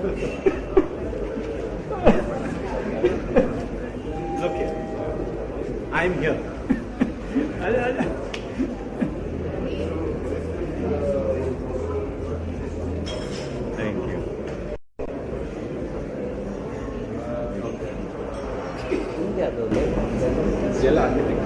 It's okay. I'm here. Thank you. Still architect.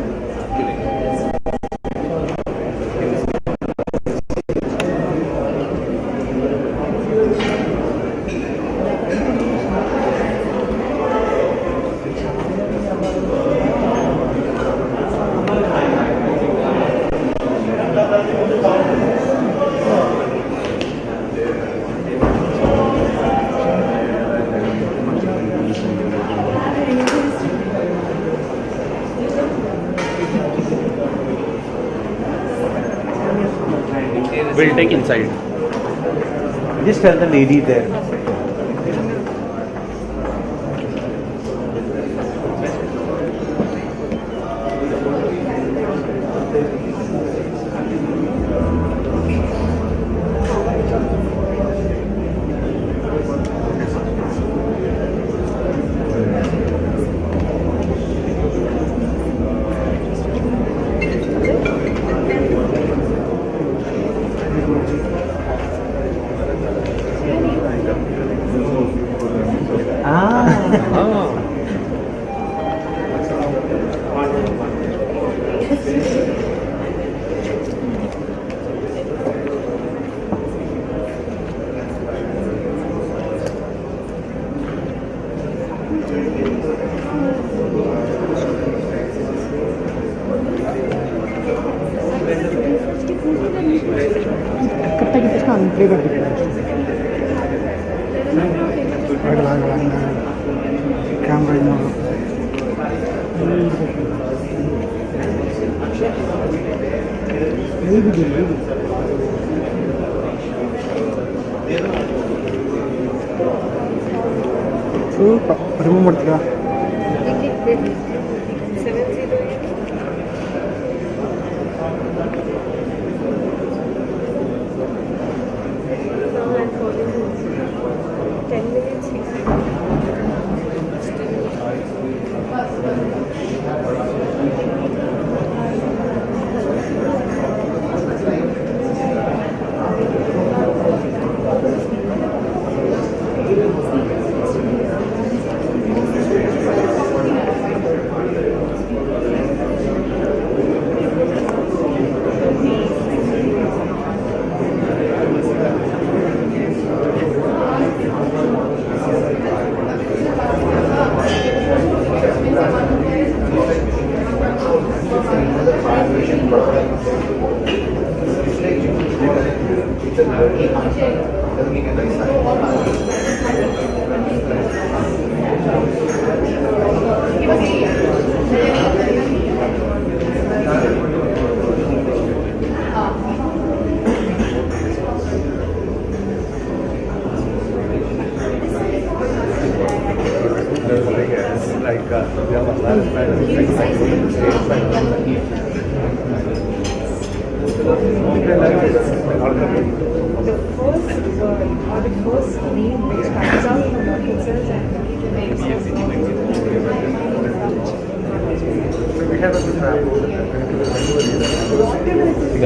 We'll take inside. Just tell the lady there. remove ಮಾಡ್ತೀರಾ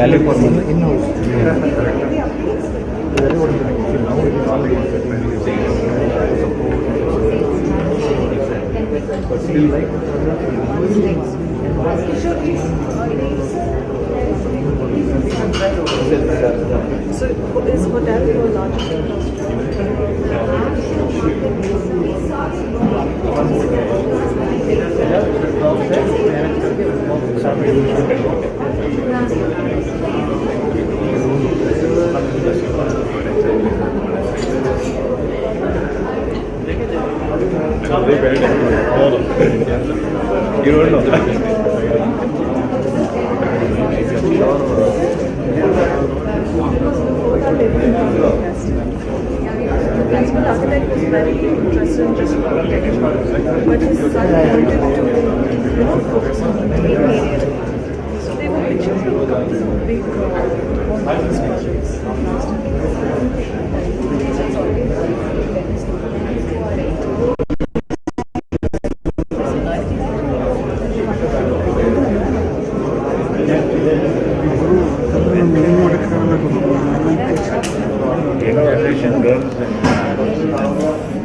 value for money in-house. So is hotel your largest You don't know. The principal architect was very interested in just architecture, but his son wanted to, focus on the interior. So they were pitching for a couple of big spaces. Young generation girls and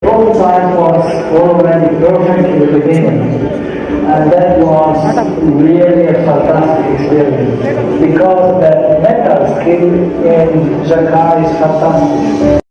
Both sides was already perfect in the beginning. And that was really a fantastic experience because the metal skill in Jaquar is fantastic.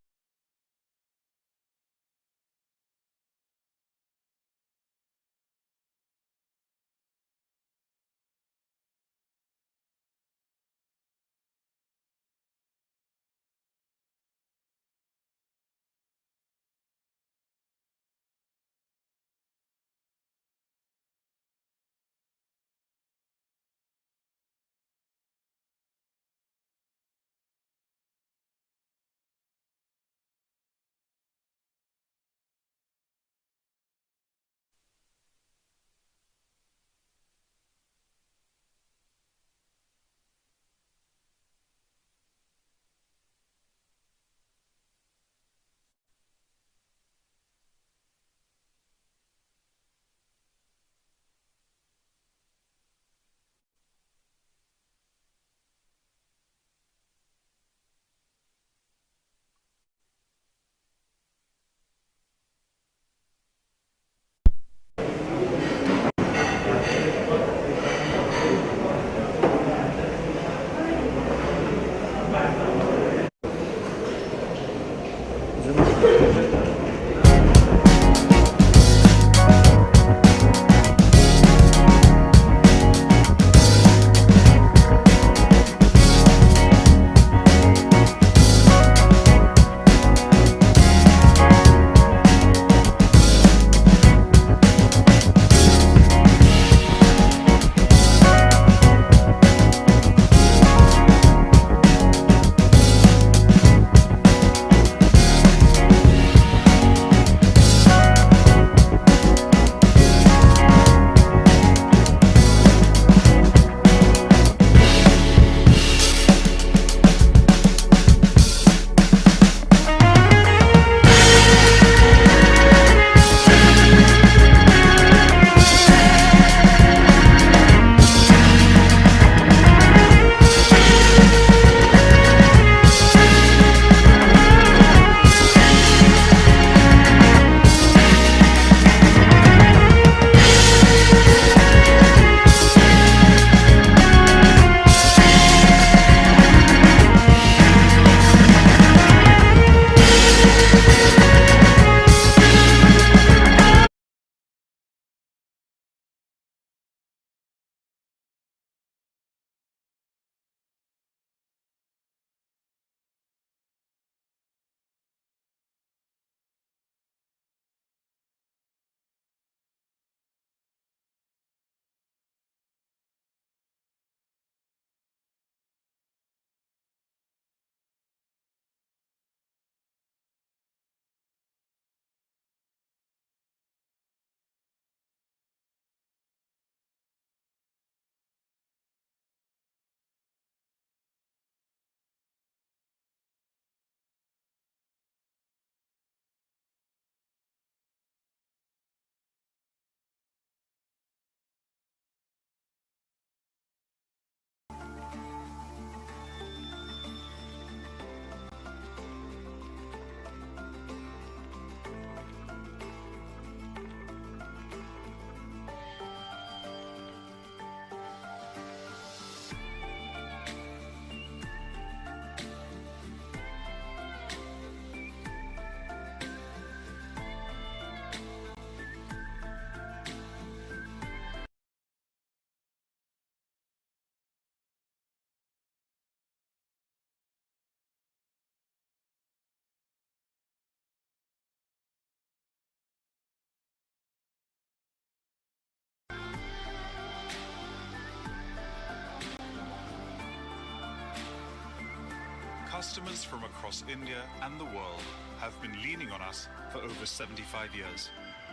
Customers from across India and the world have been leaning on us for over 75 years.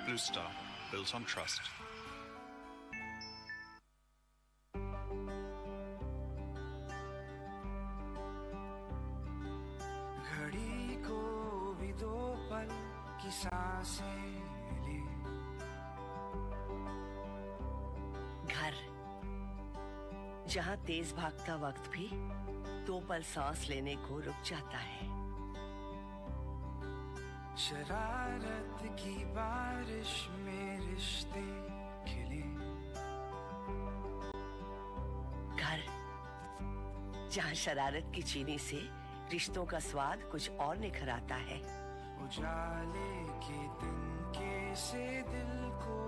Blue Star, built on trust. घड़ी को भी दो पल की सांसें ले। घर, जहाँ तेज भागता वक्त भी 2 पल सांस लेने को रुक जाता है। शरारत की बारिश में रिश्ते खिले। घर, जहाँ शरारत की चीनी से रिश्तों का स्वाद कुछ और निखर आता है। उजाले के तिनके से दिल को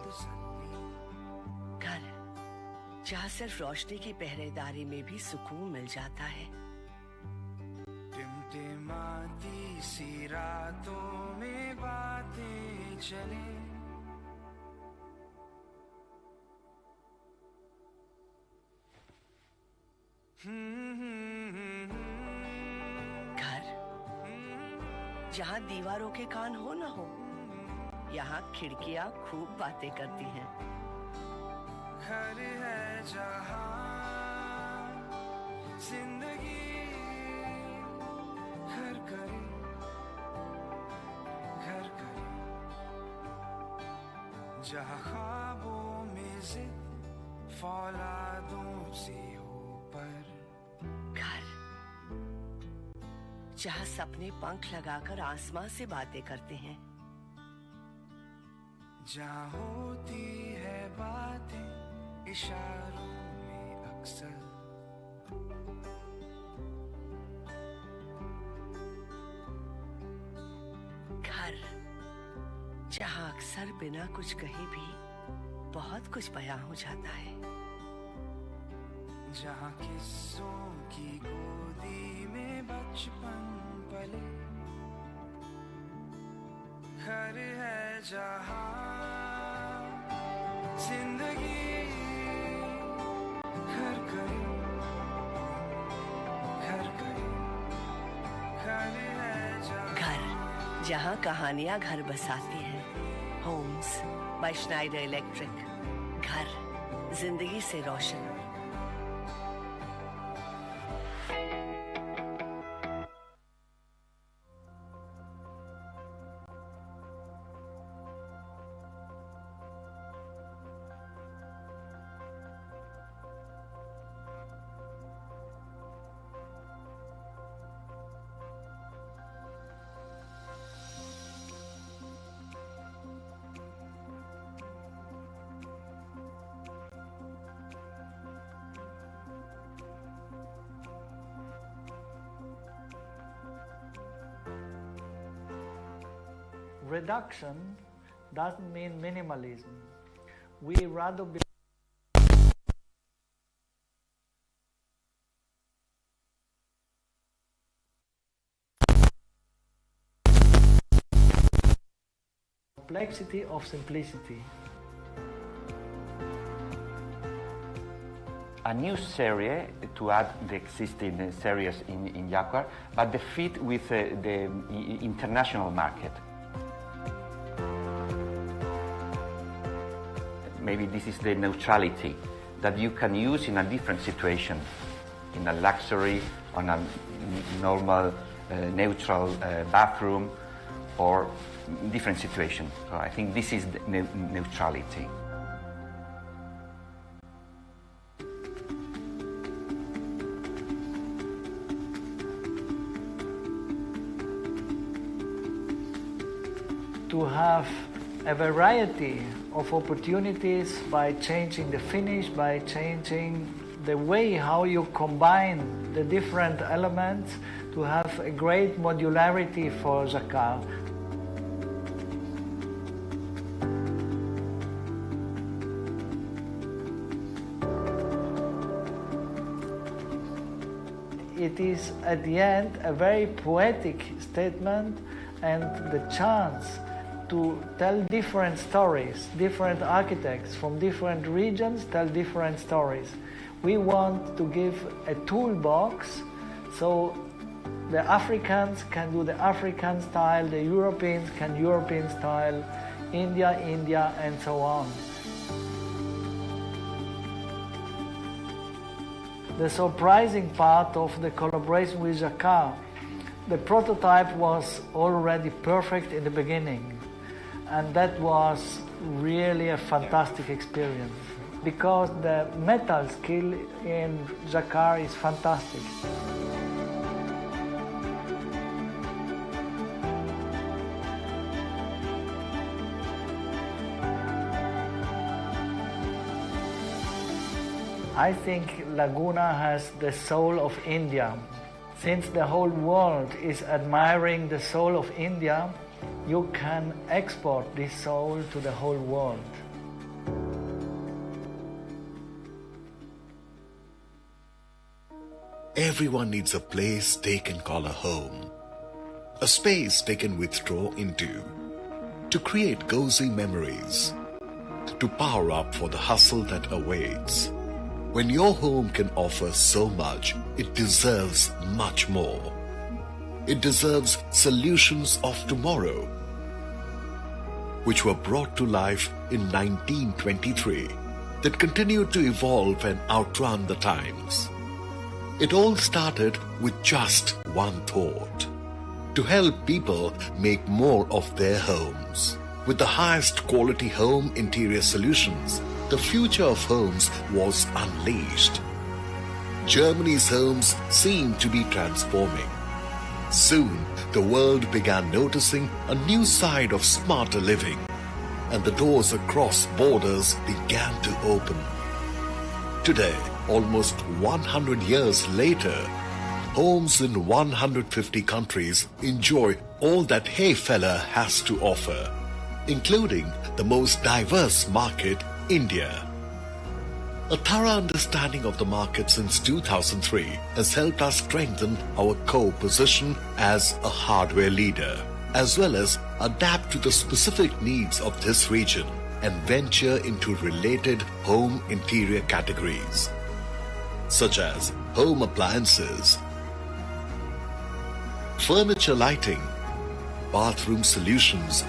तसल्ली। घर, जहाँ सिर्फ रोशनी की पहरेदारी में भी सुकून मिल जाता है। टिमटिमाती सी रातों में बातें चले। घर, जहाँ दीवारों के कान हो न हो, यहाँ खिड़कियाँ खूब बातें करती हैं। घर है जहाँ जिंदगी घर करे, घर करे। जहाँ ख्वाबों में जिद फौलादों से हो पर। घर, जहाँ सपने पंख लगाकर आसमां से बातें करते हैं। जहाँ होती है बातें इशारों में अक्सर। घर, जहाँ अक्सर बिना कुछ कहे भी बहुत कुछ बयां हो जाता है। जहाँ किस्सों की गोदी में बचपन पले। घर है जहाँ जिंदगी घर करे, घर करे। घर है जहाँ। घर, जहाँ कहानियां घर बसाती हैं। Homes by Schneider Electric. घर, जिंदगी से रोशन। Reduction doesn't mean minimalism. We rather be complexity of simplicity. A new series to add the existing series in Jaquar, but the fit with the international market. Maybe this is the neutrality that you can use in a different situation, in a luxury, on a normal, neutral bathroom, or different situation. So I think this is the neutrality. To have a variety of opportunities by changing the finish, by changing the way how you combine the different elements, to have a great modularity for Jaquar. It is at the end a very poetic statement, and the chance to tell different stories. Different architects from different regions tell different stories. We want to give a toolbox so The Africans can do the African style, the Europeans can European style, India, and so on. The surprising part of the collaboration with Jaquar, the prototype was already perfect in the beginning, and that was really a fantastic experience because the metal skill in Jaquar is fantastic. I think Laguna has the soul of India. Since the whole world is admiring the soul of India, you can export this soul to the whole world. Everyone needs a place they can call a home, a space they can withdraw into, to create cozy memories, to power up for the hustle that awaits. When your home can offer so much, it deserves much more. It deserves solutions of tomorrow, which were brought to life in 1923, that continued to evolve and outrun the times. It all started with just one thought: to help people make more of their homes. With the highest quality home interior solutions, the future of homes was unleashed. Germany's homes seemed to be transforming. Soon, the world began noticing a new side of smarter living, and the doors across borders began to open. Today, almost 100 years later, homes in 150 countries enjoy all that Hey Fella has to offer, including the most diverse market, India. A thorough understanding of the market since 2003 has helped us strengthen our core position as a hardware leader, as well as adapt to the specific needs of this region and venture into related home interior categories, such as home appliances, furniture lighting, bathroom solutions,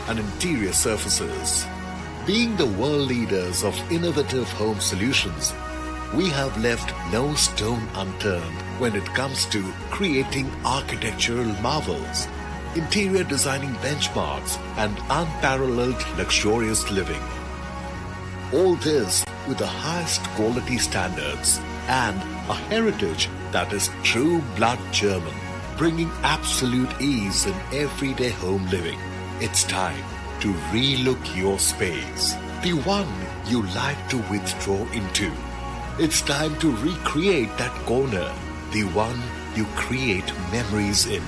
and interior surfaces. Being the world leaders of innovative home solutions, we have left no stone unturned when it comes to creating architectural marvels, interior designing benchmarks, and unparalleled luxurious living. All this with the highest quality standards and a heritage that is true blood German, bringing absolute ease in everyday home living. It's time to relook your space, the one you like to withdraw into. It's time to recreate that corner, the one you create memories in.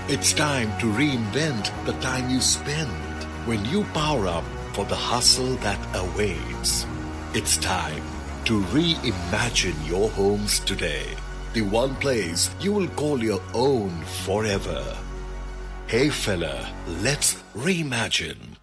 It's time to reinvent the time you spend when you power up for the hustle that awaits. It's time to reimagine your homes today, the one place you will call your own forever. Hey fella, let's reimagine.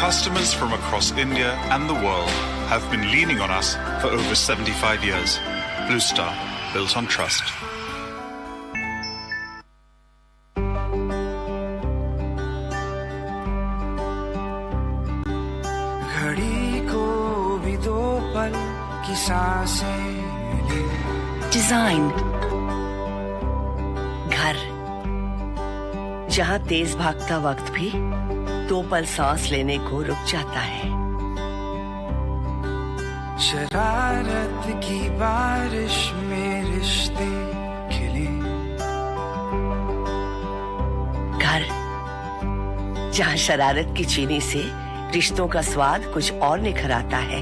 Customers from across India and the world have been leaning on us for over 75 years. Blue Star, built on trust. घड़ी को भी दो पल की सांसें ले। Design घर, जहां तेज भागता वक्त भी 2 पल सांस लेने को रुक जाता है। शरारत की बारिश में रिश्ते खिले। घर जहाँ शरारत की चीनी से रिश्तों का स्वाद कुछ और निखर आता है।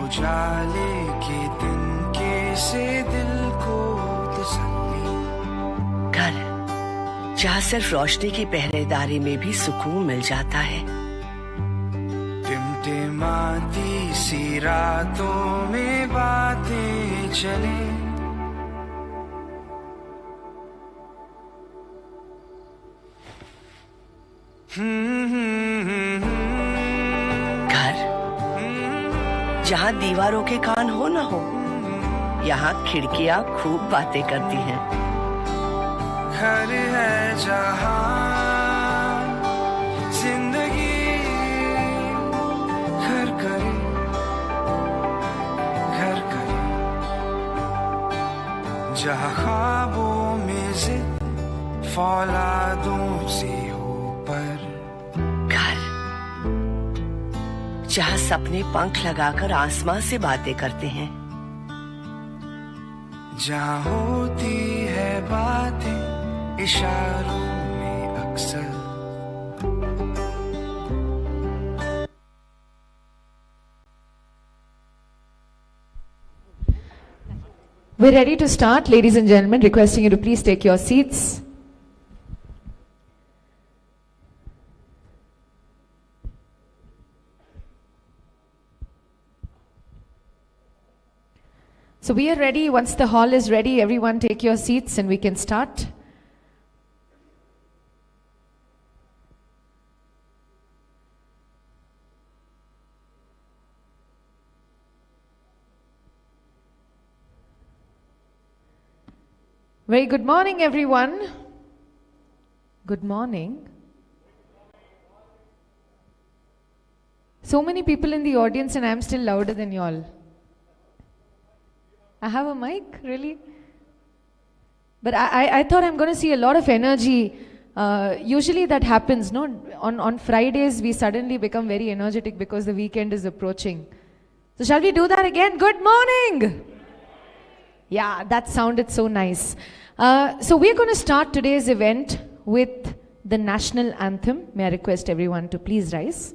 उजाले के दिन कैसे दिल को तसल्ली। घर जहाँ सिर्फ रोशनी की पहरेदारी में भी सुकून मिल जाता है। टिमटिमाती सी रातों में बातें चले। घर जहाँ दीवारों के कान हो ना हो, यहाँ खिड़कियाँ खूब बातें करती हैं। घर है जहाँ जिंदगी घर करे, घर करे। जहाँ ख्वाबों में जिद फौलादों से हो पर। घर जहाँ सपने पंख लगाकर आसमां से बातें करते हैं। जहाँ होती है बातें इशारों में अक्सर। We're ready to start, ladies and gentlemen, requesting you to please take your seats. So we are ready. Once the hall is ready, everyone take your seats and we can start. Very good morning, everyone. Good morning. So many people in the audience and I'm still louder than you all. I have a mic, really? But I thought I'm going to see a lot of energy. Usually that happens, no? On Fridays, we suddenly become very energetic because the weekend is approaching. So shall we do that again? Good morning! Yeah, that sounded so nice. So we're going to start today's event with the national anthem. May I request everyone to please rise.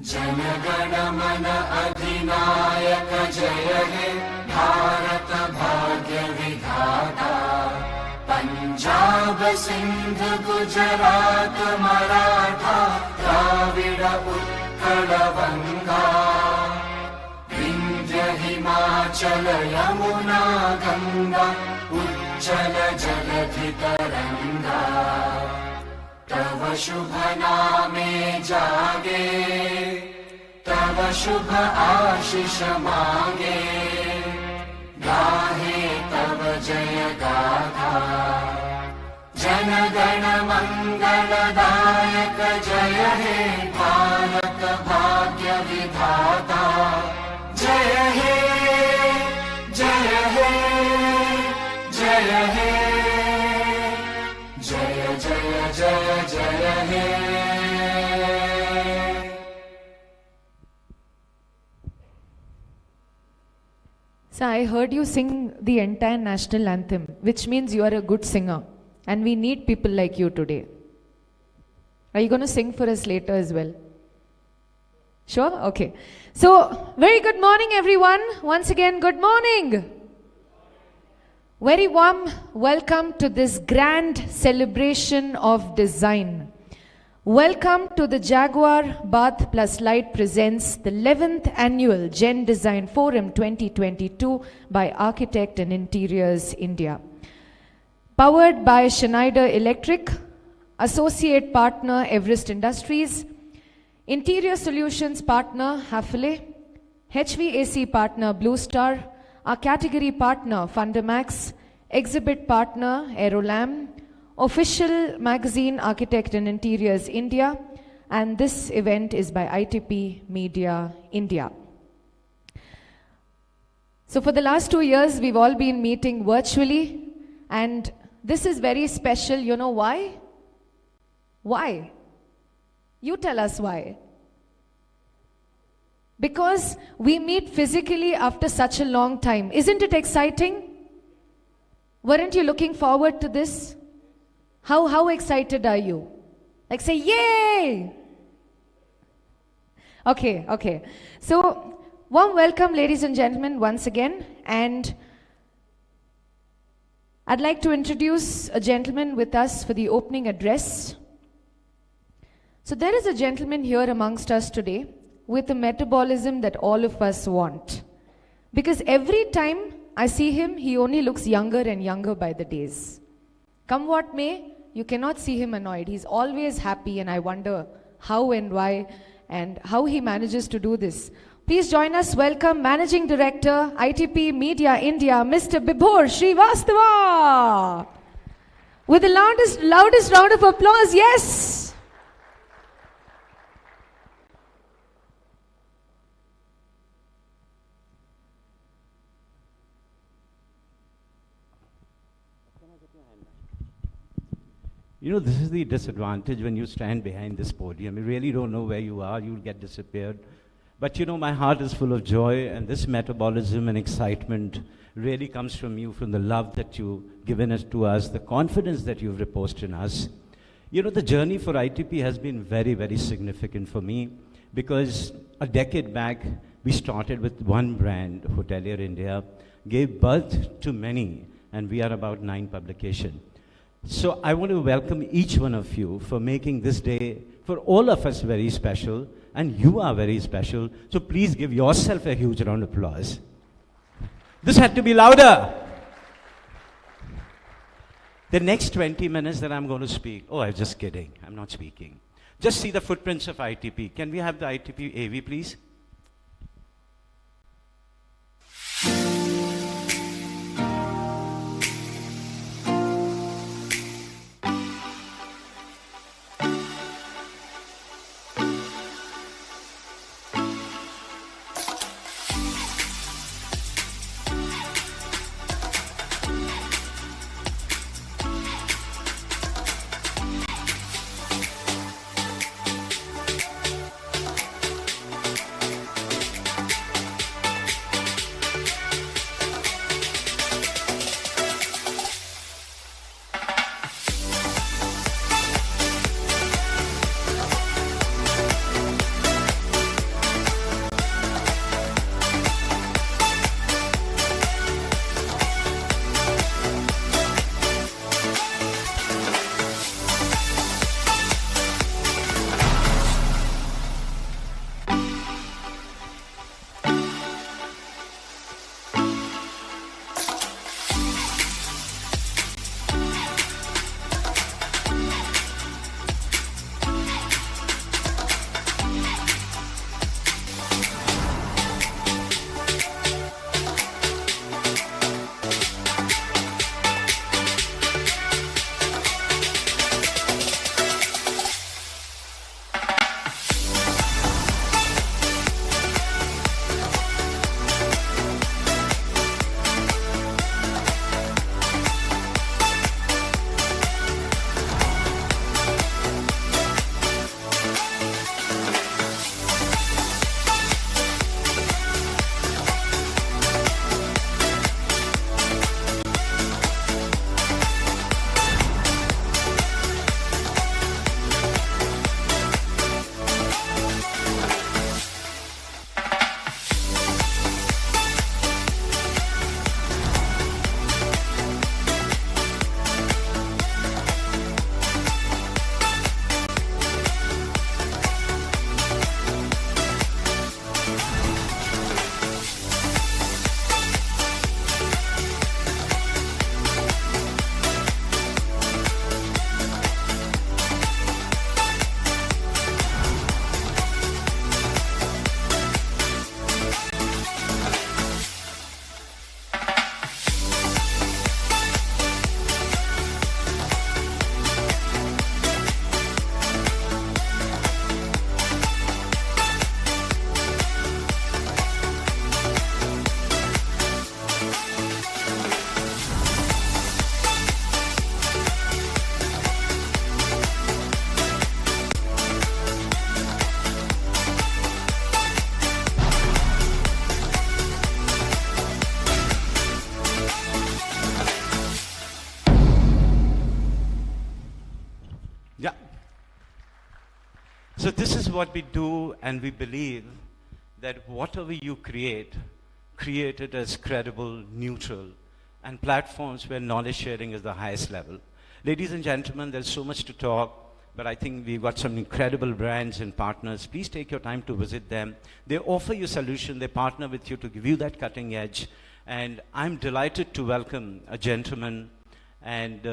जनगण मन अधिनायक जय हे भारत भाग्य विधाता। पंजाब सिंध गुजरात मराठा द्राविड़ उत्कल गंगा। विंध्य हिमाचल यमुना गंगा उज्जल जलधि तरंगा। तव शुभ नामे जागे तव शुभ आशीष मांगे। गाहे तव जय गाथा जन गण मंगलदायक जय हे भारत भाग्य विधाता। जय हे जय हे जय हे जय जय जय जय हे। So I heard you sing the entire national anthem, which means you are a good singer. And we need people like you today. Are you going to sing for us later as well? Sure? Okay. So, very good morning everyone. Once again, good morning. Very warm welcome to this grand celebration of design. Welcome to the Jaquar Bath Plus Light presents the 11th Annual Gen Design Forum 2022 by Architect and Interiors India. Powered by Schneider Electric, Associate Partner Everest Industries, Interior Solutions Partner Hafele, HVAC Partner Blue Star, our Category Partner Fundamax, Exhibit Partner Aerolam, Official Magazine Architect and Interiors India, and this event is by ITP Media India. So for the last 2 years, we've all been meeting virtually, and this is very special. You know why? Why? You tell us why. Because we meet physically after such a long time. Isn't it exciting? Weren't you looking forward to this? How excited are you? Like say, yay! Okay. So, warm welcome, ladies and gentlemen, once again. And I'd like to introduce a gentleman with us for the opening address. So there is a gentleman here amongst us today with a metabolism that all of us want. Because every time I see him, he only looks younger and younger by the days. Come what may, you cannot see him annoyed. He's always happy, and I wonder how and why and how he manages to do this. Please join us. Welcome Managing Director, ITP Media India, Mr. Bibhor Srivastava. With the loudest round of applause, yes! You know, this is the disadvantage when you stand behind this podium. You really don't know where you are. You'll get disappeared. But you know, my heart is full of joy, and this metabolism and excitement really comes from you, from the love that you've given us to us, the confidence that you've reposed in us. You know, the journey for ITP has been very, very significant for me, because a decade back, we started with one brand, Hotelier India, gave birth to many, and we are about 9 publications. So I want to welcome each one of you for making this day, for all of us, very special, and you are very special. So please give yourself a huge round of applause. This had to be louder. The next 20 minutes that I'm going to speak, oh, I'm just kidding. I'm not speaking. Just see the footprints of ITP. Can we have the ITP AV, please? So this is what we do, and we believe that whatever you create it as credible, neutral, and platforms where knowledge sharing is the highest level. Ladies and gentlemen, there's so much to talk, but I think we've got some incredible brands and partners. Please take your time to visit them. They offer you solution, they partner with you to give you that cutting edge. And I'm delighted to welcome a gentleman, and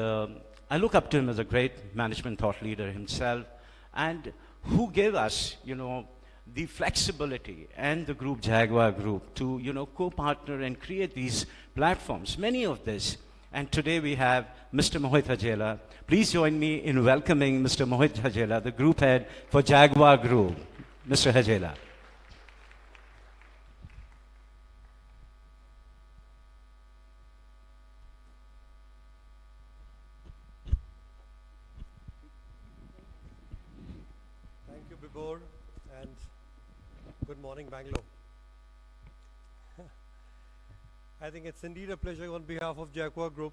I look up to him as a great management thought leader himself, and who gave us, the flexibility and the group, Jaquar Group, to, co-partner and create these platforms, many of this. And today we have Mr. Mohit Hajela. Please join me in welcoming Mr. Mohit Hajela, the group head for Jaquar Group. Mr. Hajela. Thank you, Bibor, and good morning, Bangalore. I think it's indeed a pleasure on behalf of Jaquar Group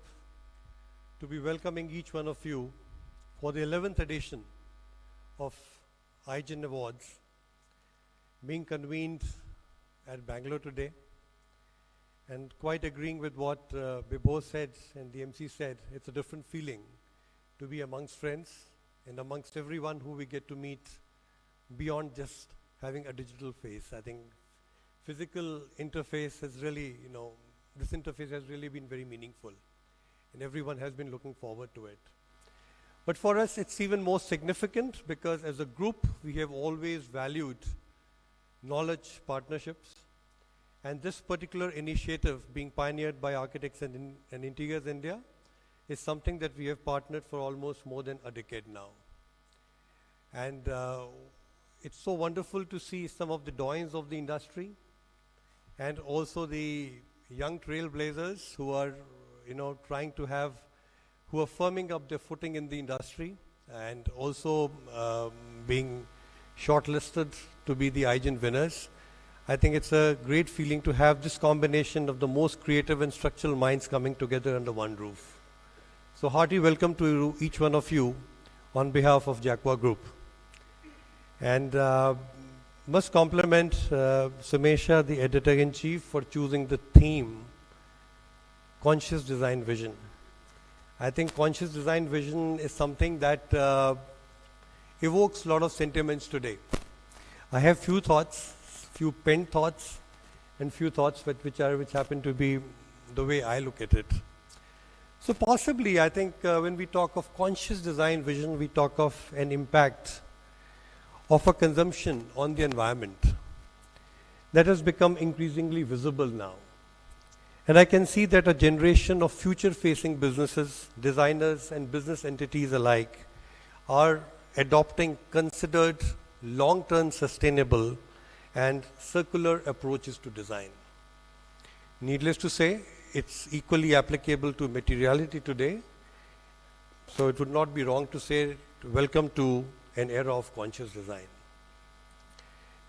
to be welcoming each one of you for the 11th edition of iGen Awards, being convened at Bangalore today. And quite agreeing with what Bibor said and the MC said, it's a different feeling to be amongst friends and amongst everyone who we get to meet beyond just having a digital face. I think physical interface has really, this interface has really been very meaningful, and everyone has been looking forward to it. But for us, it's even more significant because as a group, we have always valued knowledge partnerships, and this particular initiative being pioneered by Architects and Interiors India is something that we have partnered for almost more than a decade now. And it's so wonderful to see some of the doyens of the industry and also the young trailblazers who are, trying to who are firming up their footing in the industry and also being shortlisted to be the iGen winners. I think it's a great feeling to have this combination of the most creative and structural minds coming together under one roof. So hearty welcome to each one of you on behalf of Jaquar Group. And must compliment Sumesha, the editor-in-chief, for choosing the theme, Conscious Design Vision. I think conscious design vision is something that evokes a lot of sentiments today. I have few thoughts, few penned thoughts, and few thoughts which happen to be the way I look at it. So possibly, I think when we talk of conscious design vision, we talk of an impact of a consumption on the environment that has become increasingly visible now. And I can see that a generation of future-facing businesses, designers and business entities alike are adopting considered long-term sustainable and circular approaches to design. Needless to say, it's equally applicable to materiality today. So it would not be wrong to say, welcome to an era of conscious design.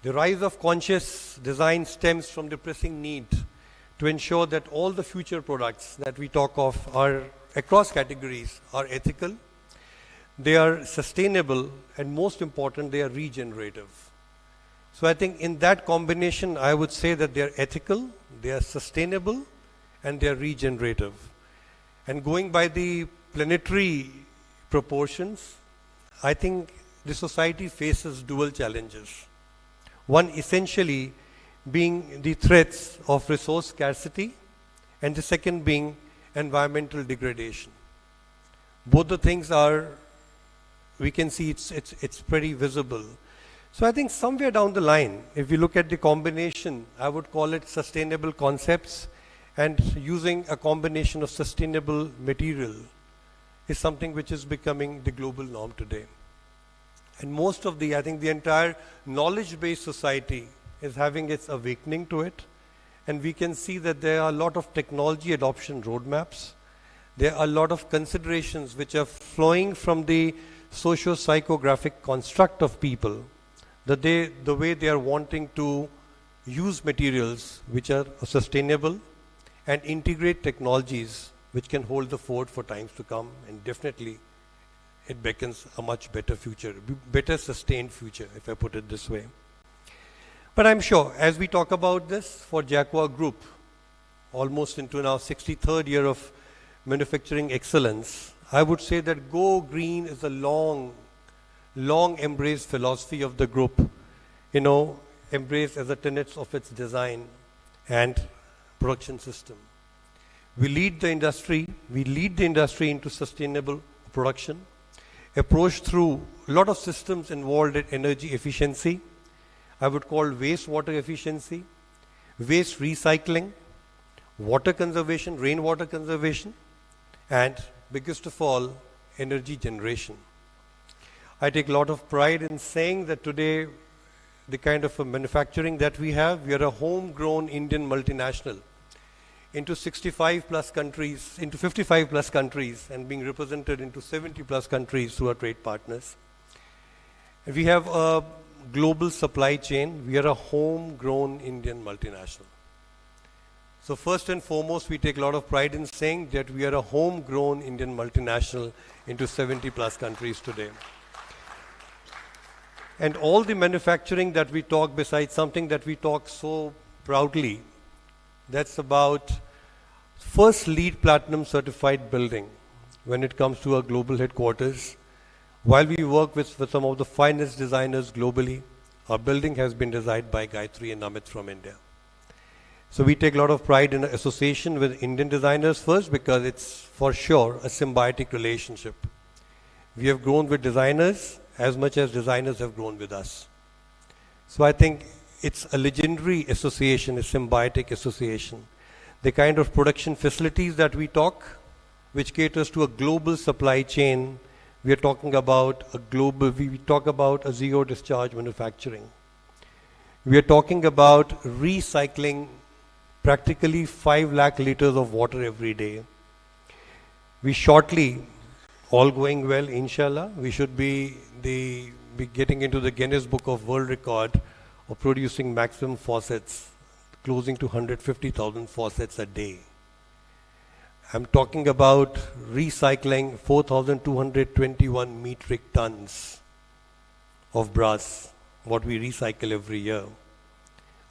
The rise of conscious design stems from the pressing need to ensure that all the future products that we talk of are across categories are ethical, they are sustainable, and most important, they are regenerative. So I think in that combination, I would say that they are ethical, they are sustainable, and they are regenerative. And going by the planetary proportions, I think the society faces dual challenges. One essentially being the threats of resource scarcity, and the second being environmental degradation. Both the things are, we can see it's pretty visible. So I think somewhere down the line, if we look at the combination, I would call it sustainable concepts, and using a combination of sustainable material is something which is becoming the global norm today. And most of I think the entire knowledge-based society is having its awakening to it. And we can see that there are a lot of technology adoption roadmaps. There are a lot of considerations which are flowing from the socio-psychographic construct of people, the way they are wanting to use materials which are sustainable and integrate technologies which can hold the fort for times to come and definitely it beckons a much better future, better sustained future, if I put it this way. But I'm sure, as we talk about this for Jaquar Group, almost into now 63rd year of manufacturing excellence, I would say that Go Green is a long embraced philosophy of the group, embraced as a tenet of its design and production system. We lead the industry into sustainable production, approach through a lot of systems involved in energy efficiency, I would call wastewater efficiency, waste recycling, water conservation, rainwater conservation, and biggest of all, energy generation. I take a lot of pride in saying that today, the kind of a manufacturing that we have, we are a homegrown Indian multinational into 65 plus countries, into 55 plus countries, and being represented into 70 plus countries through our trade partners. And we have a global supply chain. We are a homegrown Indian multinational. So first and foremost, we take a lot of pride in saying that we are a homegrown Indian multinational into 70 plus countries today. And all the manufacturing that we talk, besides something that we talk so proudly, that's about first LEED Platinum certified building when it comes to our global headquarters. While we work with some of the finest designers globally, our building has been designed by Gayatri and Amit from India. So we take a lot of pride in association with Indian designers first, because it's for sure a symbiotic relationship. We have grown with designers as much as designers have grown with us. So I think it's a legendary association, a symbiotic association. The kind of production facilities that we talk, which caters to a global supply chain, we are talking about we talk about a zero discharge manufacturing. We are talking about recycling practically 5 lakh liters of water every day. We shortly, all going well, inshallah, we should be getting into the Guinness Book of World Record of producing maximum faucets, closing to 150,000 faucets a day. I'm talking about recycling 4,221 metric tons of brass, what we recycle every year.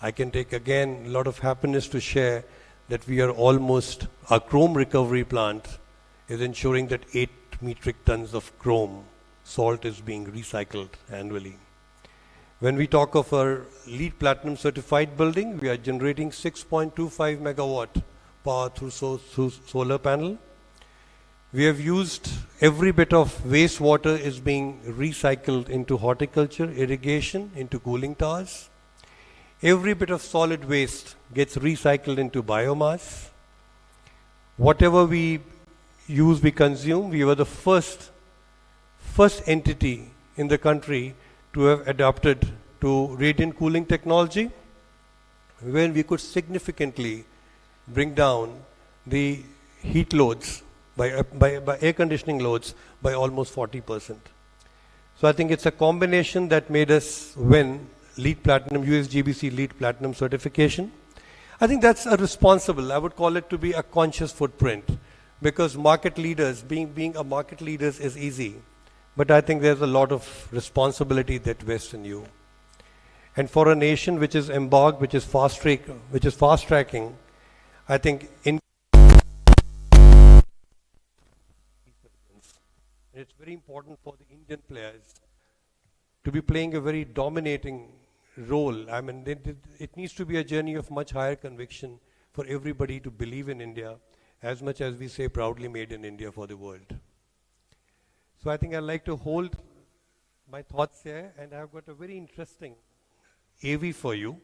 I can take again a lot of happiness to share that we are almost, our chrome recovery plant is ensuring that 8 metric tons of chrome salt is being recycled annually. When we talk of our LEED Platinum certified building, we are generating 6.25 megawatt power through solar panel. We have used every bit of wastewater is being recycled into horticulture, irrigation, into cooling towers. Every bit of solid waste gets recycled into biomass. Whatever we use, we consume. We were the first entity in the country to have adapted to radiant cooling technology, when we could significantly bring down the heat loads by air conditioning loads by almost 40%. So I think it's a combination that made us win LEED Platinum, USGBC LEED Platinum certification. I think that's a responsible, I would call it to be a conscious footprint, because market leaders, being a market leaders is easy, but I think there's a lot of responsibility that vests in you. And for a nation which is embarked, which is fast tracking, I think it's very important for the Indian players to be playing a very dominating role. I mean, it needs to be a journey of much higher conviction for everybody to believe in India, as much as we say proudly made in India for the world. So I think I'd like to hold my thoughts here, and I've got a very interesting AV for you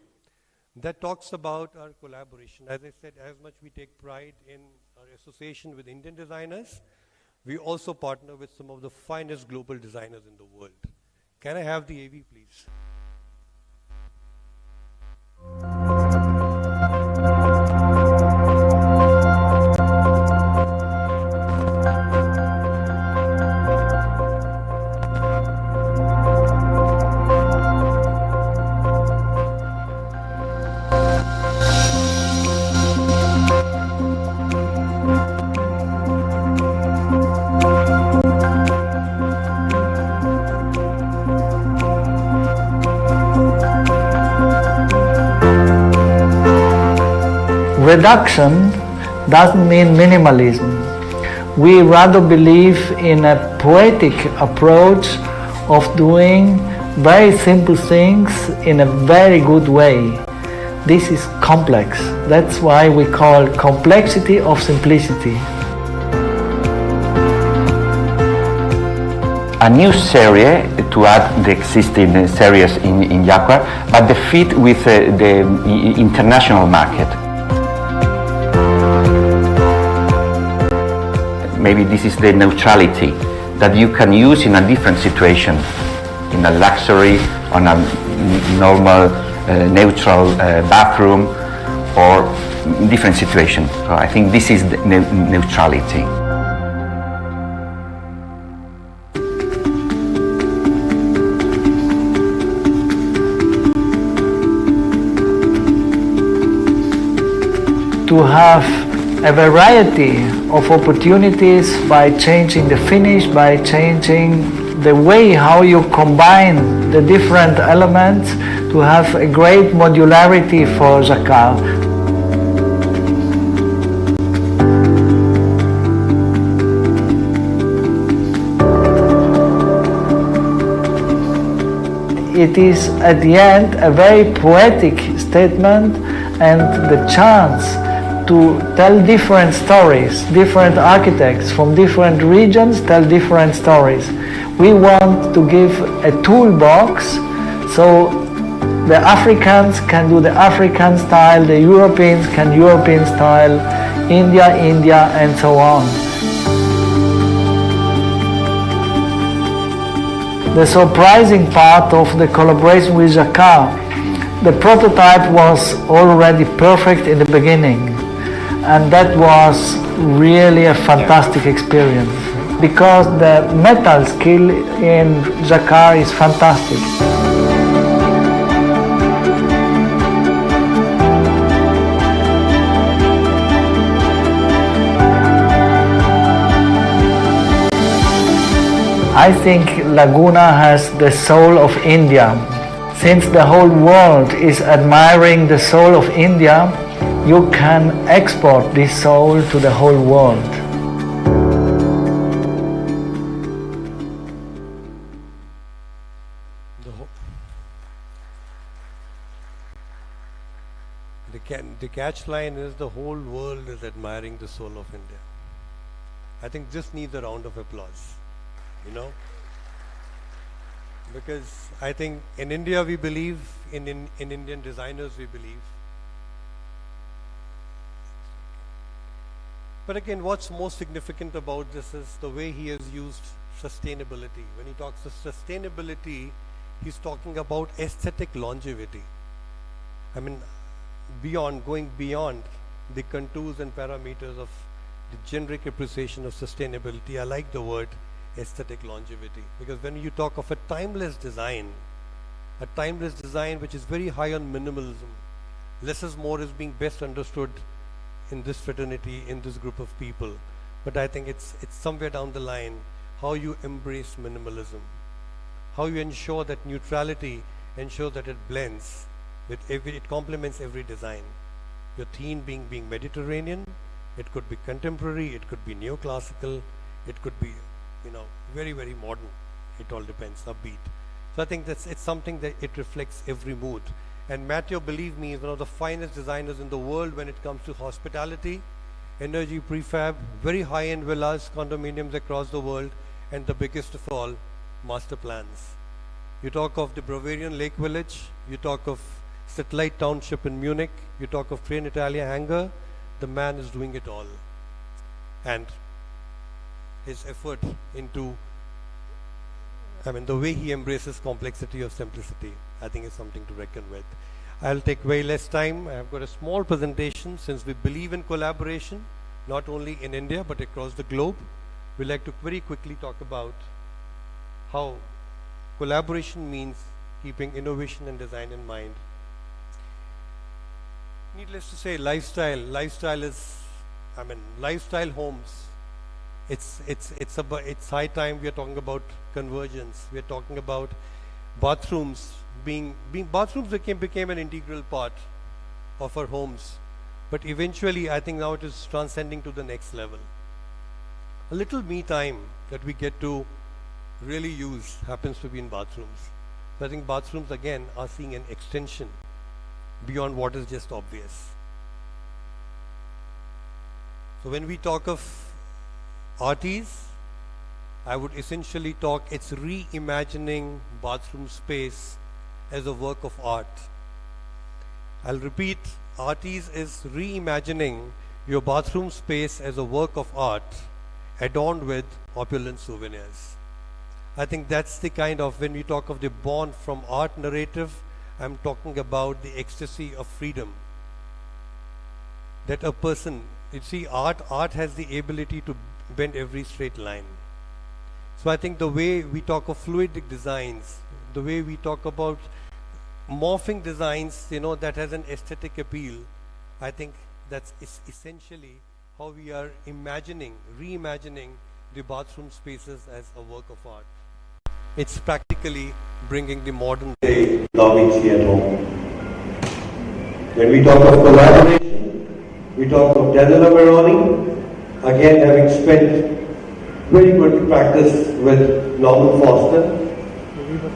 that talks about our collaboration. As I said, as much we take pride in our association with Indian designers, we also partner with some of the finest global designers in the world. Can I have the AV, please? reduction doesn't mean minimalism. We rather believe in a poetic approach of doing very simple things in a very good way. This is complex. That's why we call complexity of simplicity. A new series to add the existing series in Jaquar, but the fit with the international market. Maybe this is the neutrality that you can use in a different situation, in a luxury, on a normal, neutral bathroom, or different situation. So I think this is the neutrality. To have a variety of opportunities by changing the finish, by changing the way how you combine the different elements, to have a great modularity for Jaquar. It is at the end a very poetic statement and the chance to tell different stories. Different architects from different regions tell different stories. We want to give a toolbox so the Africans can do the African style, the Europeans can European style, India, and so on. The surprising part of the collaboration with Jaquar, the prototype was already perfect in the beginning. And that was really a fantastic experience because the metal skill in Jaquar is fantastic. I think Laguna has the soul of India. Since the whole world is admiring the soul of India, you can export this soul to the whole world. The catch line is the whole world is admiring the soul of India. I think this needs a round of applause, you know. Because I think in India we believe, in Indian designers we believe. But again, what's most significant about this is the way he has used sustainability. When he talks of sustainability, he's talking about aesthetic longevity. I mean, going beyond the contours and parameters of the generic appreciation of sustainability. I like the word aesthetic longevity, because when you talk of a timeless design which is very high on minimalism, less is more is being best understood in this fraternity, in this group of people. But I think it's somewhere down the line how you embrace minimalism, how you ensure that neutrality ensures that it blends with it complements every design. Your theme being Mediterranean, it could be contemporary, it could be neoclassical, it could be, you know, very, very modern. It all depends, upbeat. So I think it's something that it reflects every mood. And Matteo, believe me, is one of the finest designers in the world when it comes to hospitality, energy prefab, very high-end villas, condominiums across the world, and the biggest of all, master plans. You talk of the Bavarian Lake Village, you talk of Satellite Township in Munich, you talk of Train Italia hangar, the man is doing it all. And his effort into, I mean, the way he embraces complexity of simplicity, I think is something to reckon with. I'll take way less time. I've got a small presentation. Since we believe in collaboration, not only in India, but across the globe, we'd like to very quickly talk about how collaboration means keeping innovation and design in mind. Needless to say, lifestyle is, I mean, lifestyle homes. It's high time we are talking about convergence. We are talking about bathrooms bathrooms became an integral part of our homes, but eventually I think now it is transcending to the next level. A little me time that we get to really use happens to be in bathrooms. So I think bathrooms again are seeing an extension beyond what is just obvious. So when we talk of arties, I would essentially talk it's reimagining bathroom space as a work of art. I'll repeat, arties is reimagining your bathroom space as a work of art adorned with opulent souvenirs. I think that's the kind of, when we talk of the born from art narrative, I'm talking about the ecstasy of freedom. That a person, you see, art has the ability to bend every straight line. So I think the way we talk of fluidic designs, the way we talk about morphing designs, that has an aesthetic appeal, I think that's essentially how we are reimagining the bathroom spaces as a work of art. It's practically bringing the modern day lobby at home. When we talk of collaboration, we talk of Daniela Meroni, again having spent very good practice with Norman Foster.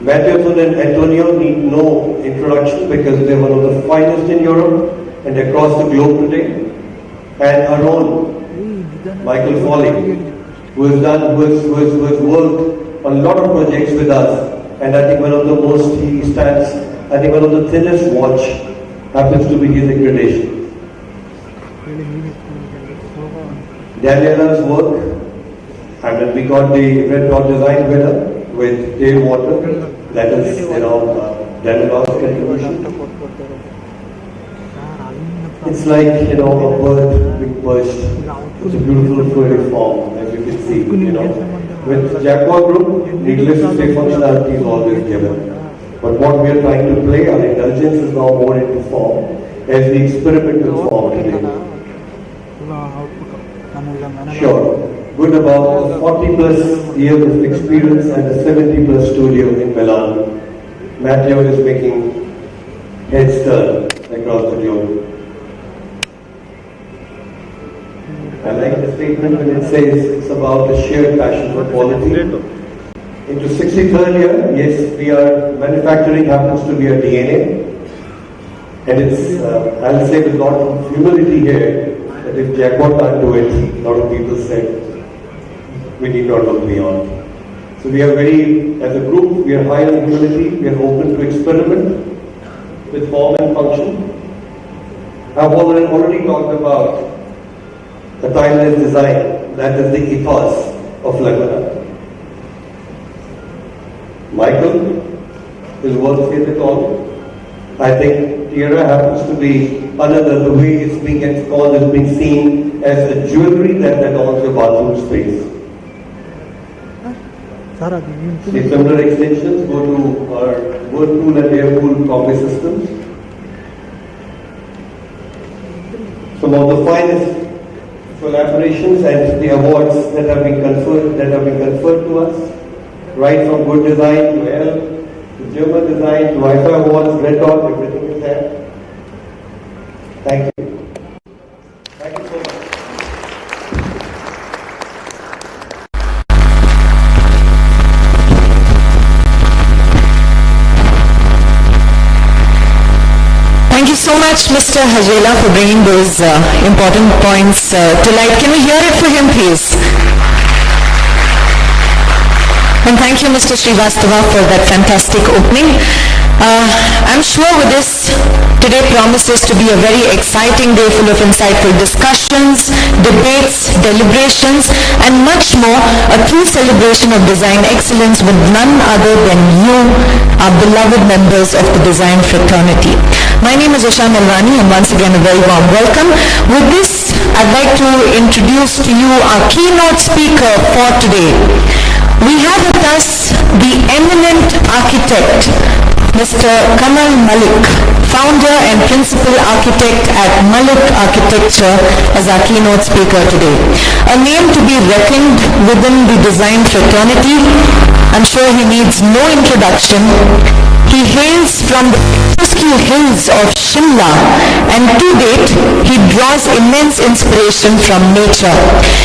Matthewson and Antonio need no introduction because they're one of the finest in Europe and across the globe today. And our own Michael Foley, who has worked on a lot of projects with us, and I think one of the thinnest watch happens to be his accreditation. Daniela's work, and then we got the Red Dot Design winner with Dale Water, that is, Daniela's contribution. It's like, a bird being perched. It's a beautiful fluid form, as you can see, With Jaquar Group, needless to say, functionality is always given. But what we are trying to play, our indulgence is now more into form, as we experiment with form today. Sure. Good about 40 plus years of experience and a 70 plus studio in Milan. Matteo is making heads turn across the globe. I like the statement when it says it's about a shared passion for quality. Into 63rd year, yes, we are manufacturing happens to be a DNA. And it's, I'll say with a lot of humility here, that if Jaquar can't do it, a lot of people said, we need not look beyond. So we are as a group, we are high on humility, we are open to experiment with form and function. I've already talked about the timeless design, that is the ethos of Laguna. Michael is worth it all. I think Tierra happens to be another, the way it's being installed is being seen as a jewelry that adorns your bathroom space. The similar extensions go to our Whirlpool and Airpool coffee systems. Some of the finest collaborations and the awards that have been conferred to us, right from good design to L, to German design to Wi-Fi awards, Red Dot, everything is there. Thank you. Thank you so much. Thank you so much, Mr. Hajela, for bringing those important points to light. Can we hear it for him, please? And thank you, Mr. Srivastava, for that fantastic opening. I'm sure with this, today promises to be a very exciting day full of insightful discussions, debates, deliberations, and much more, a true celebration of design excellence with none other than you, our beloved members of the design fraternity. My name is Usha Melwani, and once again a very warm welcome. With this, I'd like to introduce to you our keynote speaker for today. We have with us the eminent architect, Mr. Kamal Malik, founder and principal architect at Malik Architecture, as our keynote speaker today. A name to be reckoned within the design fraternity, I'm sure he needs no introduction. He hails from the picturesque hills of Shimla, and to date, he draws immense inspiration from nature.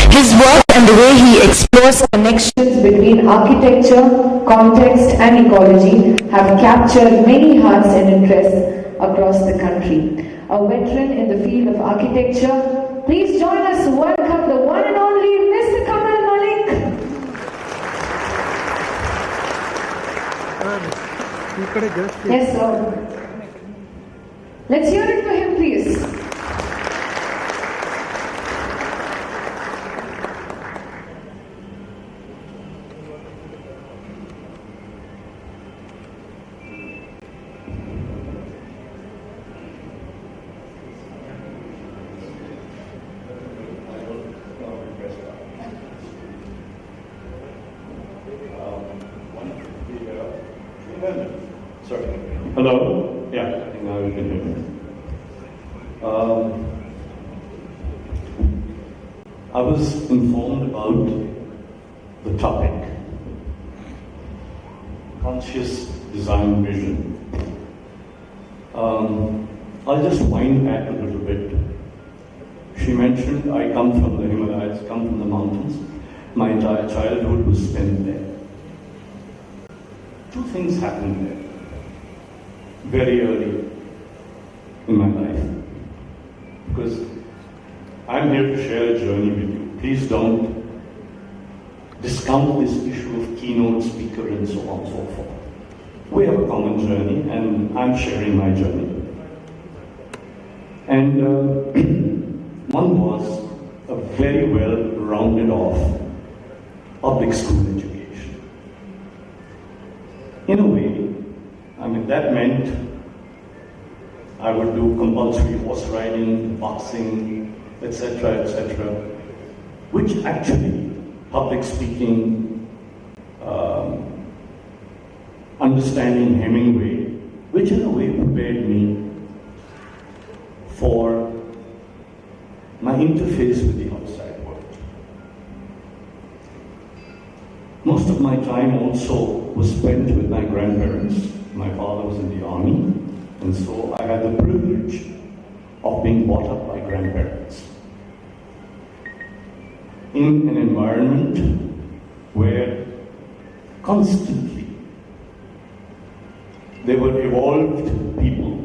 His work and the way he explores connections between architecture, context, and ecology have captured many hearts and interests across the country. A veteran in the field of architecture, please join us, welcome the one and only Mr. Kamal Malik. Yes, sir. Let's hear it for him, please. Hello? Yeah, I think now you can hear me. I was informed about the topic, conscious design vision. I'll just wind back a little bit. She mentioned I come from the Himalayas, come from the mountains. My entire childhood was spent there. Two things happened there very early in my life, because I'm here to share a journey with you. Please don't discount this issue of keynote speaker and so on and so forth. We have a common journey, and I'm sharing my journey. And one was a very well rounded off public school education. In a way, I mean, that meant I would do compulsory horse riding, boxing, etc., which actually, public speaking, understanding Hemingway, which in a way prepared me for my interface with the outside world. Most of my time also was spent with my grandparents. My father was in the army, and so I had the privilege of being brought up by grandparents in an environment where constantly there were evolved people,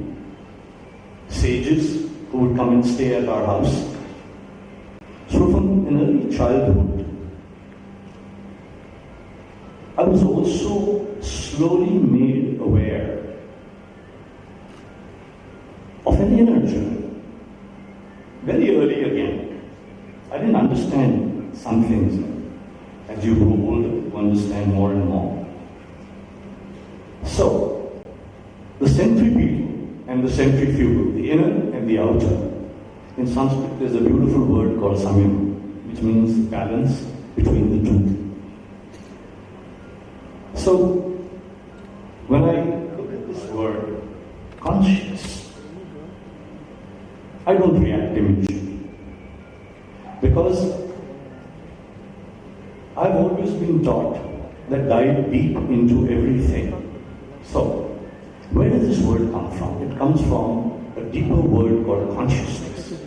sages who would come and stay at our house. So from an early childhood, I was also slowly made aware of an inner journey. Very early again. I didn't understand some things. As you grow older, you understand more and more. So, the centripetal and the centrifugal, the inner and the outer. In Sanskrit, there's a beautiful word called samyam, which means balance between the two. So, when I look at this word, conscious, I don't react immediately. Because I've always been taught that dive deep into everything. So, where does this word come from? It comes from a deeper word called consciousness.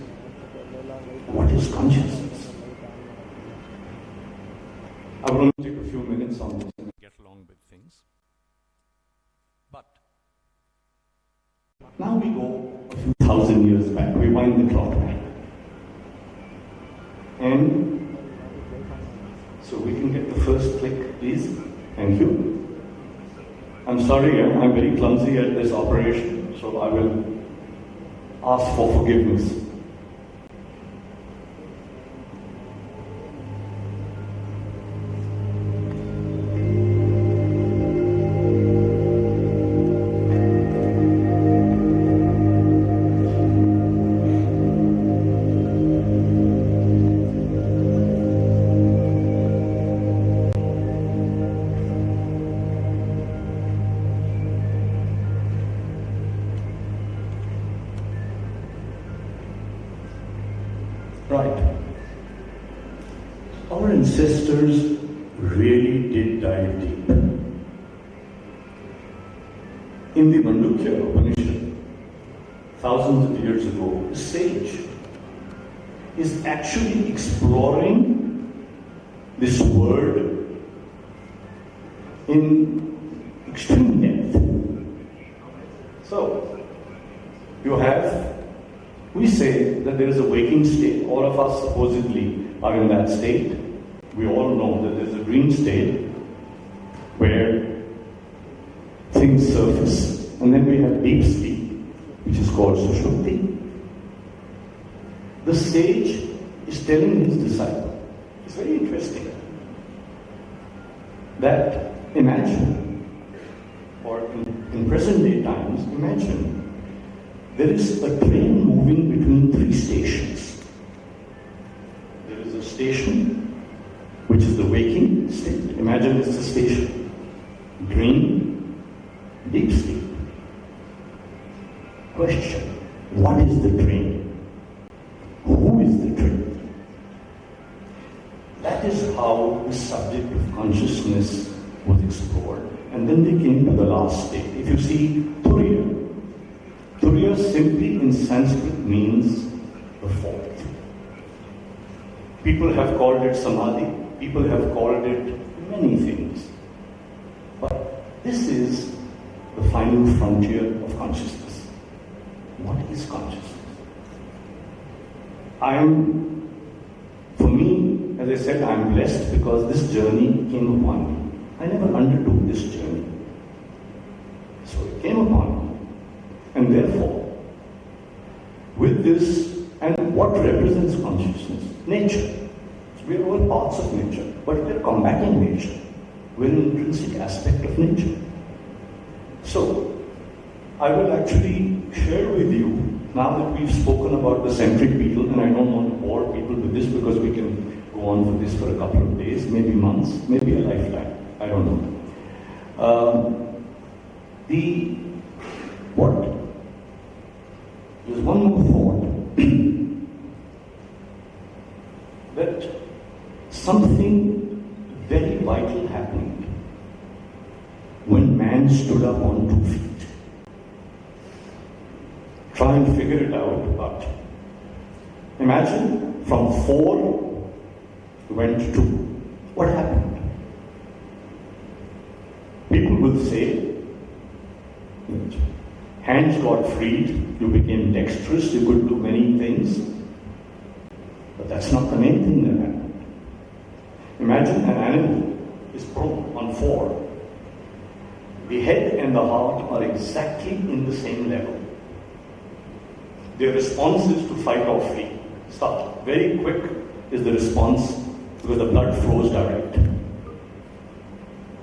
What is consciousness? I will only take a few minutes on this and get along with things. But now we go a few thousand years back. We wind the clock back. And so we can get the first click, please. Thank you. I'm sorry, I'm very clumsy at this operation, so I will ask for forgiveness. Right. Our ancestors really did dive deep. In the Mandukya Upanishad, thousands of years ago, the sage is actually exploring this word in extreme depth. So, we say that there is a waking state. All of us supposedly are in that state. We all know that there's a dream state where things surface. And then we have deep sleep, which is called Sushupti. The sage is telling his disciple, it's very interesting, that imagine, or in present day times, imagine there is a train moving between three stations. There is a station, which is the waking state. Imagine it's a station. Dream, deep sleep. Question, what is the train? Who is the train? That is how the subject of consciousness was explored. And then they came to the last state. If you see Turiya, Turiya simply in Sanskrit means the fourth. People have called it Samadhi, people have called it many things. But this is the final frontier of consciousness. What is consciousness? For me, as I said, I'm blessed because this journey came upon me. I never undertook this journey. So it came upon me. And therefore, with this, and what represents consciousness? Nature. We are all parts of nature, but we are combating nature. We're an intrinsic aspect of nature. So, I will actually share with you, now that we've spoken about the centripetal, and I don't want to bore people with this because we can go on for this for a couple of days, maybe months, maybe a lifetime. I don't know. There's one more thought that something very vital happened when man stood up on 2 feet. Try and figure it out, but imagine from 4 went to 2. What happened? People will say, hands got freed, you became dexterous, you could do many things. But that's not the main thing that happened. Imagine an animal is prone on 4. The head and the heart are exactly in the same level. Their response is to fight or flee. Start. Very quick is the response because the blood flows direct.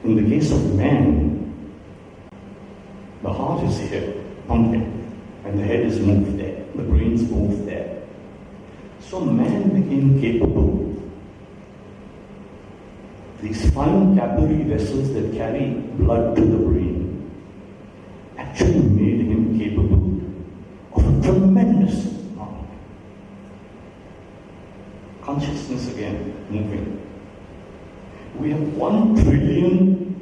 In the case of man, the heart is here, pumping, and the head is moved there. The brain's moved there. So man became capable. These fine capillary vessels that carry blood to the brain actually made him capable of a tremendous amount. Consciousness again, moving. We have 1 trillion,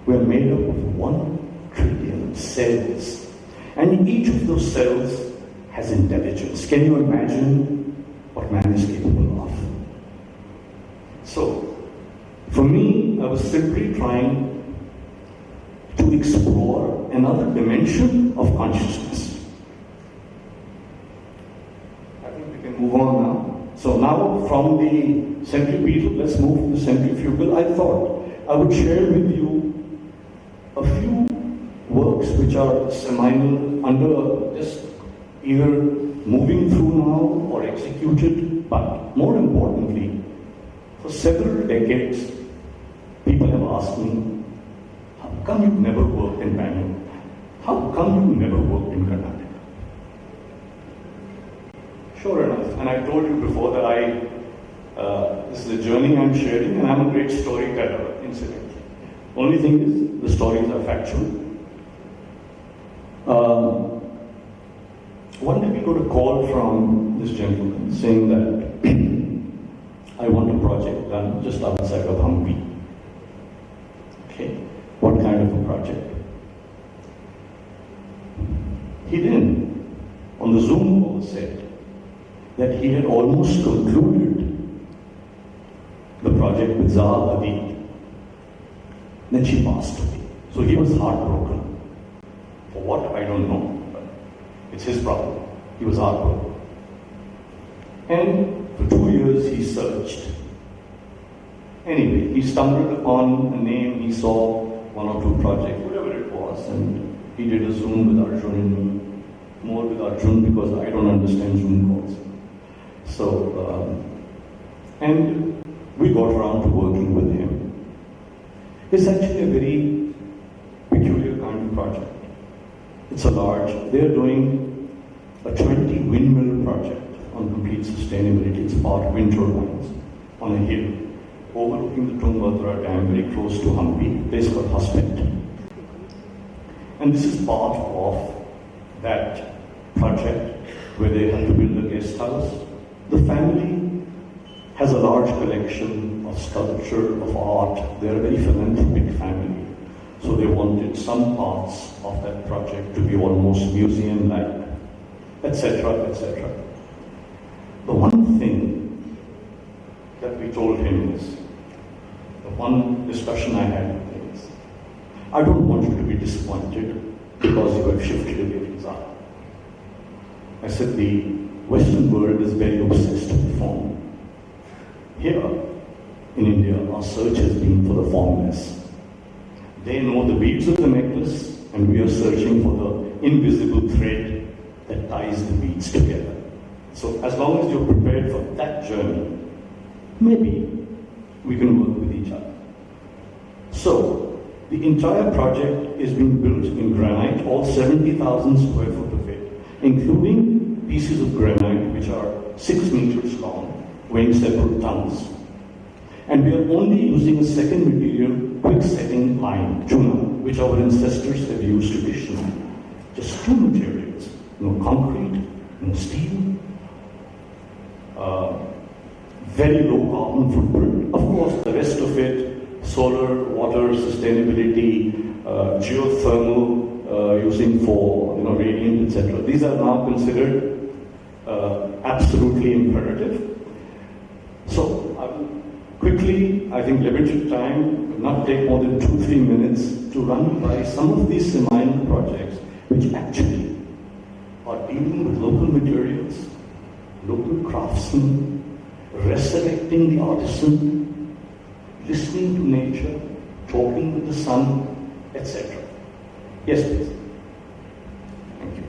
we are made up of 1 trillion cells. And each of those cells has intelligence. Can you imagine what man is capable of? So, for me, I was simply trying to explore another dimension of consciousness. I think we can move on now. So now from the centripetal, let's move to the centrifugal. I thought I would share with you a few works which are seminal under just either moving through now or executed, but more importantly, for several decades, people have asked me, how come you never worked in Bangalore? How come you never worked in Karnataka? Sure enough, and I told you before that this is a journey I'm sharing, and I'm a great storyteller, incidentally. Only thing is, the stories are factual. One day we got a call from this gentleman saying that I want a project done just outside of Hampi. Okay, what kind of a project? He then, on the Zoom call, said that he had almost concluded the project with Zaha Hadid. Then she passed away. So he was heartbroken. For what? I don't know. But it's his problem. He was heartbroken. And for 2 years he searched. Anyway, he stumbled upon a name, he saw 1 or 2 projects, whatever it was, and he did a Zoom with Arjun and me. More with Arjun because I don't understand Zoom calls. So, and we got around to working with him. It's actually a very peculiar kind of project. It's a large, they're doing a 20 windmill project on complete sustainability. It's part wind turbines on a hill overlooking the Tungabhadra Dam, very close to Hampi, a place called Husband. And this is part of that project where they have to build a guest house. The family has a large collection of sculpture, of art. They're a very philanthropic family. So they wanted some parts of that project to be almost museum-like, etc., etc. The one thing that we told him is, the one discussion I had with him is, I don't want you to be disappointed because you have shifted away from Zaha. I said, the Western world is very obsessed with form. Here in India, our search has been for the formless. They know the beads of the necklace, and we are searching for the invisible thread that ties the beads together. So as long as you're prepared for that journey, maybe we can work with each other. So the entire project is being built in granite, all 70,000 square foot of it, including pieces of granite which are 6 meters long, weighing several tons. And we are only using a second material, quick setting lime, chuna, which our ancestors have used traditionally. Just 2 materials, no concrete, no steel. Very low carbon footprint. Of course, the rest of it, solar, water, sustainability, geothermal, using for radiant, etc. These are now considered absolutely imperative. So, I will quickly, I think limited time, will not take more than 2-3 minutes to run by some of these semi projects which actually are dealing with local materials, local craftsmen, resurrecting the artisan, listening to nature, talking with the sun, etc. Yes, please. Thank you.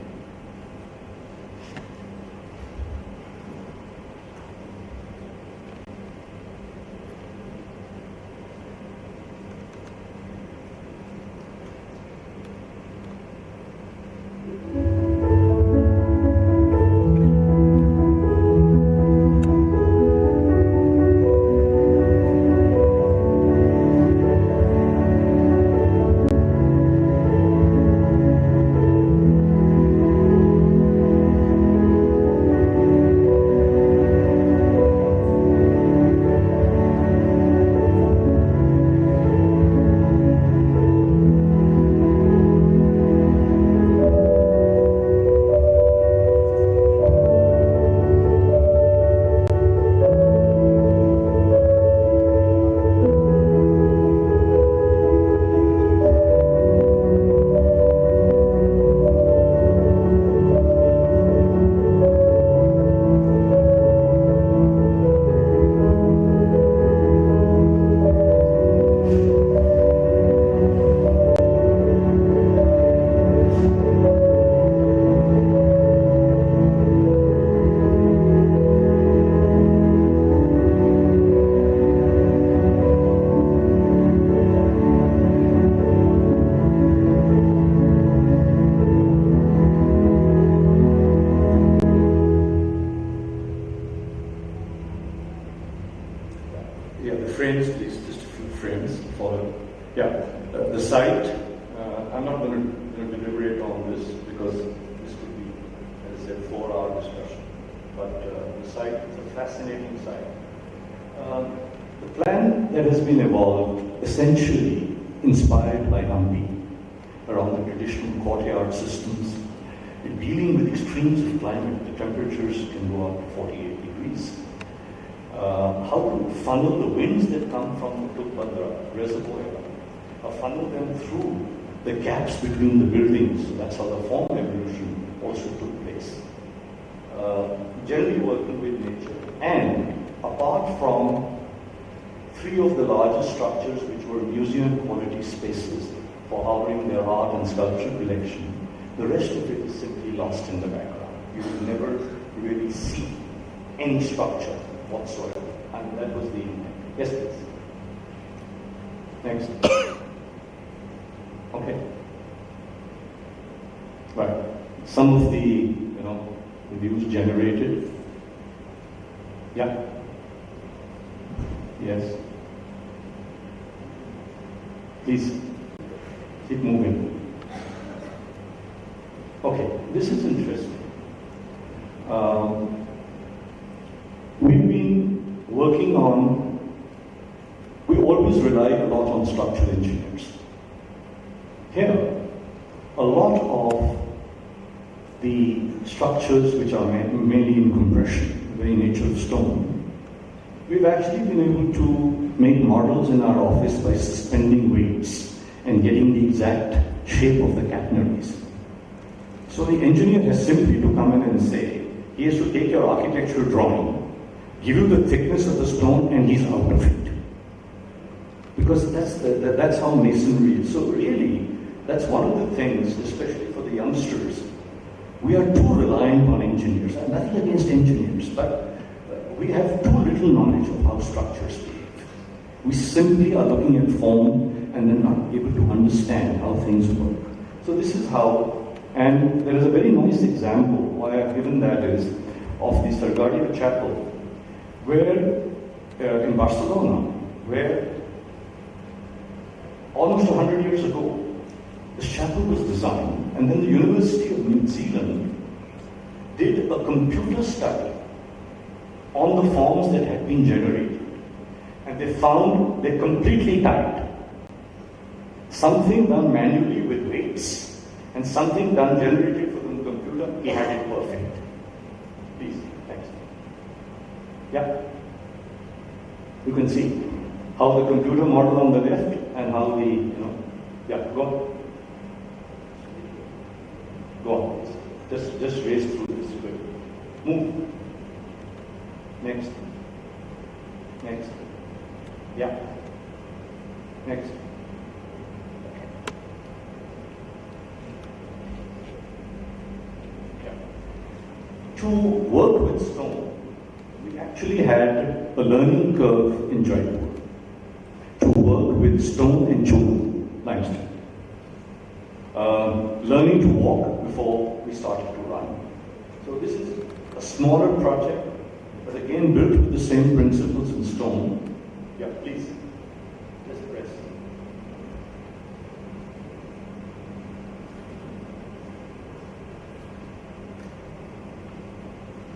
frames, please, just a few frames follow. Yeah, the site, I'm not going to deliberate on this because this could be, as I said, 4-hour discussion. But the site is a fascinating site. The plan that has been evolved essentially inspired by Hampi, around the traditional courtyard systems. In dealing with extremes of climate, the temperatures can go up to 48 degrees. How to funnel the winds that come from the Tugabhadra reservoir, funnel them through the gaps between the buildings. So that's how the form evolution also took place. Generally working with nature. And apart from 3 of the largest structures, which were museum quality spaces for housing their art and sculpture collection, the rest of it is simply lost in the background. You will never really see any structure whatsoever. And that was the intent. Yes, please. Next. Okay. Right. Some of the, views generated. Yeah. Yes. Please keep moving. Okay, this is interesting. We've been working on, we always relied a lot on structural engineers. Here, a lot of the structures which are mainly in compression, the very nature of stone, we've actually been able to make models in our office by suspending weights and getting the exact shape of the catenaries. So the engineer has simply to come in and say, he has to take your architectural drawing, give you the thickness of the stone, and he's out of it. Because that's how masonry is. So really, that's one of the things, especially for the youngsters, we are too reliant on engineers. I'm nothing against engineers, but we have too little knowledge of how structures behave. We simply are looking at form and then not able to understand how things work. So this is how, and there is a very nice example, why I've given that is, of the Sagrada Chapel, where, in Barcelona, where almost 100 years ago, this chapel was designed, and then the University of New Zealand did a computer study on the forms that had been generated. And they found they're completely tight. Something done manually with weights, and something done generated for the computer, he had it perfect. Please, thanks. Yeah. You can see how the computer model on the left and how the, yeah, go on. Go on, please. Just race through this quick. Move. Next. Next. Yeah. Next. Yeah. To work with stone, we actually had a learning curve in Jaquar. To work with stone and chulu, limestone. Learning to walk before we started to run. So this is a smaller project, but again built with the same principles in stone. Yeah, please. Just press.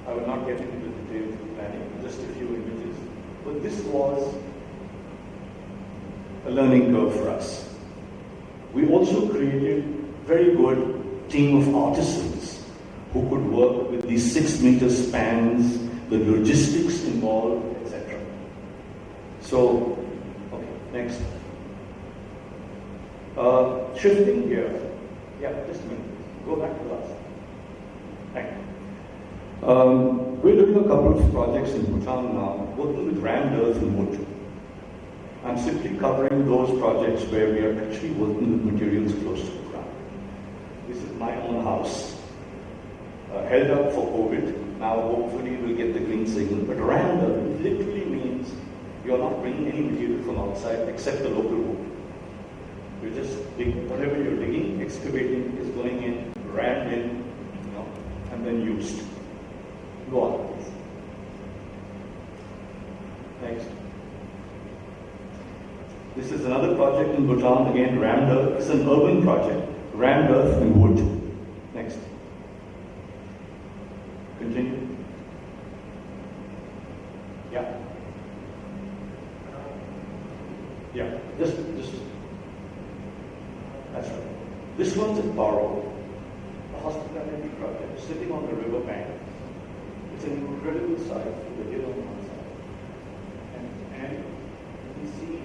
I will not get into the details of planning, just a few images. But this was a learning curve for us. We also created a very good team of artisans who could work with these 6-meter spans, the logistics involved, etc. So, okay, next. Shifting gears. Yeah, just a minute. Go back to last. Thank you. We're doing a couple of projects in Bhutan now, working with rammed earth and wood. I'm simply covering those projects where we are actually working with materials close to the ground. This is my own house, held up for COVID. Now hopefully we'll get the green signal, but rammed earth literally means you're not bringing any material from outside except the local wood. You're just digging, whatever you're digging, excavating is going in, rammed in, and then used. Go on, please. Next. This is another project in Bhutan, again rammed earth. It's an urban project, rammed earth and wood. Next. Continue. Yeah. Yeah, just That's right. This one's at Baro, a hospitality project sitting on the river bank. It's an incredible sight with the hill on one side. And you see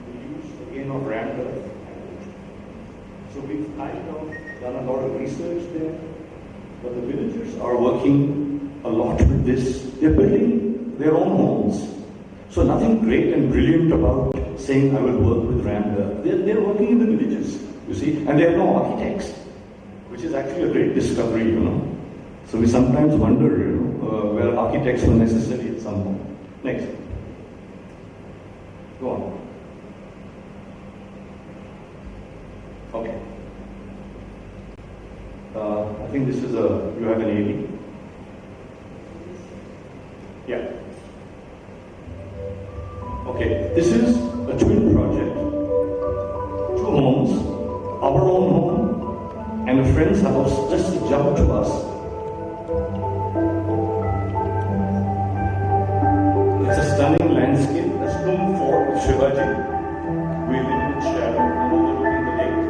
the use again of rammed earth. So we've kind of done a lot of research there. But the villagers are working a lot with this. They're building their own homes. So nothing great and brilliant about saying I will work with rammed earth. They're working in the villages, you see, and they have no architects, which is actually a great discovery, you know. So we sometimes wonder, you know, where architects were necessary at some point. Next. Go on. Okay. I think this is you have an AD. Yeah. Okay, this is a twin project. 2 homes, our own home, and a friend's house just to jump to us. It's a stunning landscape. That's Tum Fort of Shivaji. We live in its shadow and overlooking the lake.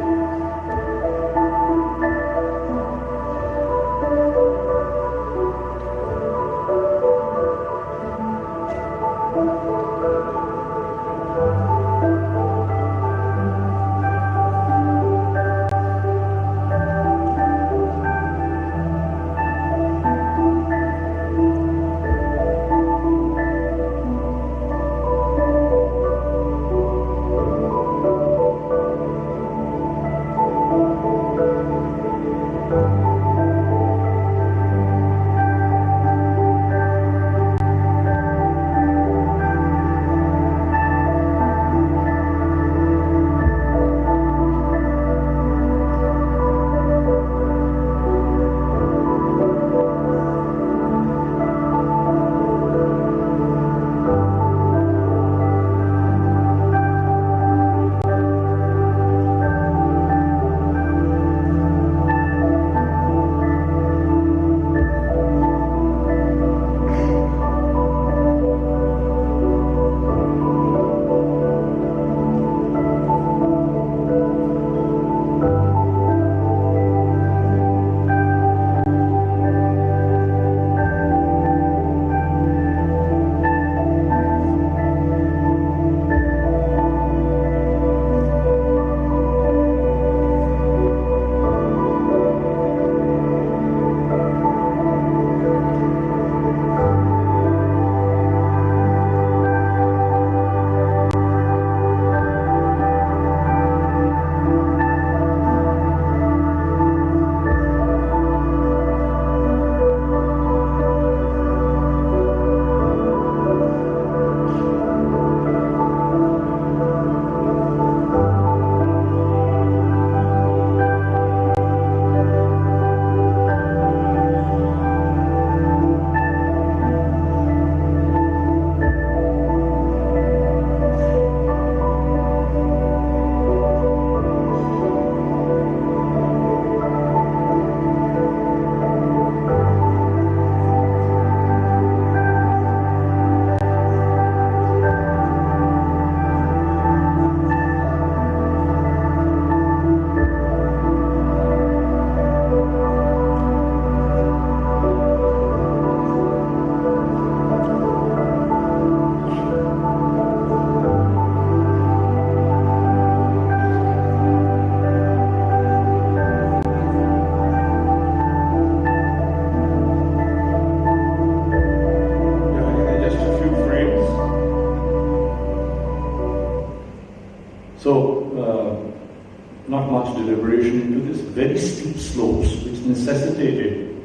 Not much deliberation into this. Very steep slopes which necessitated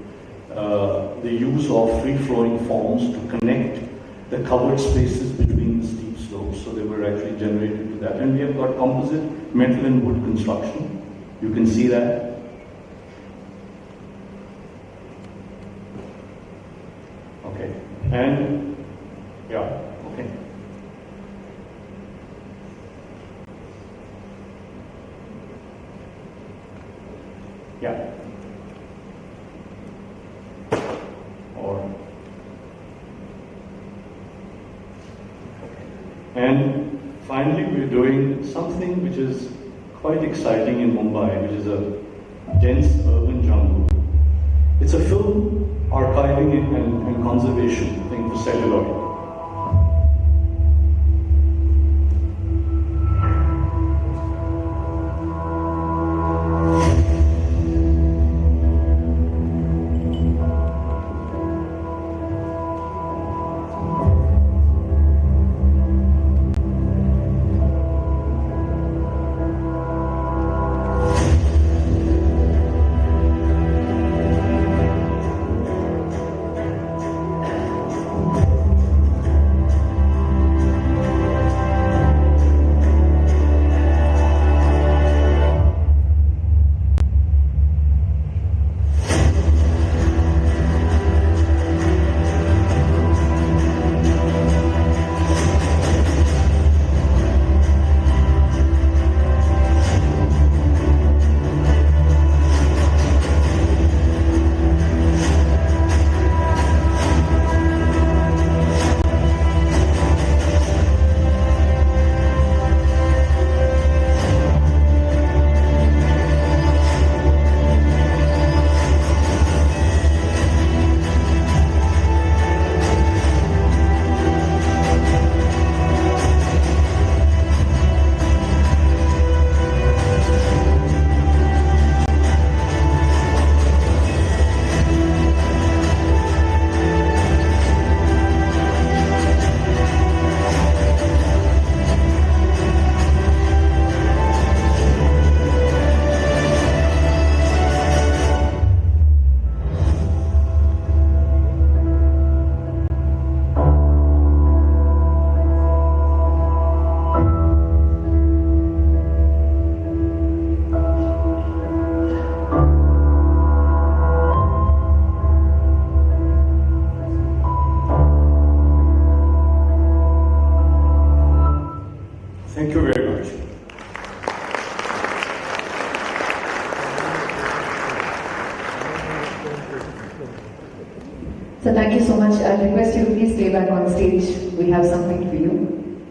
the use of free-flowing forms to connect the covered spaces between the steep slopes. So they were actually generated to that. And we have got composite metal and wood construction. You can see that. Okay. And, yeah, okay. Yeah. Or. And finally, we're doing something which is quite exciting in Mumbai, which is a dense urban jungle. It's a film archiving and conservation thing for celluloid. Thank you very much. So thank you so much. I'll request you to please stay back on stage. We have something for you.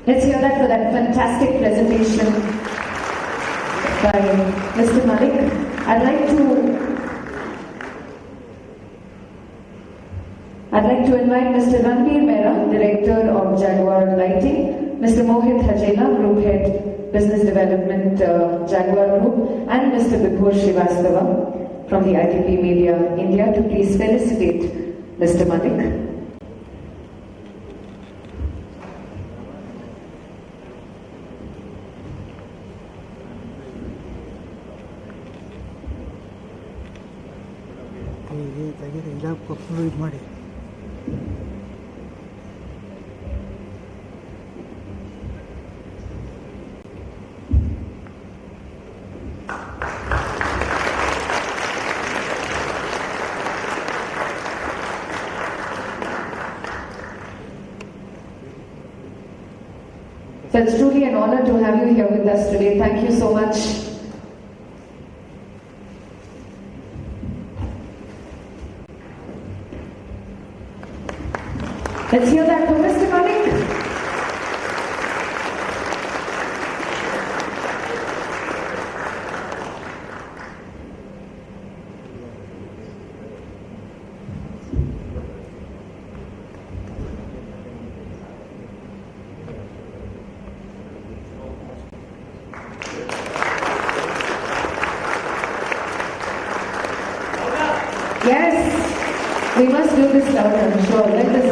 Let's hear that for that fantastic presentation by Mr. Malik. I'd like to invite Mr. Ranveer Mehra, Director of Jaquar Lighting, Mr. Mohit Hajela, Group Head, Business Development, Jaquar Group, and Mr. Vibhor Srivastava from the ITP Media India to please felicitate Mr. Malik. So it's truly an honor to have you here with us today. Thank you so much. Let's hear that for Mr. Malik. Yes, we must do this louder, I'm sure. Let us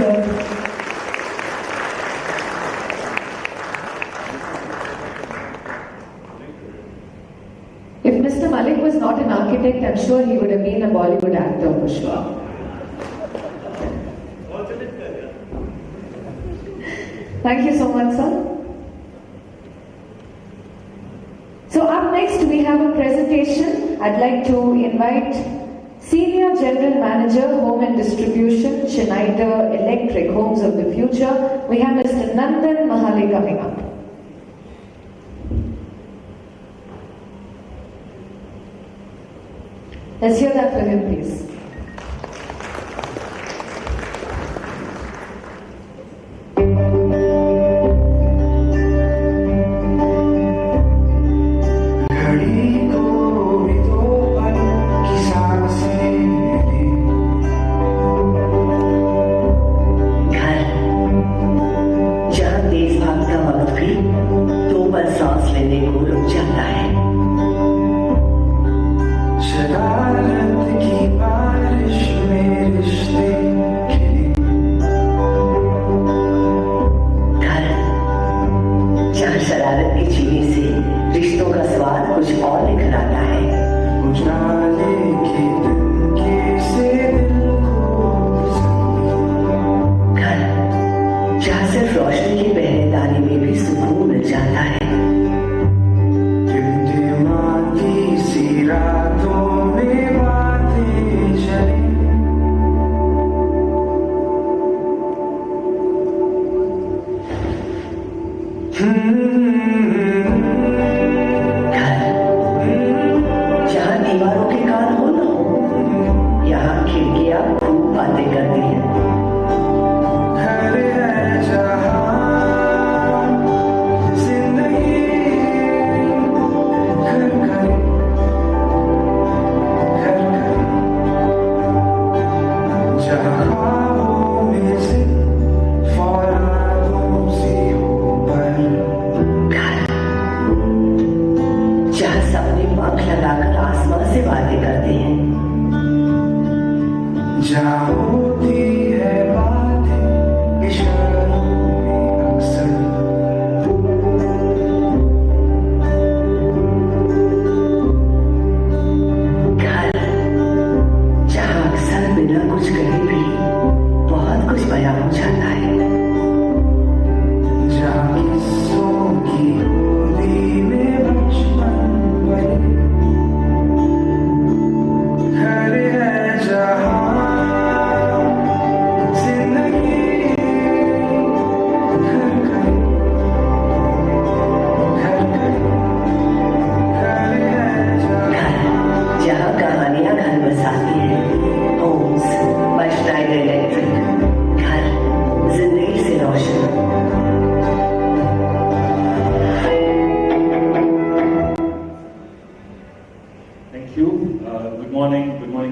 If Mr. Malik was not an architect, I'm sure he would have been a Bollywood actor for sure. Thank you so much, sir. So up next we have a presentation. I'd like to invite Senior General Manager, Home and Distribution, Schneider Electric, Homes of the Future. We have Mr. Nandan Mahale coming up. Let's hear that for him, please. कहने को रुक जाता है। शरारत की बारिश में रिश्ते खिले, घर जहाँ शरारत की चीनी से रिश्तों का स्वाद कुछ और निखर आता है। उजाले के दंके से दिल को घर जहाँ सिर्फ रोशनी की पहरेदारी में भी सुकून मिल जाता है। टिमटिमाती सी रातों में बातें चले, जहाँ दीवारों के कान हो न हो, यहाँ खिड़कियाँ खूब बातें करती हैं। घर है जहाँ जिंदगी घर करे, घर करे, जहाँ ख्वाबों में से फौलादों से ऊपर, जहाँ सपने पंख लगाकर आसमां से बातें करते हैं। जहाँ होती है बातें इशारों में अक्सर, घर जहाँ अक्सर बिना कुछ कहे भी बहुत कुछ बयां हो जाता है। जहाँ किस्सों की गोदी में बचपन बने, घर है जहाँ जिंदगी घर करे, घर करे, घर है जहाँ जहाँ कहानियां घर बसाती हैं। Homes by Schneider Electric. घर जिंदगी से रोशन। Thank you. Good morning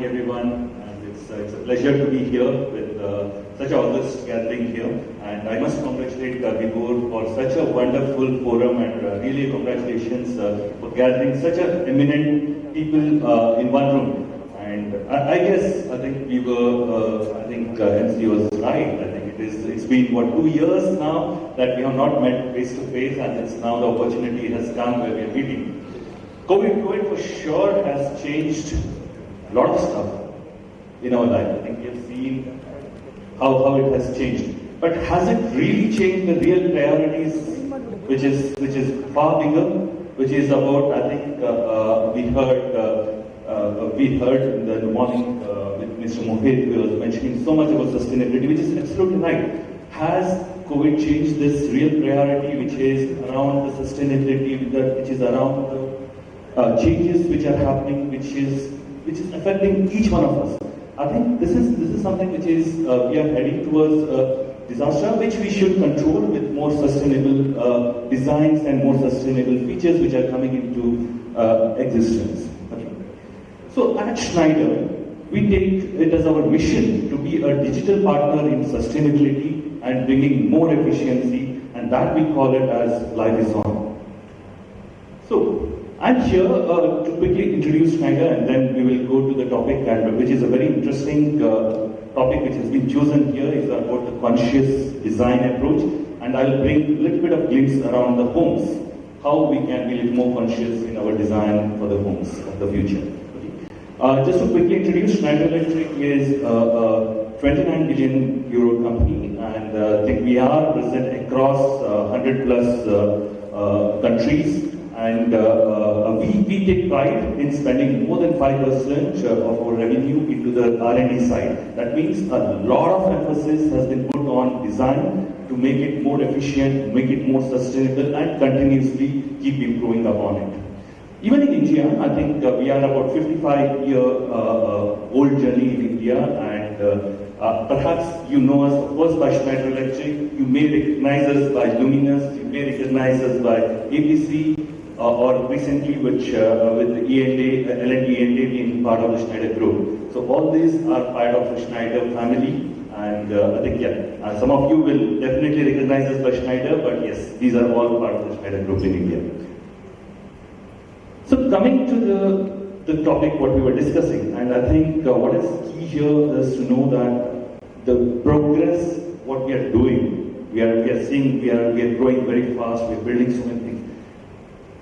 everyone. And it's a pleasure to be here with such an august gathering here. And I must congratulate Vibhor for such a wonderful forum, and really congratulations for gathering such a eminent people in one room. And I think we were, MC was right. I think it's been 2 years now that we have not met face to face, and it's now the opportunity has come where we are meeting. COVID for sure has changed a lot of stuff in our life. I think we have seen how it has changed. But has it really changed the real priorities, which is far bigger, which is about, I think we heard in the morning with Mr. Mohit, who was mentioning so much about sustainability, which is absolutely right. Has COVID changed this real priority, which is around the sustainability, which is around the changes which are happening, which is affecting each one of us? I think this is something which is we are heading towards disaster, which we should control with more sustainable designs and more sustainable features which are coming into existence. Okay. So at Schneider, we take it as our mission to be a digital partner in sustainability and bringing more efficiency, and that we call it as Life is On. So I'm here to quickly introduce Schneider, and then we will go to the topic, and which is a very interesting topic which has been chosen here, is about the conscious design approach, and I'll bring a little bit of glimpse around the homes, how we can be a little more conscious in our design for the homes of the future. Okay. Just to quickly introduce, Schneider Electric is a 29 billion euro company, and I think we are present across 100 plus countries. And we take pride in spending more than 5% of our revenue into the R&D side. That means a lot of emphasis has been put on design to make it more efficient, make it more sustainable, and continuously keep improving upon it. Even in India, I think we are about 55-year-old journey in India, and perhaps you know us, of course, by Schneider Electric. You may recognize us by Luminous, you may recognize us by ABC, or recently with L&D being part of the Schneider Group. So all these are part of the Schneider family, and I think, some of you will definitely recognize us by Schneider, but yes, these are all part of the Schneider Group in India. coming to the topic what we were discussing, and I think what is key here is to know that the progress what we are doing, we are seeing we are growing very fast, we are building so many things.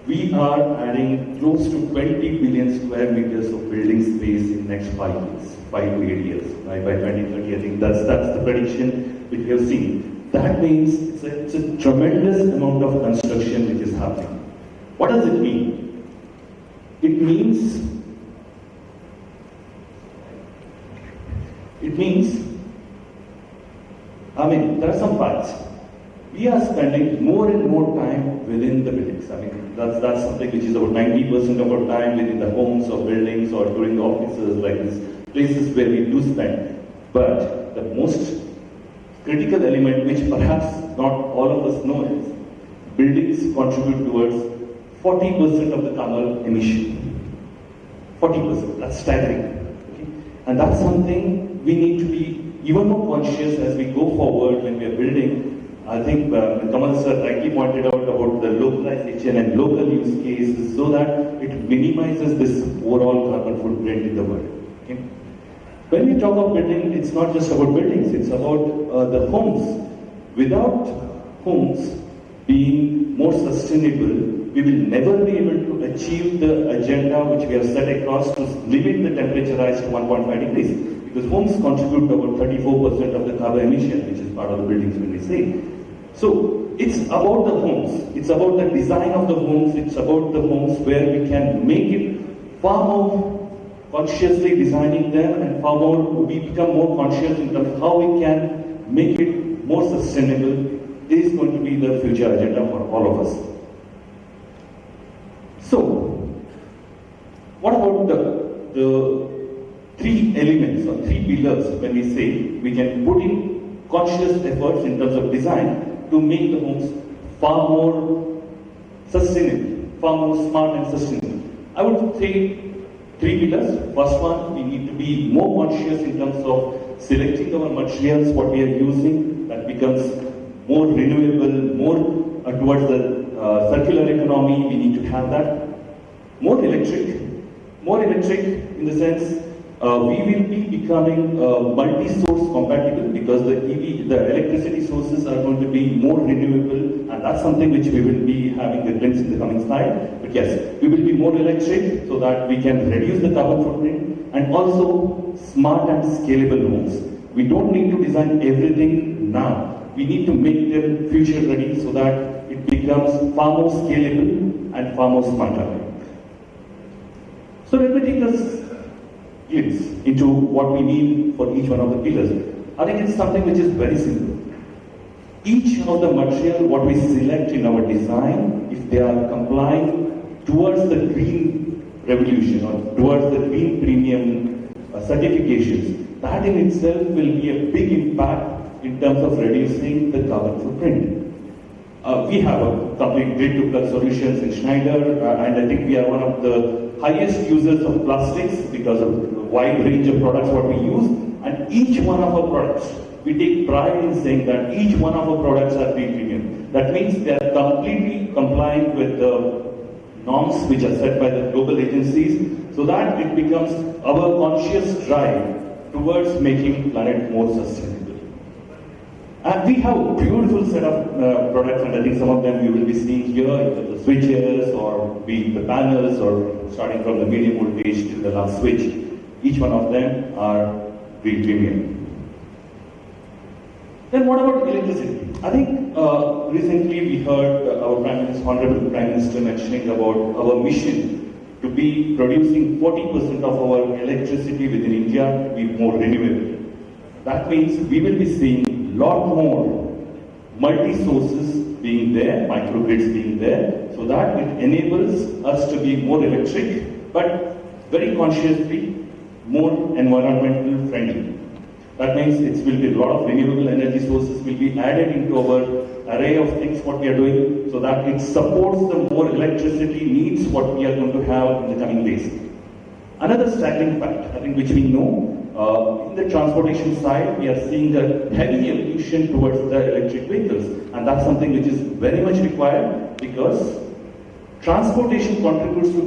We are adding close to 20 billion square meters of building space in next 5 years, 5 to 8 years, right? By 2030. I think that's the prediction which we have seen. That means it's a tremendous amount of construction which is happening. What does it mean? It means there are some facts. We are spending more and more time within the buildings. That's something which is about 90% of our time within the homes or buildings or during the offices, like these places where we do spend. But the most critical element, which perhaps not all of us know, is buildings contribute towards 40% of the carbon emission. 40%, that's staggering. Okay? And that's something we need to be even more conscious as we go forward when we are building. I think Kamal sir rightly pointed out about the localization and local use cases so that it minimizes this overall carbon footprint in the world. Okay? When we talk of building, it's not just about buildings, it's about the homes. Without homes being more sustainable, we will never be able to achieve the agenda which we have set across to limit the temperature rise to 1.5 degrees. Because homes contribute about 34% of the carbon emission, which is part of the buildings when we say. So it's about the homes, it's about the design of the homes, it's about the homes where we can make it far more consciously designing them and far more, we become more conscious in terms of how we can make it more sustainable. This is going to be the future agenda for all of us. So, what about the three elements or three pillars when we say we can put in conscious efforts in terms of design to make the homes far more sustainable, far more smart and sustainable? I would say three pillars. First one, we need to be more conscious in terms of selecting our materials, what we are using, that becomes more renewable, more towards the circular economy. We need to have that. More electric in the sense we will be becoming multi-source compatible because the electricity sources are going to be more renewable, and that's something which we will be having a glimpse in the coming slide. But yes, we will be more electric so that we can reduce the carbon footprint, and also smart and scalable homes. We don't need to design everything now. We need to make them future ready so that it becomes far more scalable and far more smarter. So let me take us into what we need for each one of the pillars. I think it's something which is very simple. Each of the material what we select in our design, if they are complying towards the green revolution or towards the green premium certifications, that in itself will be a big impact in terms of reducing the carbon footprint. We have a complete grid-to-plug solutions in Schneider, and I think we are one of the highest users of plastics because of the wide range of products what we use, and each one of our products, we take pride in saying that each one of our products are green premium. That means they are completely compliant with the norms which are set by the global agencies, so that it becomes our conscious drive towards making planet more sustainable. And we have a beautiful set of products, and I think some of them you will be seeing here, either the switches or be it the panels, or starting from the medium voltage to the last switch. Each one of them are green premium. Then what about electricity? I think recently we heard our Honorable Prime Minister mentioning about our mission to be producing 40% of our electricity within India to be more renewable. That means we will be seeing lot more multi-sources being there, microgrids being there, so that it enables us to be more electric, but very consciously more environmental friendly. That means it will be a lot of renewable energy sources will be added into our array of things what we are doing, so that it supports the more electricity needs what we are going to have in the coming days. Another staggering fact, I think, which we know, in the transportation side, we are seeing a heavy evolution towards the electric vehicles, and that's something which is very much required because Transportation contributes to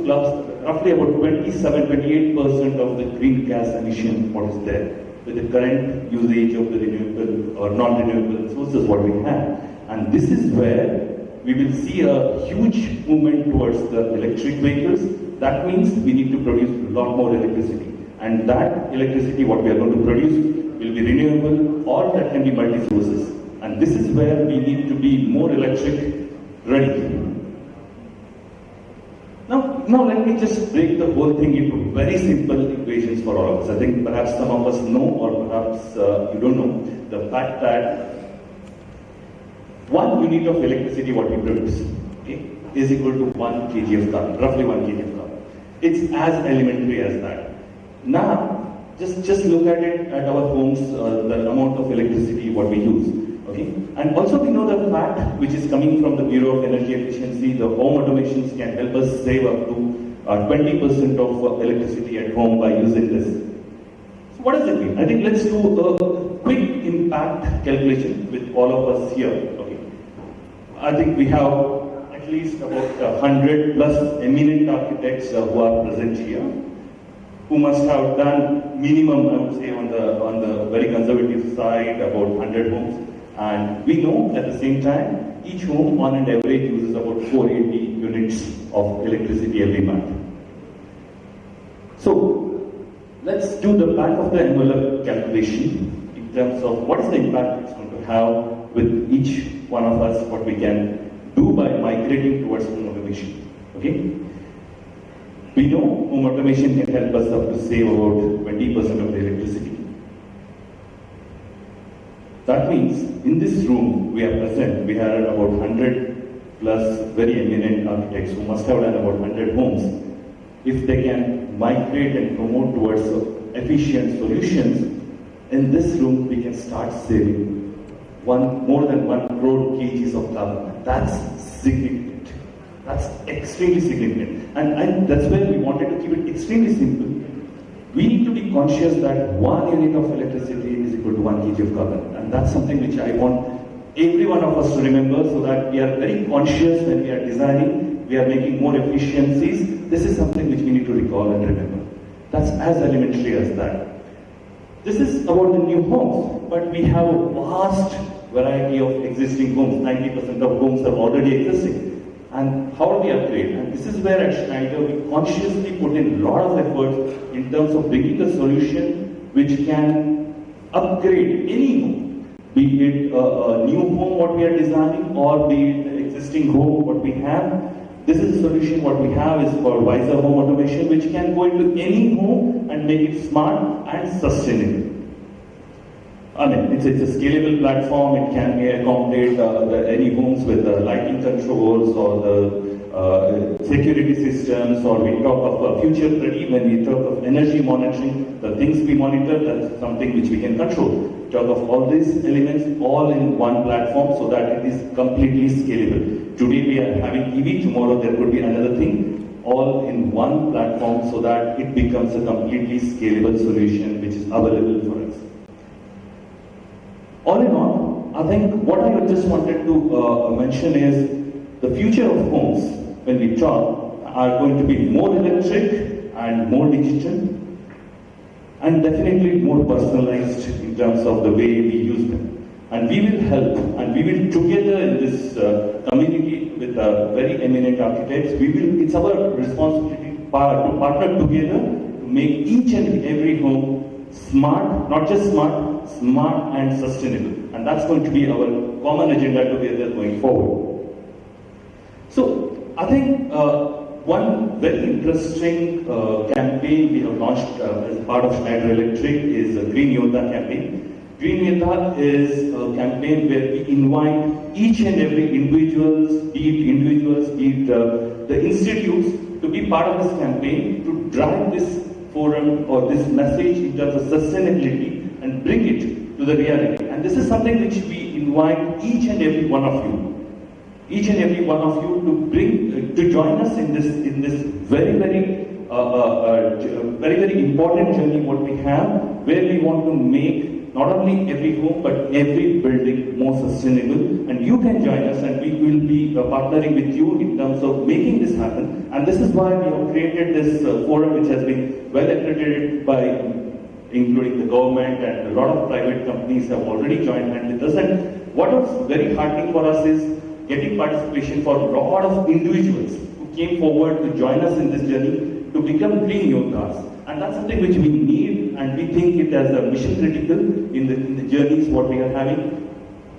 roughly about 27-28% of the green gas emission what is there with the current usage of the renewable or non-renewable sources what we have. And this is where we will see a huge movement towards the electric vehicles. That means we need to produce a lot more electricity. And that electricity what we are going to produce will be renewable or that can be multi-sources. And this is where we need to be more electric ready. Now let me just break the whole thing into very simple equations for all of us. I think perhaps some of us know or perhaps you don't know the fact that 1 unit of electricity what we produce, okay, is equal to 1 kg of carbon, roughly 1 kg of carbon. It's as elementary as that. Now, just look at it at our homes, the amount of electricity what we use. Okay? And also we know the fact which is coming from the Bureau of Energy Efficiency, the home automations can help us save up to 20% of electricity at home by using this. So what does it mean? I think let's do a quick impact calculation with all of us here. Okay? I think we have at least about 100 plus eminent architects who are present here, who must have done minimum, I would say, on the very conservative side, about 100 homes. And we know at the same time, each home on an average uses about 480 units of electricity every month. So let's do the back of the envelope calculation in terms of what is the impact it's going to have with each one of us, what we can do by migrating towards home automation. Okay? We know home automation can help us up to save about 20% of the electricity. That means in this room we are present, we have about 100 plus very eminent architects who must have done about 100 homes. If they can migrate and promote towards efficient solutions, in this room we can start saving more than 1 crore kgs of carbon. That's significant. That's extremely significant. And that's why we wanted to keep it extremely simple. We need to be conscious that 1 unit of electricity is equal to 1 kg of carbon. And that's something which I want every one of us to remember, so that we are very conscious when we are designing, we are making more efficiencies. This is something which we need to recall and remember. That's as elementary as that. This is about the new homes, but we have a vast variety of existing homes. 90% of homes are already existing. And how do we upgrade? And this is where at Schneider we consciously put in a lot of efforts in terms of bringing a solution which can upgrade any home, be it a new home what we are designing or be it the existing home what we have. This is a solution what we have is called Wiser Home Automation, which can go into any home and make it smart and sustainable. I mean, it's a scalable platform. It can accommodate any homes with the lighting controls or the security systems, or we talk of future ready when we talk of energy monitoring, the things we monitor, that's something which we can control. We talk of all these elements all in one platform so that it is completely scalable. Today we are having EV, tomorrow there could be another thing, all in one platform so that it becomes a completely scalable solution which is available for us. All in all, I think what I just wanted to mention is the future of homes, when we talk, are going to be more electric and more digital, and definitely more personalized in terms of the way we use them. And we will help, and we will together in this community with very eminent architects, it's our responsibility to partner together to make each and every home smart, not just smart and sustainable. And that's going to be our common agenda together going forward. So, I think one very interesting campaign we have launched as part of Schneider Electric is a Green Yoda campaign. Green Yoda is a campaign where we invite each and every individuals, be it the institutes, to be part of this campaign to drive this forum or this message in terms of sustainability and bring it to the reality. And this is something which we invite each and every one of you to bring to join us in this very very important journey what we have, where we want to make not only every home but every building more sustainable. And you can join us, and we will be partnering with you in terms of making this happen. And this is why we have created this forum, which has been well accredited by including the government, and a lot of private companies have already joined hand with us. And what was very heartening for us is getting participation for a lot of individuals who came forward to join us in this journey to become green yodhas. And that's something which we need, and we think it as a mission critical in the journeys what we are having.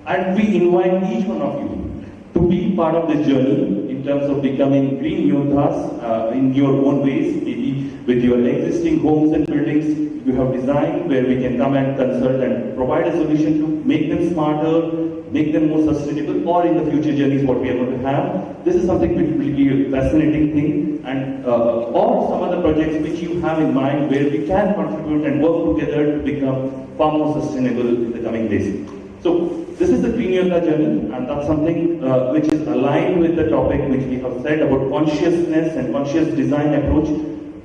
And we invite each one of you to be part of this journey in terms of becoming green yodhas in your own ways, maybe with your existing homes and buildings you have designed, where we can come and consult and provide a solution to make them smarter, make them more sustainable, or in the future journeys what we are going to have. This is something which will be a fascinating thing, and or some other projects which you have in mind where we can contribute and work together to become far more sustainable in the coming days. So this is the Green Yoga journey, and that's something which is aligned with the topic which we have said about consciousness and conscious design approach,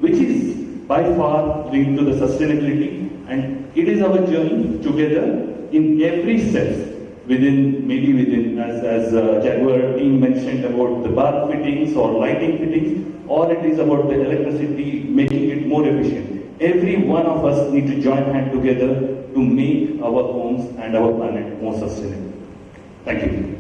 which is by far linked to the sustainability. And it is our journey together in every step within, as Jaquar team mentioned about the bath fittings or lighting fittings, or it is about the electricity, making it more efficient. Every one of us need to join hand together to make our homes and our planet more sustainable. Thank you.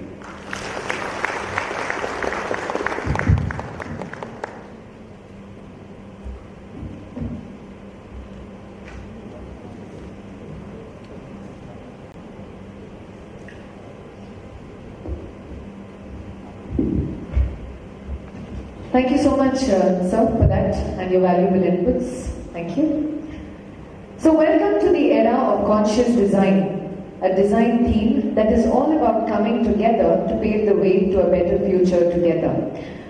Thank you so much, sir, for that and your valuable inputs. Thank you. So welcome to the era of conscious design, a design theme that is all about coming together to pave the way to a better future together.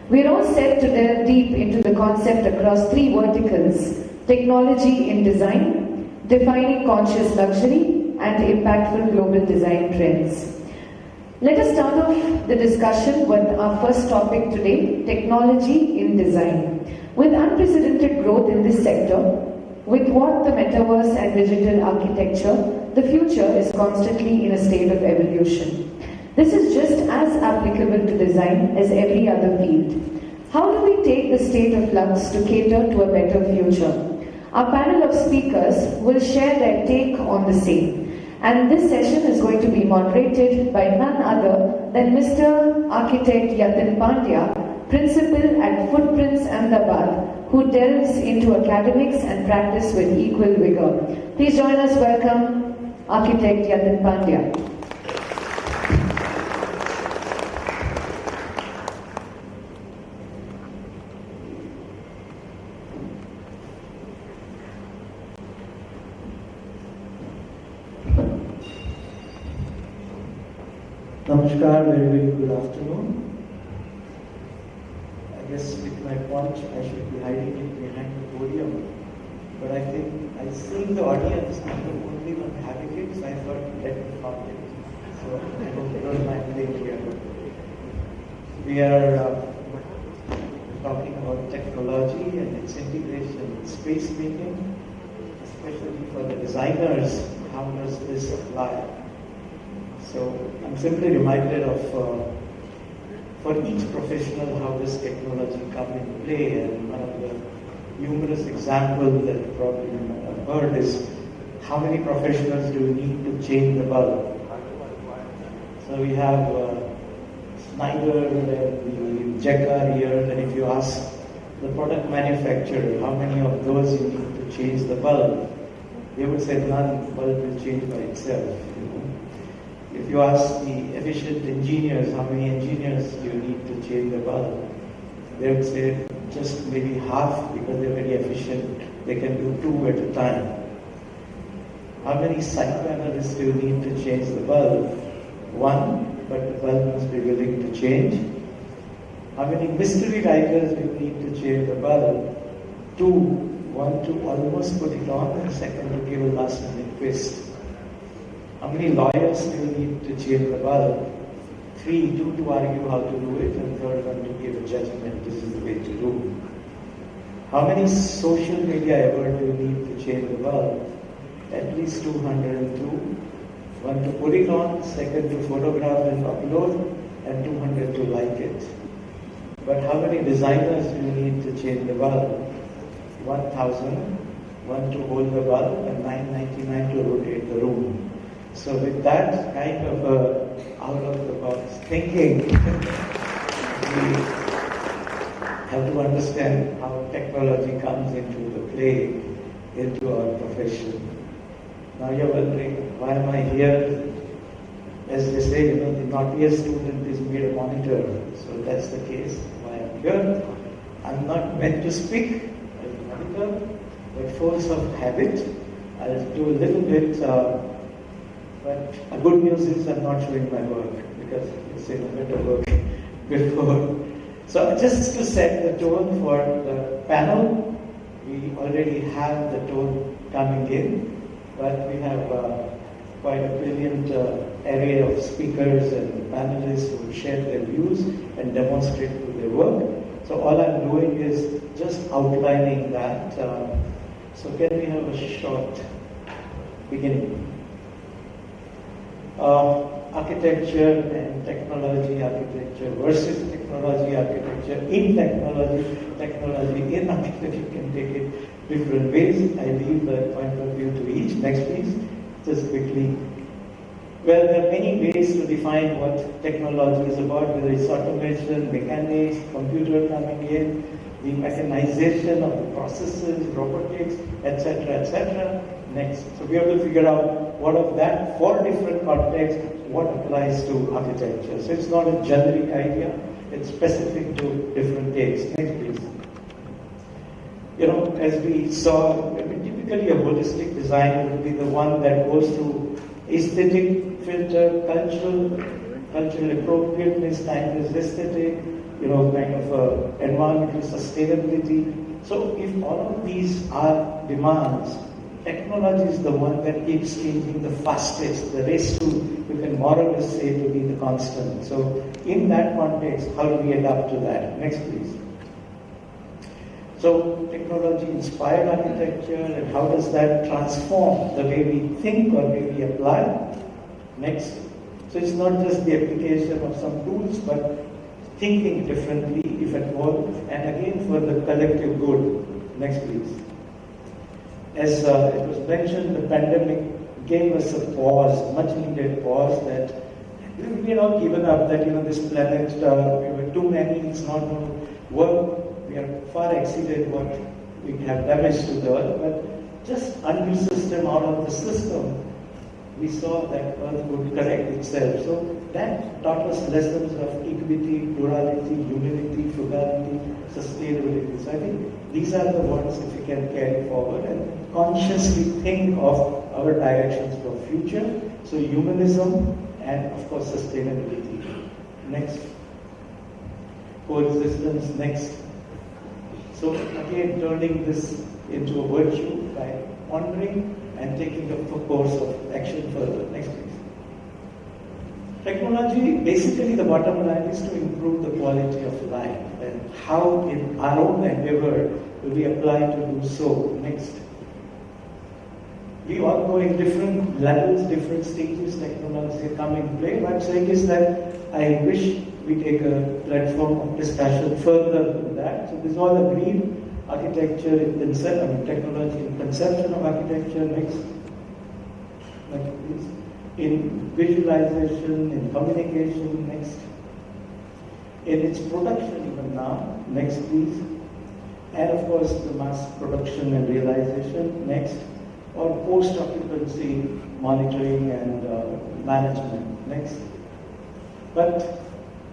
We are all set to delve deep into the concept across three verticals: technology in design, defining conscious luxury, and impactful global design trends. Let us start off the discussion with our first topic today, technology in design. With unprecedented growth in this sector, with what the metaverse and digital architecture, the future is constantly in a state of evolution. This is just as applicable to design as every other field. How do we take the state of flux to cater to a better future? Our panel of speakers will share their take on the same. And this session is going to be moderated by none other than Mr. Architect Yatin Pandya, Principal at Footprints Ahmedabad, who delves into academics and practice with equal vigor. Please join us, welcome Architect Yatin Pandya. Namaskar, very good afternoon. I guess with my punch I should be hiding it behind the podium, but I think I see the audience, I'm the only one having it, so I thought let me flaunt it. So I don't mind being here. We are talking about technology and its integration with space making, especially for the designers. How does this apply? So I'm simply reminded of, for each professional, how does technology come into play, and one of the numerous examples that you probably have heard is, how many professionals do you need to change the bulb? So we have Snyder and the Jaquar here, and if you ask the product manufacturer, how many of those you need to change the bulb, they would say none, the bulb will change by itself. If you ask the efficient engineers, how many engineers do you need to change the bulb, they would say just maybe half, because they're very efficient. They can do 2 at a time. How many psychoanalysts do you need to change the bulb? 1, but the bulb must be willing to change. How many mystery writers do you need to change the bulb? 2, 1 to almost put it on, and 2nd to give a last minute twist. How many lawyers do you need to change the bulb? 3, 2 to argue how to do it, and 3rd one to give a judgment, this is the way to do. How many social media ever do you need to change the bulb? at least 202. One to put it on, second to photograph and upload, and 200 to like it. But how many designers do you need to change the bulb? 1,000, one to hold the bulb, and 999 to rotate the room. So with that kind of out-of-the-box thinking, we have to understand how technology comes into the play, into our profession. Now you're wondering, why am I here? As they say, the naughtiest student is made a monitor. So that's the case, why I'm here. I'm not meant to speak as a monitor, but force of habit. I'll do a little bit, but the good news is I'm not showing my work, because it's in a better work before. So just to set the tone for the panel, we already have the tone coming in. But we have quite a brilliant array of speakers and panelists who will share their views and demonstrate through their work. So all I'm doing is just outlining that. So can we have a short beginning? Architecture and technology, architecture versus technology, architecture in technology, technology in architecture. You can take it different ways. I leave the point of view to each. Next please, just quickly. Well, there are many ways to define what technology is about, whether it's automation, mechanics, computer coming in, the mechanization of the processes, robotics, etc., etc. Next. So we have to figure out what of that, for different contexts, what applies to architecture. So it's not a generic idea, it's specific to different takes. Next please. As we saw, typically a holistic design would be the one that goes through aesthetic filter, cultural appropriateness, timeless aesthetic, kind of environmental sustainability. So if all of these are demands, technology is the one that keeps changing the fastest. The race to, you can more or less say, to be the constant. So in that context, how do we adapt to that? Next please. So technology-inspired architecture, and how does that transform the way we think or way we apply? Next. So it's not just the application of some tools, but thinking differently, if at all, and again for the collective good. Next please. As it was mentioned, the pandemic gave us a pause, much needed pause, that we're not given up, that this planet, we were too many, it's not going to work. We have far exceeded what we have damaged to the earth, but just undo system out of the system, we saw that earth would correct itself. So that taught us lessons of equity, plurality, humility, frugality, sustainability. So I think these are the ones if we can carry forward and consciously think of our directions for future. So humanism and of course sustainability. Next. Coexistence. Next. So again, turning this into a virtue by pondering and taking a course of action further. Next please. Technology, basically the bottom line is to improve the quality of life, and how in our own endeavor will we apply to do so. Next. We all go in different levels, different stages, technology come in play. What I'm saying is that I wish we take a platform of discussion further than that. So this is all agreed. Architecture in concept, technology in conception of architecture. Next. In visualization, in communication. Next. In its production even now. Next please. And of course the mass production and realization. Next. Or post-occupancy monitoring and management. Next. But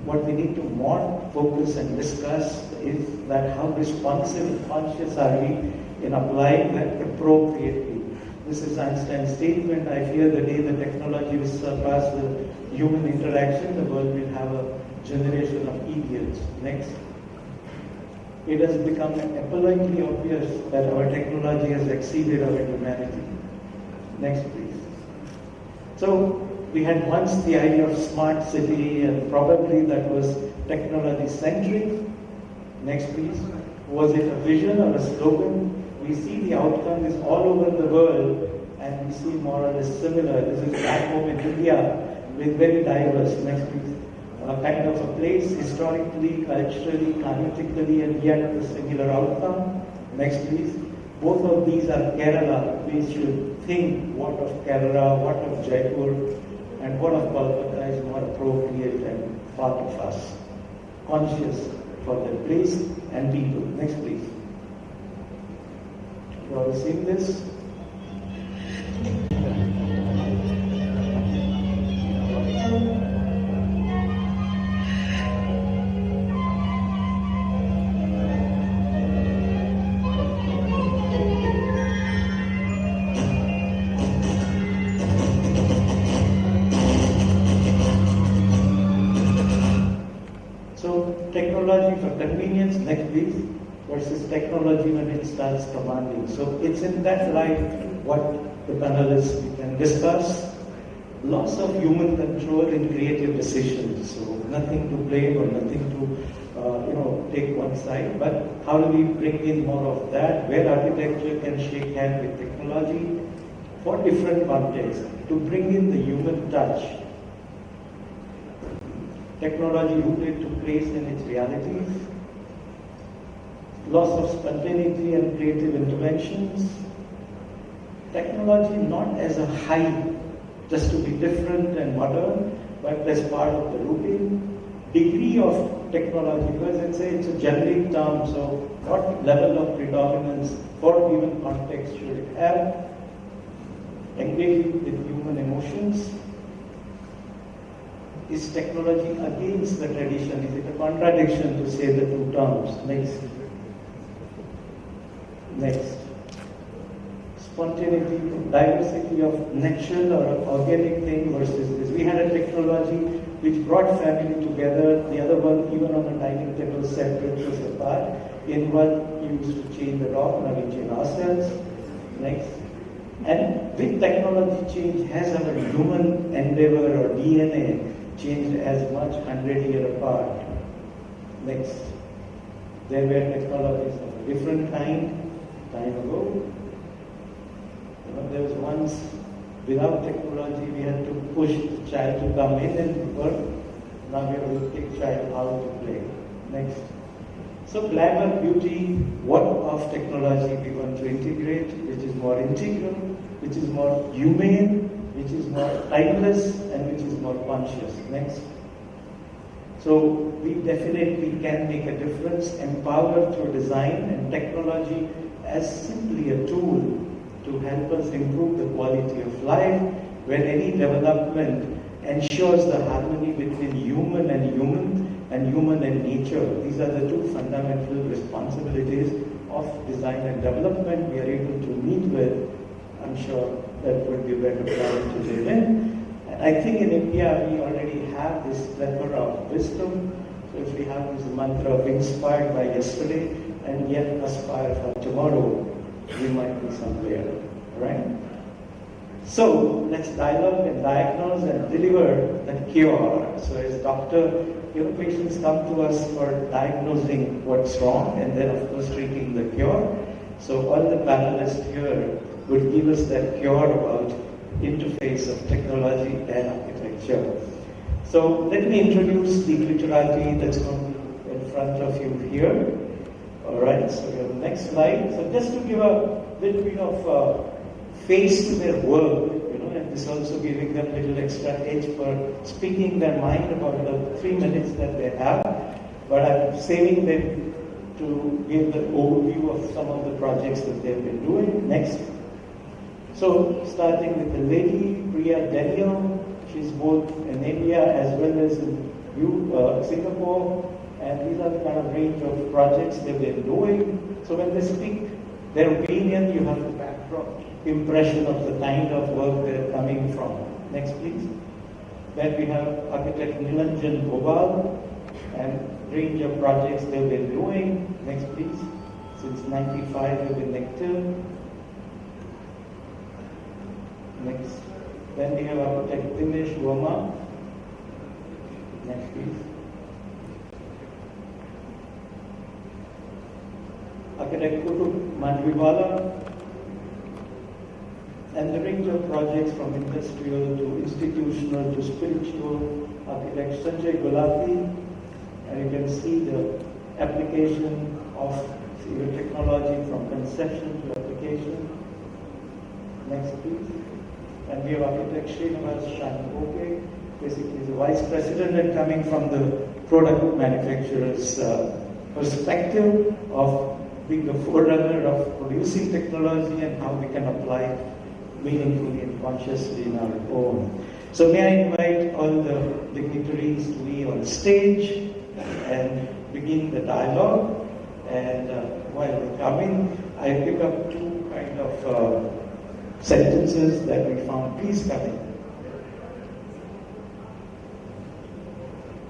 what we need to more focus and discuss is that how responsive and conscious are we in applying that appropriately. This is Einstein's statement. I fear the day the technology will surpass the human interaction, the world will have a generation of idiots. Next. It has become appallingly obvious that our technology has exceeded our humanity. Next please. So we had once the idea of smart city, and probably that was technology centric. Next please. Was it a vision or a slogan? We see the outcome is all over the world, and we see more or less similar. This is back home in India with very diverse. Next please. Kind of a place historically, culturally, kinetically, and yet a similar outcome. Next please. Both of these are Kerala. We should think what of Kerala, what of Jaquar, and what of Kolkata is more appropriate and part of us. Conscious for the place and people. Next please. You all seen this? Technology for convenience, next please, versus technology when it starts commanding. So it's in that light what the panelists can discuss. Loss of human control in creative decisions. So nothing to blame or nothing to take one side, but how do we bring in more of that, where architecture can shake hands with technology for different contexts, to bring in the human touch. Technology rooted to place in its realities, loss of spontaneity and creative interventions, technology not as a hype, just to be different and modern, but as part of the routine, degree of technology, because it's a generic term, so what level of predominance for given context should it have, engaging with human emotions. Is technology against the tradition? Is it a contradiction to say the two terms? Next. Next. Spontaneity, diversity of natural or organic thing versus this. We had a technology which brought family together, the other one even on a dining table separate was apart. In one used to change the dog, now we change ourselves. Next. And with technology change, has our human endeavor or DNA changed as much 100 years apart? Next. There were technologies of a different kind, time ago. There was once, without technology, we had to push the child to come in and work. Now we have to take child out to play. Next. So glamour, beauty, what of technology we want to integrate, which is more integral, which is more humane, which is more timeless, and which is more conscious. Next. So we definitely can make a difference, empower through design and technology as simply a tool to help us improve the quality of life, where any development ensures the harmony between human and human and nature. These are the two fundamental responsibilities of design and development we are able to meet with. I'm sure that would be a better plan to live in. And I think in India we already have this plethora of wisdom. So if we have this mantra of inspired by yesterday and yet aspire for tomorrow, we might be somewhere, right? So let's dialogue and diagnose and deliver the cure. So as doctor, patients come to us for diagnosing what's wrong and then of course treating the cure. So all the panelists here would give us that cure about interface of technology and architecture. So let me introduce the literati that's going to be in front of you here. All right, so we have the next slide. So just to give a little bit of face to their work, and this also giving them a little extra edge for speaking their mind about the 3 minutes that they have. But I'm saving them to give the overview of some of the projects that they've been doing. Next. So starting with the lady, Priya Daniel, she's both in India as well as in Singapore. And these are the kind of range of projects that they're doing. So when they speak their opinion, you have the backdrop impression of the kind of work they're coming from. Next, please. Then we have architect Nilanjan Gopal and range of projects they've been doing. Next, please. Since 95, they've been active. Next. Then we have architect Dinesh Verma. Next, please. Architect Kutup Manviwala. and the range of projects from industrial to institutional to spiritual. Architect Sanjay Gulati, and you can see the application of your technology from conception to application. Next, please. And we have architect Srinivas Shankoke, basically the vice president, and coming from the product manufacturer's perspective of being the forerunner of producing technology and how we can apply it meaningfully and consciously in our own. So may I invite all the dignitaries to be on stage and begin the dialogue. And while they're coming, I pick up two kind of sentences that we found. Please come in.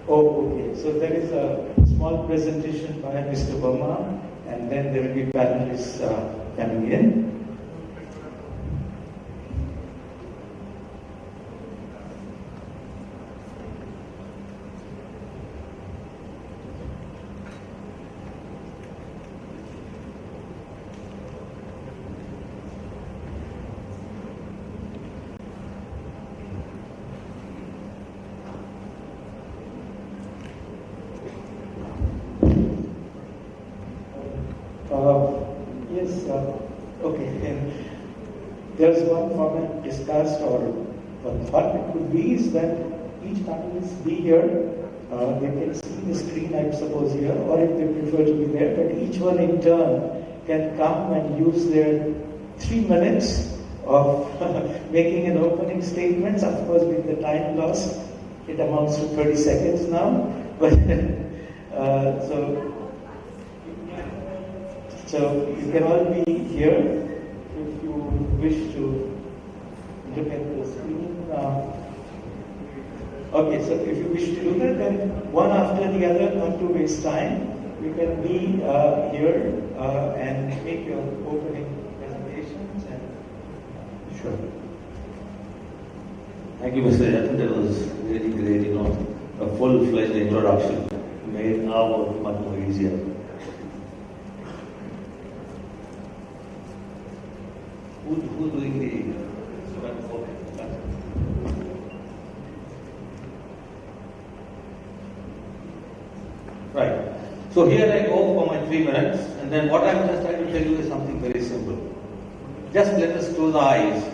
Oh, okay. So there is a small presentation by Mr. Verma, and then there will be panelists coming in. There's one format discussed, or one thought it could be, is that each panelist be here. They can see the screen, I suppose, here, or if they prefer to be there, but each one in turn can come and use their 3 minutes of making an opening statement. Of course, with the time loss, it amounts to 30 seconds now. But so you can all be here. If you wish to look at the screen. Okay, so if you wish to do that, then one after the other, not to waste time, you can be here and make your opening presentations. And sure. Thank you, Mr. I think that was really great, a full-fledged introduction made our work much more easier. Who's doing the right. So here I go for my 3 minutes, and then what I'm just trying to tell you is something very simple. Just let us close our eyes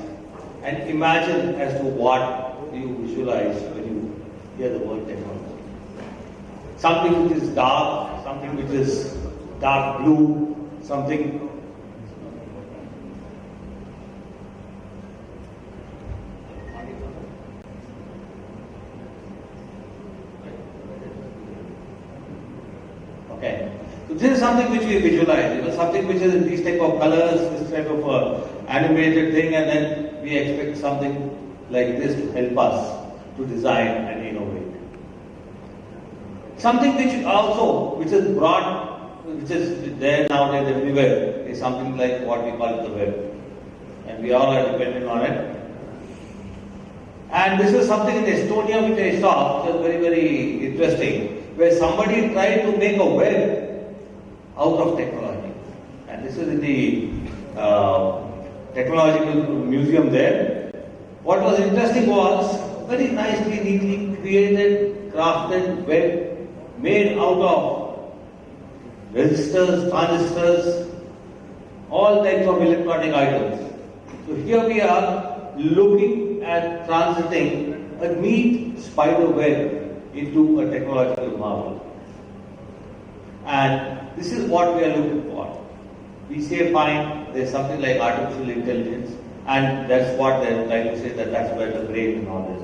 and imagine as to what you visualize when you hear the word technology. Something which is dark, something which is dark blue, something so this is something which we visualize, something which is in these type of colors, this type of animated thing, and then we expect something like this to help us to design and innovate. Something which is broad, which is there nowadays everywhere, is something like what we call the web. And we all are dependent on it. And this is something in Estonia which I saw, which was very, very interesting, where somebody tried to make a web out of technology. And this is in the technological museum there. What was interesting was very nicely, neatly created, crafted web made out of resistors, transistors, all types of electronic items. So here we are looking at transiting a neat spider web into a technological marvel. And this is what we are looking for. We say, fine, there's something like artificial intelligence, and that's what they're trying to say, that's where the brain and all is.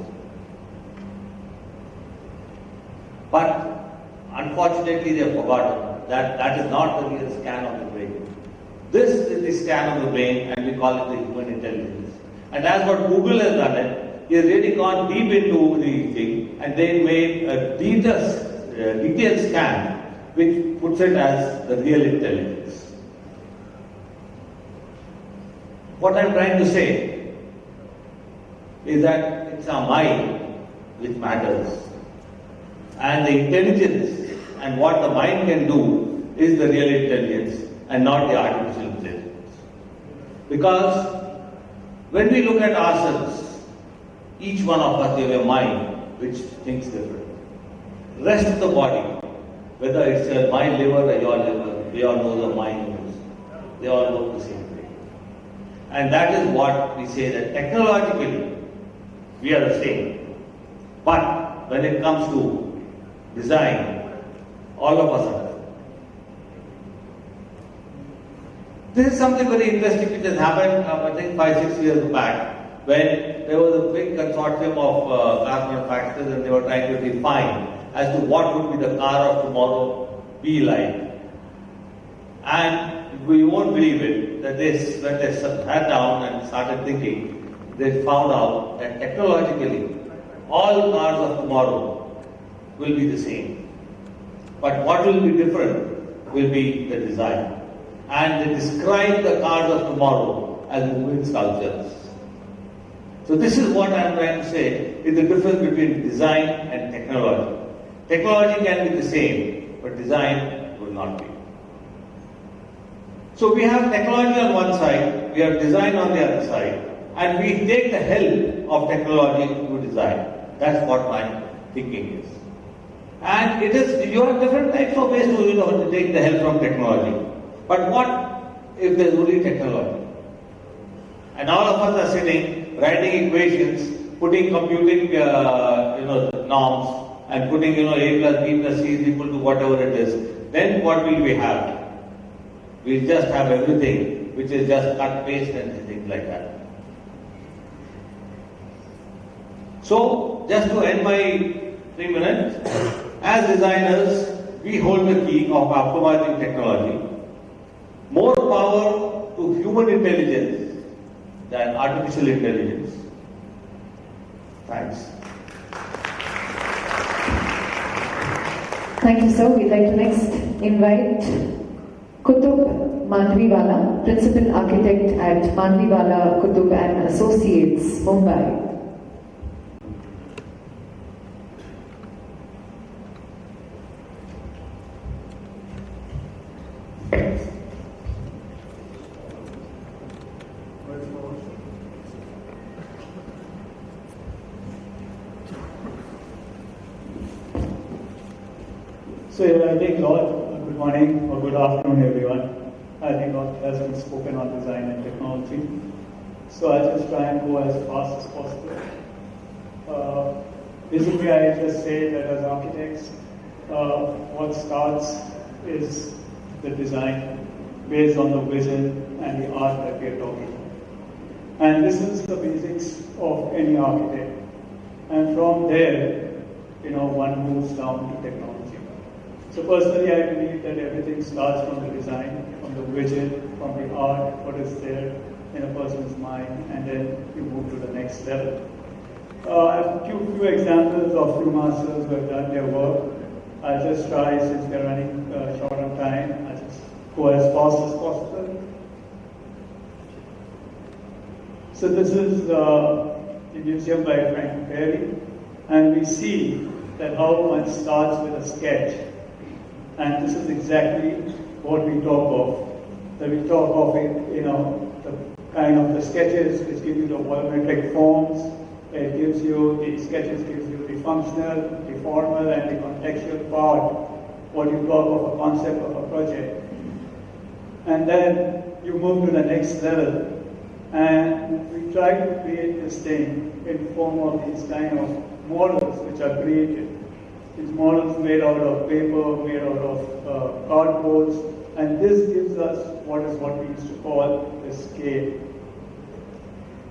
But unfortunately, they have forgotten that that is not the real scan of the brain. This is the scan of the brain, and we call it the human intelligence. And that's what Google has done it. He has really gone deep into the thing, and they made a detailed scan which puts it as the real intelligence. What I'm trying to say is that it's our mind which matters, and the intelligence and what the mind can do is the real intelligence and not the artificial intelligence. Because When we look at ourselves, each one of us have a mind which thinks different. Rest of the body, whether it's my liver or your liver, we all know the mind moves. They all work the same way. And that is what we say, that technologically we are the same. But when it comes to design, all of us are different. This is something very interesting which has happened, I think 5-6 years back, when there was a big consortium of car manufacturers and they were trying to define as to what would be the car of tomorrow be like. And we won't believe it, that when they sat down and started thinking, they found out that technologically, all cars of tomorrow will be the same. But what will be different will be the design. And they describe the cars of tomorrow as moving sculptures. So this is what I am trying to say, is the difference between design and technology. Technology can be the same, but design will not be. So we have technology on one side, we have design on the other side, and we take the help of technology to design. That's what my thinking is. And it is, you have different types of ways to take the help from technology. But what if there's only technology? And all of us are sitting, writing equations, putting computing norms, and putting A plus B plus C is equal to whatever it is. Then what will we have? We'll just have everything which is just cut, paste and things like that. So, just to end my 3 minutes, as designers, we hold the key of optimizing technology. More power to human intelligence than artificial intelligence. Thanks. Thank you, sir. We'd like to next invite Kutub Mandviwala, Principal Architect at Mandviwala, Kutub and Associates, Mumbai. So I think good morning or good afternoon everyone. I think a lot has been spoken on design and technology. So I'll just try and go as fast as possible. Basically I just say that as architects, what starts is the design based on the vision and the art that we are talking about. And this is the basics of any architect. And from there, one moves down to technology. So personally, I believe that everything starts from the design, from the vision, from the art, what is there in a person's mind, and then you move to the next level. I have a few examples of few masters who have done their work. I'll just try, since we're running short on time, I'll just go as fast as possible. So this is the museum by Frank Perry, and we see that how one starts with a sketch. And this is exactly what we talk of. That we talk of the kind of the sketches which give you the volumetric forms. It gives you, the sketches gives you the functional, the formal and the contextual part, what you talk of a concept of a project. And then you move to the next level. And we try to create this thing in form of these kind of models which are created. These models made out of paper, made out of cardboards, and this gives us what we used to call the scale.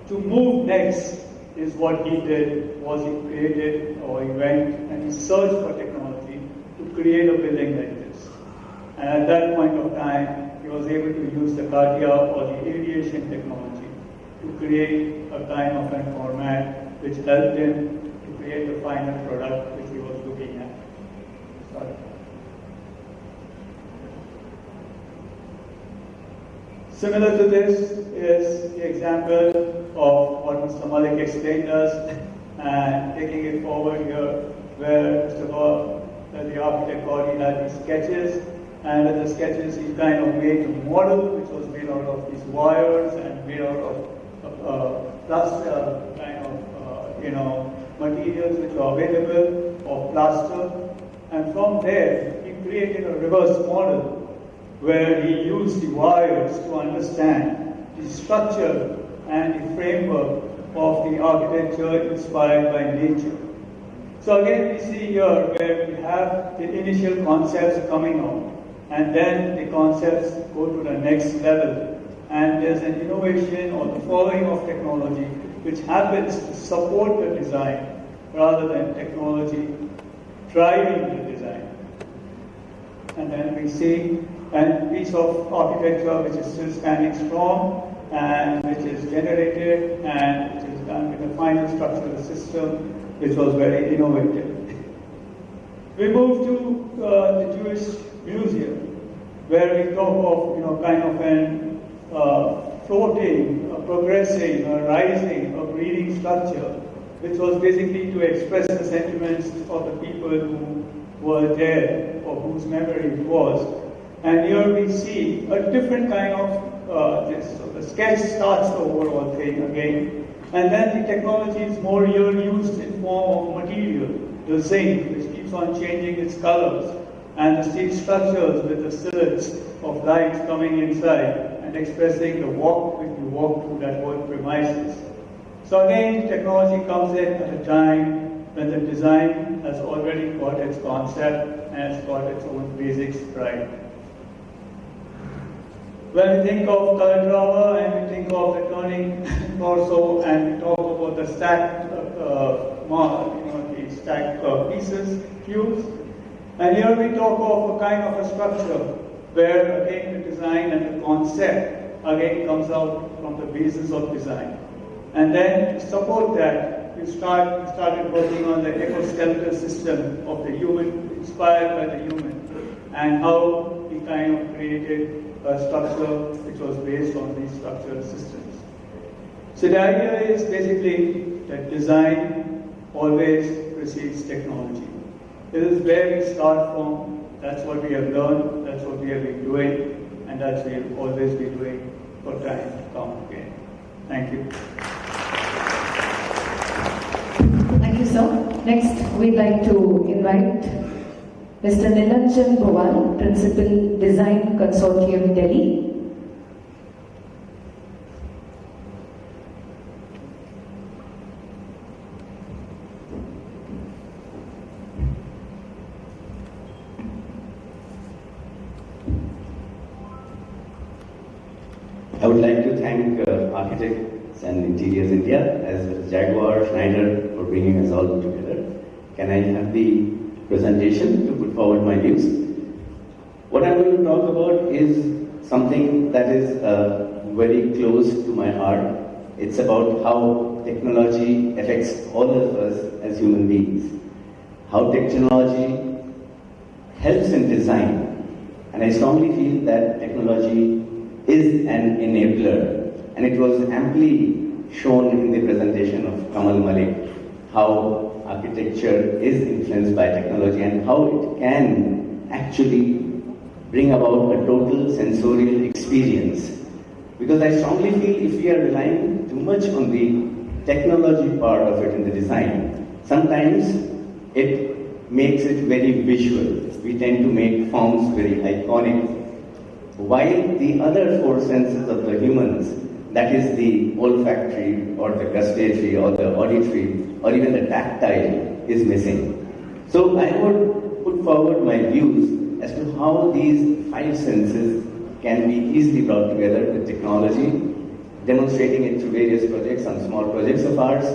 To move next is what he did, was he created or he went and he searched for technology to create a building like this. And at that point of time, he was able to use the CATIA or the aviation technology to create a kind of an format which helped him to create the final product which he was looking at. Sorry. Similar to this is the example of what Mr. Malik explained us, and taking it forward here, where Mr. the architect body had these sketches, and with the sketches he kind of made a model which was made out of these wires and made out of materials which are available or plaster, and from there he created a reverse model where he used the wires to understand the structure and the framework of the architecture inspired by nature. So again we see here where we have the initial concepts coming out, and then the concepts go to the next level, and there's an innovation or the following of technology which happens to support the design rather than technology driving the design. And then we see a piece of architecture which is still standing strong and which is generated and which is done with a final structural system which was very innovative. We move to the Jewish Museum, where we talk of kind of an floating, progressing, rising, breathing structure, which was basically to express the sentiments of the people who were there or whose memory it was. And here we see a different kind of the sketch starts the overall thing again. And then the technology is more here used in form of material, the zinc, which keeps on changing its colors, and the steel structures with the silhouettes of lights coming inside and expressing the walk when you walk through that whole premises. So again, technology comes in at a time when the design has already got its concept and it's got its own basics right. When we think of color drawer and we think of the turning torso and we talk about the stacked, the stacked pieces, cubes, and here we talk of a kind of a structure where again the design and the concept again comes out from the basis of design. And then to support that, we started working on the ecoskeletal system of the human, inspired by the human, and how we kind of created a structure which was based on these structural systems. So the idea is basically that design always precedes technology. This is where we start from, that's what we have learned, that's what we have been doing, and that's what we'll always be doing for time to come again. Thank you. Thank you, sir. Next, we'd like to invite Mr. Nilanjan Bhuwan, Principal, Design Consortium, Delhi. I would like to thank Architects and Interiors India as well as Jaquar, Schneider for bringing us all together. Can I have the presentation to put forward my views? What I'm going to talk about is something that is very close to my heart. It's about how technology affects all of us as human beings. How technology helps in design. And I strongly feel that technology is an enabler, and it was amply shown in the presentation of Kamal Malik, how architecture is influenced by technology and how it can actually bring about a total sensorial experience. Because I strongly feel if we are relying too much on the technology part of it in the design, sometimes it makes it very visual. We tend to make forms very iconic, while the other four senses of the humans, that is the olfactory or the gustatory or the auditory or even the tactile, is missing. So I would put forward my views as to how these five senses can be easily brought together with technology, demonstrating it through various projects, some small projects of ours.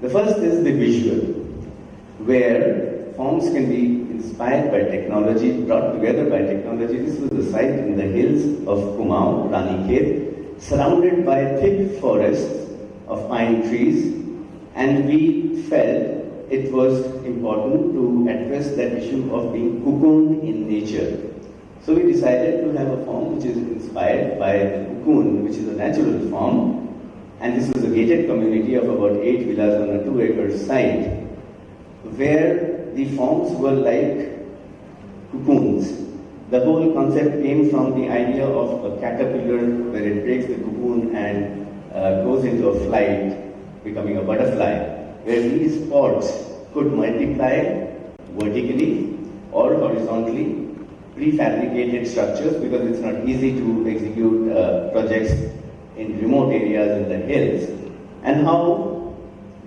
The first is the visual, where forms can be inspired by technology, brought together by technology. This was a site in the hills of Kumaon, Ranikhet, surrounded by thick forests of pine trees, and we felt it was important to address that issue of being cocooned in nature. So we decided to have a form which is inspired by the cocoon, which is a natural form, and this was a gated community of about 8 villas on a 2-acre site, where the forms were like cocoons. The whole concept came from the idea of a caterpillar where it breaks the cocoon and goes into a flight, becoming a butterfly, where these pods could multiply vertically or horizontally, prefabricated structures, because it's not easy to execute projects in remote areas in the hills, and how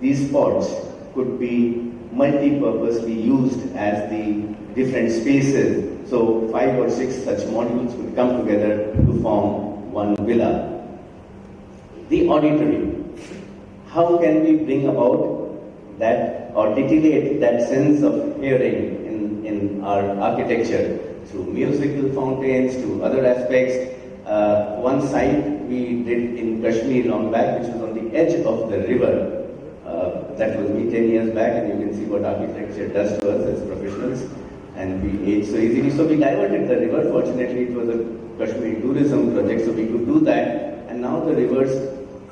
these pods could be multi-purposely used as the different spaces. So 5 or 6 such modules would come together to form one villa. The auditory. How can we bring about that, or titillate that sense of hearing in our architecture through musical fountains, to other aspects? One site we did in Kashmir long back, which was on the edge of the river. That was me 10 years back, and you can see what architecture does to us as professionals, and we age so easily. So we diverted the river. Fortunately, it was a Kashmir tourism project, so we could do that, and now the river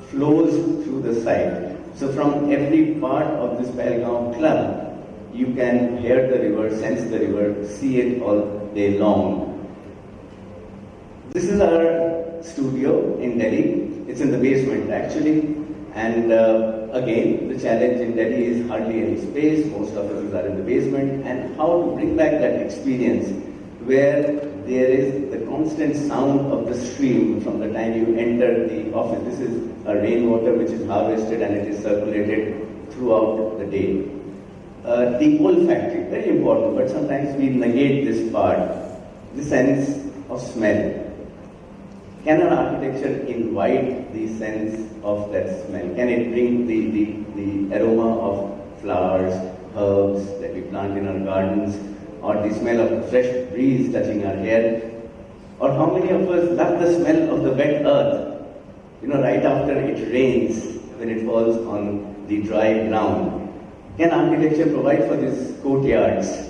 flows through the site. So from every part of this Pahalgam club, you can hear the river, sense the river, see it all day long. This is our studio in Delhi. It's in the basement actually, and again, the challenge in Delhi is hardly any space. Most offices are in the basement, and how to bring back that experience where there is the constant sound of the stream from the time you enter the office. This is a rainwater which is harvested and it is circulated throughout the day. The olfactory, very important, but sometimes we negate this part, the sense of smell. Can our architecture invite the sense of that smell? Can it bring the aroma of flowers, herbs that we plant in our gardens, or the smell of the fresh breeze touching our hair? Or how many of us love the smell of the wet earth, right after it rains, when it falls on the dry ground? Can architecture provide for these courtyards?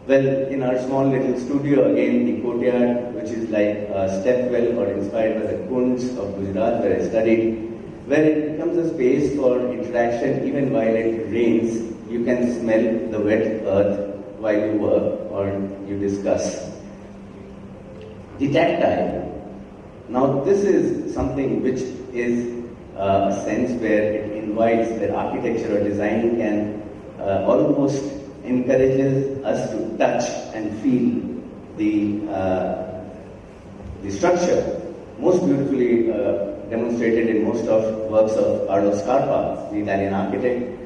Well, in our small little studio, again, the courtyard, which is like a stepwell or inspired by the Kunds of Gujarat, where I studied, where it becomes a space for interaction. Even while it rains, you can smell the wet earth while you work or you discuss. The tactile. Now, this is something which is a sense where it invites that architecture or design can almost encourages us to touch and feel the structure, most beautifully demonstrated in most of works of Carlo Scarpa, the Italian architect,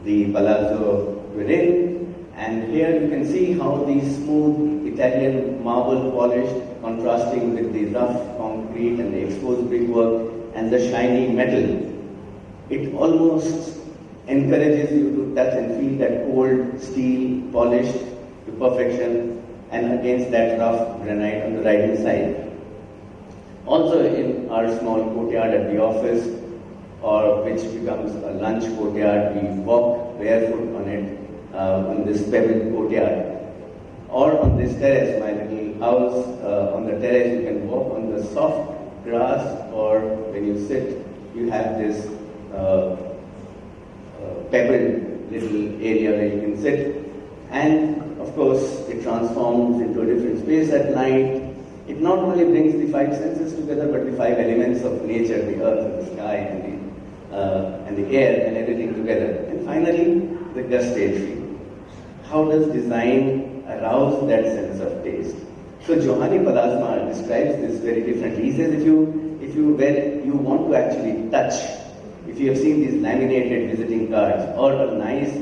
the palazzo within, and here you can see how the smooth Italian marble polished contrasting with the rough concrete and the exposed brickwork and the shiny metal. It almost encourages you to touch and feel that cold steel polished to perfection and against that rough granite on the right hand side. Also in our small courtyard at the office, or which becomes a lunch courtyard, we walk barefoot on it, on this pebbled courtyard. Or on this terrace, my little house, on the terrace you can walk on the soft grass, or when you sit, you have this pebbled little area where you can sit, and of course it transforms into a different space at night. It not only brings the 5 senses together, but the 5 elements of nature, the earth and the sky and the air and everything together. And finally, the gustatory. How does design arouse that sense of taste? So Johanni Palasma describes this very differently. He says if you want to actually touch, if you have seen these laminated visiting cards or a nice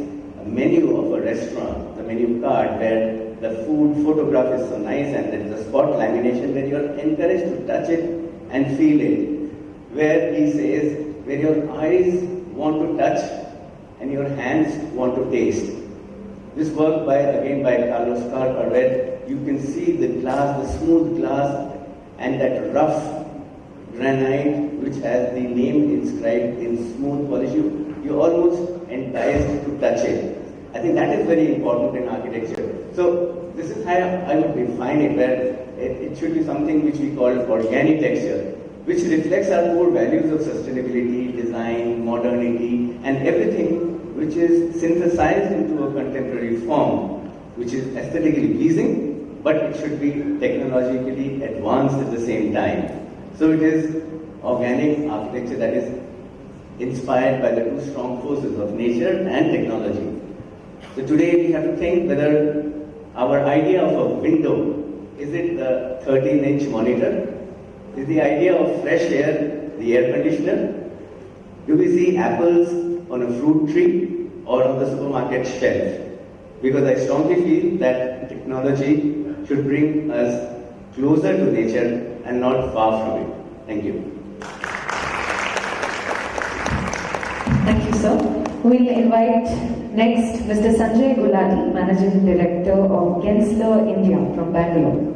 menu of a restaurant, the menu card where the food photograph is so nice and there is a spot lamination where you are encouraged to touch it and feel it, where he says, where your eyes want to touch and your hands want to taste. This work again by Carlo Scarpa, where you can see the glass, the smooth glass and that rough granite which has the name inscribed in smooth polish. You're almost enticed to touch it. I think that is very important in architecture. So this is how I would define it, where it should be something which we call organic texture, which reflects our core values of sustainability, design, modernity, and everything which is synthesized into a contemporary form, which is aesthetically pleasing, but it should be technologically advanced at the same time. So it is organic architecture that is inspired by the two strong forces of nature and technology. So today we have to think whether our idea of a window, is it the 13-inch monitor? Is the idea of fresh air the air conditioner? Do we see apples on a fruit tree or on the supermarket shelf? Because I strongly feel that technology should bring us closer to nature and not far from it. Thank you. Thank you, sir. We'll invite next Mr. Sanjay Gulati, Managing Director of Gensler India from Bangalore.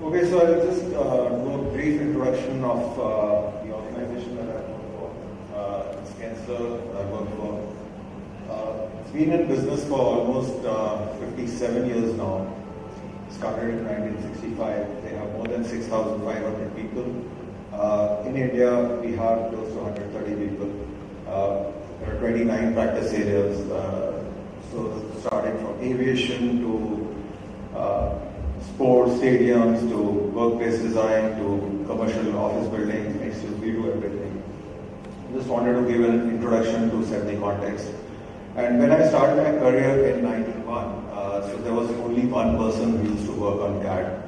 Okay, so I'll just do a brief introduction of the organization that I work for. It's Gensler I work for. It's been in business for almost 57 years now. Started in 1965. They have more than 6,500 people. In India, we have close to 130 people. There are 29 practice areas. So starting from aviation to sports stadiums, to workplace design, to commercial office buildings, mixed use, we do everything. Just wanted to give an introduction to set the context. And when I started my career in 91, so there was only one person who used to work on CAD.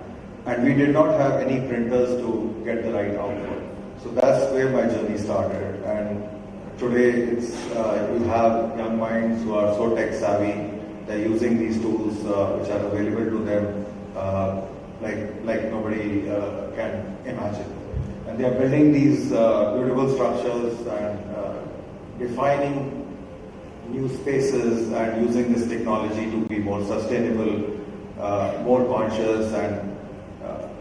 And we did not have any printers to get the right output. So that's where my journey started. And today it's, you have young minds who are so tech savvy, they're using these tools which are available to them like nobody can imagine. And they are building these beautiful structures and defining new spaces and using this technology to be more sustainable, more conscious. And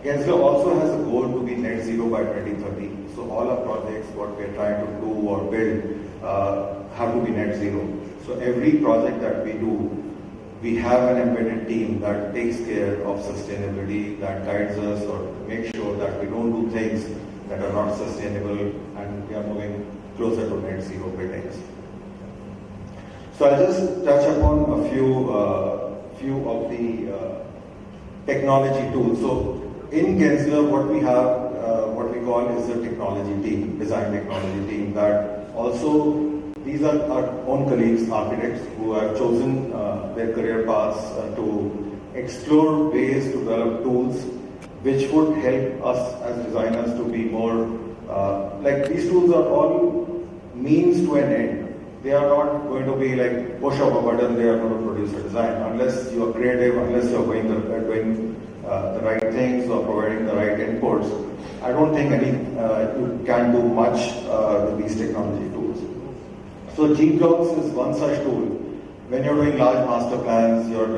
Gensler also has a goal to be net zero by 2030. So all our projects, what we're trying to do or build, have to be net zero. So every project that we do, we have an embedded team that takes care of sustainability, that guides us or makes sure that we don't do things that are not sustainable and we are moving closer to net zero buildings. So I'll just touch upon a few of the technology tools. So in Gensler, what we have, what we call is a technology team, design technology team, that also these are our own colleagues, architects, who have chosen their career paths to explore ways to develop tools which would help us as designers to be more, like these tools are all means to an end. They are not going to be like push of a button, they are going to produce a design. Unless you are creative, unless you are doing the right things or providing the right inputs, I don't think you can do much with these technology tools. So Gblocks is one such tool. When you're doing large master plans, you're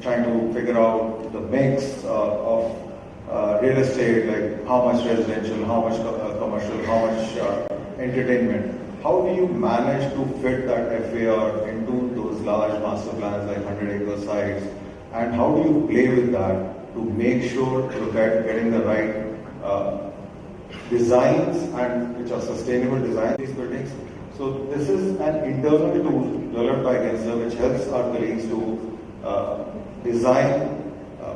trying to figure out the mix of real estate, like how much residential, how much commercial, how much entertainment. How do you manage to fit that FAR into those large master plans like 100-acre sites? And how do you play with that to make sure to look at getting the right designs and which are sustainable designs these buildings? So this is an internal tool developed by Gensler which helps our colleagues to design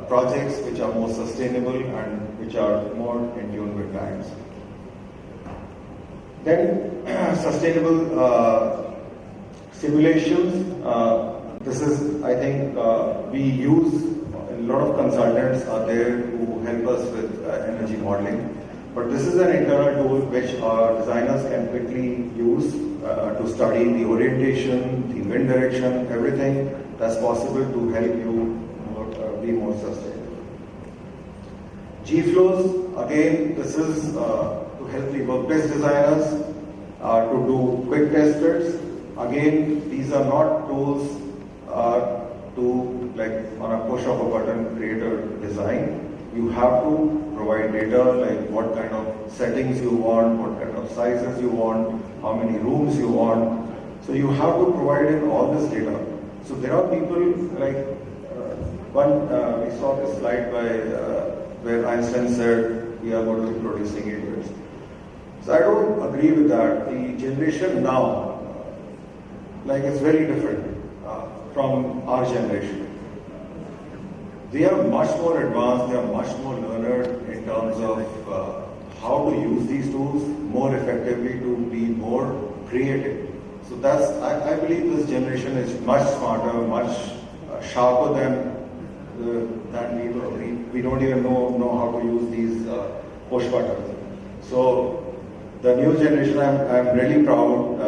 projects which are more sustainable and which are more in tune with times. Then sustainable simulations. This is, I think, we use a lot of consultants are there who help us with energy modeling. But this is an internal tool which our designers can quickly use to study the orientation, the wind direction, everything that's possible to help you be more sustainable. G-flows, again, this is to help the workplace designers to do quick test bits. Again, these are not tools to, like on a push of a button, create a design. You have to provide data like what kind of settings you want, what kind of sizes you want, how many rooms you want. So you have to provide in all this data. So there are people like we saw this slide by where Einstein said we are going to be producing aliens. So I don't agree with that. The generation now, like it's very different from our generation. They are much more advanced, they are much more learned in terms of how to use these tools more effectively to be more creative. So that's, I believe this generation is much smarter, much sharper than we were. We don't even know how to use these push buttons. So the new generation, I'm really proud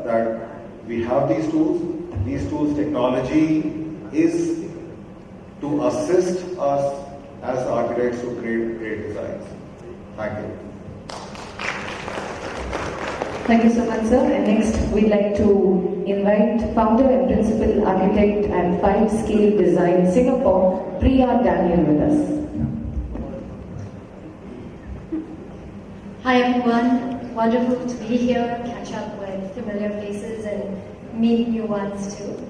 that we have these tools. These tools, technology is to assist us as architects to create great designs. Thank you. Thank you so much, sir. And next, we'd like to invite founder and principal architect at 5-Scale Design Singapore, Priya Daniel, with us. Hi everyone, wonderful to be here, catch up with familiar faces and meet new ones too.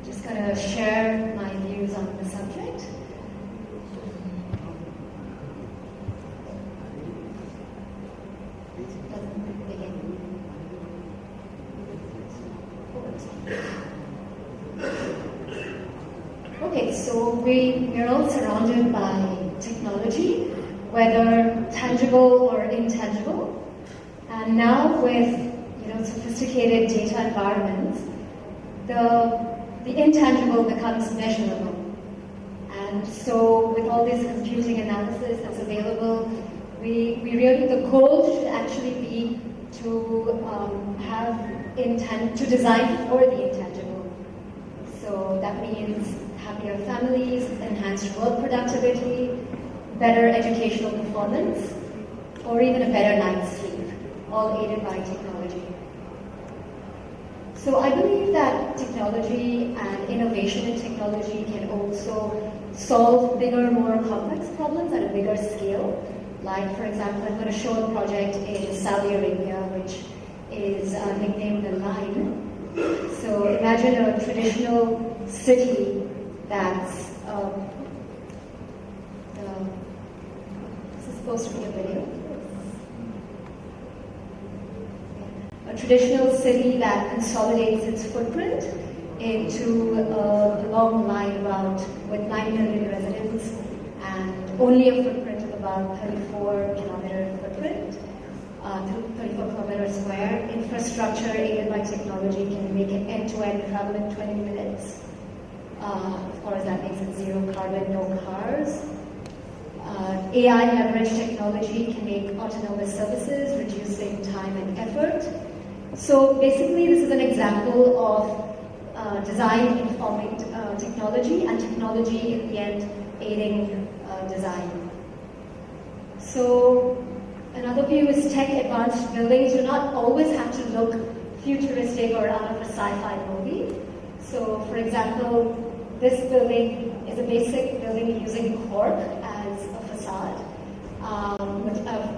Just gonna share my views on the subject. Okay, so we're all surrounded by technology, whether tangible or intangible, and now with sophisticated data environments, the intangible becomes measurable. And so with all this computing analysis that's available, the goal should actually be to to design for the intangible. So that means happier families, enhanced work productivity, better educational performance, or even a better night's sleep, all aided by technology. So I believe that technology and innovation in technology can also solve bigger, more complex problems at a bigger scale. Like, for example, I'm going to show a project in Saudi Arabia, which is nicknamed The Line. So imagine a traditional city that's, this is supposed to be a video. A traditional city that consolidates its footprint into a long line route with 9 million residents and only a footprint of about 34 kilometer footprint, 34 kilometer square. Infrastructure aided by technology can make it end-to-end travel in 20 minutes. Of course, that makes it zero carbon, no cars. AI leveraged technology can make autonomous services, reducing time and effort. So basically, this is an example of design informing technology and technology in the end aiding design. So another view is tech advanced buildings do not always have to look futuristic or out of a sci-fi movie. So for example, this building is a basic building using cork as a facade,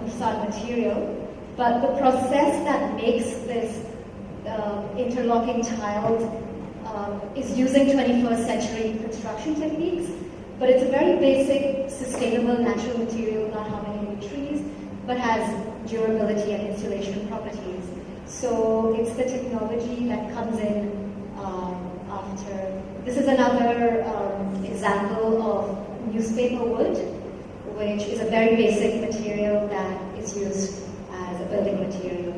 facade material. But the process that makes this interlocking tiles is using 21st century construction techniques, but it's a very basic, sustainable natural material, not harming any trees, but has durability and insulation properties. So it's the technology that comes in after. This is another example of newspaper wood, which is a very basic material that is used as a building material.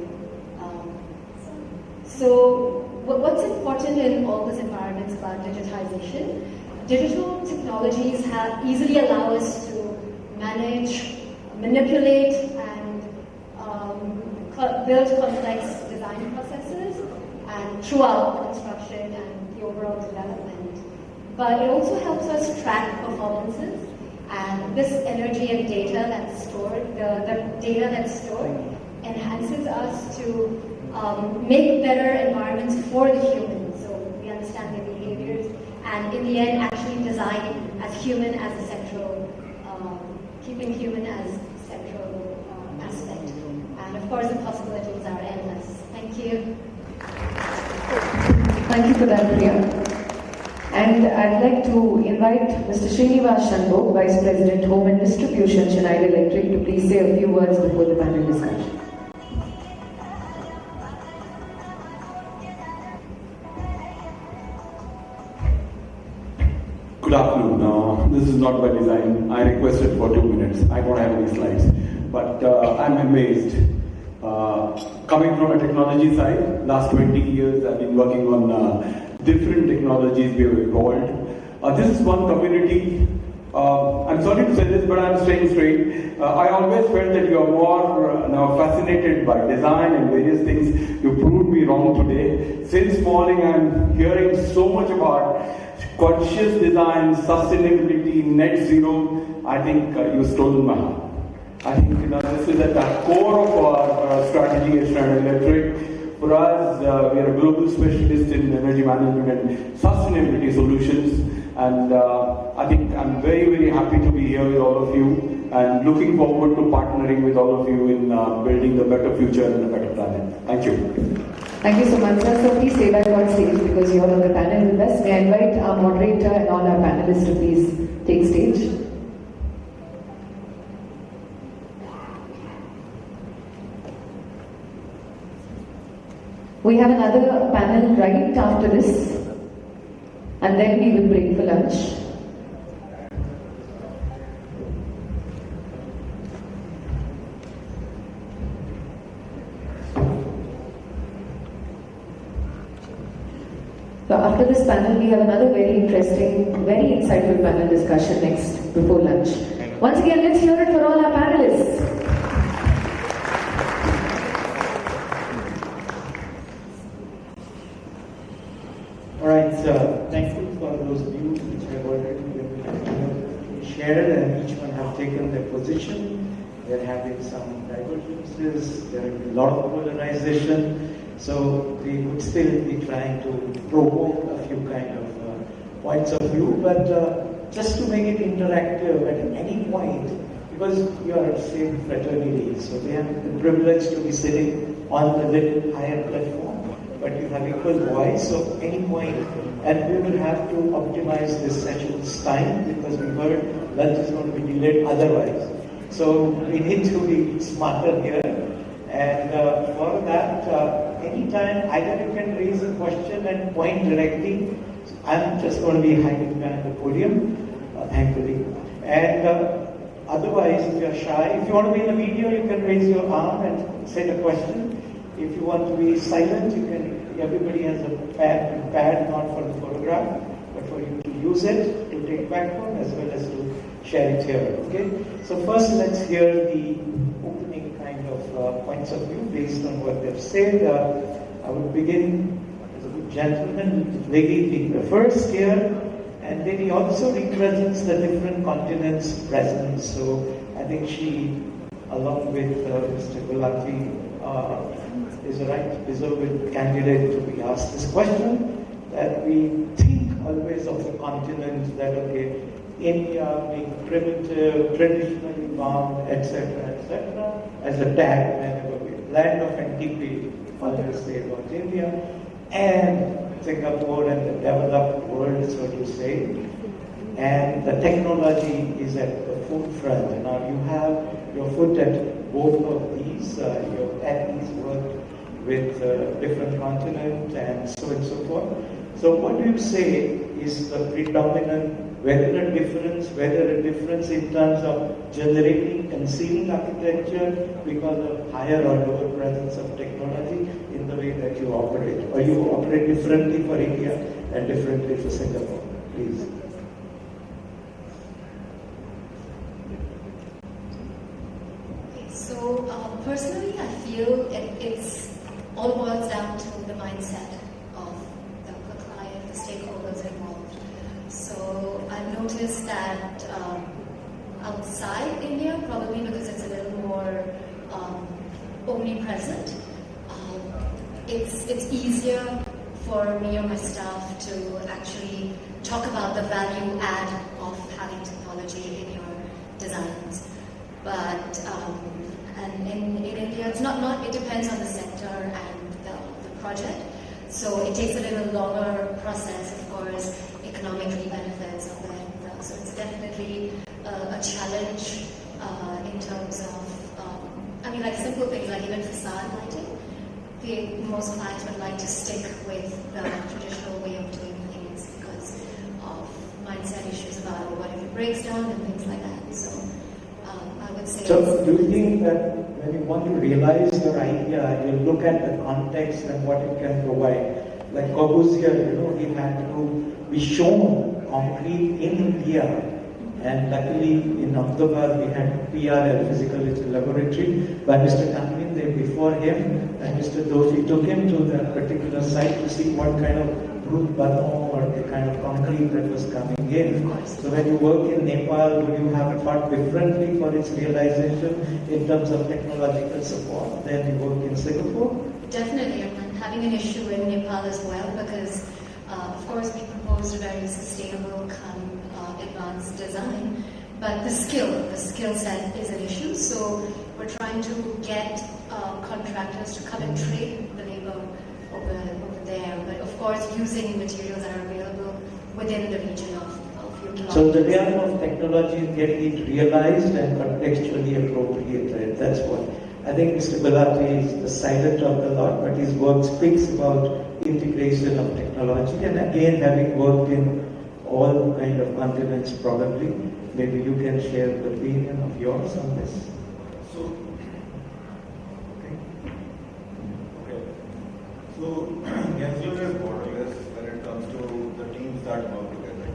So what's important in all these environments about digitization? Digital technologies easily allow us to manage, manipulate, and build complex design processes and throughout construction and the overall development. But it also helps us track performances, and this energy and data that's stored, the data that's stored, enhances us to make better environments for the humans. So we understand their behaviors, and in the end, actually design as human as a central, keeping human as central aspect. And of course, the possibilities are endless. Thank you. Thank you for that, Priya. And I'd like to invite Mr. Srinivas Shanbhog, Vice President, Home and Distribution, Schneider Electric, to please say a few words before the panel discussion. this is not by design. I requested for 2 minutes. I don't have any slides. But I'm amazed. Coming from a technology side, last 20 years I've been working on different technologies we have evolved. This is one community. I'm sorry to say this, but I'm staying straight. I always felt that you are more now fascinated by design and various things. You proved me wrong today. Since morning, I'm hearing so much about conscious design, sustainability, net zero. I think you've stolen my heart. I think this is at the core of our strategy at Schneider Electric. For us, we are a global specialist in energy management and sustainability solutions. And I think I'm very, very happy to be here with all of you and looking forward to partnering with all of you in building the better future and a better planet. Thank you. Thank you so much, sir. So please stay back on stage because you're on the panel with us. May I invite our moderator and all our panelists to please take stage. We have another panel right after this, and then we will break for lunch. So after this panel, we have another very interesting, very insightful panel discussion next before lunch. Once again, let's hear it for all our panelists. Alright, thankful for those views which have already been shared and each one have taken their position. There have been some divergences, there have been a lot of polarization, so we would still be trying to provoke a few kind of points of view, but just to make it interactive at any point, because you are a same fraternity, so they have the privilege to be sitting on the little higher platform. But you have equal voice of any point, and we will have to optimize this session's time because we heard lunch is going to be delayed otherwise. So we need to be smarter here, and for that, anytime either you can raise a question and point directly. I'm just going to be hiding behind the podium, thankfully, and otherwise, if you are shy, if you want to be in the video, you can raise your arm and say the question. If you want to be silent, you can. Everybody has a pad not for the photograph, but for you to use it to take back home as well as to share it here. Okay. So first, let's hear the opening kind of points of view based on what they've said. I will begin as a good gentleman, lady being the first here, and then he also represents the different continents present. So I think she, along with Mr. Gulati, is a right deserved candidate to be asked this question, that we think always of the continent that, okay, India being primitive, traditionally bound, etc., as a tag whenever we land of antiquity, always say about India, and Singapore and the developed world, so to say, and the technology is at the forefront. Now you have your foot at both of these, you've at least worked with different continents and so forth. So what do you say is the predominant, whether a difference in terms of generating, conceiving architecture because of higher or lower presence of technology in the way that you operate? Or you operate differently for India and differently for Singapore? Please. So personally, I feel it's all boils down to the mindset of the client, the stakeholders involved. So I've noticed that outside India, probably because it's a little more omnipresent, it's easier for me or my staff to actually talk about the value add of having technology in your designs. But and in India, it's not. It depends on the sector and the project. So it takes a little longer process, of course. Economically benefits of it. So it's definitely a challenge in terms of. I mean, like simple things like even facade lighting. Most clients would like to stick with the traditional way of doing things because of mindset issues about what if you breaks down and things like that. So I would say. So do you think that when you want to realize your idea, you look at the context and what it can provide? Like Corbusier, he had to be shown concrete in India, and luckily in Ahmedabad we had PRL, Physical Laboratory, by Mr. Kamlin there before him, and Mr. Doshi took him to that particular site to see what kind of brute baton or the kind of concrete that was coming in. So when you work in Nepal, would you have thought differently for its realization in terms of technological support than you work in Singapore? Definitely, I'm having an issue in Nepal as well because, of course, we proposed a very sustainable, advanced design, but the skill set is an issue. So we're trying to get contractors to come and trade the labor over there, but of course using materials that are available within the region of few kilometers. So the realm of technology is getting it realized and contextually appropriated. That's what I think. Mr. Gulati is the silent of the lot, but his work speaks about integration of technology. And again, having worked in all kind of continents, probably, maybe you can share the opinion of yours on this. So, Gensler is borderless when it comes to the teams that work together.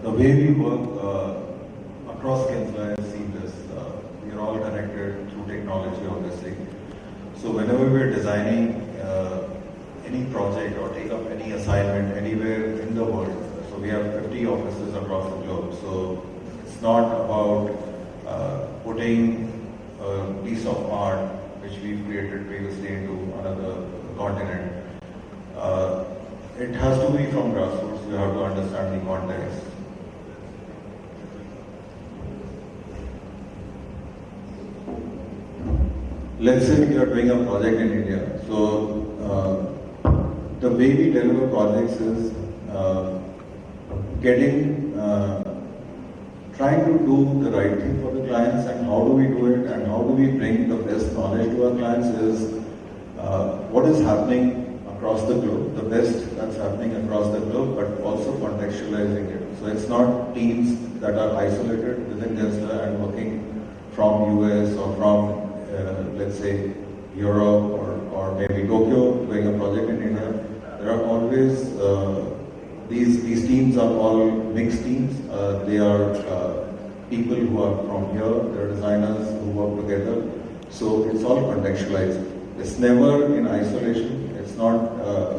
The way we work across Gensler is seamless. We are all connected through technology, obviously. So whenever we are designing any project or take up any assignment anywhere in the world, so we have 50 offices across the globe. So it's not about putting a piece of art which we've created previously into another continent. It has to be from grassroots. You have to understand the context. Let's say we are doing a project in India. So the way we deliver projects is trying to do the right thing for the clients, and how do we do it, and how do we bring the best knowledge to our clients is what is happening across the globe, the best that's happening across the globe, but also contextualizing it. So it's not teams that are isolated within Gensler and working from US or from let's say Europe or maybe Tokyo doing a project in India. There are always these teams are all mixed teams. They are people who are from here, they're designers who work together. So it's all contextualized. It's never in isolation. It's not,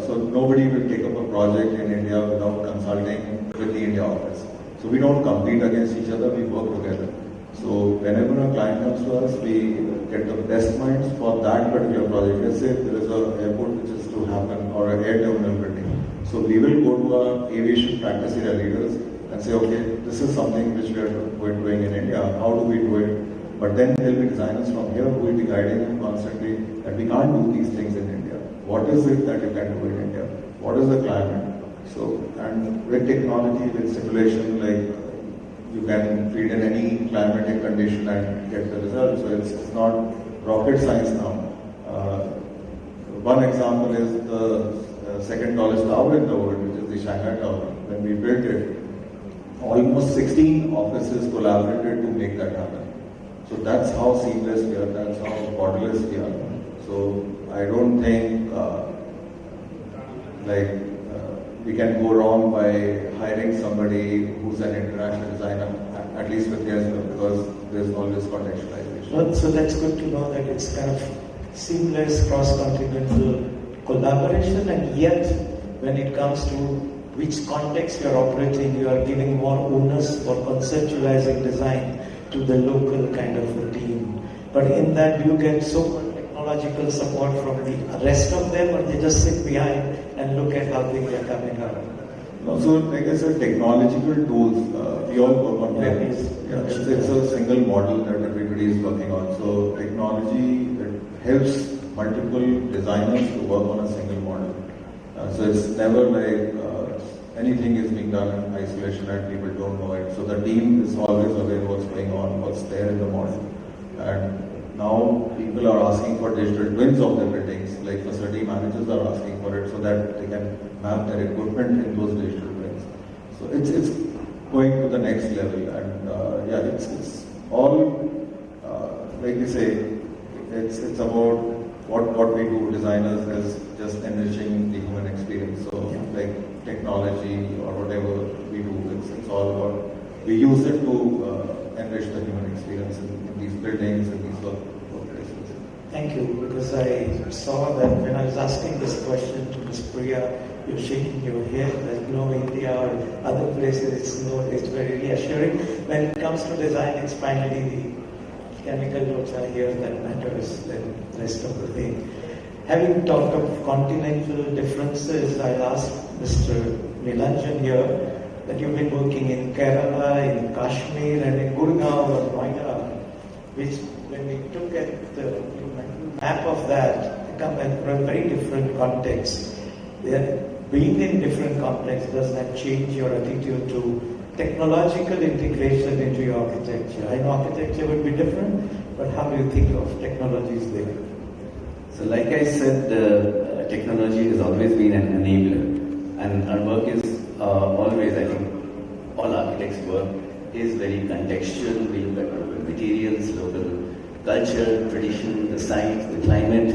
so nobody will take up a project in India without consulting with the India office. So we don't compete against each other, we work together. So whenever a client comes to us, we get the best minds for that particular project. Let's say there is an airport which is to happen or an air terminal building. So we will go to our aviation practice area leaders and say, okay, this is something which we're doing in India. How do we do it? But then there will be designers from here who will be guiding them constantly that we can't do these things in India. What is it that you can do in India? What is the climate? So, and with technology, with simulation, like you can feed in any climatic condition and get the result. So it's not rocket science now. One example is the second tallest tower in the world, which is the Shanghai Tower. When we built it, almost 16 offices collaborated to make that happen. So that's how seamless we are, that's how borderless we are. So I don't think we can go wrong by hiring somebody who's an international designer, at least with Gensler, because there's always contextualization. So that's good to know that it's kind of seamless cross-continental collaboration, and yet when it comes to which context you're operating, you are giving more onus for conceptualizing design to the local kind of a team. But in that, you get so much technological support from the rest of them, or they just sit behind and look at how things are coming up. So, like I said, technological tools, we all work on them. It's a single model that everybody is working on. So, technology helps multiple designers to work on a single model. So, it's never like anything is being done in isolation and people don't know it. So, the team is always aware of what's going on, what's there in the model. And now people are asking for digital twins of their buildings, like facility managers are asking for it so that they can map their equipment in those digital twins. So it's going to the next level. And yeah, it's all, like we say, it's about what we do, designers, is just enriching the human experience. So like technology or whatever we do, it's all about, we use it to enrich the human experience in these buildings, in these workplaces. Thank you, because I saw that when I was asking this question to Ms. Priya, you're shaking your head that no, India or other places, it's very reassuring. When it comes to design, it's finally the chemical notes are here that matters than the rest of the thing. Having talked of continental differences, I'll ask Mr. Nilanjan here that you've been working in Kerala, in Kashmir, and in Gurgaon or Noida, which when we took at the map of that, they come in from a very different context. Being in different contexts, does that change your attitude to technological integration into your architecture? I know architecture would be different, but how do you think of technologies there? So like I said, technology has always been an enabler, and our work is always, I think, all architects' work is very contextual. We look at local materials, local culture, tradition, the site, the climate,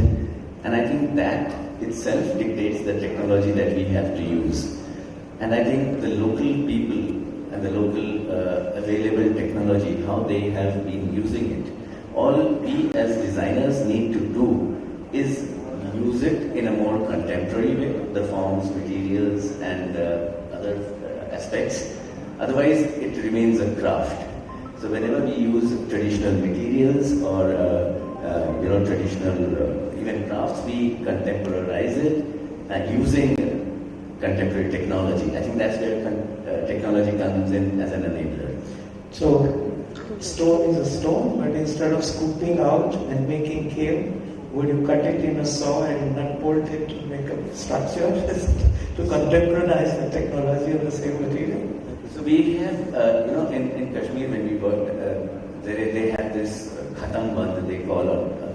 and I think that itself dictates the technology that we have to use. And I think the local people and the local available technology, how they have been using it, all we as designers need to do is use it in a more contemporary way, the forms, materials, and other aspects. Otherwise, it remains a craft. So whenever we use traditional materials or traditional even crafts, we contemporize it using contemporary technology. I think that's where technology comes in as an enabler. So stone is a stone, but instead of scooping out and making cave, would you cut it in a saw and nut bolt it to make a structure to contemporize the technology of the same material? So we have, in Kashmir when we worked, they have this khatam bandh they call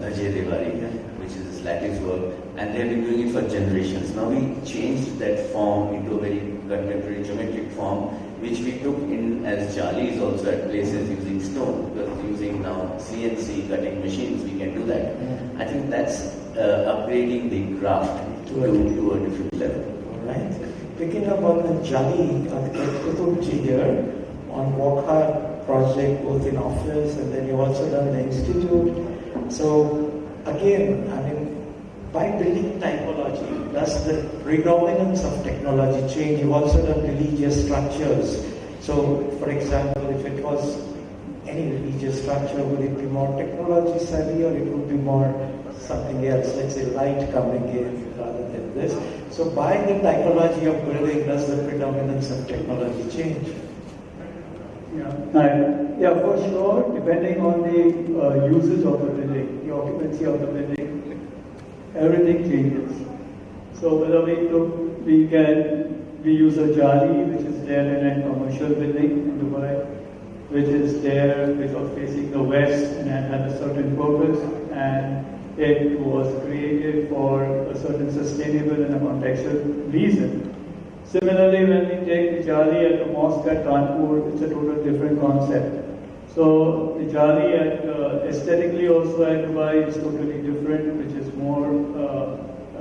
Dhaje Devari, which is this lattice work, and they have been doing it for generations. Now we changed that form into a very contemporary geometric form, which we took in as jalis also at places using stone, because using now CNC cutting machines, we can do that. I think that's upgrading the craft to a different level. All right. Picking up on the Jali Kutubji here, on Jaquar project, both in office and then you've also done the institute. So again, I mean, by building typology, does the predominance of technology change? You've also done religious structures. So for example, if it was any religious structure, would it be more technology savvy or it would be more something else, let's say light coming in rather than this? So by the typology of building, does the predominance of technology change? Yeah, for sure, depending on the usage of the building, the occupancy of the building, everything changes. So whether we use a jali which is there in a commercial building in Dubai, which is there, which was facing the west and had a certain purpose, and it was created for a certain sustainable and a contextual reason. Similarly, when we take the jali at the mosque at Kanpur, it's a totally different concept. So the jali aesthetically also at Dubai is totally different, which is more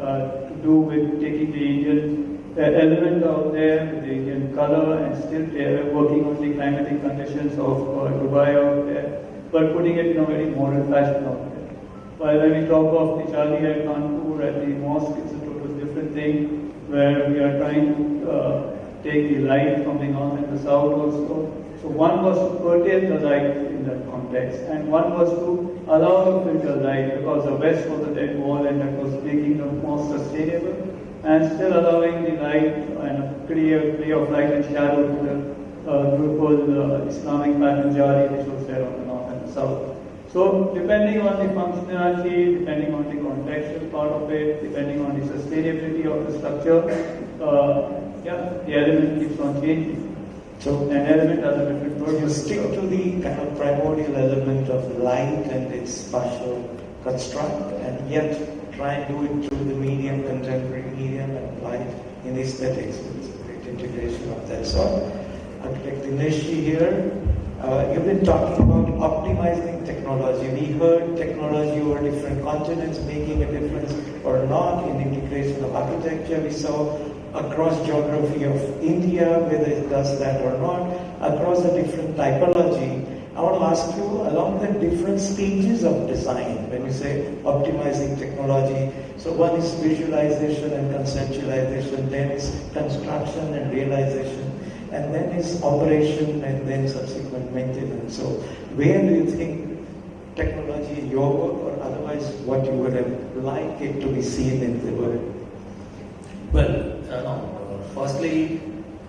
to do with taking the Indian element out there, with the Indian color, and still working on the climatic conditions of Dubai out there, but putting it in a very modern fashion out there. While when we talk of the jali at Kanpur, at the mosque, it's a totally different thing, where we are trying to take the light from the north and the south also. So one was to curtail the light in that context, and one was to allow to filter light, because the west was a dead wall and that was making the mosque sustainable, and still allowing the light and a clear play of light and shadow to the beautiful Islamic pattern jari which was there on the north and the south. So depending on the functionality, depending on the contextual part of it, depending on the sustainability of the structure, the element keeps on changing. So an element has a different purpose. You stick to the kind of primordial element of light and its spatial construct, and yet try and do it through the medium, contemporary medium and light in aesthetics. It's a great integration of that sort. architect Dineshi here. You've been talking about optimizing technology. We heard technology over different continents making a difference or not in integration of architecture. We saw across geography of India, whether it does that or not, across the different typology. I want to ask you, along the different stages of design, when you say optimizing technology, so one is visualization and conceptualization, then is construction and realization, and then is operation and then subsequent maintenance. So where do you think technology in your work or otherwise what you would have liked it to be seen in the work? Well, firstly,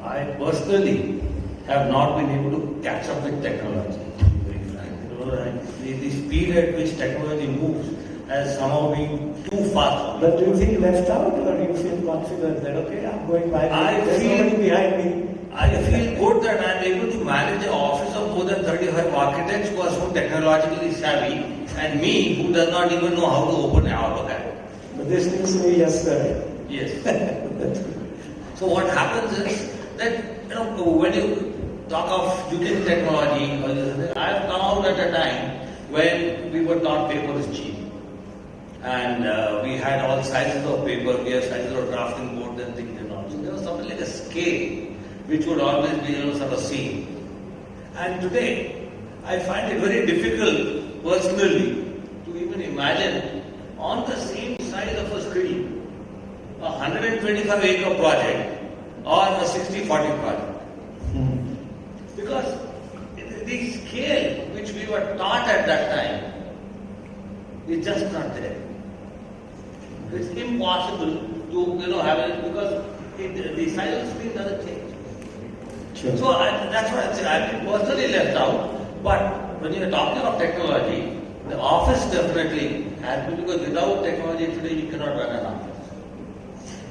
I personally have not been able to catch up with technology, to be very frank. The speed at which technology moves has somehow been too fast. But do you feel left out or do you feel confident that, okay, I'm going by, there's nobody behind me? I feel good that I'm able to manage an office of more than 35 architects who are so technologically savvy, and me who does not even know how to open an AutoCAD. But they still say yes, sir. Yes. So what happens is that, when you talk of using technology, I have come out at a time when we were taught paper is cheap. And we had all sizes of paper, we have sizes of drafting boards and things and all. So there was something like a scale which would always be sort of seen. And today, I find it very difficult, personally, to even imagine on the same size of a screen, a 125-acre project or a 60-40 project. Because the scale which we were taught at that time is just not there. It's impossible to have it because the size of the screen doesn't change. Sure. So that's what I'm saying. I've been personally left out. But when you're talking of technology, the office definitely has been, because without technology today you cannot run an office.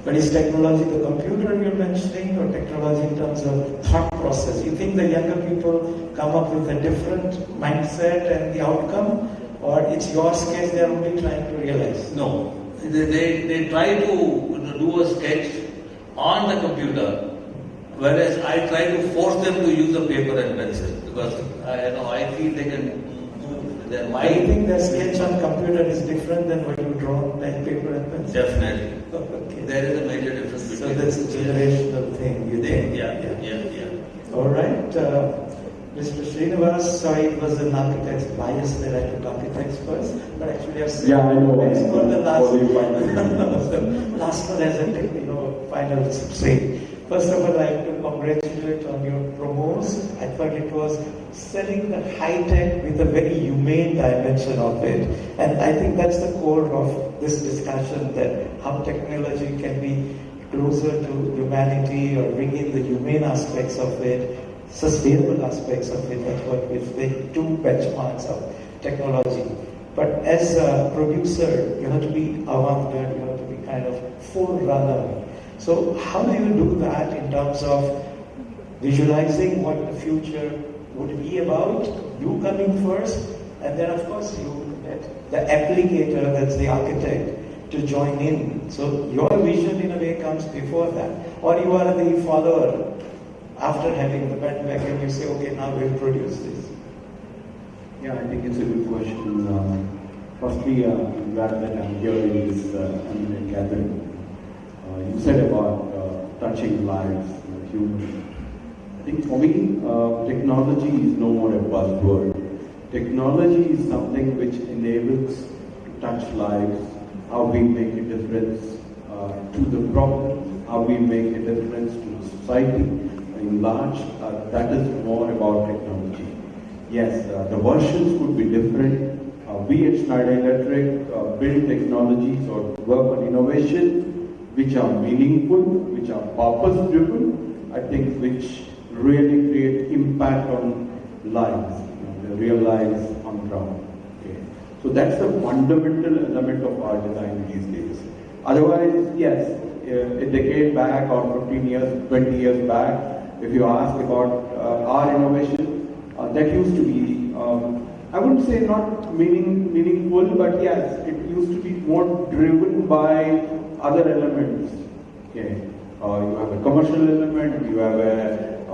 But is technology the computer you're mentioning or technology in terms of thought process? You think the younger people come up with a different mindset and the outcome? Or it's your sketch they're only trying to realize? No. They try to do a sketch on the computer, whereas I try to force them to use a paper and pencil because I feel they can move their mind. I think the sketch on computer is different than what you draw on paper and pencil. Definitely. Okay. There is a major difference between. So that's a generational thing, you think? Yeah. All right. Mr. Srinivas, sorry, it was an architect's bias that I took architects first, but actually I've seen I know. for the last one. Last one as a final say. First of all, I'd like to congratulate on your promos. I thought it was selling the high-tech with a very humane dimension of it. And I think that's the core of this discussion, that how technology can be closer to humanity or bring in the humane aspects of it, sustainable aspects of it. That's what we've been two benchmarks of technology. But as a producer, you have to be avant-garde, you have to be kind of forerunner. So how do you do that in terms of visualizing what the future would be about, you coming first, and then of course you get the applicator, that's the architect, to join in. So your vision in a way comes before that. Or you are the follower after having the bandwagon, you say, okay, now we'll produce this. Yeah, I think it's a good question. Firstly, I'm glad that I'm here in this gathering. You said about touching lives, humans. I think for me, technology is no more a buzzword. Technology is something which enables to touch lives, how we make a difference to the problem, how we make a difference to the society in large. That is more about technology. Yes, the versions could be different. We at Schneider Electric build technologies or work on innovation which are meaningful, which are purpose-driven, I think, which really create impact on lives, the real lives on ground. Okay. So that's the fundamental element of our design these days. Otherwise, yes, a decade back or 15 years, 20 years back, if you ask about our innovation, that used to be, I wouldn't say not meaningful, but yes, it used to be more driven by other elements. Okay. You have a commercial element, you have a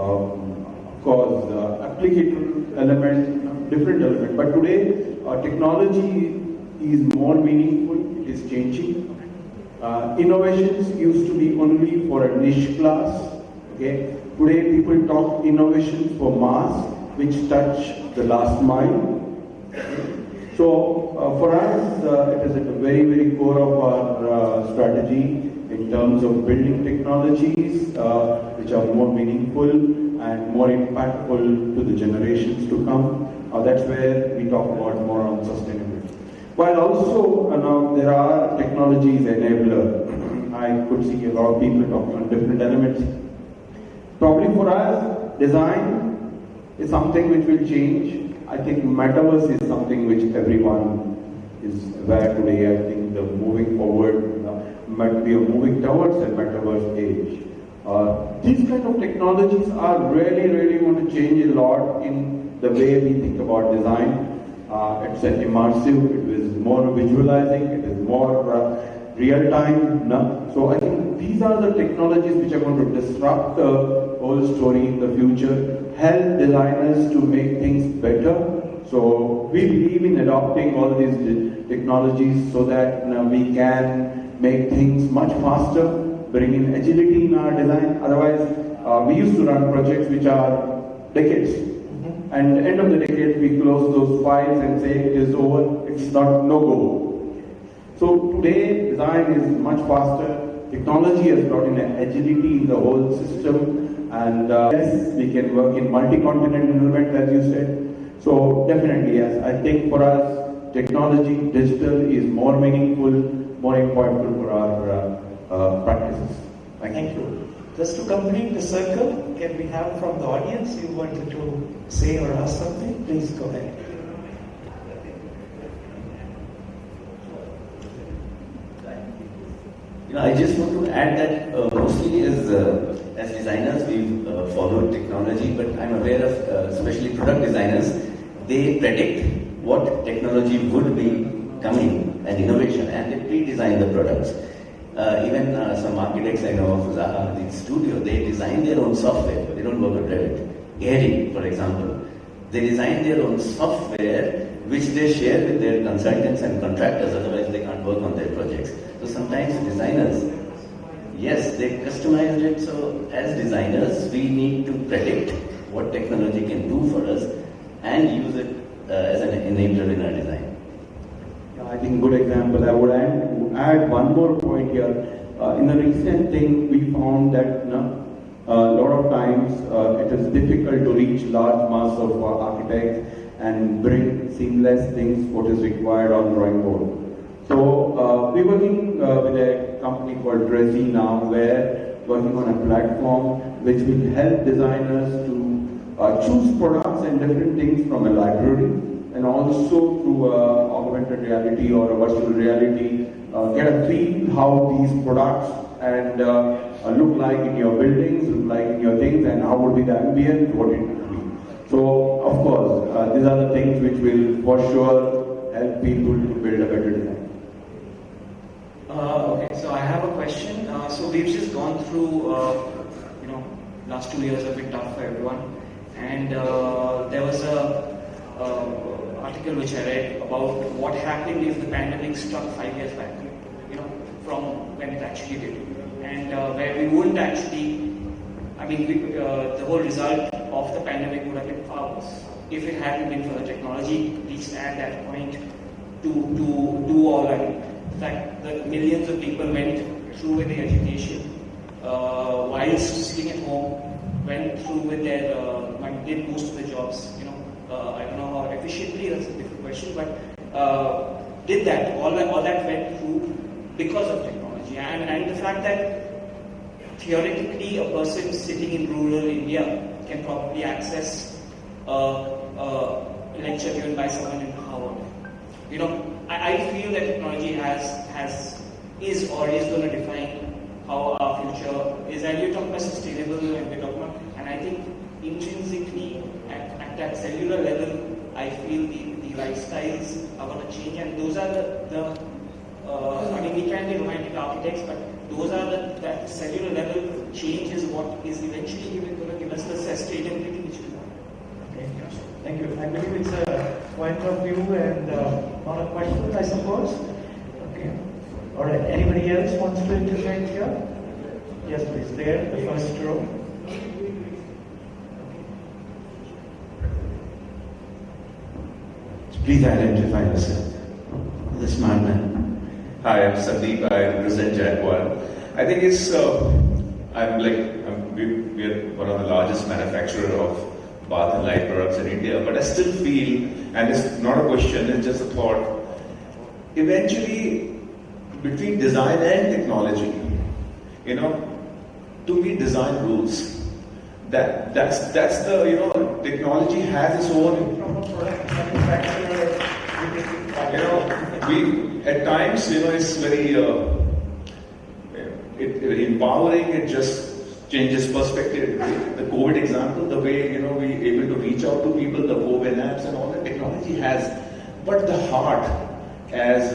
course, applicable element, different element. But today, technology is more meaningful, it is changing. Innovations used to be only for a niche class. Okay? Today, people talk innovations for mass, which touch the last mile. So, for us, it is at the very, very core of our strategy in terms of building technologies which are more meaningful and more impactful to the generations to come. That's where we talk about more on sustainability. While also now there are technologies enabler. I could see a lot of people talking on different elements. Probably for us, design is something which will change. I think metaverse is something which everyone is aware today. I think the moving forward, we are moving towards a metaverse age. These kind of technologies are really going to change a lot in the way we think about design. It's an immersive, it is more visualizing, it is more real time. So I think these are the technologies which are going to disrupt the whole story in the future, help designers to make things better. So we believe in adopting all these technologies so that we can make things much faster, bring in agility in our design. Otherwise, we used to run projects which are decades. And at the end of the decade, we close those files and say it is over, it's not no-go. So today, design is much faster. Technology has brought in an agility in the whole system. And yes, we can work in multi-continent environment, as you said. So definitely, yes, I think for us, technology, digital is more meaningful, more important for our practices. Thank you. Just to complete the circle, can we have from the audience, you wanted to say or ask something? Please go ahead. I just want to add that mostly as designers we've followed technology, but I'm aware of especially product designers, they predict what technology would be coming and innovation, and they pre-design the products. Even some architects I know of Zaha, the studio, they design their own software. They don't work on Revit. Gehry, for example, they design their own software which they share with their consultants and contractors, otherwise they can't work on their projects. So sometimes designers, yes, they customized it. So as designers, we need to predict what technology can do for us and use it as an enabler in our design. I think good example. I would add one more point here. In the recent thing, we found that a lot of times it is difficult to reach large mass of architects and bring seamless things what is required on drawing board. So we're working with a company called Dressy now, where working on a platform which will help designers to choose products and different things from a library, and also through augmented reality or a virtual reality, get a feel how these products and look like in your buildings, look like in your things, and how would be the ambient, what it would be. So, of course, these are the things which will for sure help people to build a better design. Okay, so I have a question. So we've just gone through, last 2 years have been tough for everyone, and there was a article which I read about what happened if the pandemic struck 5 years back, from when it actually did, and where we wouldn't actually, the whole result of the pandemic would have been far worse if it hadn't been for the technology reached at that point to do all that. In fact, the millions of people went through with the education whilst sitting at home, went through with their, did most of the jobs, I don't know how efficiently, that's a different question, but did that, all that went through because of technology. And the fact that theoretically a person sitting in rural India can probably access a lecture given by someone in Harvard. I feel that technology is going to define how our future is. And you're talking about sustainable and we're talking about, and I think intrinsically at that cellular level, I feel the lifestyles are going to change, and those are we can be romantic architects, but those are that cellular level change is what is eventually going to give us the sustainability which we want. Okay. Thank you. I believe it's a point of view and not a question, I suppose. Okay. All right. Anybody else wants to interject here? Yes, please. There, the first row. Please identify yourself. This madman. Hi, I'm Sandeep. I represent Jaquar. I think it's, we're one of the largest manufacturer of bath and light products in India, but I still feel, and it's not a question, it's just a thought, eventually, between design and technology, to me, design rules. That's the, technology has its own, we, at times, it's very, empowering, it just changes perspective. The COVID example, the way, we able to reach out to people, the COVID apps and all that technology has, but the heart, as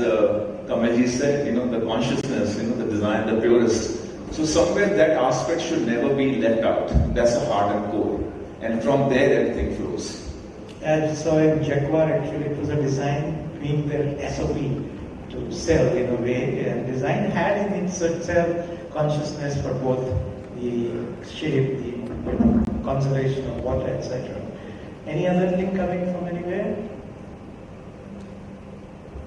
Kamalji said, the consciousness, the design, the purist. So somewhere that aspect should never be left out. That's the heart and core. And from there everything flows. And so in Jaquar actually it was a design being their SOP to sell in a way. And design had in itself consciousness for both the shape, the conservation of water, etc. Any other thing coming from anywhere?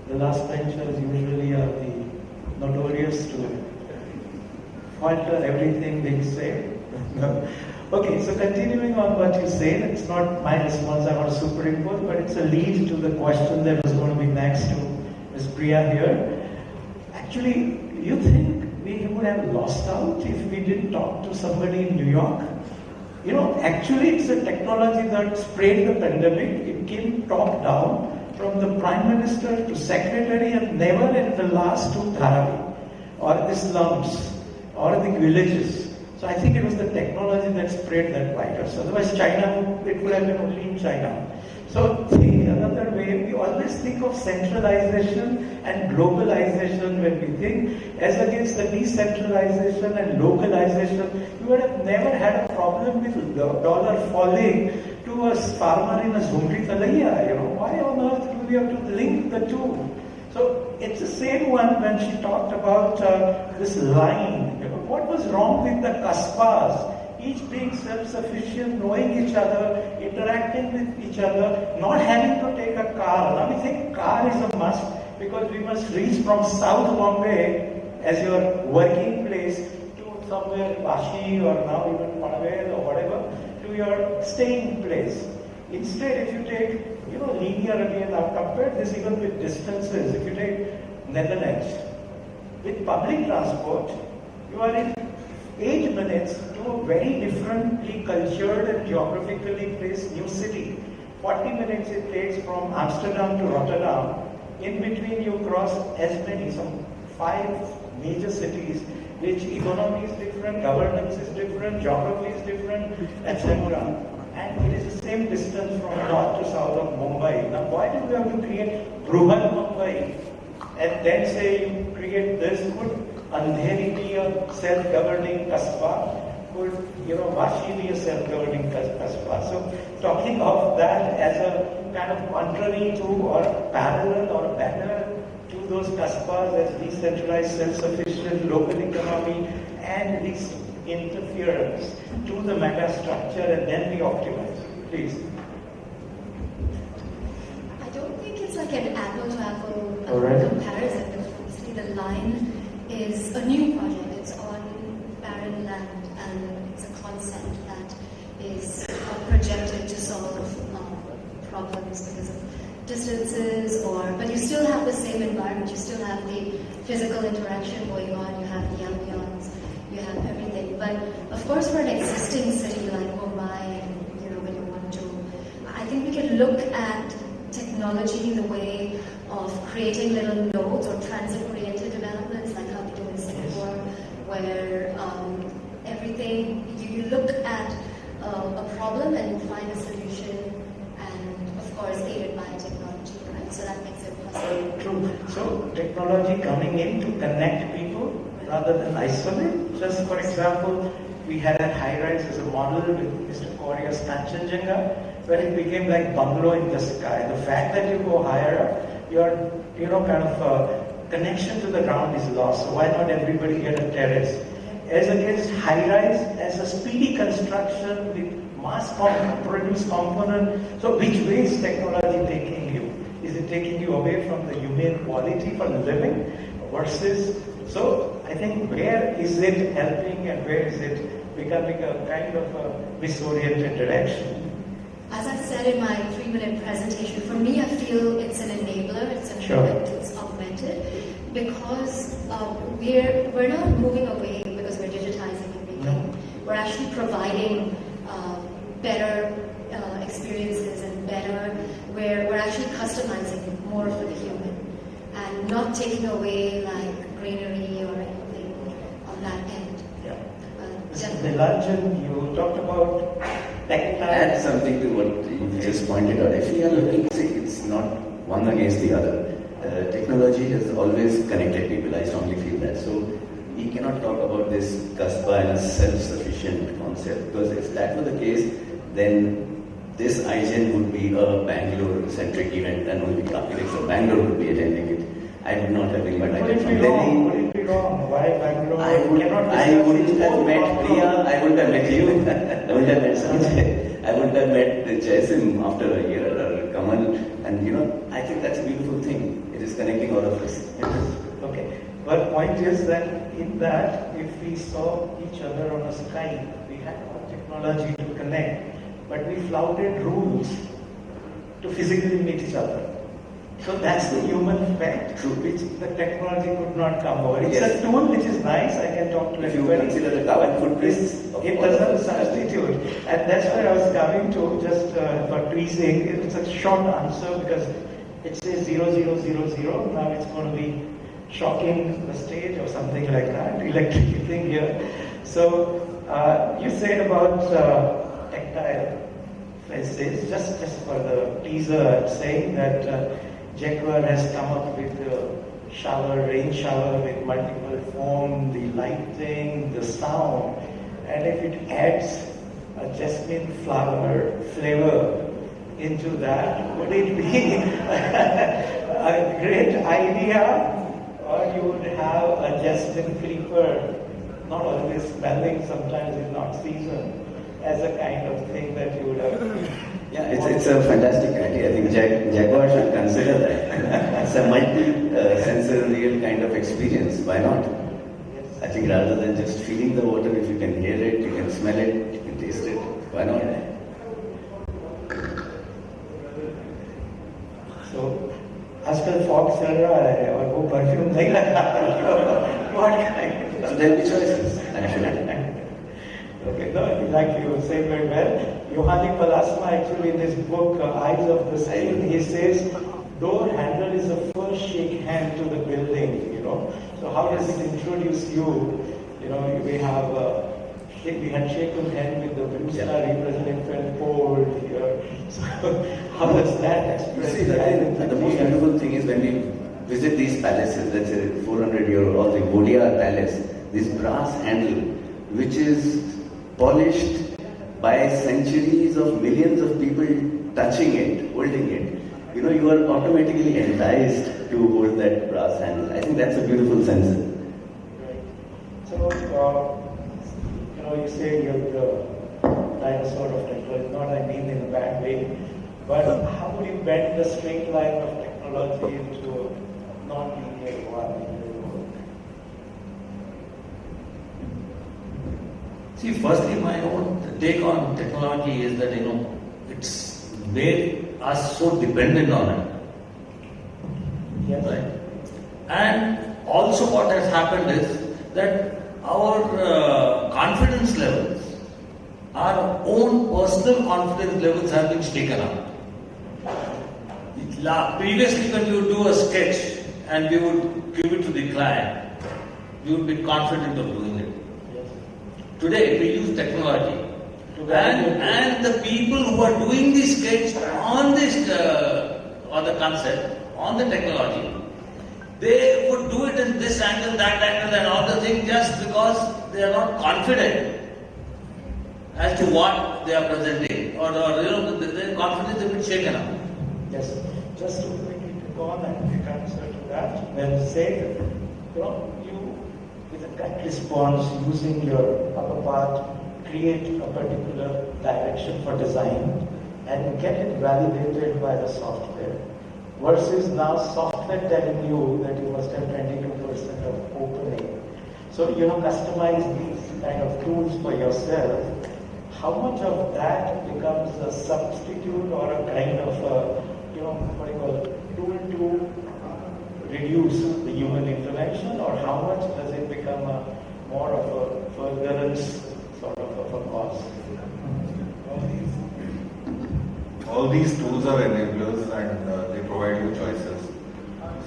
The last benchers usually are the notorious to falter everything they say. Okay, so continuing on what you said, it's not my response I want to superimpose, but it's a lead to the question that was going to be next to Ms. Priya here. Actually, you think we would have lost out if we didn't talk to somebody in New York? Actually it's a technology that sprayed the pandemic. It came top down from the Prime Minister to Secretary and never in the last two Dharavi or the slums or the villages. So I think it was the technology that spread that virus. Otherwise China, it would have been only in China. So think another way, we always think of centralization and globalization when we think, as against the decentralization and localization. We would have never had a problem with the dollar falling to a farmer in a Zumri Talaiya. Why on earth do we have to link the two? So it's the same one when she talked about this line. What was wrong with the kasbas? Each being self-sufficient, knowing each other, interacting with each other, not having to take a car. Now we think car is a must because we must reach from South Bombay as your working place to somewhere Vashi or now even Panvel or whatever to your staying place. Instead, if you take, linear again, I've compared this even with distances. If you take Netherlands, with public transport, you are in 8 minutes to a very differently cultured and geographically placed new city. 40 minutes it takes from Amsterdam to Rotterdam. In between you cross as many, some 5 major cities, which economy is different, governance is different, geography is different, etc. And it is the same distance from north to south of Mumbai. Now why do we have to create Bruhan Mumbai and then say you create this? Could Andheri be a self-governing kasbah? Could Vashi be a self-governing kasbah? So talking of that as a kind of contrary to or parallel or banner to those kasbahs as decentralized, self-sufficient, local economy and these interference to the mega structure and then we optimize. Please. I don't think it's like an apple-to-apple comparison. Obviously, the line is a new project. It's on barren land and it's a concept that is projected to solve problems because of distances but you still have the same environment. You still have the physical interaction going on. You have the ambience. You have everything. But of course, for an existing city like Mumbai, when you want to, I think we can look at technology in the way of creating little nodes or transit-oriented developments, like how we do in Singapore, where everything you look at a problem and you find a solution, and of course aided by technology, right? So that makes it possible. True. So technology coming in to connect people rather than isolate. Just for example, we had a high-rise as a model with Mr. Korea's Kanchenjunga, where it became like bungalow in the sky. The fact that you go higher up, your kind of connection to the ground is lost. So why not everybody get a terrace? As against high-rise as a speedy construction with mass produced component. So which way is technology taking you? Is it taking you away from the humane quality for living versus? So I think where is it helping and where is it becoming a kind of a misoriented direction? As I said in my 3-minute presentation, for me I feel it's an enabler, it's augmented, because we're not moving away because we're digitizing everything. We're actually providing better experiences and better, where we're actually customizing more for the human and not taking away like greenery or anything on that end. Nilanjan, you talked about tactile. Add something to what you just pointed out. If we are looking, see, it's not one against the other. Technology has always connected people. I strongly feel that. So we cannot talk about this kasbah and a self-sufficient concept, because if that were the case, then this iGen would be a Bangalore-centric event and only architects of Bangalore would be attending it. I would not have invited from Delhi. Would it be wrong? Why Bangalore? I wouldn't have met Priya, I wouldn't have met you, I wouldn't have met Sanjay, I wouldn't have met Jaisim after a year, or Kamal, and I think that's a beautiful thing. It is connecting all of us. Okay. But point is that in that, if we saw each other on a Skype, we had our technology to connect, but we flouted rules to physically meet each other. So that's the human fact, which the technology could not come over. It's a tool which is nice, I can talk to everybody. If you consider the carbon footprint, it doesn't substitute. And that's where I was coming to, just for teasing. It's a short answer because it says 0000, now it's going to be shocking the stage or something like that, electric thing here. So you said about tactile faces, just for the teaser, I'm saying that Jaquar has come up with the rain shower with multiple foam, the lighting, the sound, and if it adds a jasmine flower flavor into that, would it be a great idea? Or you would have a jasmine creeper, not always smelling, sometimes it's not seasoned, as a kind of thing that you would have. Yeah, it's a fantastic idea. I think Jaquar should consider that. It's a multi-sensorial kind of experience. Why not? Yes. I think rather than just feeling the water, if you can hear it, you can smell it, you can taste it. Why not? So, आजकल fog चल रहा है और वो perfume नहीं लगाता. What kind? So there'll be choices. Okay, no, like you say very well. Yohani Palasma actually in his book Eyes of the Skin, he says door handle is the first shake hand to the building, So how does it introduce you? We had shaken hand with the Blue Star representative Ford here. So how does that express? See, the most beautiful thing is when we visit these palaces, let's say 400-year-old, the Vodiyar Palace, this brass handle, which is polished by centuries of millions of people touching it, holding it. You are automatically enticed to hold that brass handle. I think that's a beautiful sensor. Right. So, you say you're the dinosaur of technology, not I mean in a bad way, but how would you bend the straight line of technology into a non-linear one? See, firstly, my own take on technology is that, it's made us so dependent on it. Yes. Right? And also what has happened is that our confidence levels, our own personal confidence levels have been shaken up. Previously, when you do a sketch and we would give it to the client, you would be confident of doing it. Today, we use technology. And the people who are doing the sketch on this, or the concept, on the technology, They would do it in this angle, that angle, and all the things just because they are not confident as to what they are presenting, or their confidence is a bit shaken up. Yes, just to quickly go on and take answer to that. When say, you with a gut response using your upper part, create a particular direction for design, and get it validated by the software. Versus now software telling you that you must have 22% of opening. So, customize these kind of tools for yourself. How much of that becomes a substitute or a kind of tool to reduce the human intervention, or how much does it become more of a furtherance sort of a cost? All these tools are enablers and they provide you choices.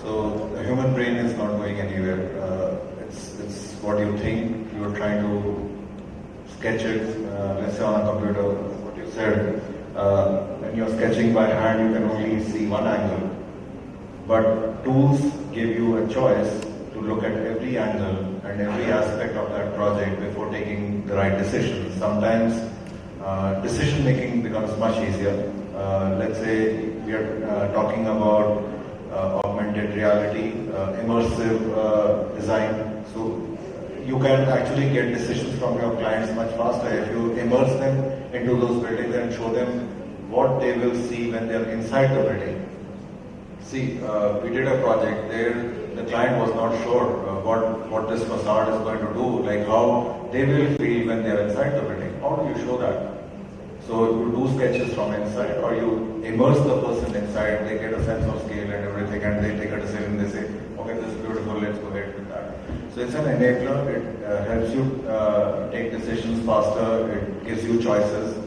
So the human brain is not going anywhere. It's what you think. You're trying to sketch it. Let's say on a computer, what you said. When you're sketching by hand, you can only see one angle. But tools give you a choice to look at every angle and every aspect of that project before taking the right decision. Sometimes decision making becomes much easier. Let's say we are talking about augmented reality, immersive design. So you can actually get decisions from your clients much faster if you immerse them into those buildings and show them what they will see when they are inside the building. See, we did a project there. The client was not sure what this facade is going to do, like how they will feel when they are inside the building. How do you show that? So you do sketches from inside, or you immerse the person inside, they get a sense of scale and everything, and they take a decision, they say, okay, this is beautiful, let's go ahead with that. So it's an enabler, it helps you take decisions faster, it gives you choices.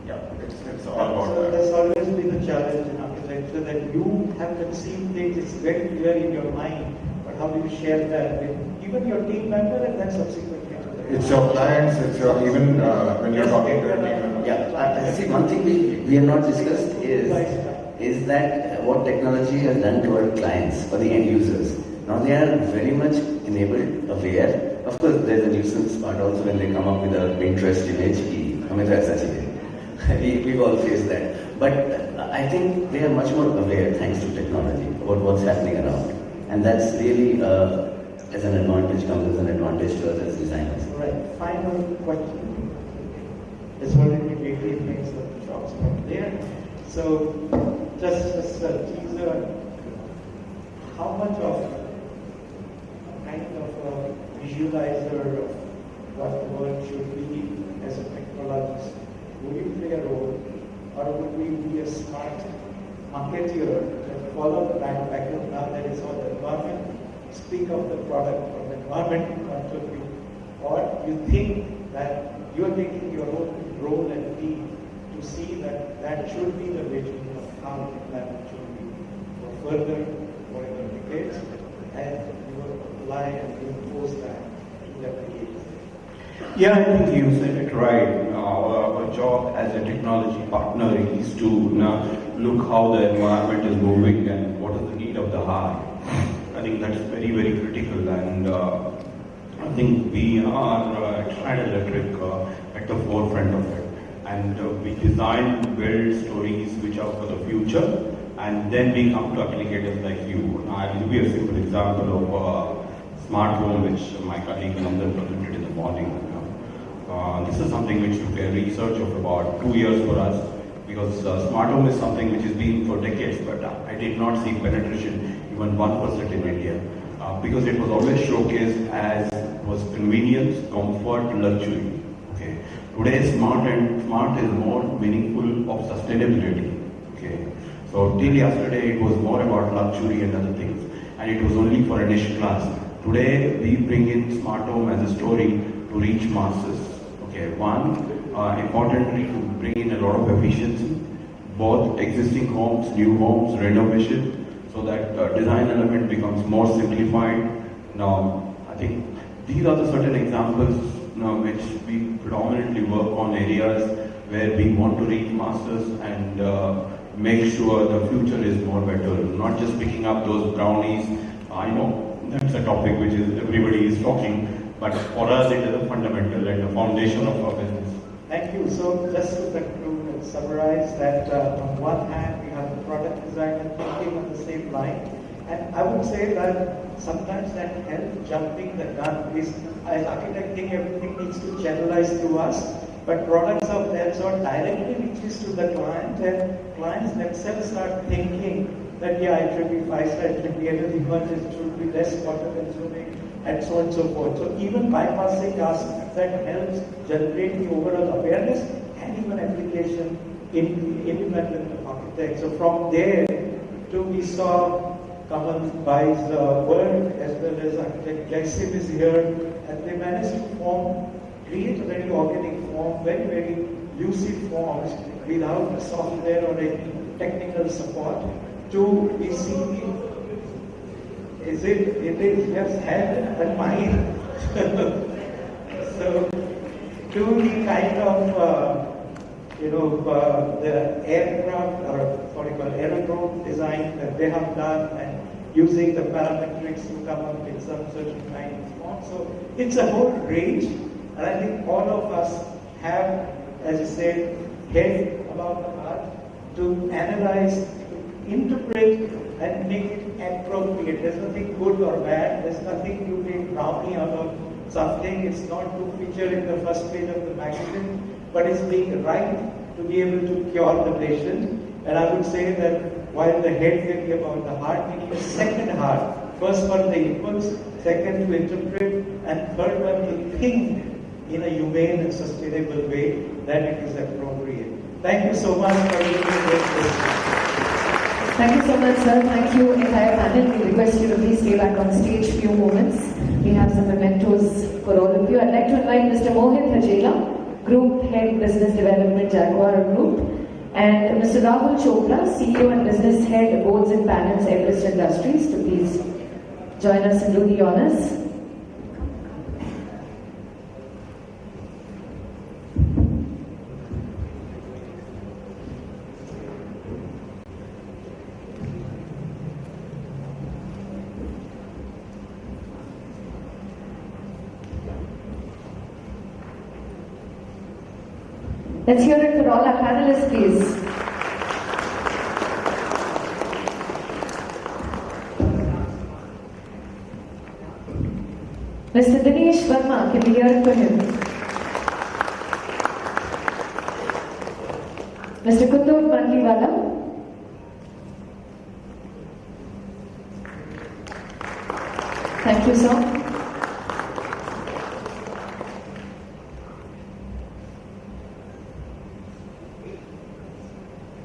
Yeah, it's all about that. There's always been a challenge in architecture that you have conceived things, it's very clear in your mind, but how do you share that with even your team member and then subsequently? It's your clients, it's your, even when you're talking to them. I see one thing we have not discussed is that what technology has done to our clients, for the end users. Now they are very much enabled, aware. Of course, there's a nuisance part also when they come up with a Pinterest image. We've all faced that. But I think they are much more aware, thanks to technology, about what's happening around. And that's really, as an advantage, comes as an advantage to us as designers. Right. Final question. It's already 18 minutes of the talks from there. So, just a teaser. How much of kind of a visualizer of what the world should be as a technologist? Would you play a role, or would we be a smart marketeer that follow the background now that it's all the environment? Speak of the product from the environmental point of view, or you think that you are taking your own role and lead to see that that should be the vision of how the planet should be for further whatever decades, and you will apply and reinforce that to the application. Yeah, I think you said it right. Our job as a technology partner is to look how the environment is moving and what is the need of the heart. I think that's very, very critical, and I think we are at Schneider Electric at the forefront of it. And we design, build stories which are for the future, and then we come to applicators like you. Now, I'll give you a simple example of a smart home which my colleague Nandan presented in the morning. This is something which took a research of about 2 years for us, because smart home is something which has been for decades, but I did not see penetration even 1% in India, because it was always showcased as was convenience, comfort, luxury. Okay. Today, smart is more meaningful of sustainability. Okay. So till yesterday, it was more about luxury and other things, and it was only for a niche class. Today, we bring in smart home as a story to reach masses. Okay. One, importantly, to bring in a lot of efficiency, both existing homes, new homes, renovation, so that design element becomes more simplified. Now, I think these are the certain examples which we predominantly work on areas where we want to reach masses and make sure the future is more better. Not just picking up those brownies I know that's a topic which is everybody is talking, but for us it is a fundamental and the foundation of our business. Thank you. So just to conclude and summarize that on one hand we have the product design and thinking on the same line, and I would say that sometimes that help jumping the gun is, as architecting, everything needs to channelize to us, but products of that sort directly reaches to the client, and clients themselves start thinking that yeah, it should be 5-star, it should be anything much, it should be less water consuming, and so on and so forth. So even bypassing us, that helps generate the overall awareness and even application independent of architects. So from there to we saw Kamal Bai's work as well as architect Jackson is here, and they managed to create a very organic form, very, very lucid forms without a software or any technical support. To we see it has had a mind. So to the kind of the aircraft or what you call aerodrome design that they have done, and using the parametrics to come up with some certain kind of form. So it's a whole range, and I think all of us have, as I said, head about the heart to analyze, to interpret, and make it appropriate. There's nothing good or bad. There's nothing to make brownie out of something. It's not to feature in the first page of the magazine, but it's being right to be able to cure the patient. And I would say that while the head may be about the heart, we need a second heart. First one, the impulse. Second, to interpret. And third one, to think in a humane and sustainable way that it is appropriate. Thank you so much for being here. Thank you so much, sir. Thank you, entire panel. We request you to please stay back on stage few moments. We have some mementos for all of you. I'd like to invite Mr. Mohit Hajela, Group Head Business Development, Jaquar Group, and Mr. Rahul Chopra, CEO and Business Head, Boards and Panels, Everest Industries, to please join us and do the honors. Let's hear it for all our panelists, please. Mr. Dinesh Verma, can we hear it for him? Mr. Kundur Manliwala. Thank you, sir.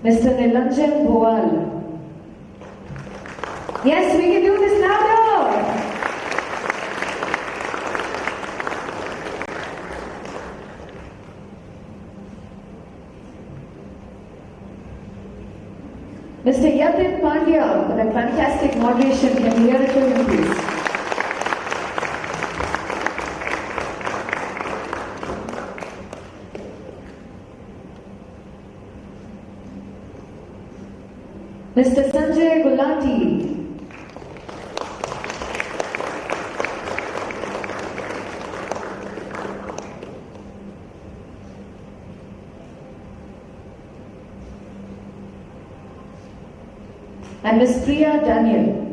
Mr. Nilanjan Bhual. Yes, we can do this louder. Mr. Yatin Pandya, for that fantastic moderation. Can we hear it from him, please? Mr. Sanjay Gulati. And Ms. Priya Daniel.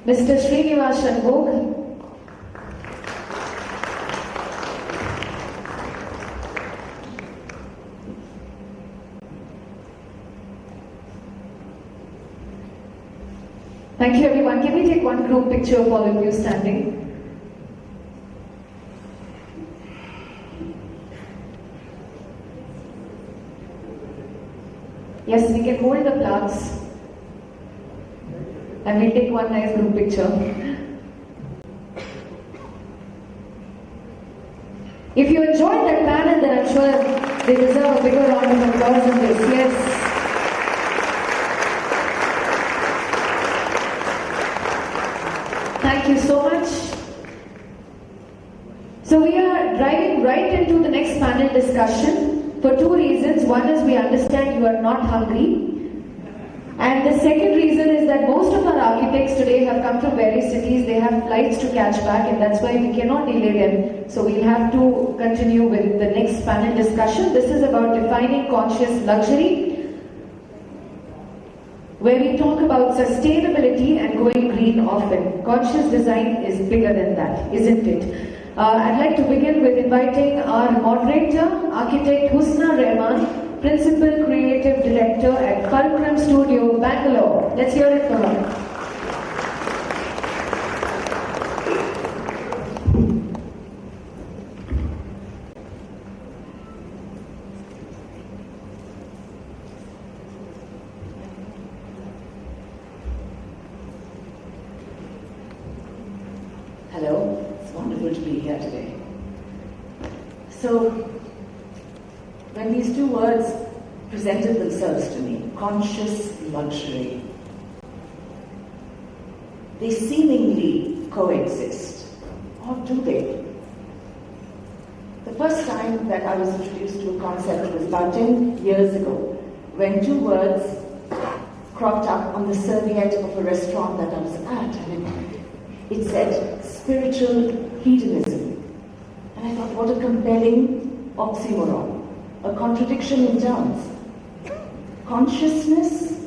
Mr. Srinivasan Bhog. Thank you, everyone. Can we take one group picture of all of you standing? Yes, we can hold the plaques. And we'll take one nice group picture. If you enjoyed that panel, then I'm sure they deserve a bigger round of applause than this. Yes. Thank you so much. So we are driving right into the next panel discussion for two reasons. One is we understand you are not hungry. And the second reason is that most of our architects today have come from various cities. They have flights to catch back, and that's why we cannot delay them. So we'll have to continue with the next panel discussion. This is about defining conscious luxury, where we talk about sustainability and going green often. Conscious design is bigger than that, isn't it? I'd like to begin with inviting our moderator, architect Husna Rehman, Principal Creative Director at Fulcrum Studio, Bangalore. Let's hear it from her. Hello, it's wonderful to be here today. So, when these two words presented themselves to me, conscious luxury, they seemingly coexist, or do they? The first time that I was introduced to a concept was about 10 years ago, when two words cropped up on the serviette of a restaurant that I was at, and it said spiritual hedonism. And I thought, what a compelling oxymoron. A contradiction in terms. Consciousness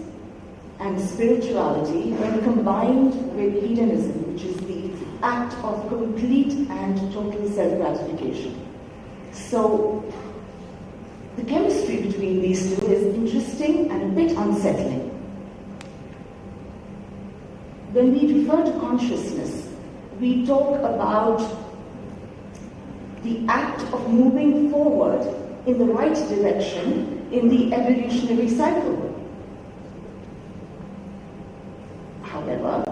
and spirituality, when combined with hedonism, which is the act of complete and total self-gratification. So, the chemistry between these two is interesting and a bit unsettling. When we refer to consciousness, we talk about the act of moving forward in the right direction in the evolutionary cycle. However,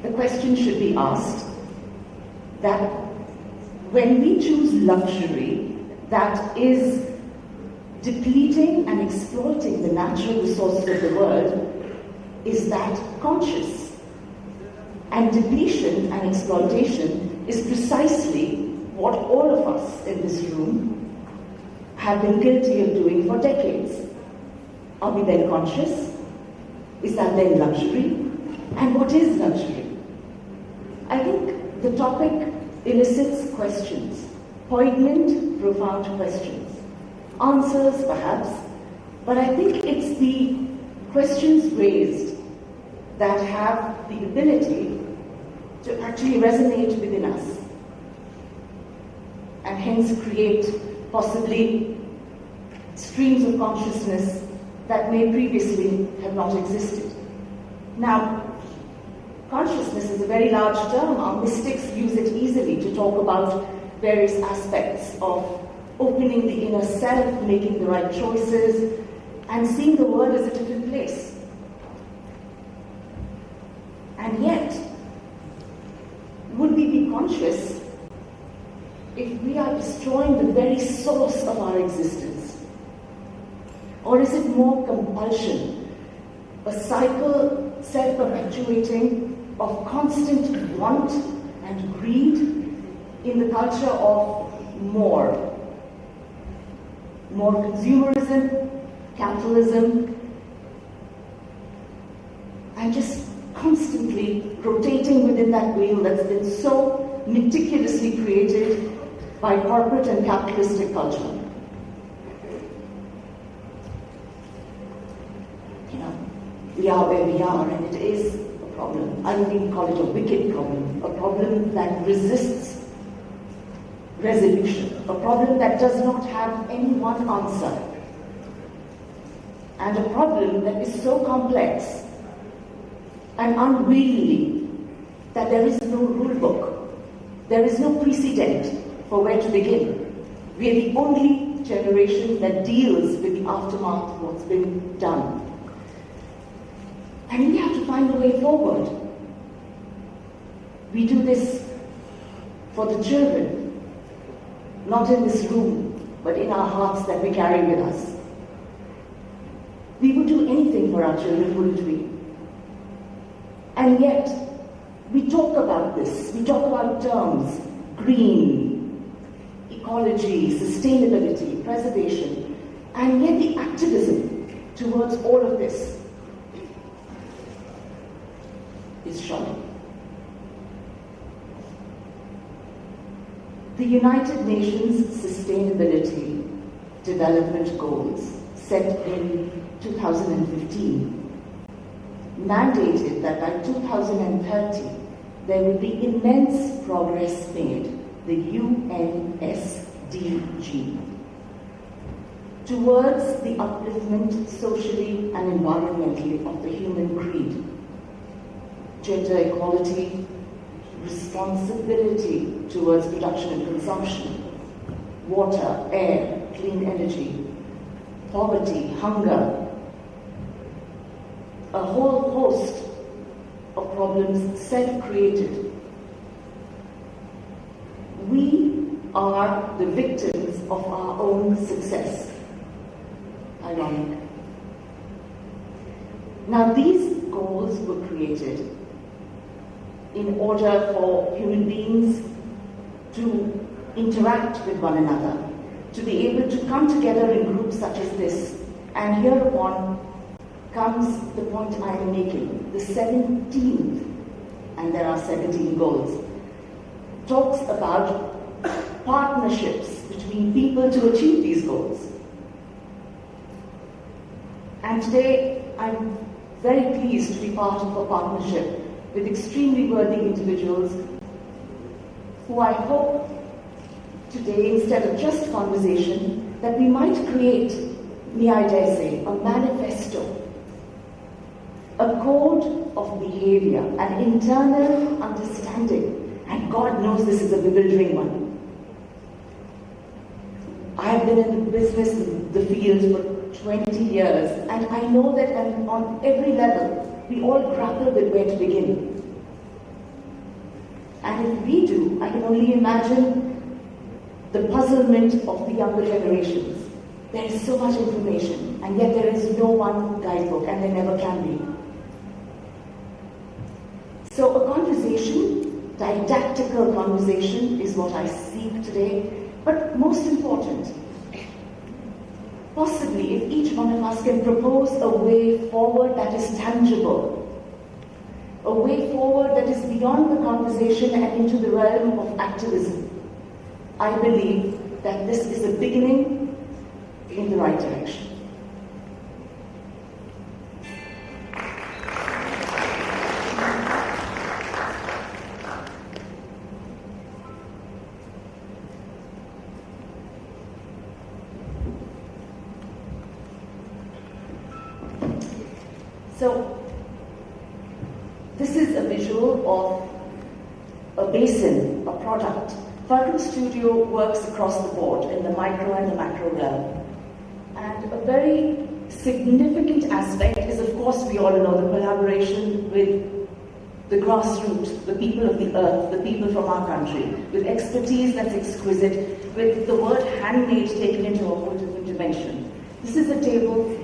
the question should be asked that when we choose luxury that is depleting and exploiting the natural resources of the world, is that conscious? And depletion and exploitation is precisely what all of us in this room have been guilty of doing for decades. Are we then conscious? Is that then luxury? And what is luxury? I think the topic elicits questions, poignant, profound questions. Answers, perhaps, but I think it's the questions raised that have the ability to actually resonate within us and hence create possibly streams of consciousness that may previously have not existed. Now, consciousness is a very large term. Our mystics use it easily to talk about various aspects of opening the inner self, making the right choices, and seeing the world as a different place. And yet, would we be conscious if we are destroying the very source of our existence? Or is it more compulsion, a cycle self-perpetuating of constant want and greed in the culture of more consumerism, capitalism, and just constantly rotating within that wheel that's been so meticulously created by corporate and capitalistic culture. You know, we are where we are, and it is a problem. I don't even call it a wicked problem, a problem that resists resolution, a problem that does not have any one answer, and a problem that is so complex and unwieldy that there is no rule book, there is no precedent for where to begin. We are the only generation that deals with the aftermath of what's been done. And we have to find a way forward. We do this for the children, not in this room, but in our hearts that we carry with us. We would do anything for our children, wouldn't we? And yet, we talk talk about this, we talk about terms, green, ecology, sustainability, preservation, and yet the activism towards all of this is shocking. The United Nations Sustainability Development Goals, set in 2015, mandated that by 2030 there will be immense progress made, the UNSDG, towards the upliftment socially and environmentally of the human creed, gender equality, responsibility towards production and consumption, water, air, clean energy, poverty, hunger, a whole host of problems self-created. We are the victims of our own success. Ironic. Now, these goals were created in order for human beings to interact with one another, to be able to come together in groups such as this. And hereupon comes the point I am making. The 17th, and there are 17 goals, talks about partnerships between people to achieve these goals. And today, I'm very pleased to be part of a partnership with extremely worthy individuals who I hope today, instead of just conversation, that we might create, may I dare say, a manifesto, a code of behavior, an internal understanding, and God knows this is a bewildering one. I have been in the business, the field for 20 years, and I know that on every level, we all grapple with where to begin. And if we do, I can only imagine the puzzlement of the younger generations. There is so much information, and yet there is no one guidebook, and there never can be. So a conversation, didactical conversation, is what I seek today. But most important, possibly if each one of us can propose a way forward that is tangible, a way forward that is beyond the conversation and into the realm of activism, I believe that this is a beginning in the right direction. So, this is a visual of a basin, a product. Fulcrum Studio works across the board in the micro and the macro realm. And a very significant aspect is, of course, we all know the collaboration with the grassroots, the people of the earth, the people from our country, with expertise that's exquisite, with the word handmade taken into a whole different dimension. This is a table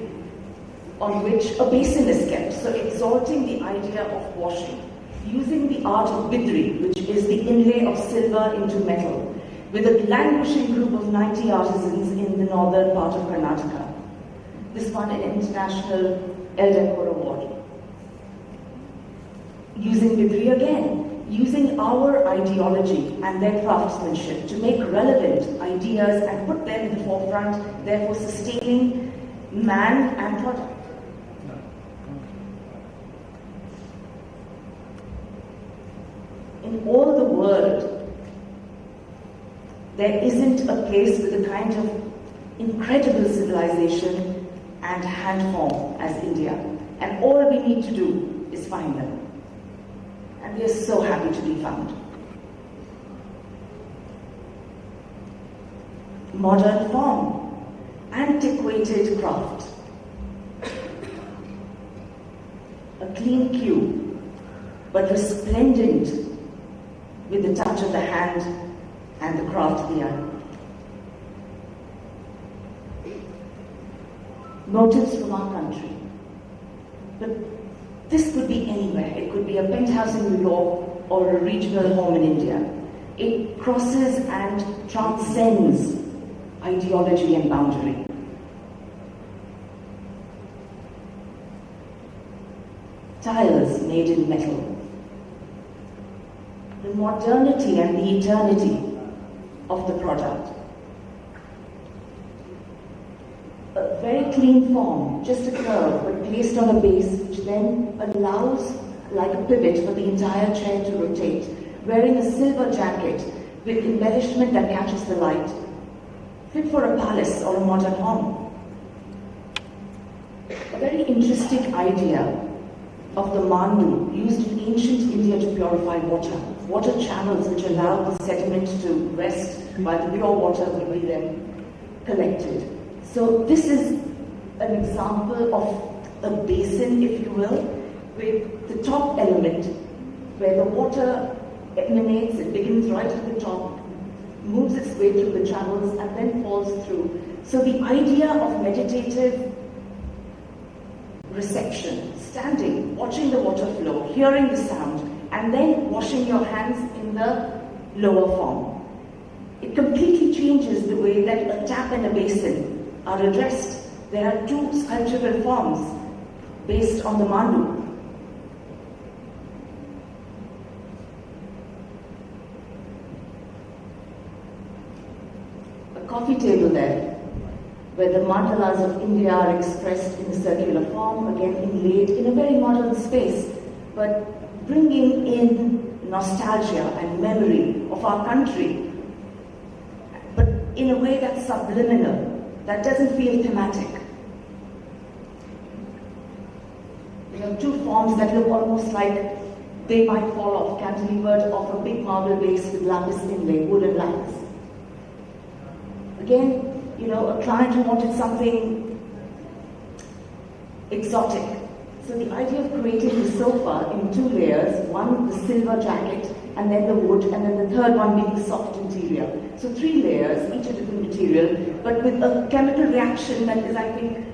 on which a basin is kept, so exalting the idea of washing, using the art of bidri, which is the inlay of silver into metal, with a languishing group of 90 artisans in the northern part of Karnataka. This won an international El Jaquar award. Using bidri again, using our ideology and their craftsmanship to make relevant ideas and put them in the forefront, therefore sustaining man and product. In all the world, there isn't a place with a kind of incredible civilization and hand form as India. And all we need to do is find them. And we are so happy to be found. Modern form, antiquated craft, a clean cube, but resplendent with the touch of the hand and the craft of the eye. Motives from our country. But this could be anywhere. It could be a penthouse in New York or a regional home in India. It crosses and transcends ideology and boundary. Tiles made in metal. The modernity and the eternity of the product. A very clean form, just a curve, but placed on a base, which then allows, like a pivot, for the entire chair to rotate, wearing a silver jacket with embellishment that catches the light, fit for a palace or a modern home. A very interesting idea of the mandu used in ancient India to purify water channels which allow the sediment to rest while the pure water will be then collected. So this is an example of a basin, if you will, with the top element where the water emanates, it begins right at the top, moves its way through the channels and then falls through. So the idea of meditative reception, standing, watching the water flow, hearing the sound, and then washing your hands in the lower form. It completely changes the way that a tap and a basin are addressed. There are two sculptural forms based on the mandu. A coffee table there, where the mandalas of India are expressed in a circular form, again inlaid in a very modern space, but bringing in nostalgia and memory of our country, but in a way that's subliminal, that doesn't feel thematic. We have two forms that look almost like they might fall off, cantilevered off a big marble base with lapis inlay, wooden lapis. Again, you know, a client who wanted something exotic. So the idea of creating the sofa in two layers, one the silver jacket, and then the wood, and then the third one being the soft interior. So 3 layers, each a different material, but with a chemical reaction that is, I think,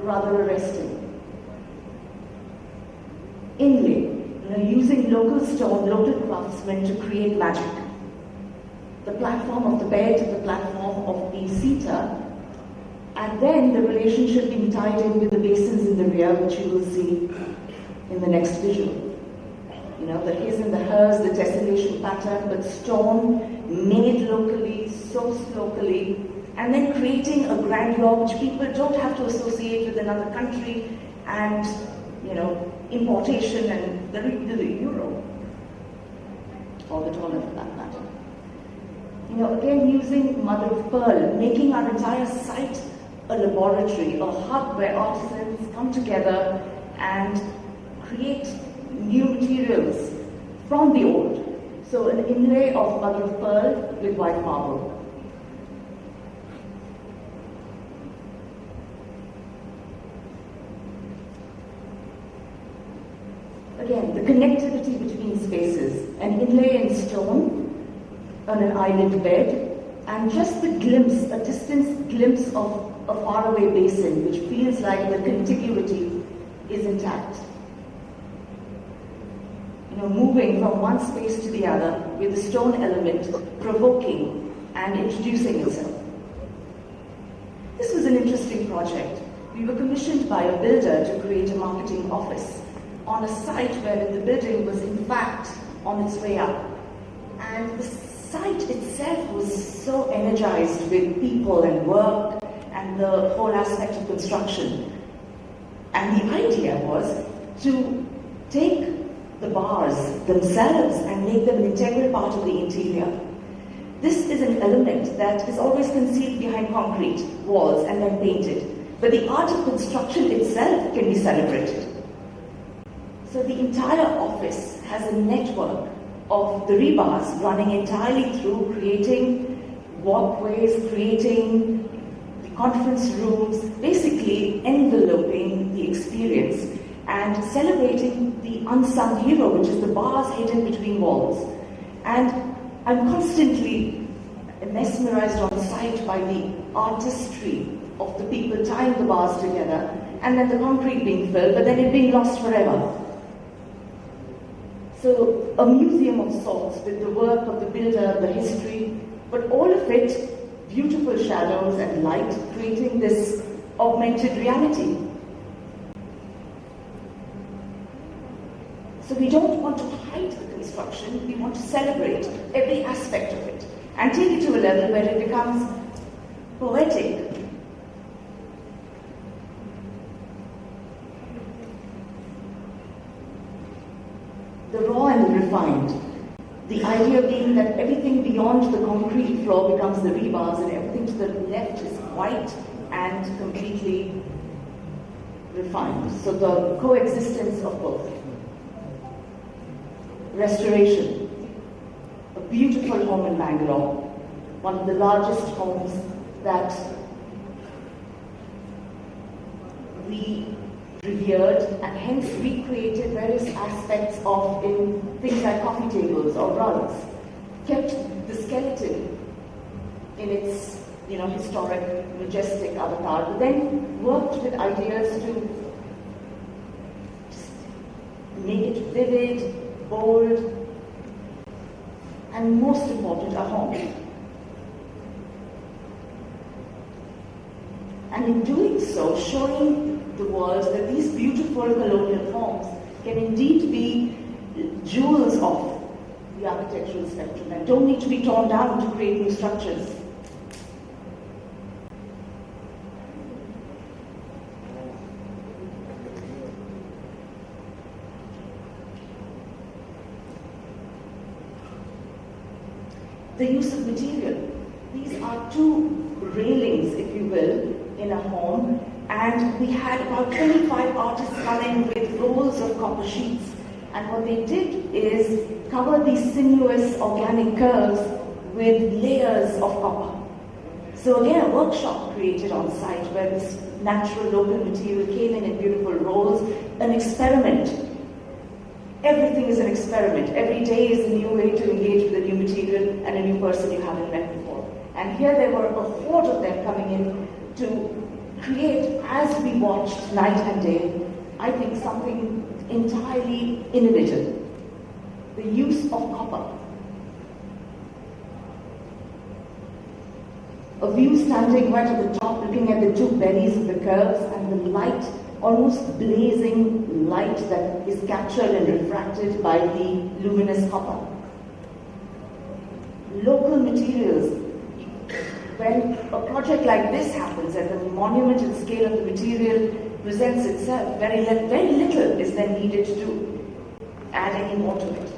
rather arresting. Inlay, you know, using local stone, local craftsmen to create magic. The platform of the bed, the platform of the seater, and then the relationship being tied in with the basins in the rear, which you will see in the next visual. You know, the his and the hers, the tessellation pattern, but stone, made locally, sourced locally, and then creating a grandeur which people don't have to associate with another country and, you know, importation and the euro, or the dollar for that matter. You know, again using mother of pearl, making our entire site a laboratory, a hub where artisans come together and create new materials from the old. So an inlay of mother of pearl with white marble. Again, the connectivity between spaces, an inlay in stone on an island bed, and just the glimpse, a distant glimpse of a faraway basin, which feels like the contiguity is intact. You know, moving from one space to the other with the stone element provoking and introducing itself. This was an interesting project. We were commissioned by a builder to create a marketing office on a site where the building was in fact on its way up. And the site itself was so energized with people and work and the whole aspect of construction. And the idea was to take the bars themselves and make them an integral part of the interior. This is an element that is always concealed behind concrete walls and then painted. But the art of construction itself can be celebrated. So the entire office has a network of the rebars running entirely through, creating walkways, creating the conference rooms, basically enveloping the experience and celebrating the unsung hero, which is the bars hidden between walls. And I'm constantly mesmerized on site by the artistry of the people tying the bars together and then the concrete being filled, but then it being lost forever. So a museum of sorts with the work of the builder, the history, but all of it, beautiful shadows and light, creating this augmented reality. So we don't want to hide the construction, we want to celebrate every aspect of it and take it to a level where it becomes poetic. The raw and the refined. The idea being that everything beyond the concrete floor becomes the rebars and everything to the left is white and completely refined. So the coexistence of both. Restoration. A beautiful home in Bangalore, one of the largest homes that we revered and hence recreated various aspects of in things like coffee tables or rugs, kept the skeleton in its historic, majestic avatar, but then worked with ideas to make it vivid, bold, and most important, a home. And in doing so, showing the world that these beautiful colonial homes can indeed be jewels of the architectural spectrum and don't need to be torn down to create new structures. The use of material. These are two railings, if you will, in a home, and we had about 25 artists come in with rolls of copper sheets, and what they did is cover these sinuous organic curves with layers of copper. So again, a workshop created on site where this natural local material came in beautiful rolls, an experiment. Everything is an experiment. Every day is a new way to engage with a new material and a new person you haven't met before. And here there were a horde of them coming in to create, as we watched night and day, I think something entirely innovative. The use of copper. A view standing right at the top, looking at the two bellies of the curves and the light, almost blazing light that is captured and refracted by the luminous copper. Local materials. When a project like this happens and the monumental scale of the material presents itself, very little is then needed to add any more to it.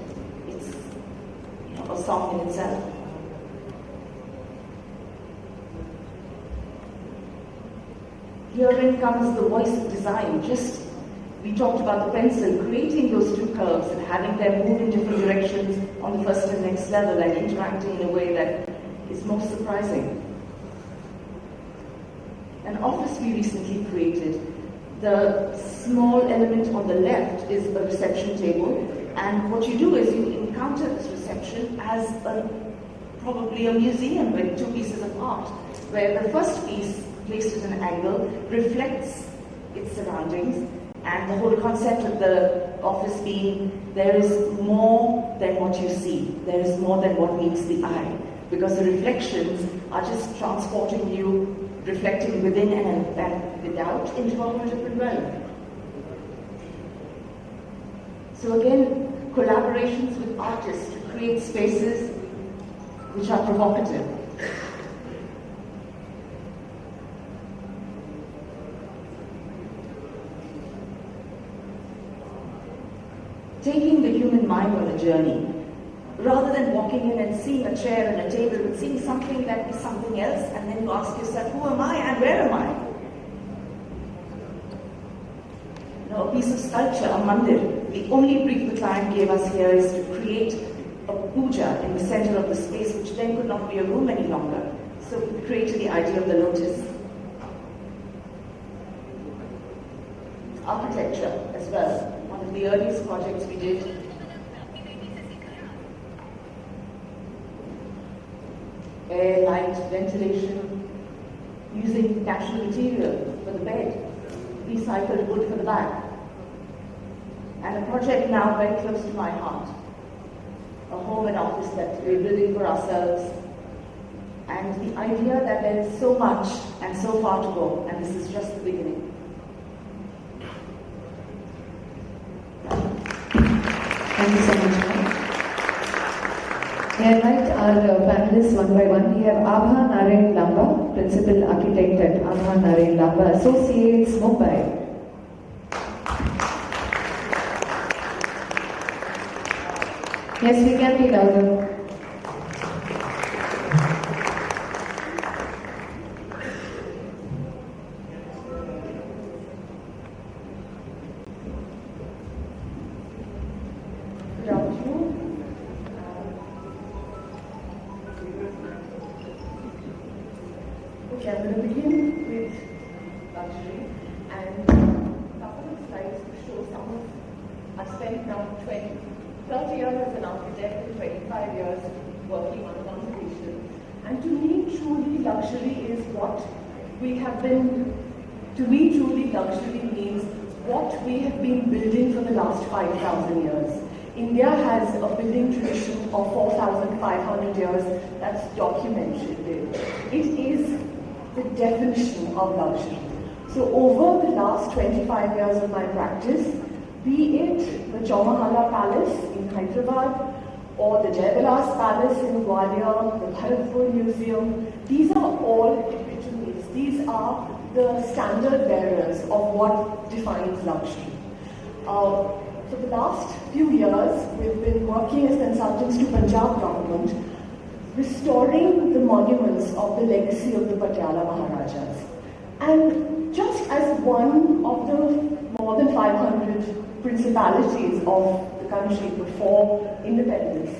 It's a song in itself. Herein comes the voice of design. We talked about the pencil, creating those two curves and having them move in different directions on the first and next level and interacting in a way that is most surprising. An office we recently created. The small element on the left is a reception table, and what you do is you encounter this reception as probably a museum with two pieces of art, where the first piece, placed at an angle, reflects its surroundings, and the whole concept of the office being there is more than what you see, there is more than what meets the eye, because the reflections are just transporting you, reflecting within and without into a whole different realm. So again, collaborations with artists to create spaces which are provocative. Taking the human mind on a journey, rather than walking in and seeing a chair and a table, but seeing something that is something else, and then you ask yourself, who am I and where am I? A piece of sculpture, a mandir. The only brief the client gave us here is to create a puja in the center of the space, which then could not be a room any longer. So we created the idea of the lotus. Architecture as well. One of the earliest projects we did. Air, light, ventilation, using natural material for the bed, recycled wood for the back. and a project now very close to my heart. A home and office that we're building for ourselves, and the idea that there is so much and so far to go, and this is just the beginning. Thank you so much, ma'am. May I invite our panelists one by one. We have Abha Narayan Lamba, Principal Architect at Abha Narayan Lamba Associates, Mumbai. Yes, we can be louder. Okay, I'm going to begin with luxury and a couple of slides to show some of, I've spent now 30 years as an architect and 25 years working on conservation. And to me, truly luxury is what we have been, to me, truly luxury means what we have been building for the last 5,000 years. India has a building tradition of 4,500 years that's documented. It is the definition of luxury. So over the last 25 years of my practice, be it the Chaumahala Palace in Hyderabad or the Jaivilas Palace in Gwalior, the Bharatpur Museum, these are all epitomes. These are the standard bearers of what defines luxury. For the last few years, we've been working as consultants to Punjab government, restoring the monuments of the legacy of the Patiala Maharajas. And just as one of the more than 500 principalities of the country before independence,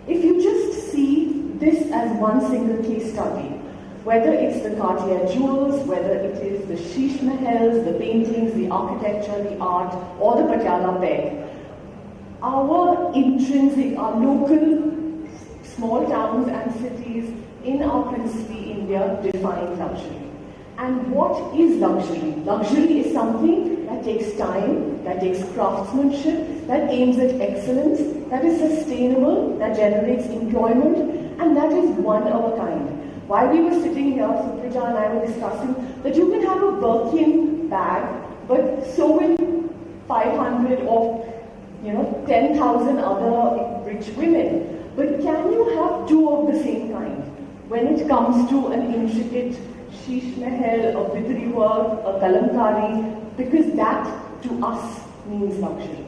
if you just see this as one single case study, whether it's the Cartier jewels, whether it is the Sheesh Mahals, the paintings, the architecture, the art, or the Patiala peg, our intrinsic, our local small towns and cities in our princely India define luxury. And what is luxury? Luxury is something that takes time, that takes craftsmanship, that aims at excellence, that is sustainable, that generates employment, and that is one of a kind. While we were sitting here, Suprija and I were discussing that you can have a Birkin bag, but so will 500 or 10,000 other rich women. But can you have two of the same kind? When it comes to an intricate Sheesh Mahal, a Bidri work, a Kalamkari, because that to us means luxury.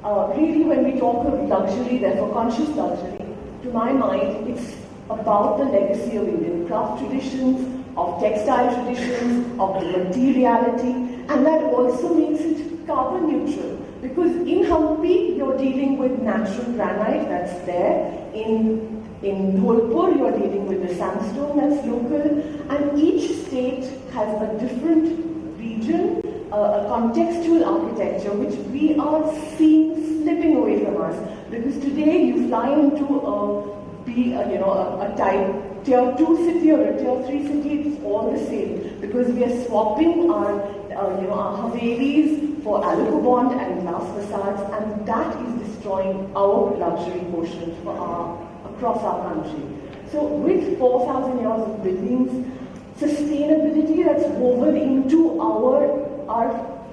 Really, when we talk of luxury, therefore conscious luxury, to my mind, it's about the legacy of Indian craft traditions, of textile traditions, of the materiality, and that also makes it carbon neutral. Because in Hampi, you're dealing with natural granite that's there. In Dholpur, you're dealing with the sandstone that's local. And each state has a different region, a contextual architecture, which we are seeing slipping away from us. Because today, you fly into a type tier 2 city or a tier 3 city, it's all the same. Because we are swapping our Havelis for alucobond and glass facades, and that is destroying our luxury quotient across our country. So with 4,000 years of buildings, sustainability that's woven into our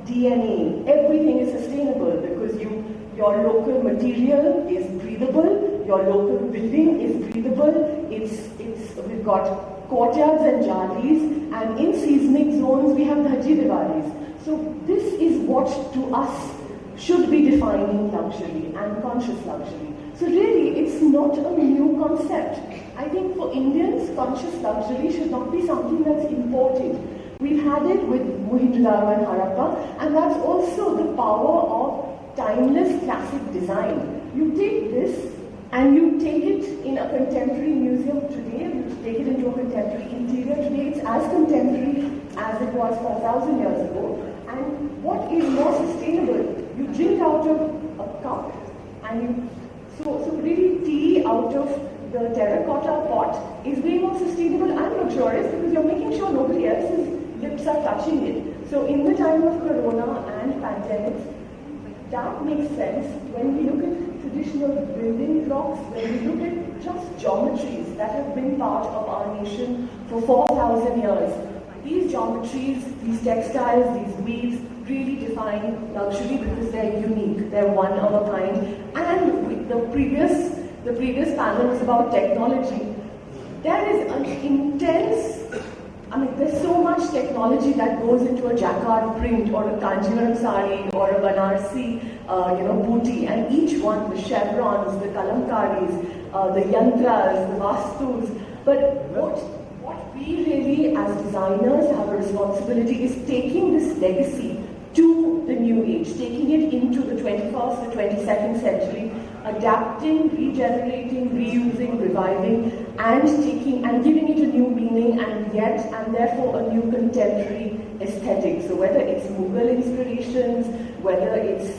DNA, everything is sustainable because your local material is breathable, your local building is breathable, we've got courtyards and jalis, and in seismic zones we have Dhaji Diwalis. So this is what to us should be defining luxury and conscious luxury. So really, it's not a new concept. I think for Indians, conscious luxury should not be something that's imported. We've had it with Mohenjo-daro and Harappa, and that's also the power of timeless classic design. You take this and you take it in a contemporary museum today, you take it into a contemporary interior today, it's as contemporary as it was 4,000 years ago. And what is more sustainable? You drink out of a cup, and so really tea out of the terracotta pot is way more sustainable and luxurious because you're making sure nobody else's lips are touching it. So in the time of Corona and pandemics, that makes sense when we look at traditional building blocks, when we look at just geometries that have been part of our nation for 4,000 years. These geometries, these textiles, these weaves really define luxury because they're unique, they're one of a kind. And the previous panel was about technology. There is an intense, there's so much technology that goes into a Jaquar print or a Kanjivaram sari or a Banarsi, booty, and each one, the chevrons, the kalamkaris, the yantras, the vastus. But what we really as designers have a responsibility is taking this legacy to the new age, taking it into the 21st, the 22nd century, adapting, regenerating, reusing, reviving, and giving it a new meaning and therefore a new contemporary aesthetic. So whether it's Mughal inspirations, whether it's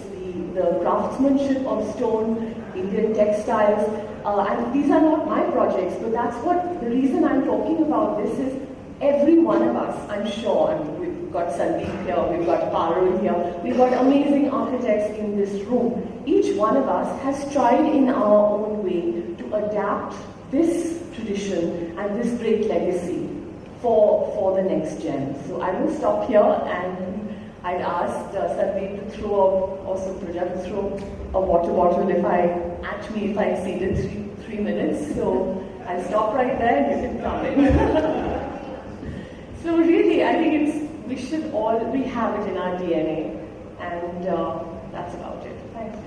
the craftsmanship of stone, Indian textiles, and these are not my projects, but that's the reason I'm talking about this is every one of us, I'm sure, we've got Sandeep here, we've got Parul here, we've got amazing architects in this room. Each one of us has tried in our own way to adapt this tradition and this great legacy for the next gen. So I will stop here, and I'd asked Sandeep to throw, also Praja to throw a water bottle if I exceeded 3 minutes. So I'll stop right there and you can come in. So really, I think we have it in our DNA, and that's about it. Thank you.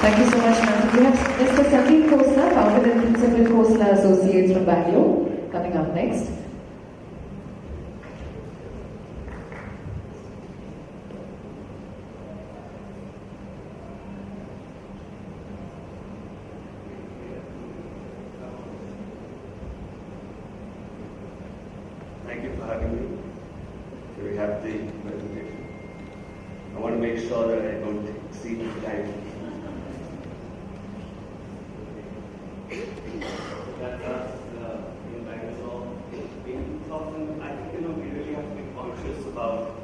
Thank you so much, ma'am. We have Mr. Sandeep Khosla, founder and principal Khosla Associates from Bangalore, coming up next. Thank you for having me. So we have the presentation. I want to make sure that I don't exceed the time. That's us in Bangalore. In 2000, I think we really have to be conscious about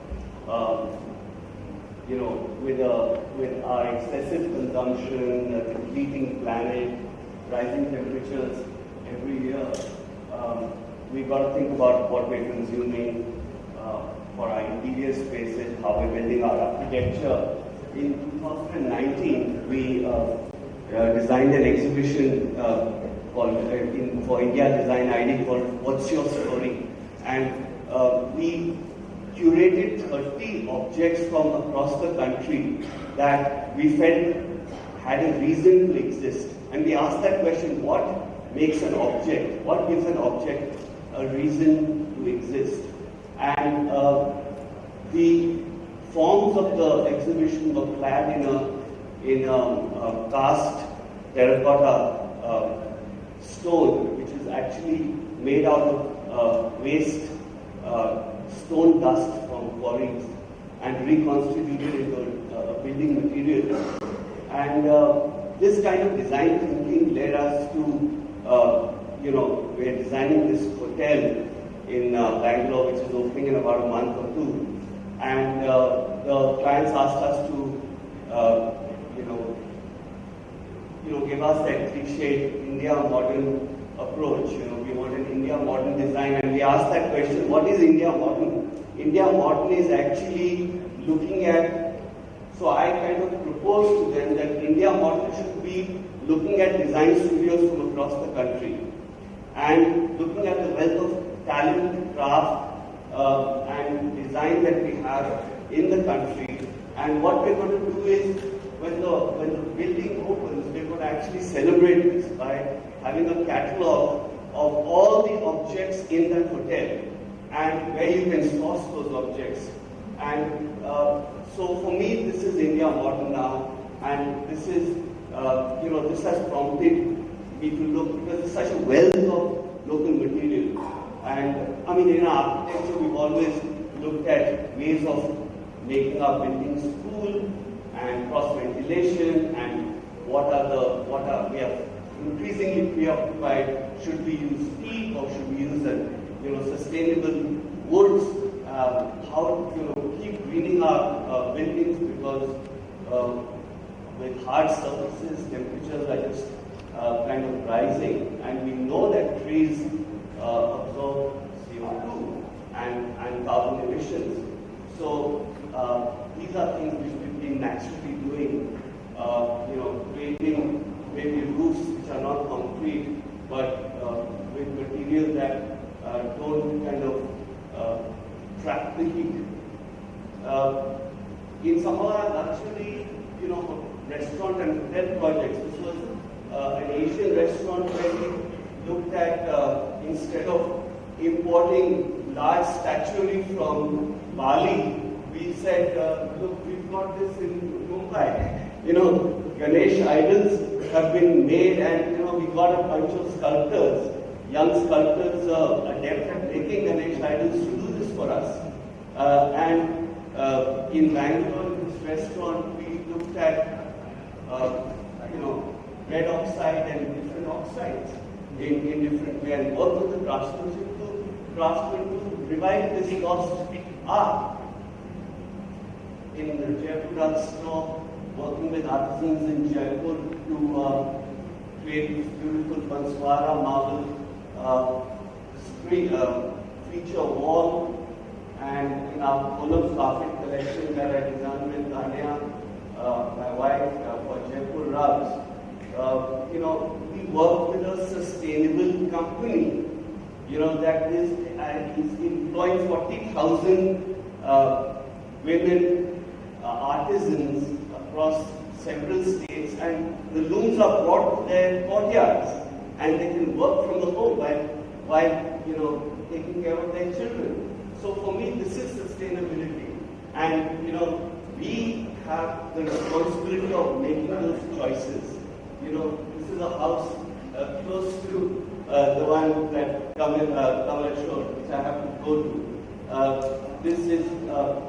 with our excessive consumption, the depleting planet, rising temperatures every year. We've got to think about what we're consuming for our interior spaces, how we're building our architecture. In 2019, we designed an exhibition for India Design ID called What's Your Story? And we curated 30 objects from across the country that we felt had a reason to exist. And we asked that question, what makes an object? What gives an object a reason to exist? And the forms of the exhibition were clad in a cast terracotta stone, which is actually made out of waste stone dust from quarries and reconstituted into a building material. And this kind of design thinking led us to we're designing this hotel in Bangalore, which is opening in about a month or two. And the clients asked us to, give us that cliched India modern approach. We want an India modern design, and we asked that question: what is India modern? India modern is actually looking at. So I kind of proposed to them that India modern should be looking at design studios from across the country, and looking at the wealth of talent, craft, and design that we have in the country. And what we're going to do is, when the building opens, we're going to actually celebrate this by having a catalog of all the objects in that hotel and where you can source those objects. And so for me, this is India modern now, and this is, this has prompted me to look, because there's such a wealth of local material. And in our architecture, we've always looked at ways of making our buildings cool and cross ventilation, and we are increasingly preoccupied. Should we use teak or should we use sustainable woods? How keep greening our buildings, because with hard surfaces, temperatures are just kind of rising, and we know that trees absorb CO2 and carbon emissions. So these are things which we've been naturally doing, creating maybe roofs which are not concrete, but with materials that don't kind of trap the heat. In some of our luxury, restaurant and hotel projects, this was an Asian restaurant where we looked at, instead of importing large statuary from Bali, we said, look, we've got this in Mumbai. Ganesh idols have been made, and we got a bunch of sculptors, young sculptors adept at making Ganesh idols to do this for us. And in Bangalore, in this restaurant, we looked at red oxide and different oxides in different ways, and worked with the craftsmen to revive this lost art. In the Jaquar store, working with artisans in Jaipur to create this beautiful Banswara marble feature wall, and in our Kolam carpet collection that I designed with Tanya, my wife, for Jaipur rugs. We work with a sustainable company, that is employing 40,000 women artisans across several states, and the looms are brought to their courtyards, and they can work from the home while taking care of their children. So for me, this is sustainability, and we have the responsibility of making those choices. This is a house close to the one that Kamal showed, which I have to go to. This is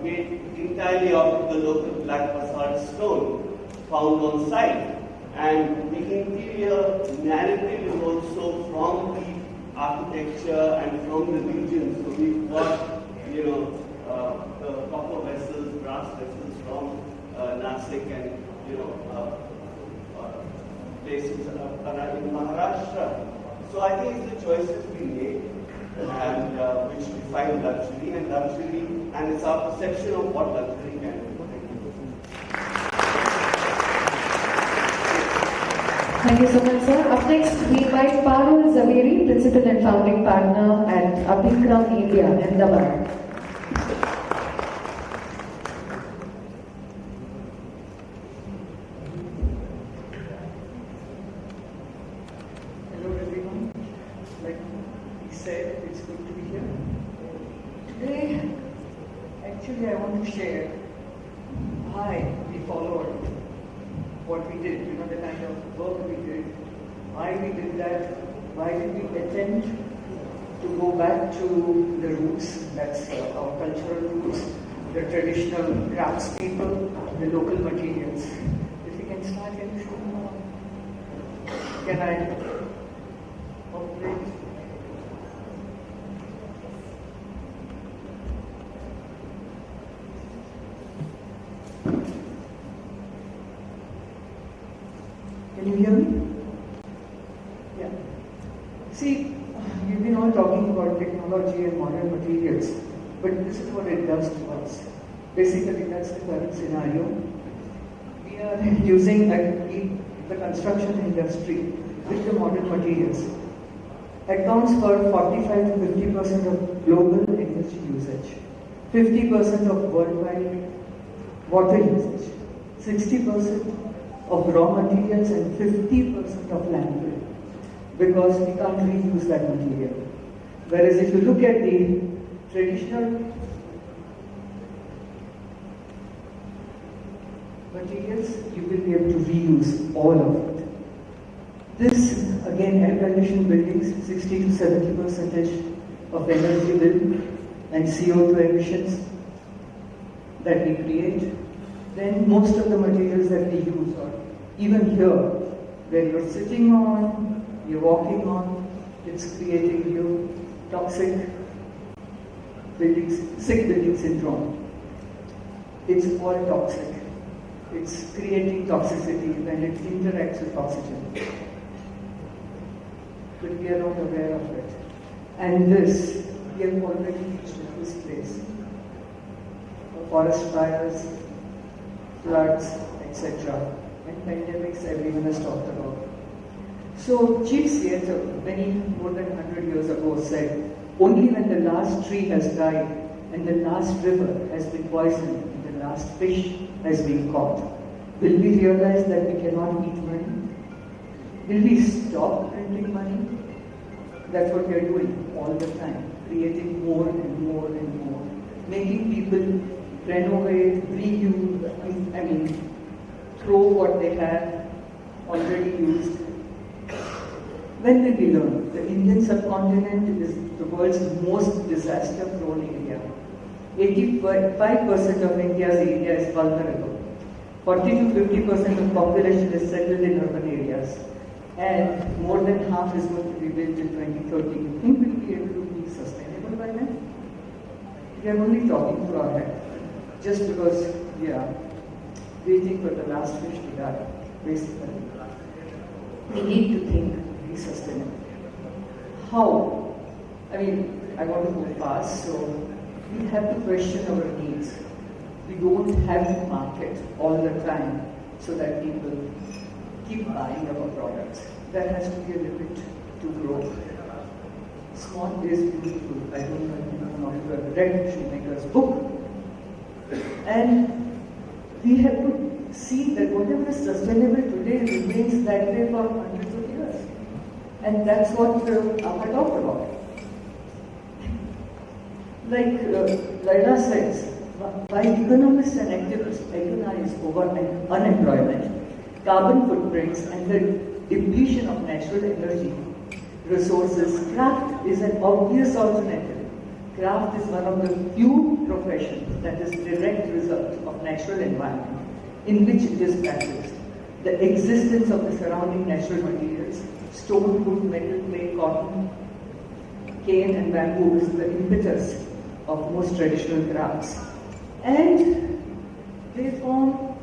made entirely out of the local black basalt stone found on site, and the interior narrative is also from the architecture and from the region. So we've got the copper vessels, brass vessels from Nasik and places around in Maharashtra. So I think it's the choices we make, and which define luxury, and it's our perception of what luxury can do. Thank you so much, sir. Up next, we invite Parul Zaveri, Principal and Founding Partner at Abhikram India, Ahmedabad. Hello everyone. Like he said, it's good to be here. Today, actually I want to share why we followed what we did, the kind of work we did, why we did that, why did we attempt to go back to the roots, that's our cultural roots, the traditional craftspeople, the local materials. If we can start, can you show me? Can I operate? Can you hear me? Yeah. See, we've been all talking about technology and modern materials, but this is what it does to us. Basically, that's the current scenario. We are using the construction industry with the modern materials. Accounts for 45 to 50% of global energy usage, 50% of worldwide water usage, 60% of raw materials, and 50% of landfill, because we can't reuse that material. Whereas if you look at the traditional materials, you will be able to reuse all of it. This, again, air-conditioned buildings, 60 to 70% of energy bill and CO2 emissions that we create. Then most of the materials that we use, or even here, where you're sitting on, you're walking on, it's creating you toxic buildings, sick building syndrome. It's all toxic. It's creating toxicity when it interacts with oxygen. But we are not aware of it. And this, we have already reached this place. Forest fires, floods, etc. And pandemics everyone has talked about. So Chief Seattle, many more than 100 years ago, said, only when the last tree has died and the last river has been poisoned and the last fish has been caught, will we realize that we cannot eat money? Will we stop printing money? That's what we are doing all the time, creating more and more and more, making people renovate, reuse, throw what they have already used. When did we learn? The Indian subcontinent is the world's most disaster-prone area. 85% of India's area is vulnerable. 40 to 50% of population is settled in urban areas. And more than half is going to be built in 2030. You think we'll be able to be sustainable by then? We are only talking to our head. Just because we are waiting for the last fish to die, basically. We need to think sustainable. How? I want to go fast, so we have to question our needs. We don't have to market all the time so that people keep buying our products. There has to be a limit to grow. Small is beautiful. I don't know if you have read Shoemaker's book. And we have to see that whatever is sustainable today remains that way for hundreds of years. And that's what Jaquar talked about. Like Laila says, while economists and activists agonize over unemployment, carbon footprints, and the depletion of natural energy resources, craft is an obvious alternative. Craft is one of the few professions that is a direct result of natural environment in which it is practiced. The existence of the surrounding natural materials, stone, wood, metal, clay, cotton, cane and bamboo is the impetus of most traditional crafts. And they form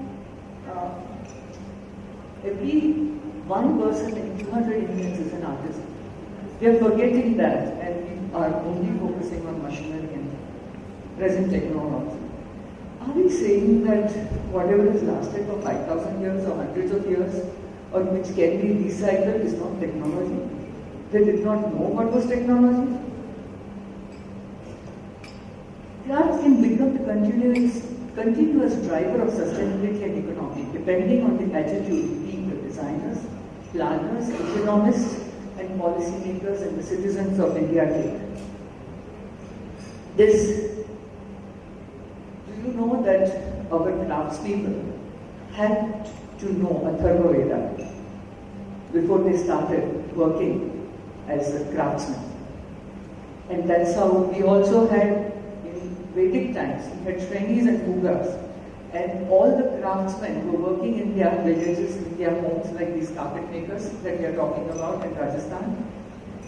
every one person in 200 Indians is an artist. We are forgetting that and we are only focusing on machinery and present technology. Are we saying that whatever has lasted for 5,000 years or hundreds of years or which can be recycled is not technology? They did not know what was technology. Crafts can become the continuous driver of sustainability and economy, depending on the attitude being the designers, planners, economists, and policymakers and the citizens of India take. Do you know that our craftspeople had to know Atharvaveda before they started working as a craftsman? And that's how we also had Vedic times, we had Shrenis and Pugas, and all the craftsmen who were working in their villages, in their homes, like these carpet makers that we are talking about in Rajasthan.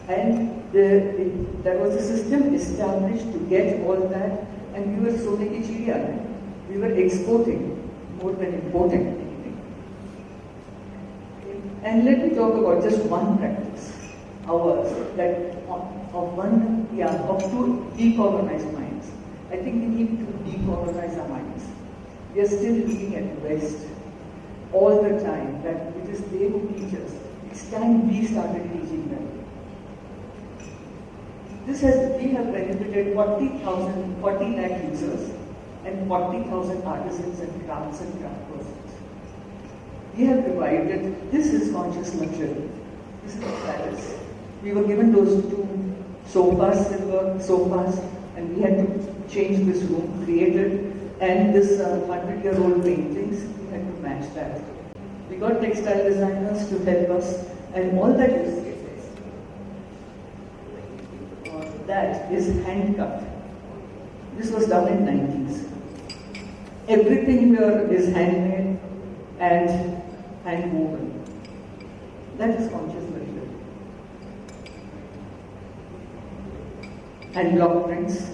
And there was a system established to get all that, and we were sone ki chiriya. We were exporting more than importing anything. And let me talk about just one practice, ours, that of two decolonized minds. I think we need to decolonize our minds. We are still looking at the West all the time, that it is they who teach us. It's time we started teaching them. We have benefited 40 lakh users and 40,000 artisans and crafts and craft persons. We have provided, this is conscious luxury. This is a palace. We were given those two sofas, silver sofas, and we had to change this room, create it, and this 100-year-old paintings, we had to match that. We got textile designers to help us, and all that is hand cut. This was done in 90s. Everything here is handmade and hand woven. That is conscious luxury. And block prints.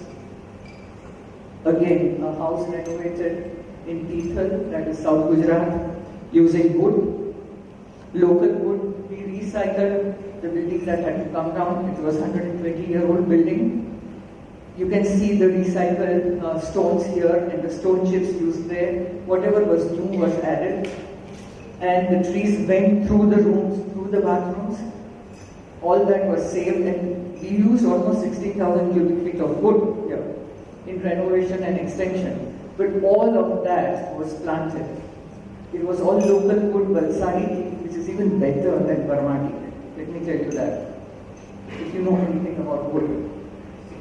Again, a house renovated in Tithal, that is South Gujarat, using wood, local wood. We recycled the building that had to come down. It was a 120-year-old building. You can see the recycled stones here and the stone chips used there. Whatever was new was added. And the trees went through the rooms, through the bathrooms. All that was saved, and we used almost 16,000 cubic feet of wood here in renovation and extension. But all of that was planted. It was all local wood, Valsari, which is even better than Burmati. Let me tell you that, if you know anything about wood.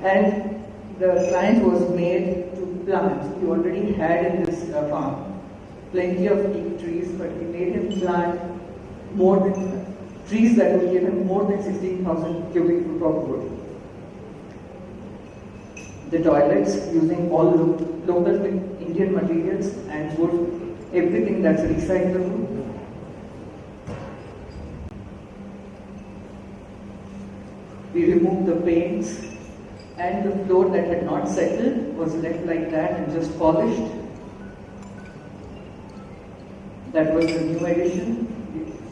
And the plant was made to plant. He already had in this farm plenty of teak trees, but we made him plant more than trees that would give him more than 16,000 cubic feet of wood. The toilets using all local Indian materials and wood, everything that's recyclable. We removed the paints, and the floor that had not settled was left like that and just polished. That was the new addition.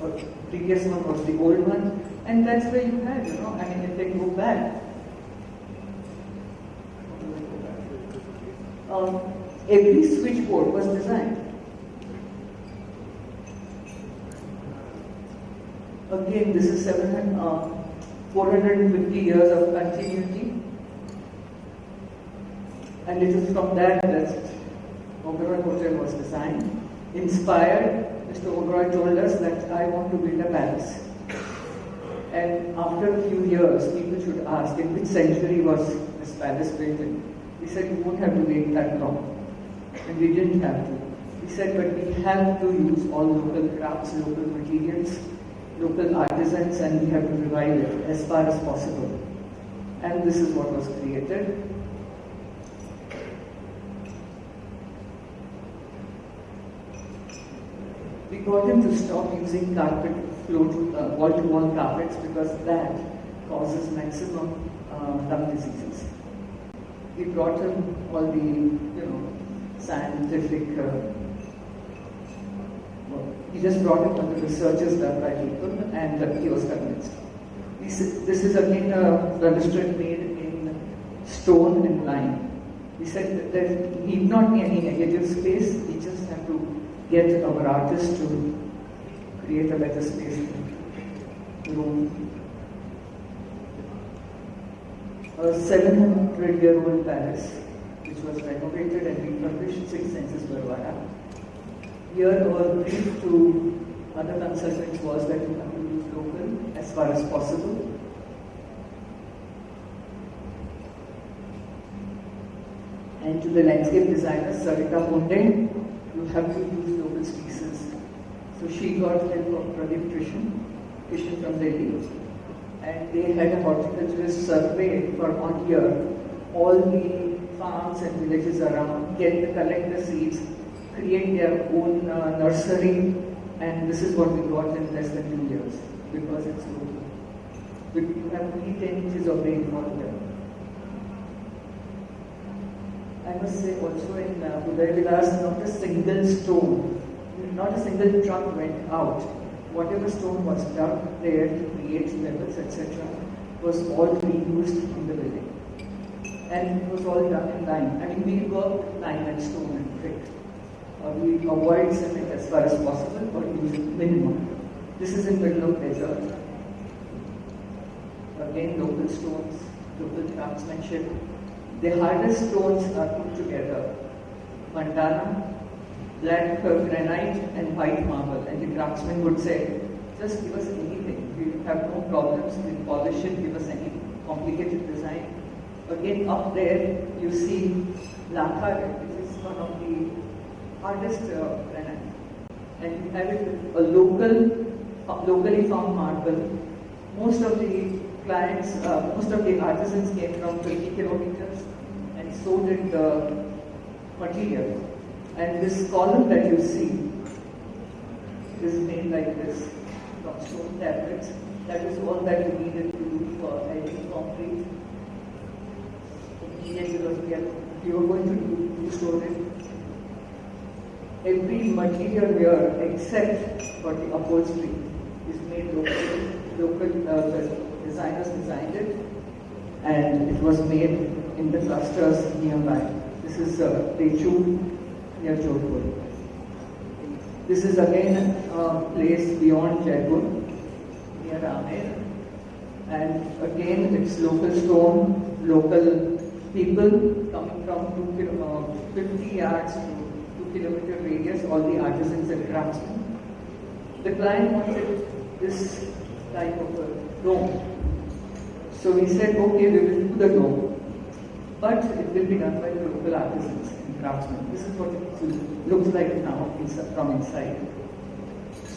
The previous one was the old one, and that's where you had, I mean, if they go back. Every switchboard was designed. Again, this is 450 years of continuity. And it is from that Oberoi Hotel was designed. Inspired, Mr. Oberoi told us that I want to build a palace. And after a few years, people should ask, in which century was this palace built in? He said, you won't have to wait that long. And we didn't have to. He said, but we have to use all local crafts, local materials, local artisans, and we have to revive it as far as possible. And this is what was created. We got him to stop using carpet, wall-to-wall carpets, because that causes maximum lung diseases. We brought him all the scientific, he just brought him all the researches done by people, and he was convinced. This is again a balustrade made in stone and lime. He said that there need not be any negative space, we just have to get our artists to create a better space in the room. A 700-year-old palace, which was renovated and refurbished, 6 census Barwara. Here our brief to other consultants was that we have to use local as far as possible. And to the landscape designer, Sarita Ponde, you have to use local species. So she got help of Pradeep Kishan from Delhi. And they had a horticulturist survey for 1 year, all the farms and villages around, collect the seeds, create their own nursery, and this is what we got in less than 2 years, because it's local. You have only 10 inches of rainfall here. I must say also in Uday Vilas, not a single stone, not a single trunk went out. Whatever stone was dug there to create levels, etc., was all reused in the building. And it was all done in lime. I mean, we work with lime and stone and brick. We avoid cement as far as possible, or use minimum. This is in the middle of desert. Again, local stones, local craftsmanship. The hardest stones are put together. Mandana, black granite and white marble, and the craftsman would say, just give us anything. We have no problems, we'll polish it, give us any complicated design. Again, up there, you see Lakha, which is one of the hardest granite. And you have it with a locally found marble. Most of the clients, most of the artisans came from 20 kilometers, and so did the material. And this column that you see is made like this, from stone tablets. That is all that you needed to do for adding concrete. Because we were going to do storage. every material here except for the upholstery is made locally. Local designers designed it, and it was made in the clusters nearby. This is Techu near Jodhpur. This is again a place beyond Jaipur, near Amer. And again, it's local stone, local people coming from 50 yards to 2-kilometer radius, all the artisans and craftsmen. The client wanted this type of a dome. So we said, okay, we will do the dome, but it will be done by the local artisans and craftsmen. This is what it looks like now from inside.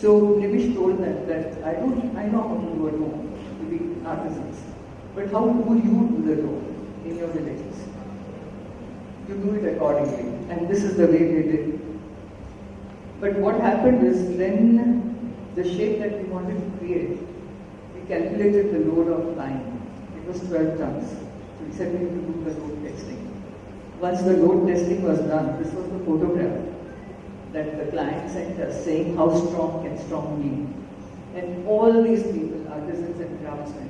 So Nimish told them that I know how to do a dome. Be artisans. But how do you do the dome in your villages? You do it accordingly, and this is the way they did. But what happened is, then the shape that we wanted to create, we calculated the load of line. It was 12 tons. So we said we need to do the load testing. Once the load testing was done, this was the photograph that the client sent us saying how strong can strong be. And all these people, artisans and craftsmen,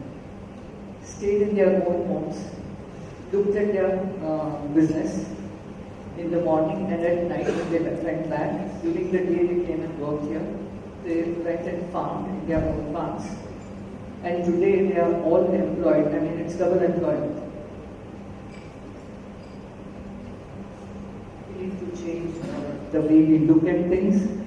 stayed in their own homes, looked at their business in the morning and at night when they went back. During the day they came and worked here. They went and farmed in their own farms. And today they are all employed. I mean, it's double employment. We need to change the way we look at things.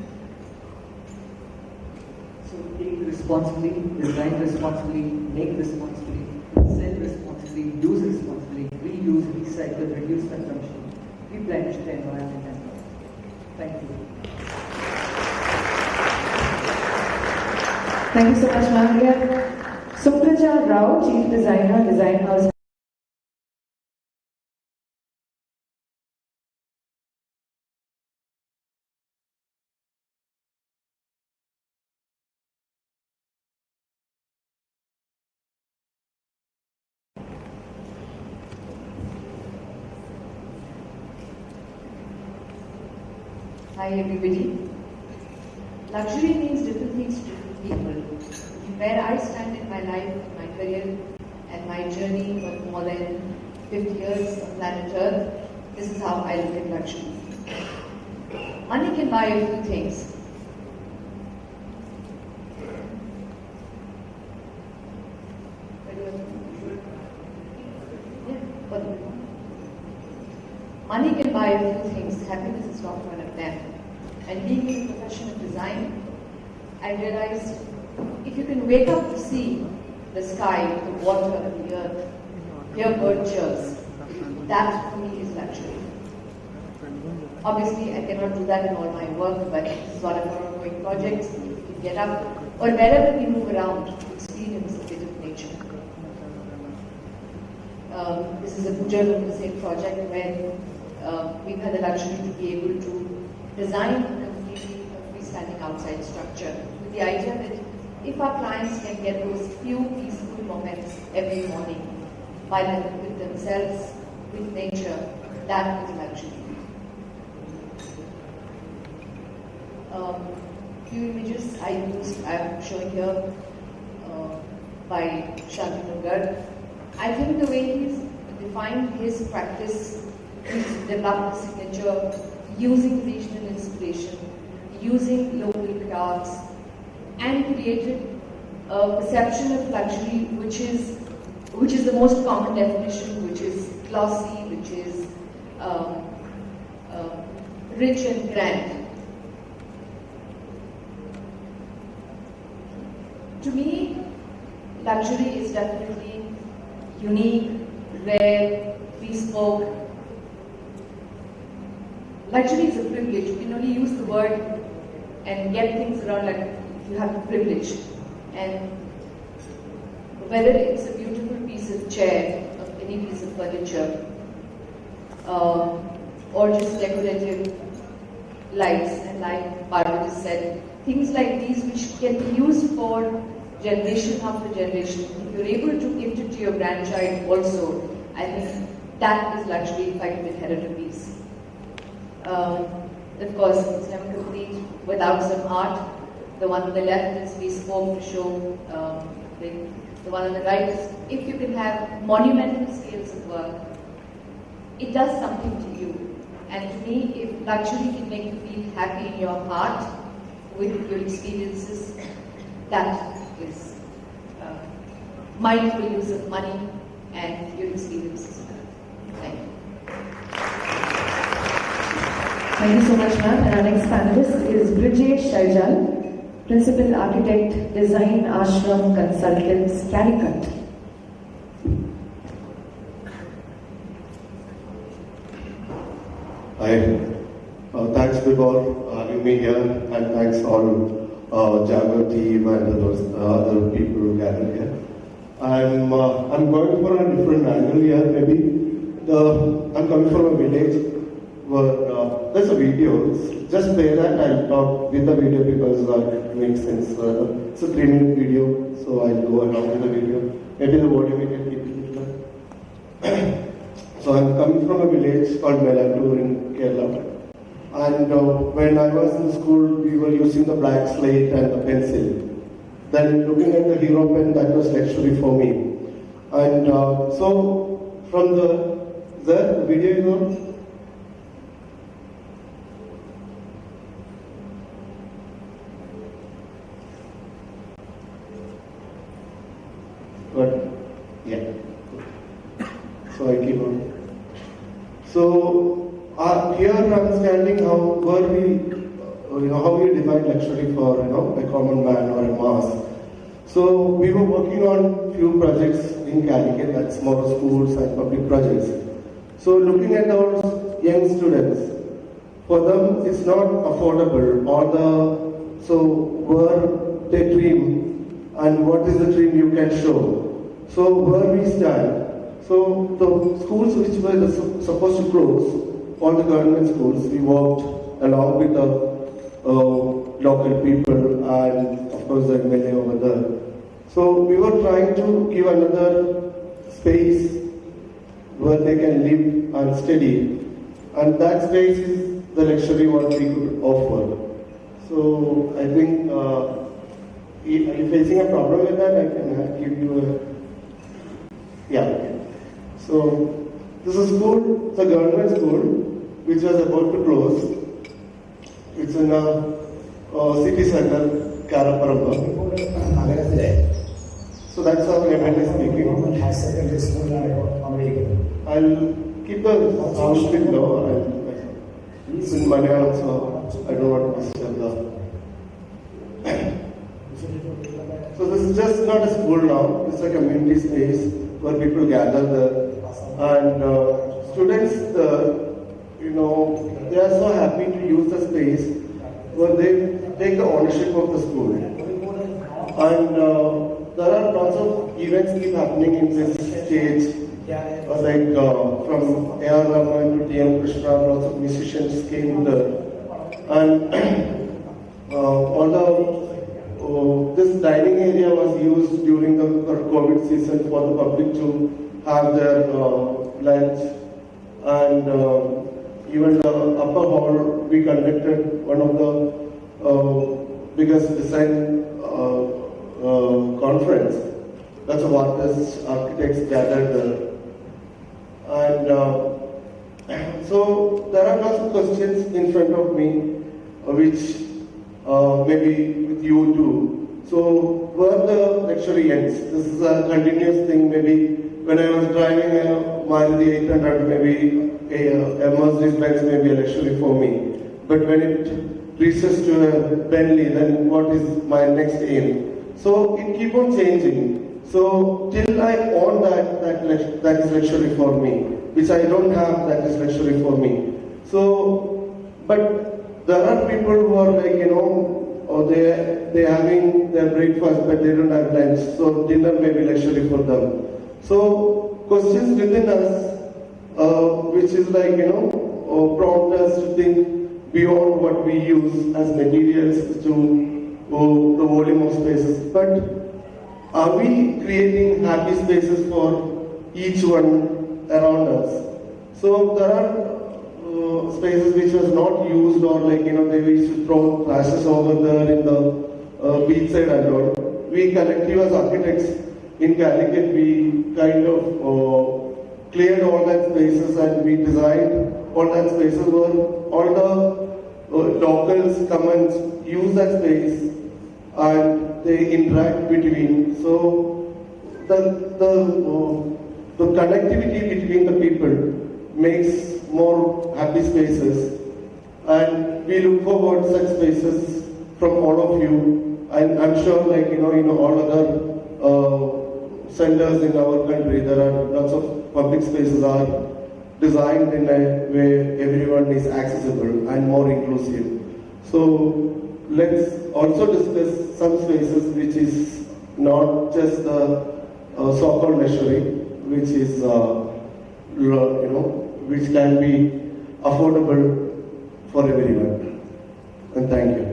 Take responsibly, design responsibly, make responsibly, sell responsibly, use responsibly, reuse, recycle, reduce consumption, replenish the environment and all. Thank you. Thank you so much, ma'am. We have Supraja Rao, Chief Designer, Design House. Hi everybody. Luxury means different things to different people. Where I stand in my life, my career, and my journey of more than 50 years on planet Earth, this is how I look at luxury. Money can buy a few things. Money can buy a few things, happiness is not one of them. And being in the profession of design, I realized if you can wake up to see the sky, the water, the earth, hear bird chirps, that for me is luxury. Obviously, I cannot do that in all my work, but this is one of our ongoing projects. We get up, or wherever we move around, to experience a bit of nature. This is a Gujarat of the same project where we've had the luxury to be able to design a completely freestanding outside structure with the idea that if our clients can get those few peaceful moments every morning with themselves, with nature, that is luxury. Few images I'm showing here by Shantanu Garg. I think the way he's defined his practice, he's developed a signature using regional inspiration, using local crafts, and created a perception of luxury which is the most common definition, which is glossy, which is rich and grand. To me, luxury is definitely unique, rare, bespoke. Luxury is a privilege. You can only use the word and get things around like you have the privilege. And whether it's a beautiful piece of chair, or any piece of furniture, or just decorative lights, and like Barbara just said, things like these which can be used for generation after generation. If you're able to gift it to your grandchild also, I think that is luxury if I can inherit a piece. Of course, it's never complete without some art. The one on the left is bespoke to show the one on the right is, if you can have monumental scales of work, it does something to you. And to me, if luxury can make you feel happy in your heart with your experiences, that is mindful use of money and your experiences. Thank you. Thank you so much, ma'am. And our next panelist is Brijesh Shaijal, Principal Architect, Design Ashram Consultants, Calicut. Hi. Thanks, Vibor, for having me here, and thanks all Jaquar team and other people who gathered here. I'm going for a different angle here. Maybe I'm coming from a village where there's a video. Just play that. I'll talk with the video because it makes sense. It's a 3-minute video, so I'll go along with the video. Maybe the volume we can keep it. So I'm coming from a village called Melantur in Kerala. And when I was in school, we were using the black slate and the pencil. Then looking at the hero pen, that was luxury for me. And so from the video is on. But yeah. So I keep on. So here I'm standing how we define luxury for a common man or a mass. So we were working on few projects in Calicut, that's more schools and public projects. So looking at our young students, for them it's not affordable, so where they dream and what is the dream you can show. So where we stand. So the schools which were supposed to close, all the government schools, we worked along with the local people and of course the MLA over there. So we were trying to give another space where they can live and study, and that space is the luxury what we could offer. So I think, are you facing a problem with that? I can give you a, yeah. So this is school, it's a government school which was about to close. It's in a city center, Karaparamba. So that's how MLA is speaking. I'll keep the sound bit low. It's in Malayalam, so I don't want to disturb the. So this is just not a school now, it's a community space where people gather there. And students, they are so happy to use the space where they take the ownership of the school. And there are lots of events keep happening in this stage. Like from A.R. Rahman to T.M. Krishna, lots of musicians came there. And this dining area was used during the COVID season for the public to have their lunch. And even the upper hall, we conducted one of the biggest design conference. Lots of artists, architects gathered there. And so there are lots of questions in front of me, which maybe with you too. So where the luxury ends? This is a continuous thing. Maybe when I was driving a Maruti 800, maybe a Mercedes-Benz may be a luxury for me. But when it reaches to a Bentley, then what is my next aim? So it keeps on changing. So till I own that is luxury for me. Which I don't have, that is luxury for me. So, but there are people who are like, or they're having their breakfast, but they don't have lunch. So dinner may be luxury for them. So questions within us, which is like, prompt us to think beyond what we use as materials to the volume of spaces. But are we creating happy spaces for each one around us? So there are spaces which was not used, or like, they used to throw trashes over there in the beachside and all. We collective as architects in Calicut, we kind of cleared all that spaces, and we designed all that spaces where all the locals come and use that space and they interact between. So the connectivity between the people makes more happy spaces, and we look forward to such spaces from all of you. And I'm sure, like, in all other centers in our country, there are lots of public spaces are designed in a way everyone is accessible and more inclusive. So let's also discuss some spaces which is not just the so-called luxury, which is which can be affordable for everyone. And thank you.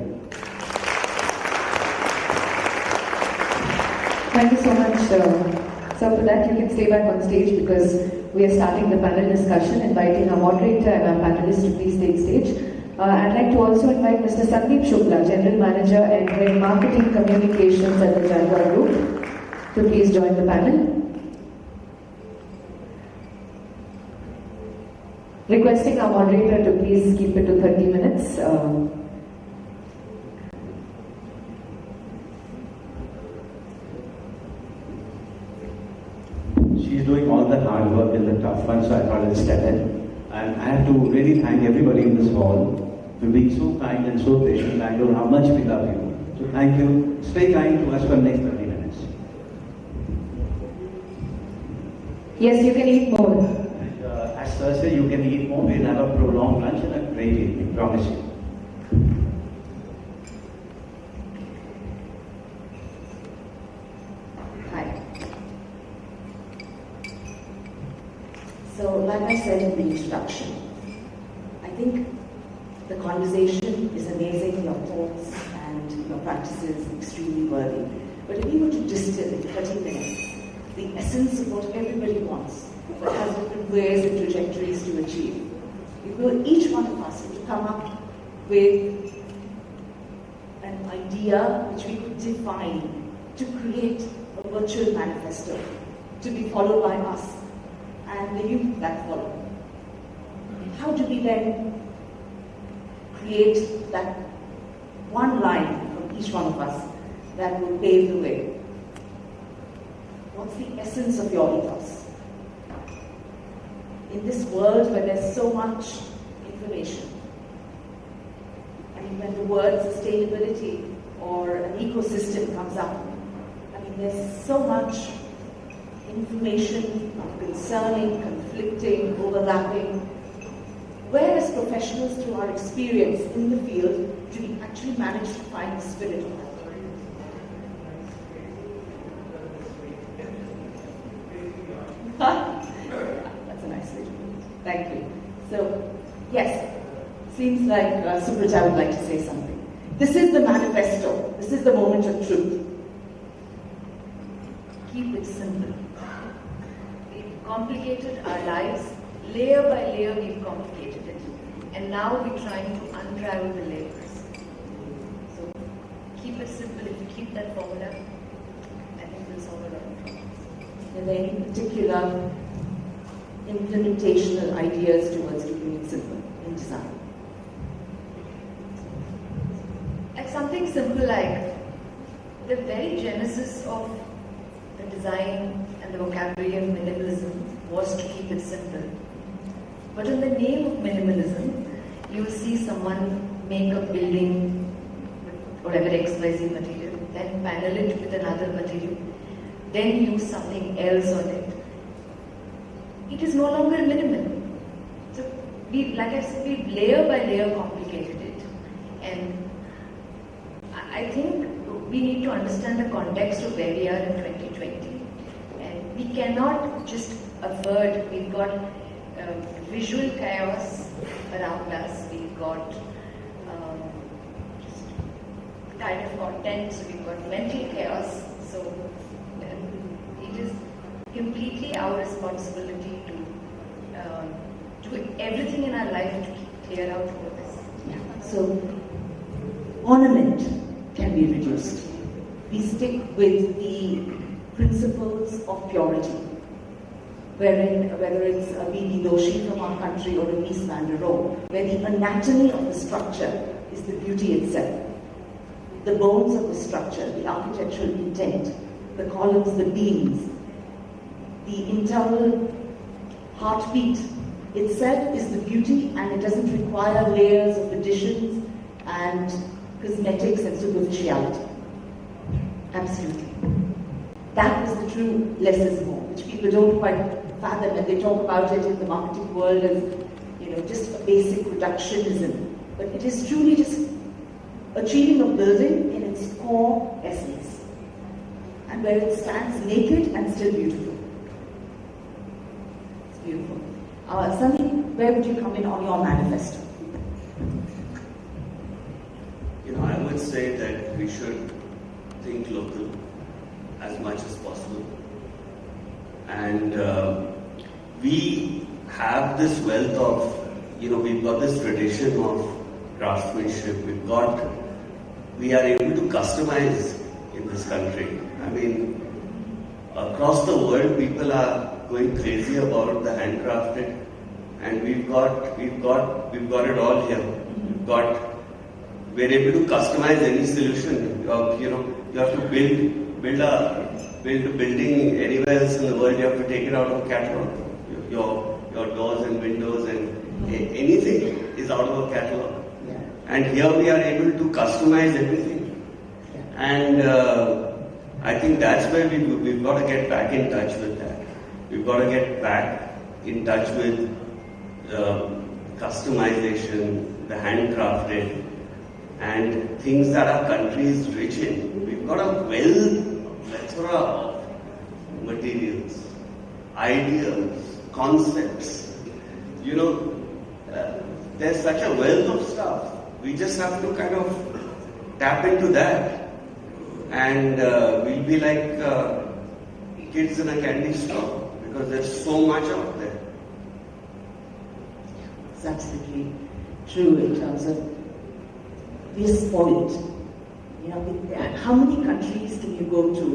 Thank you so much, sir. For that, you can stay back on stage because we are starting the panel discussion, inviting our moderator and our panelists to please take stage. I'd like to also invite Mr. Sandeep Shukla, General Manager and Head Marketing Communications at the Jaquar Group, to please join the panel. Requesting our moderator to please keep it to 30 minutes. She's doing all the hard work and the tough one, so I thought I'd step in. And I have to really thank everybody in this hall for being so kind and so patient. I know how much we love you. So thank you. Stay kind to us for the next 30 minutes. Yes, you can eat more. As Thursday, you can eat more. We'll have a prolonged lunch and a great evening. Promise you. So, like I said in the introduction, I think the conversation is amazing, your thoughts and your practices extremely worthy. But if we were to distill in 30 minutes the essence of what everybody wants, but has different ways and trajectories to achieve, if we were each one of us to come up with an idea which we could define to create a virtual manifesto to be followed by us and the youth that follow. How do we then create that one line from each one of us that will pave the way? What's the essence of your ethos? In this world where there's so much information, I mean, when the word sustainability or an ecosystem comes up, I mean, there's so much information concerning, conflicting, overlapping. Where as professionals, through our experience in the field, do we actually manage to find the spirit of that? That's a nice way to put it. Thank you. So, yes, seems like Subrata would like to say something. This is the manifesto. This is the moment of truth. Keep it simple. We've complicated our lives. Layer by layer, we've complicated it. And now we're trying to unravel the layers. So, keep it simple. If you keep that formula, I think we'll solve a lot of problems. Are there any particular implementational ideas towards keeping it simple in design? Like something simple like the very genesis of the design and the vocabulary of minimalism was to keep it simple. But in the name of minimalism, you will see someone make a building with whatever XYZ material, then panel it with another material, then use something else on it. It is no longer minimal. So, like I said, we layer by layer complicated it. And I think we need to understand the context of where we are in 2020. And we cannot just afford, we've got visual chaos around us, we've got just kind of content, so we've got mental chaos. So it is completely our responsibility to do everything in our life to clear out all this. Yeah. So, ornament can be reduced. We stick with the principles of purity, wherein, whether it's a B.B. Doshi from our country or a Mies van der Rohe, where the anatomy of the structure is the beauty itself. The bones of the structure, the architectural intent, the columns, the beams, the internal heartbeat itself is the beauty, and it doesn't require layers of additions and cosmetics and superficiality. Absolutely. That is the true less is more, which people don't quite fathom, and they talk about it in the marketing world as, just a basic reductionism. But it is truly just achieving a building in its core essence, and where it stands naked and still beautiful. It's beautiful. Sunny, where would you come in on your manifesto? I would say that we should think local as much as possible. And we have this wealth of, we've got this tradition of craftsmanship. We are able to customize in this country. I mean, across the world, people are going crazy about the handcrafted, and we've got it all here. We're able to customize any solution. You have to build a building anywhere else in the world. You have to take it out of a catalog. Your doors and windows and anything is out of a catalog. Yeah. And here we are able to customize everything. Yeah. And I think that's where we've got to get back in touch with that. We've got to get back in touch with customization, the handcrafted, and things that our country is rich in. We've got a plethora of materials, ideas, concepts. There's such a wealth of stuff. We just have to kind of tap into that, and we'll be like kids in a candy store, because there's so much out there. It's absolutely true in terms of we're spoiled. How many countries can you go to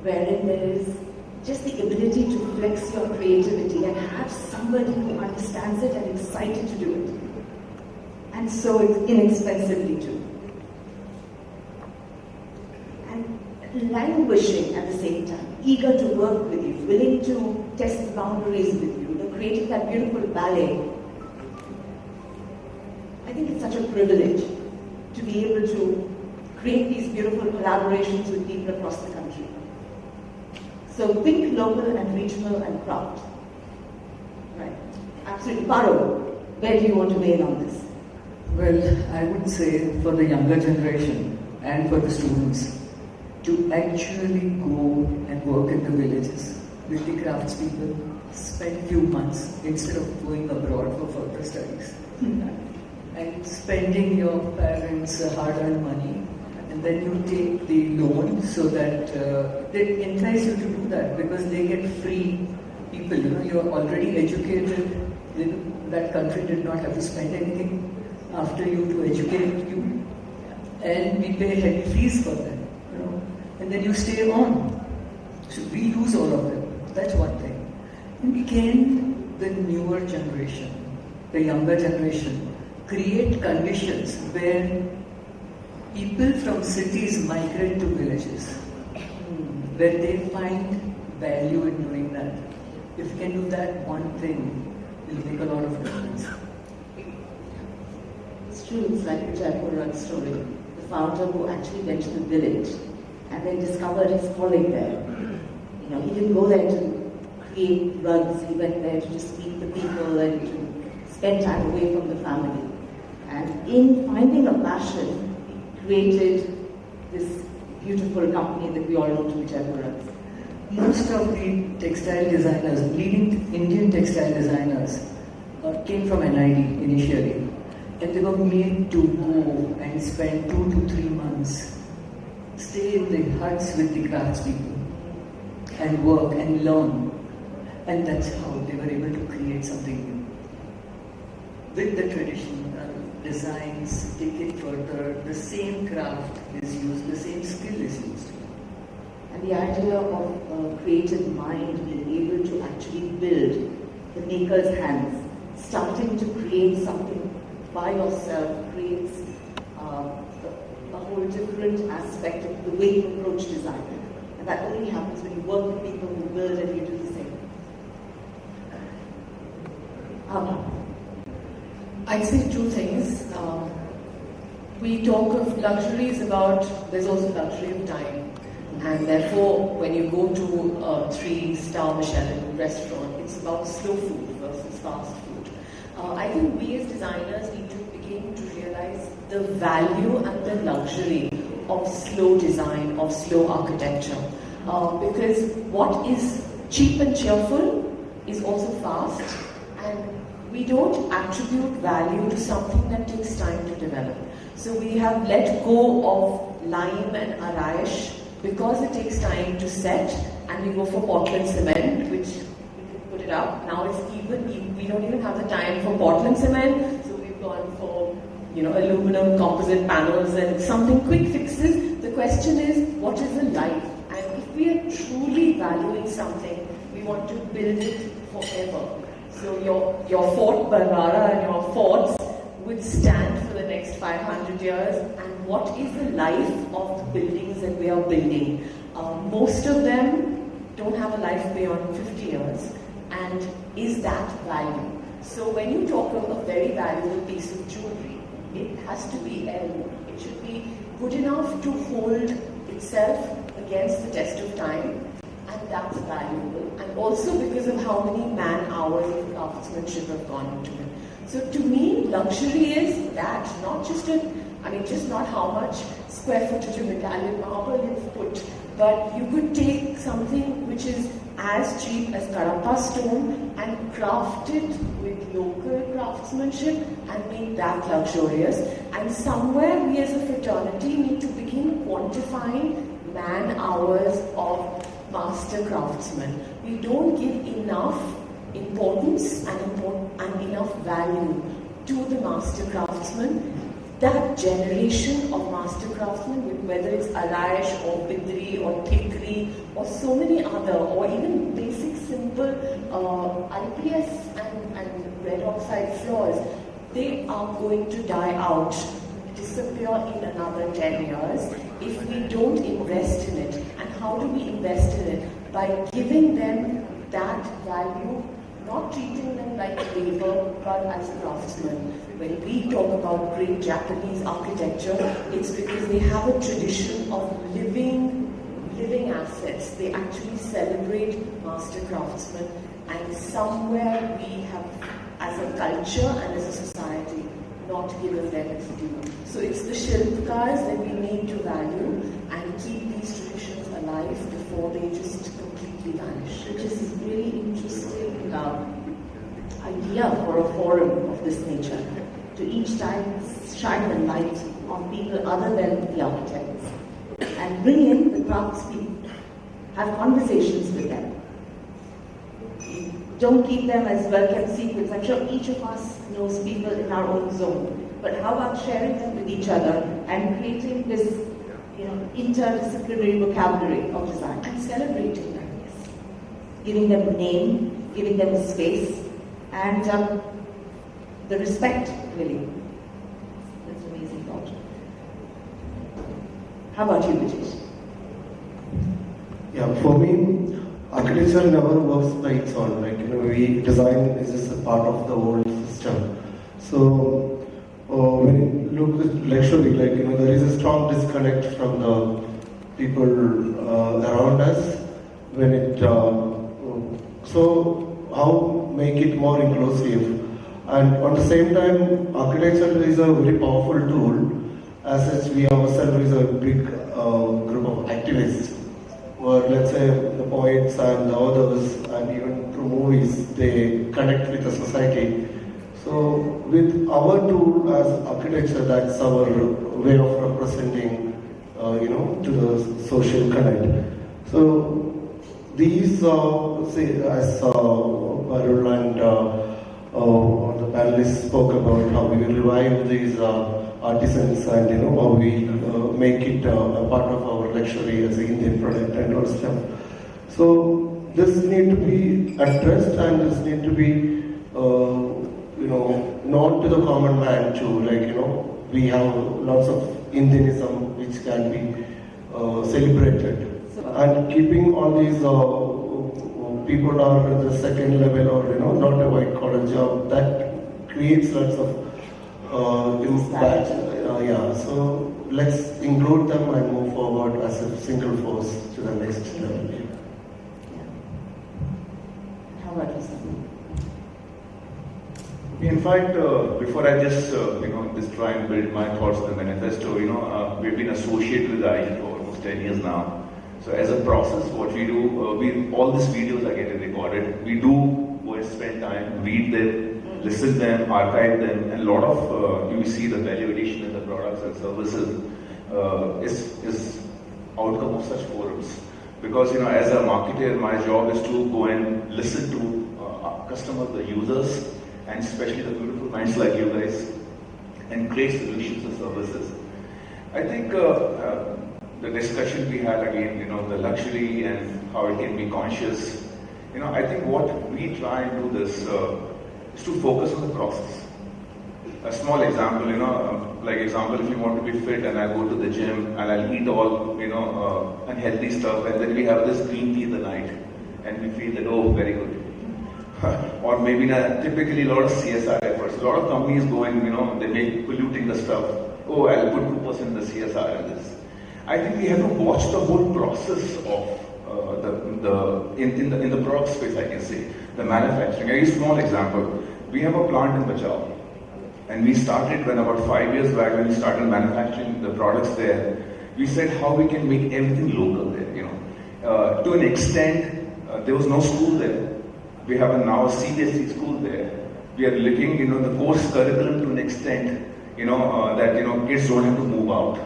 wherein there is just the ability to flex your creativity and have somebody who understands it and excited to do it? And so inexpensively too. And languishing at the same time, eager to work with you, willing to test the boundaries with you, creating that beautiful ballet. I think it's such a privilege to be able to create these beautiful collaborations with people across the country. So think local and regional and craft. Right. Absolutely. Paro, where do you want to weigh in on this? Well, I would say for the younger generation and for the students to actually go and work in the villages with the craftspeople, spend few months instead of going abroad for further studies. And spending your parents' hard-earned money, and then you take the loan so that they entice you to do that, because they get free people. You're already educated. That country did not have to spend anything after you to educate you, and we pay heavy fees for them. And then you stay on. So we use all of them. That's one thing. And can the newer generation, the younger generation, create conditions where people from cities migrate to villages, where they find value in doing that. If we can do that one thing, it will make a lot of difference. It's true, it's like the Jaquar story. The founder who actually went to the village and then discovered his calling there. He didn't go there to create rugs, he went there to just meet the people and to spend time away from the family. And in finding a passion, he created this beautiful company that we all know to be Jaquar. Most of the textile designers, leading Indian textile designers, came from NID initially. And they were made to go and spend 2 to 3 months, stay in the huts with the craftspeople and work and learn. And that's how they were able to create something new. with the traditional designs, take it further, the same craft is used, the same skill is used. And the idea of a creative mind being able to actually build the maker's hands, starting to create something by yourself creates a whole different aspect of the way you approach design. And that only happens when you work with people who build and you do the same. I'd say two things. We talk of luxuries about, there's also luxury of time. And therefore, when you go to a 3-star Michelin restaurant, it's about slow food versus fast food. I think we as designers need to begin to realize the value and the luxury of slow design, of slow architecture. Because what is cheap and cheerful is also fast, and we don't attribute value to something that takes time to develop. So we have let go of lime and Araish because it takes time to set, and we go for Portland cement, which we can put it up. Now it's even, we don't even have the time for Portland cement, so we've gone for, aluminum composite panels and something quick fixes. The question is, what is the life? And if we are truly valuing something, we want to build it forever. So your Fort Barrara and your forts would stand for the next 500 years. And what is the life of the buildings that we are building? Most of them don't have a life beyond 50 years. And is that value? So when you talk of a very valuable piece of jewelry, it has to be heirloom. It should be good enough to hold itself against the test of time. And that's valuable. And also because of how many man-hours of craftsmanship have gone into it. So to me, luxury is that, not just just not how much square footage of Italian marble you've put, but you could take something which is as cheap as Kadapa stone and craft it with local craftsmanship and make that luxurious. And somewhere we as a fraternity need to begin quantifying man-hours of master craftsmen. We don't give enough importance and enough value to the master craftsman. That generation of master craftsmen, whether it's Araish or Bidri or Tikri or so many other, or even basic simple IPS and red oxide floors, they are going to die out, disappear in another 10 years if we don't invest in it. And how do we invest in it? By giving them that value, not treating them like labor, but as craftsmen. When we talk about great Japanese architecture, it's because they have a tradition of living assets. They actually celebrate master craftsmen, and somewhere we have, as a culture and as a society, not given them its due. So it's the Shilpkars that we need to value and keep these traditions alive before they just completely vanish. Which is a really interesting idea for a forum of this nature, to each time shine the light on people other than the architects and bring in the craftspeople, have conversations with them. Don't keep them as well-kept secrets. I'm sure each of us knows people in our own zone, but how about sharing them with each other and creating this interdisciplinary vocabulary of design and celebrating them, yes. Giving them a name, giving them a space, and the respect, really. That's an amazing thought. How about you, Vijay? Yeah, for me, architecture never works by its own. Design is just a part of the whole system. So when you look at luxury, there is a strong disconnect from the people around us. When it so how make it more inclusive, and at the same time, architecture is a very powerful tool. As such, we ourselves is a big group of activists, where let's say the poets and the authors, and even through movies, they connect with the society. So with our tool as architecture, that's our way of representing, to the social connect. So these, say, as Parul and on the panel panelists spoke about how we revive these artisans and how we make it a part of our luxury as an Indian product and all stuff. So this need to be addressed and this need to be known to the common man too. We have lots of Indianism which can be celebrated. And keeping all these people are at the second level or not a white collar job, that creates lots of impact. So let's include them and move forward as a single force to the next level. How about you, sir? In fact, before I just just try and build my thoughts on the manifesto, we've been associated with iGen for almost 10 years now. So as a process, what we do, all these videos are getting recorded. We do go and spend time, read them, listen to them, archive them, and a lot of you see the value addition in the products and services is outcome of such forums. Because as a marketer, my job is to go and listen to our customers, the users, and especially the beautiful minds like you guys, and create solutions and services. I think the discussion we had again, the luxury and how it can be conscious. I think what we try and do this is to focus on the process. A small example, if you want to be fit and I go to the gym and I'll eat all, unhealthy stuff, and then we have this green tea in the night and we feel that, oh, very good. Or maybe typically a lot of CSR efforts. A lot of companies go and, they make polluting the stuff. Oh, I'll put 2% in the CSR in this. I think we have to watch the whole process of in the product space, I can say. The manufacturing. A small example. We have a plant in Bachao. And we started about 5 years back when we started manufacturing the products there. We said how we can make everything local there, To an extent, there was no school there. We have now a CBSE school there. We are looking, the course curriculum to an extent, that, kids don't have to move out.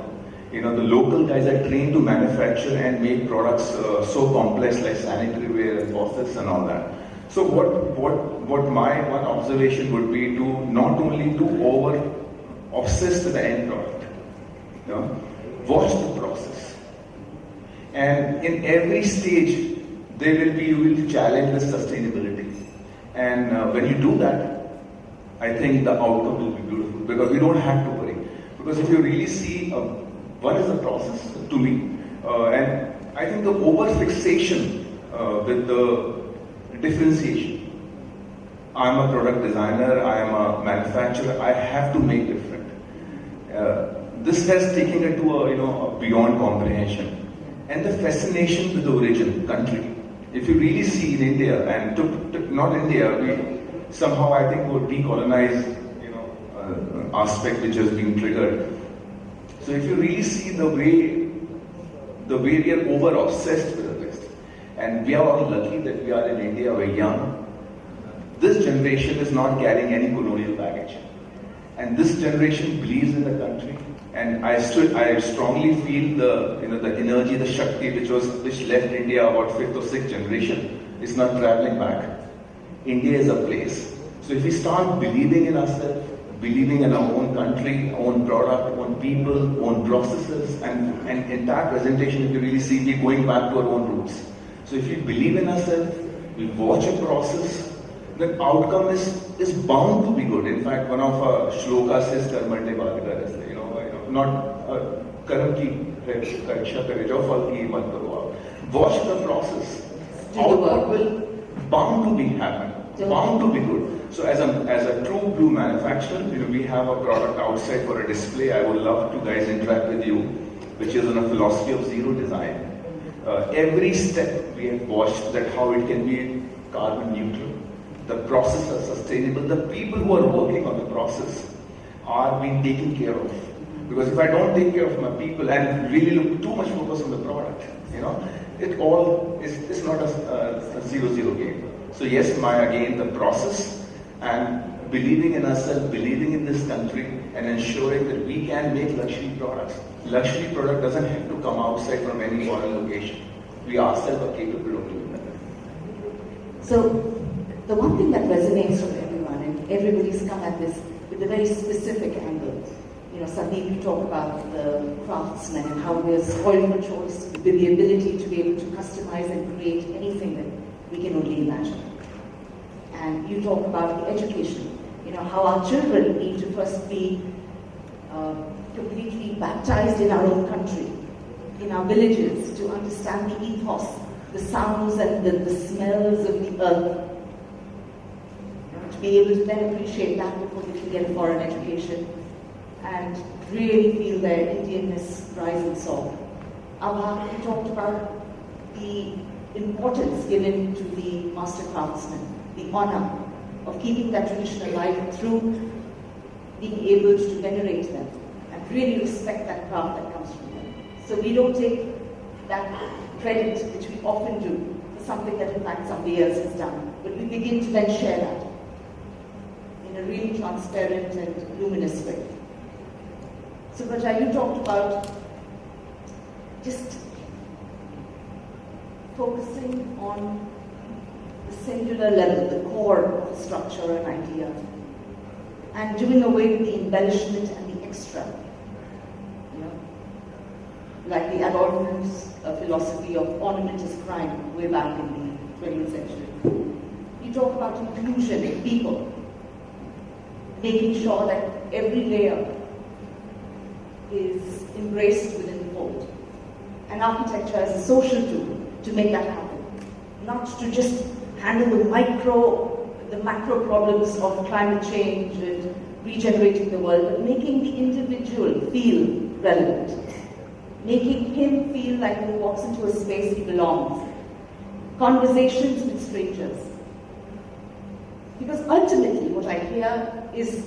The local guys are trained to manufacture and make products so complex like sanitary ware and faucets and all that. So what my one observation would be to not only to over obsess with the end product, watch the process. And in every stage, you will challenge the sustainability. And when you do that, I think the outcome will be beautiful because we don't have to worry. Because if you really see, what is the process to me? And I think the over-fixation with the differentiation. I'm a product designer, I am a manufacturer, I have to make different. This has taken it to a beyond comprehension. And the fascination with the origin, country. If you really see in India, and not India, we somehow I think would decolonize, aspect which has been triggered. So if you really see the way we are over obsessed with the West, and we are all lucky that we are in India, we're young. This generation is not carrying any colonial baggage, and this generation believes in the country. And I strongly feel the energy, the Shakti which left India about 5th or 6th generation is not traveling back. India is a place. So if we start believing in ourselves, believing in our own country, own product, own people, own processes, and entire presentation, if you really see, we're going back to our own roots. So if we believe in ourselves, we watch a process, the outcome is bound to be good. In fact, one of our shlokas says, Karmande Bhagavata, not karm ki pariksha kare, jo phal ki mat karo. Watch the process. Output will bound to be happen, bound to be good. So as a true blue manufacturer, we have a product outside for a display. I would love to guys interact with you, which is on a philosophy of zero design. Every step we have watched that how it can be carbon neutral. The process is sustainable. The people who are working on the process are being taken care of. Because if I don't take care of my people and really look too much focus on the product, it's not a 0-0 game. So yes, again, the process and believing in ourselves, believing in this country, and ensuring that we can make luxury products. Luxury product doesn't have to come outside from any foreign location. We ourselves are capable of doing that. So the one thing that resonates with everyone, and everybody's come at this with a very specific angle. You know, Sandeep, you talk about the craftsmen and how we're spoiled for choice with the ability to be able to customize and create anything that we can only imagine. And you talk about the education, you know, how our children need to first be completely baptized in our own country, in our villages, to understand the ethos, the sounds and the smells of the earth, to be able to then appreciate that before they can get a foreign education and really feel their Indianness rise and soar. Abha, you talked about the importance given to the master craftsmen, the honor of keeping that tradition alive through being able to venerate them and really respect that craft that comes from them. So we don't take that credit, which we often do, for something that in fact somebody else has done, but we begin to then share that in a really transparent and luminous way. So Raja, you talked about just focusing on the cellular level, the core of the structure and idea, and doing away with the embellishment and the extra. You know, like the Adorno's philosophy of ornament is crime way back in the 20th century. You talk about inclusion in people, making sure that every layer is embraced within the fold. And architecture as a social tool to make that happen. Not to just handle the macro problems of climate change and regenerating the world, but making the individual feel relevant. Making him feel like when he walks into a space he belongs. Conversations with strangers. Because ultimately what I hear is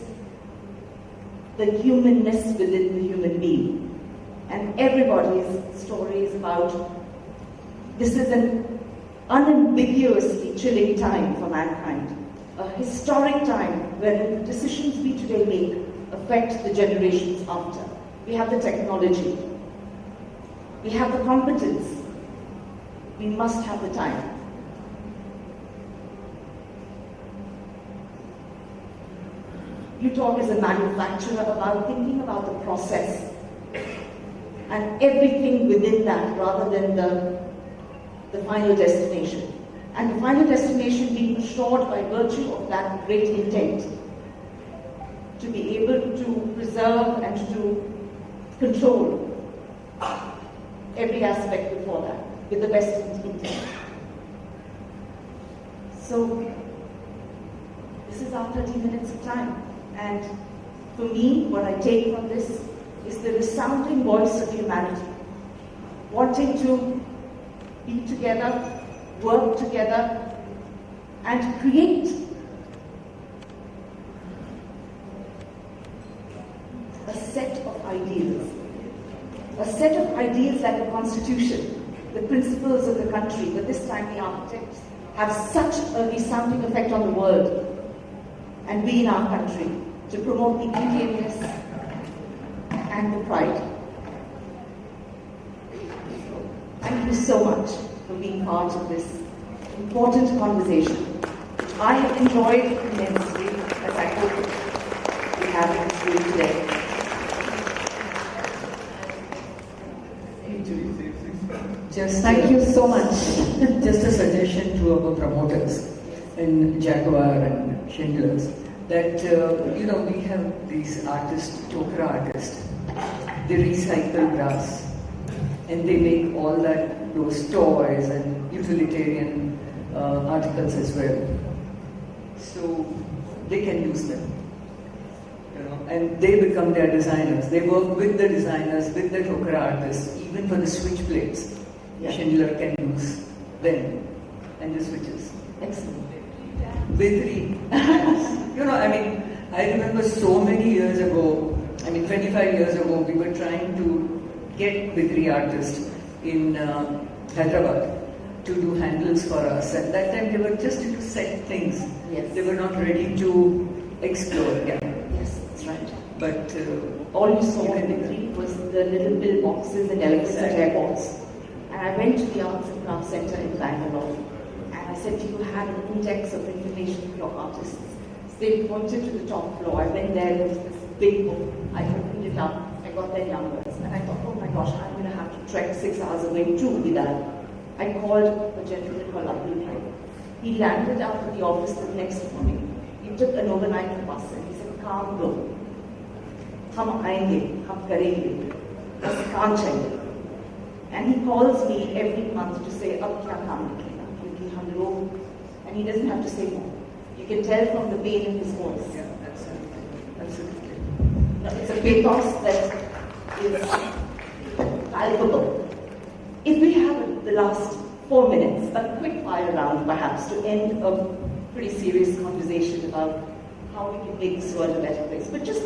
the humanness within the human being. And everybody's story is about this is an unambiguously chilling time for mankind. A historic time where the decisions we today make affect the generations after. We have the technology. We have the competence. We must have the time. You talk as a manufacturer about thinking about the process and everything within that rather than the final destination. And the final destination being assured by virtue of that great intent to be able to preserve and to control every aspect before that with the best intent. So this is our 30 minutes of time. And for me, what I take from this is the resounding voice of humanity, wanting to be together, work together, and create a set of ideals. A set of ideals like a constitution, the principles of the country, but this time the architects have such a resounding effect on the world, and we in our country, to promote the Indianness and the pride. Thank you so much for being part of this important conversation. I have enjoyed immensely, as I hope we have in this room today. Thank you so much. Just a suggestion to our promoters in Jaquar and Schindler's that we have these artists, Tokra artists. They recycle brass and they make all those toys and utilitarian articles as well. So they can use them. And they become their designers. They work with the designers, with the Tokra artists, even for the switch plates. Yeah. Schindler can use them and the switches. Excellent. Vitri. I remember so many years ago, 25 years ago, we were trying to get Vitri artists in Hyderabad to do handles for us. At that time, they were just into set things. Yes. They were not ready to explore. Yeah. Yes, that's right. But all you saw in Vitri was the little pill boxes and elephants at airports. And I went to the Arts and Crafts Centre in Bangalore, and I said, do you have an index of information for your artists? They pointed to the top floor. I went there, there was this big book. I opened it up, I got their numbers, and I thought, oh my gosh, I'm going to have to trek 6 hours away too with that. I called a gentleman called Abdul Bhai. He landed up at the office the next morning. He took an overnight bus and he said, "Calm down. Hum aayenge, hum karenge. Bas kaam chahiye." And he calls me every month to say, "Ab kya kaam niklega?" Kyunki hum log, and he doesn't have to say more. You can tell from the pain in his voice. Yeah, absolutely. It's a pathos that is palpable. If we have the last 4 minutes, a quick fire round perhaps to end a pretty serious conversation about how we can make this world a better place. But just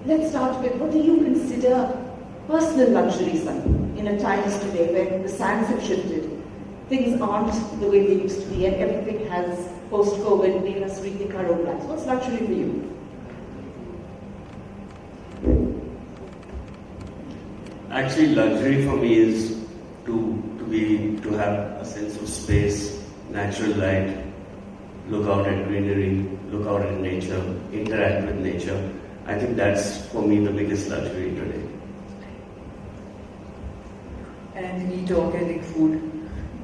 let's start with, what do you consider personal luxuries in a times today when the sands have shifted, things aren't the way they used to be, and everything has, post-COVID, made us rethink our own lives? What's luxury for you? Actually, luxury for me is to have a sense of space, natural light, look out at greenery, look out at nature, interact with nature. I think that's for me the biggest luxury today. And eat organic food.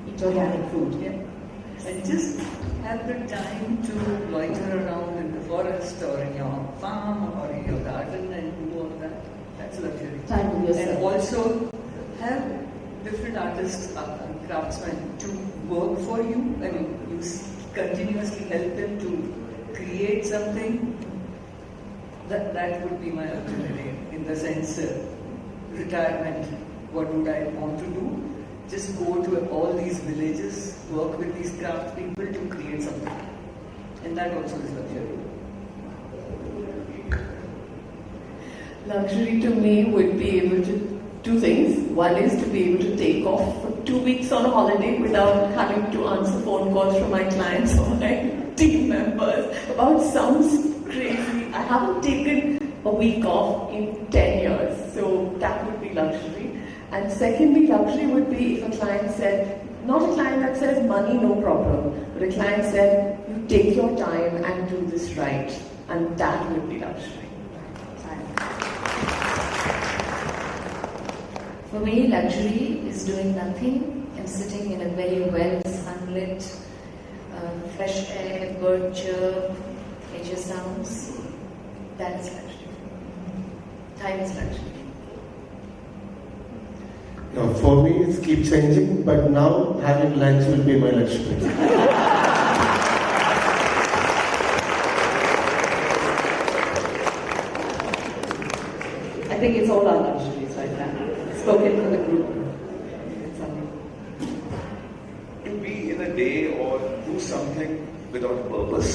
Eat organic food, yeah. And just have the time to loiter around in the forest or in your farm or in your garden and do all that. That's luxury. Time with yourself. And also have different artists and craftsmen to work for you. I mean, you continuously help them to create something. That would be my luxury in the sense retirement. What would I want to do? Just go to all these villages, work with these craft people to create something. And that also is luxury. Luxury to me would be able to do things. One is to be able to take off for 2 weeks on a holiday without having to answer phone calls from my clients or my team members. About sounds crazy. I haven't taken a week off in 10 years, so that would be luxury. And secondly, luxury would be if a client said, not a client that says money, no problem, but a client said, you take your time and do this right, and that would be luxury. For me, luxury is doing nothing and sitting in a very well sunlit, fresh air, bird chirp, nature sounds. That is luxury. Time is luxury. For me, it keeps changing, but now having lunch will be my luxury. I think it's all our luxuries right now. Spoken for the group. To be in a day or do something without a purpose.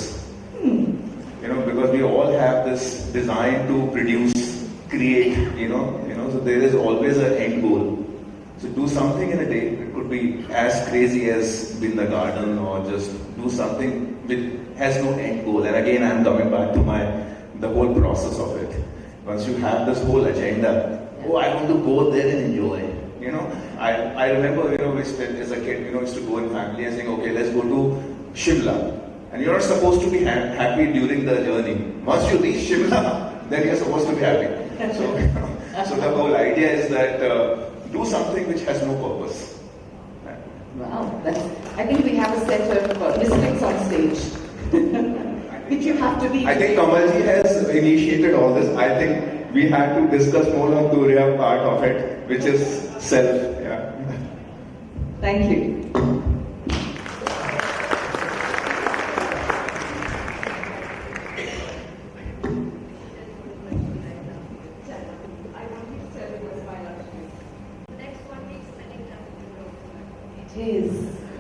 Because we all have this design to produce, create, so there is always an end goal. So do something in a day. It could be as crazy as be in the garden or just do something which has no end goal. And again, I'm coming back to the whole process of it. Once you have this whole agenda, I want to go there and enjoy. I remember, as a kid, used to go in family and saying, okay, let's go to Shimla. And you're not supposed to be happy during the journey. Once you reach Shimla, then you're supposed to be happy. So the whole idea is that do something which has no purpose. Wow, I think we have a set of mistakes on stage. Which you have to be. I think Kamalji has initiated all this. I think we had to discuss more on the Turiya part of it, which is self. Yeah. Thank you.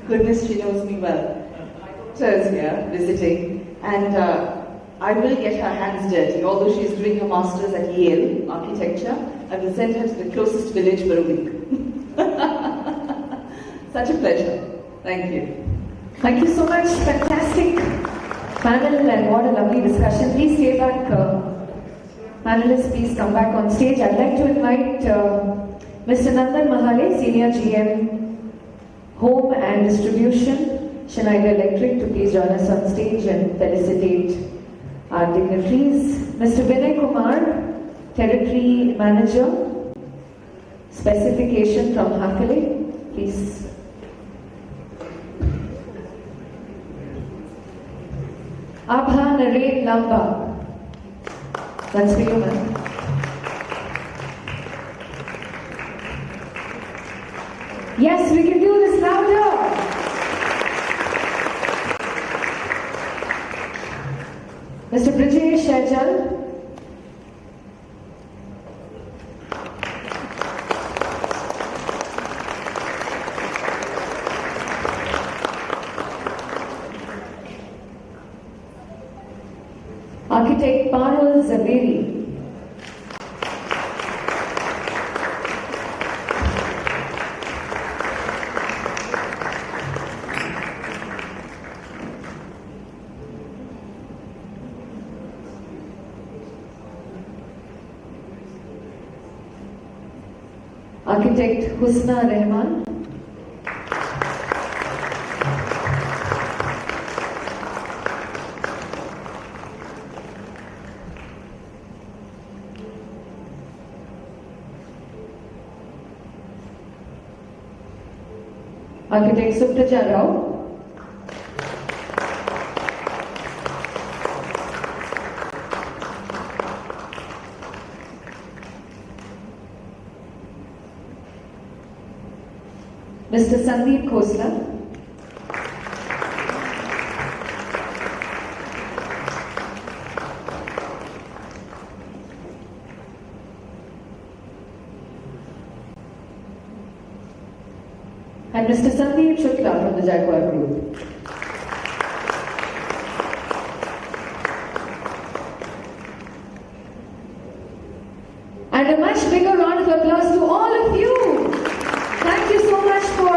Goodness, she knows me well. My daughter is here visiting, and I will get her hands dirty. Although she's doing her master's at Yale Architecture, I will send her to the closest village for a week. Such a pleasure. Thank you. Thank you so much. Fantastic panel, and what a lovely discussion. Please stay back. Panelists, please come back on stage. I'd like to invite Mr. Nandan Mahale, Senior GM, Home and Distribution, Schneider Electric, to please join us on stage and felicitate Our dignitaries, Mr. Vinay Kumar, Territory Manager, Specification from Hakale, please. Abha Naren Lamba, that's for you, ma'am. Yes, we can do this louder. Mr. Brijesh Shajal. Architect Parul Zaberi. Architect Husna Rehman. Architect Supraja Rao. Mr. Sandeep Khosla. And Mr. Sandeep Shukla from the Jaquar Group. And a much bigger round of applause to all of you. Thank you so much for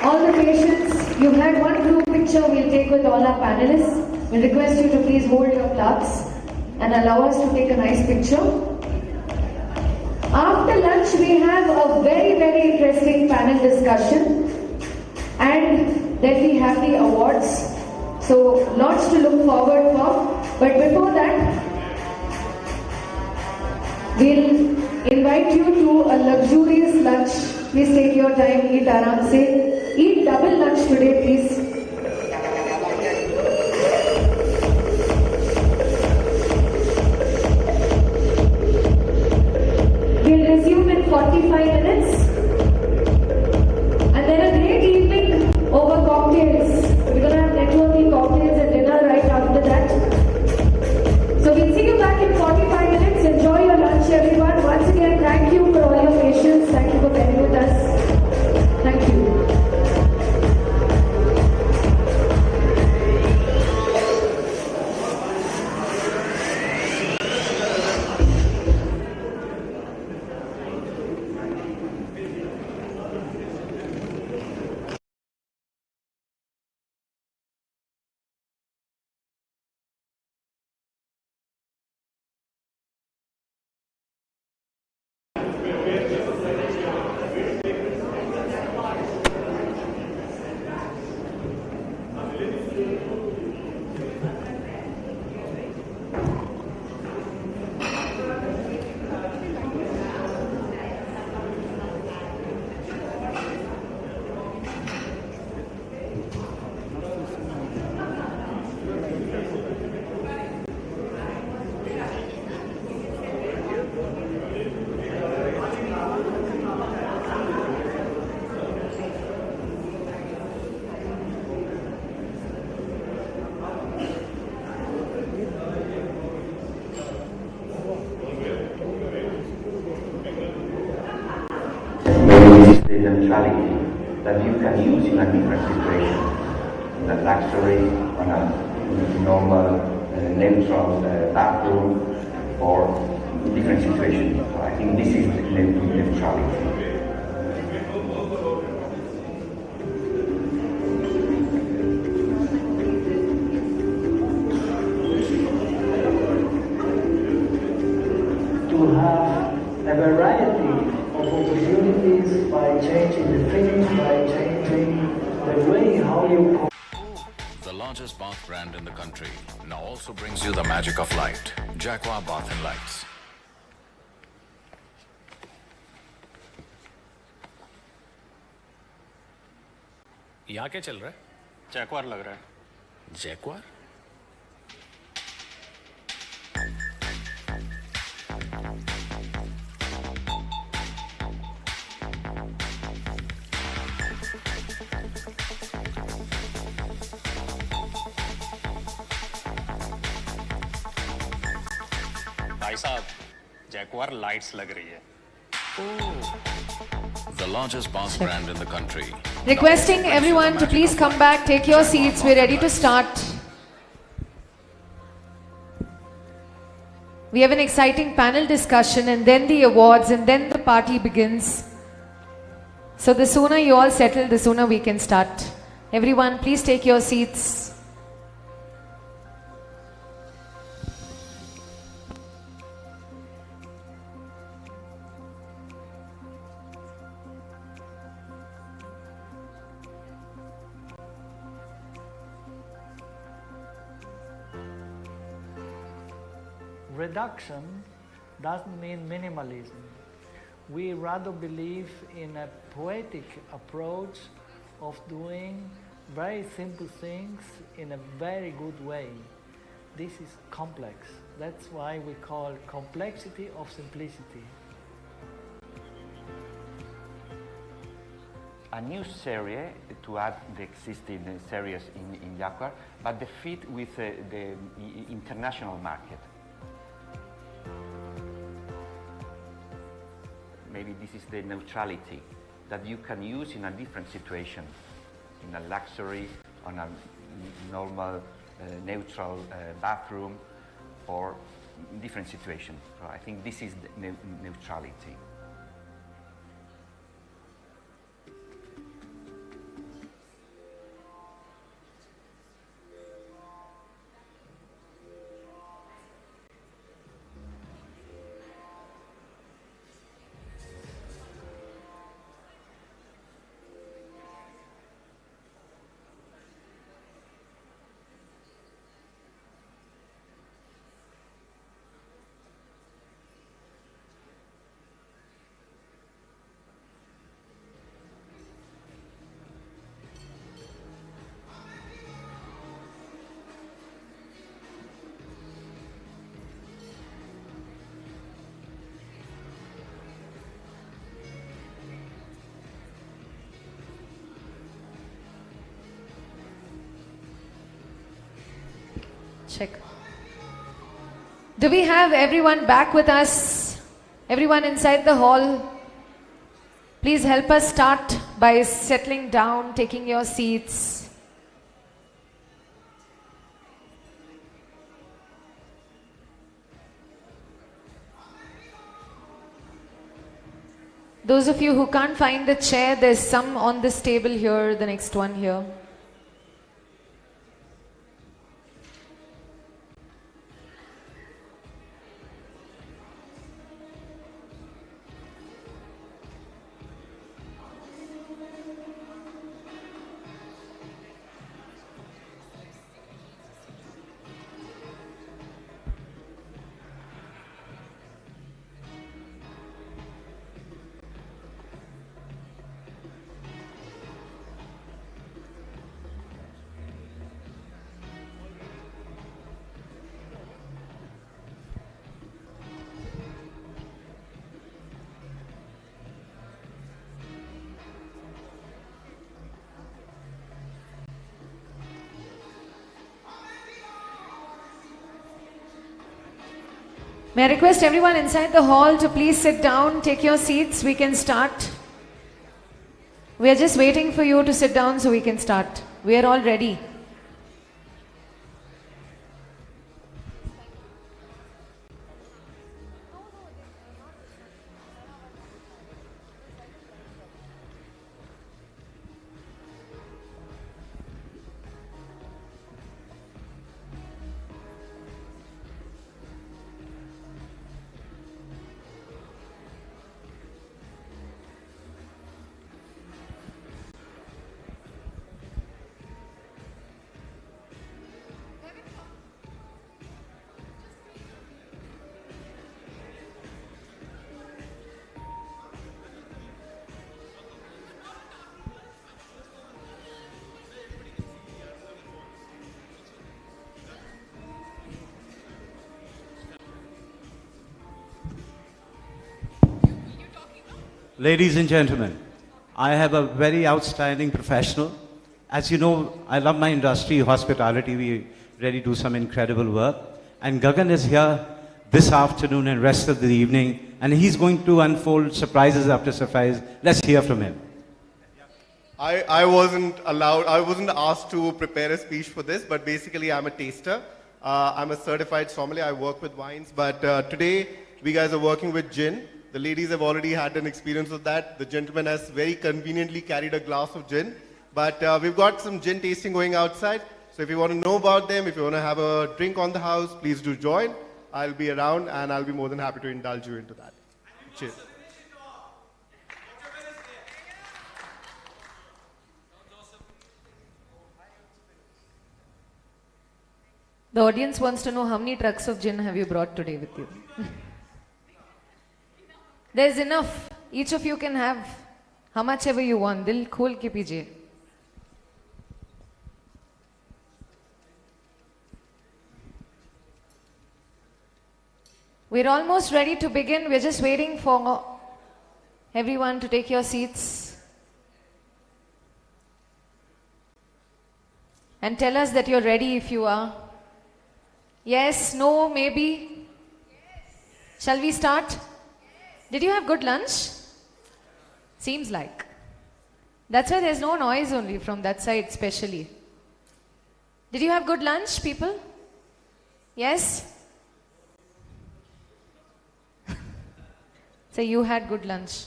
all the patience. You've had one group picture we'll take with all our panelists. We'll request you to please hold your plaques and allow us to take a nice picture. After lunch, we have a very, very interesting panel discussion. And then we have the awards. So, lots to look forward for. But before that, we'll invite you to a luxurious lunch. Please take your time, eat aram se. Eat double lunch today, please. We'll resume in 45 minutes. And then a great evening over cocktails. We're going to have networking cocktails and dinner right after that. So we'll see you back in 45 minutes. Enjoy your lunch, everyone. Once again, thank you for all your patience. Thank you for being with us. Thank you. neutrality that you can use in a different situation, in a luxury, on a normal, neutral bathroom, or different situations. So I think this is neutrality. To have a variety of opportunities by changing the things, by changing the way how you largest bath brand in the country, now also brings you the magic of light. Jaquar Bath and Lights. यहाँ क्या चल रहा है? जैक्वार लग रहा है। जैक्वार? भाई साहब, जैक्वार लाइट्स लग रही है। The largest bath brand in the country. Requesting everyone to please come back, take your seats, we're ready to start. We have an exciting panel discussion and then the awards and then the party begins. So the sooner you all settle, the sooner we can start. Everyone, please take your seats. Reduction doesn't mean minimalism. We rather believe in a poetic approach of doing very simple things in a very good way. This is complex. That's why we call complexity of simplicity. A new series to add the existing series in Jaquar, but the fit with the international market. Maybe this is the neutrality that you can use in a different situation, in a luxury, on a normal, neutral bathroom, or different situation. So I think this is the neutrality. Check. Do we have everyone back with us? Everyone inside the hall? Please help us start by settling down, taking your seats. Those of you who can't find a chair, there's some on this table here, the next one here. May I request everyone inside the hall to please sit down, take your seats, we can start. We are just waiting for you to sit down so we can start. We are all ready. Ladies and gentlemen, I have a very outstanding professional. As you know, I love my industry, hospitality. We really do some incredible work. And Gagan is here this afternoon and rest of the evening, and he's going to unfold surprises after surprise. Let's hear from him. I wasn't asked to prepare a speech for this, but basically I'm a taster. I'm a certified sommelier. I work with wines, but today we guys are working with gin. The ladies have already had an experience with that. The gentleman has very conveniently carried a glass of gin, but we've got some gin tasting going outside. So if you want to know about them, if you want to have a drink on the house, please do join. I'll be around and I'll be more than happy to indulge you into that. Cheers. The audience wants to know how many trucks of gin have you brought today with you? There's enough. Each of you can have how much ever you want. Dil khol ke pijiye. We're almost ready to begin. We're just waiting for everyone to take your seats and tell us that you're ready if you are. Yes, no, maybe. Yes. Shall we start? Yes. Did you have good lunch? Seems like. That's why there's no noise only from that side especially. Did you have good lunch, people? Yes? So you had good lunch.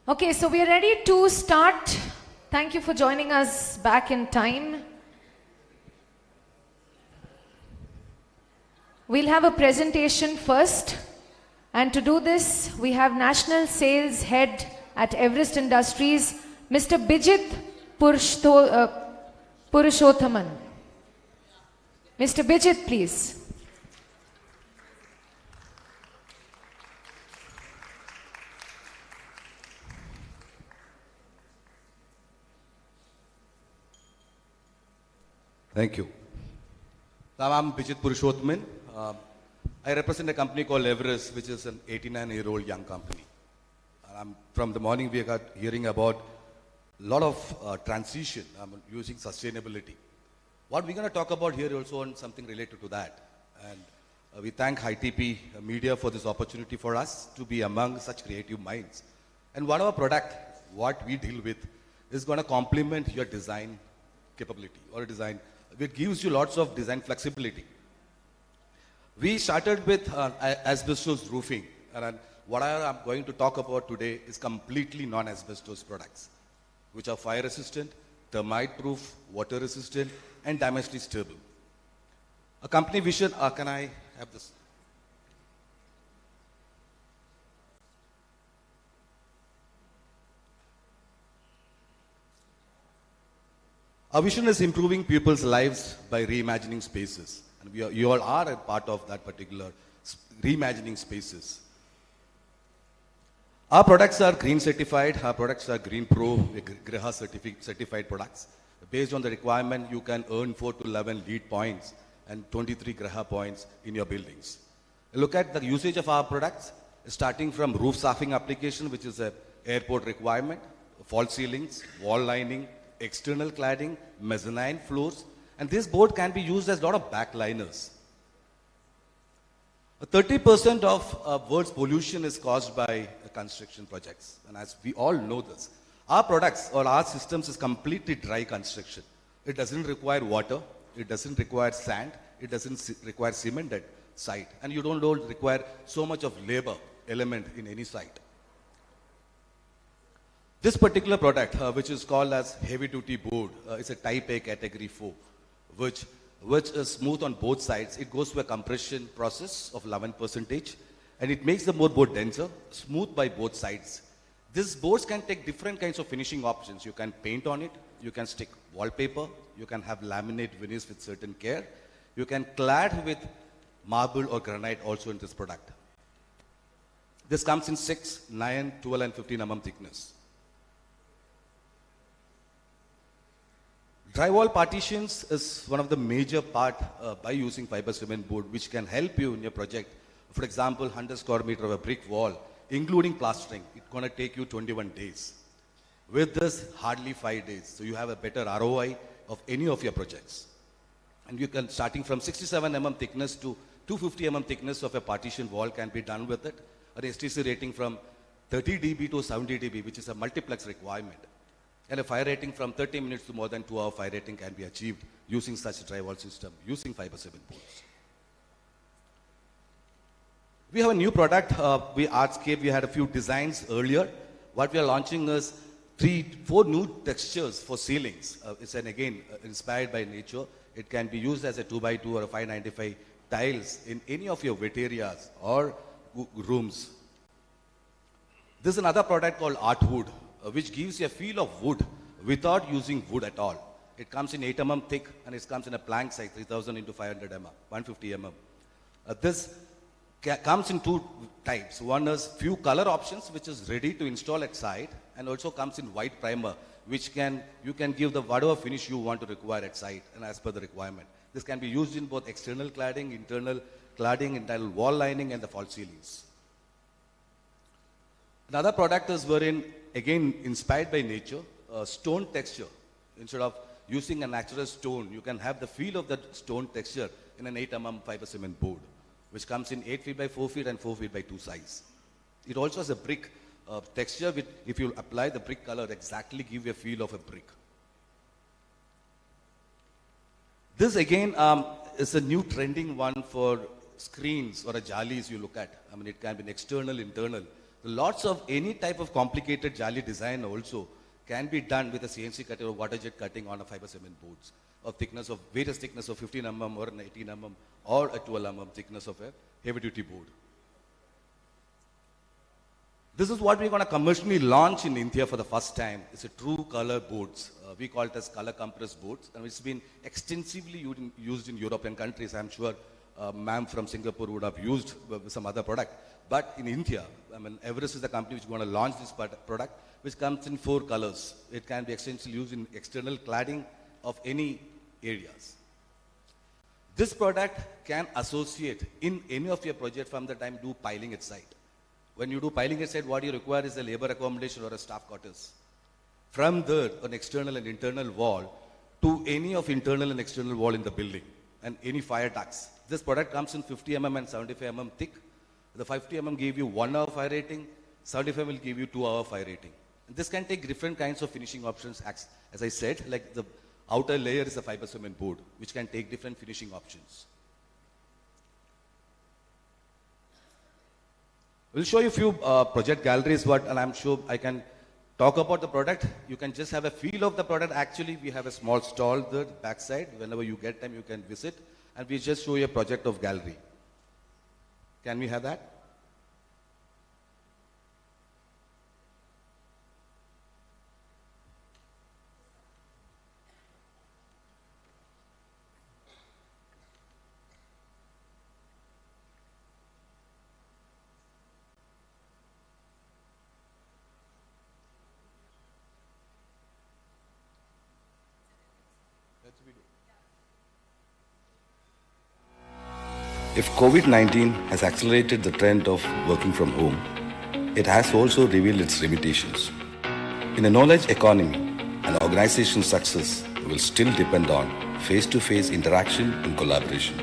Okay, so we are ready to start. Thank you for joining us back in time. We'll have a presentation first. And to do this, we have National Sales Head at Everest Industries, Mr. Bijit Purushothaman. Mr. Bijit, please. Thank you. I'm Bijit Purushothaman. I represent a company called Everest, which is an 89-year-old young company. From the morning we got hearing about a lot of transition using sustainability. What we're going to talk about here also on something related to that. And we thank ITP Media for this opportunity for us to be among such creative minds. And whatever product, what we deal with, is going to complement your design capability or design. It gives you lots of design flexibility. We started with asbestos roofing, and what I am going to talk about today is completely non-asbestos products, which are fire resistant, termite proof, water resistant, and dimensionally stable. A company vision, can I have this? Our vision is improving people's lives by reimagining spaces. And you all are a part of that particular reimagining spaces. Our products are green certified. Our products are Green Pro, Griha certified products. Based on the requirement, you can earn 4 to 11 LEED points and 23 Griha points in your buildings. Look at the usage of our products, starting from roof soffing application, which is an airport requirement, false ceilings, wall lining, external cladding, mezzanine floors, and this board can be used as a lot of backliners. 30% of world's pollution is caused by construction projects, and as we all know this, our products or our systems is completely dry construction. It doesn't require water, it doesn't require sand, it doesn't require cement at site, and you don't require so much of labor element in any site. This particular product, which is called as heavy duty board, is a type A category 4, which is smooth on both sides. It goes through a compression process of 11%, and it makes the board denser, smooth by both sides. These boards can take different kinds of finishing options. You can paint on it, you can stick wallpaper, you can have laminate veneers with certain care, you can clad with marble or granite also in this product. This comes in 6, 9, 12 and 15 mm thickness. Drywall partitions is one of the major part by using fiber cement board, which can help you in your project For example, 100 square meter of a brick wall, including plastering, it's going to take you 21 days. With this, hardly 5 days. So you have a better ROI of any of your projects. And you can, starting from 67 mm thickness to 250 mm thickness of a partition wall can be done with it. An STC rating from 30 dB to 70 dB, which is a multiplex requirement. And a fire rating from 30 minutes to more than 2-hour fire rating can be achieved using such a drywall system, using fiber cement boards. We have a new product, we Artscape, we had a few designs earlier. What we are launching is 4 new textures for ceilings. It's again inspired by nature. It can be used as a 2x2 or a 595 tiles in any of your wet areas or rooms. This is another product called Art Wood, which gives you a feel of wood without using wood at all. It comes in 8 mm thick and it comes in a plank size, 3000 into 500 mm, 150 mm. This comes in 2 types. One is few color options, which is ready to install at site, and also comes in white primer, which you can give the whatever finish you want to require at site and as per the requirement. This can be used in both external cladding, internal cladding, internal wall lining, and the false ceilings. Another product is wherein, again, inspired by nature, stone texture. Instead of using a natural stone, you can have the feel of that stone texture in an 8 mm fiber cement board, which comes in 8 feet by 4 feet and 4 feet by 2 size. It also has a brick texture, which if you apply the brick color, exactly give you a feel of a brick. This again is a new trending one for screens or a jalis you look at. I mean, it can be an external, internal. Lots of any type of complicated jali design also can be done with a CNC cutting or water jet cutting on a fiber cement boards of thickness of various thickness of 15 mm or an 18 mm or a 12 mm thickness of a heavy duty board. This is what we're going to commercially launch in India for the first time. It's a true color boards. We call it as color compressed boards, and it's been extensively used in European countries. I'm sure ma'am from Singapore would have used some other product. But in India, I mean, Everest is the company which is going to launch this product, which comes in 4 colors. It can be extensively used in external cladding of any areas. This product can associate in any of your project from the time you do piling at site. When you do piling at site, what you require is a labor accommodation or a staff quarters. From there, an external and internal wall to any of internal and external wall in the building and any fire ducts. This product comes in 50 mm and 75 mm thick. The 50 mm give you 1 hour fire rating, 75 will give you 2 hour fire rating. And this can take different kinds of finishing options. As I said, like the outer layer is a fiber cement board, which can take different finishing options. We'll show you a few project galleries, and I'm sure I can talk about the product. You can just have a feel of the product. Actually, we have a small stall there, backside. Whenever you get time, you can visit. And we just show you a project of gallery. Can we have that? If COVID-19 has accelerated the trend of working from home, it has also revealed its limitations. In a knowledge economy, an organization's success will still depend on face-to-face interaction and collaboration.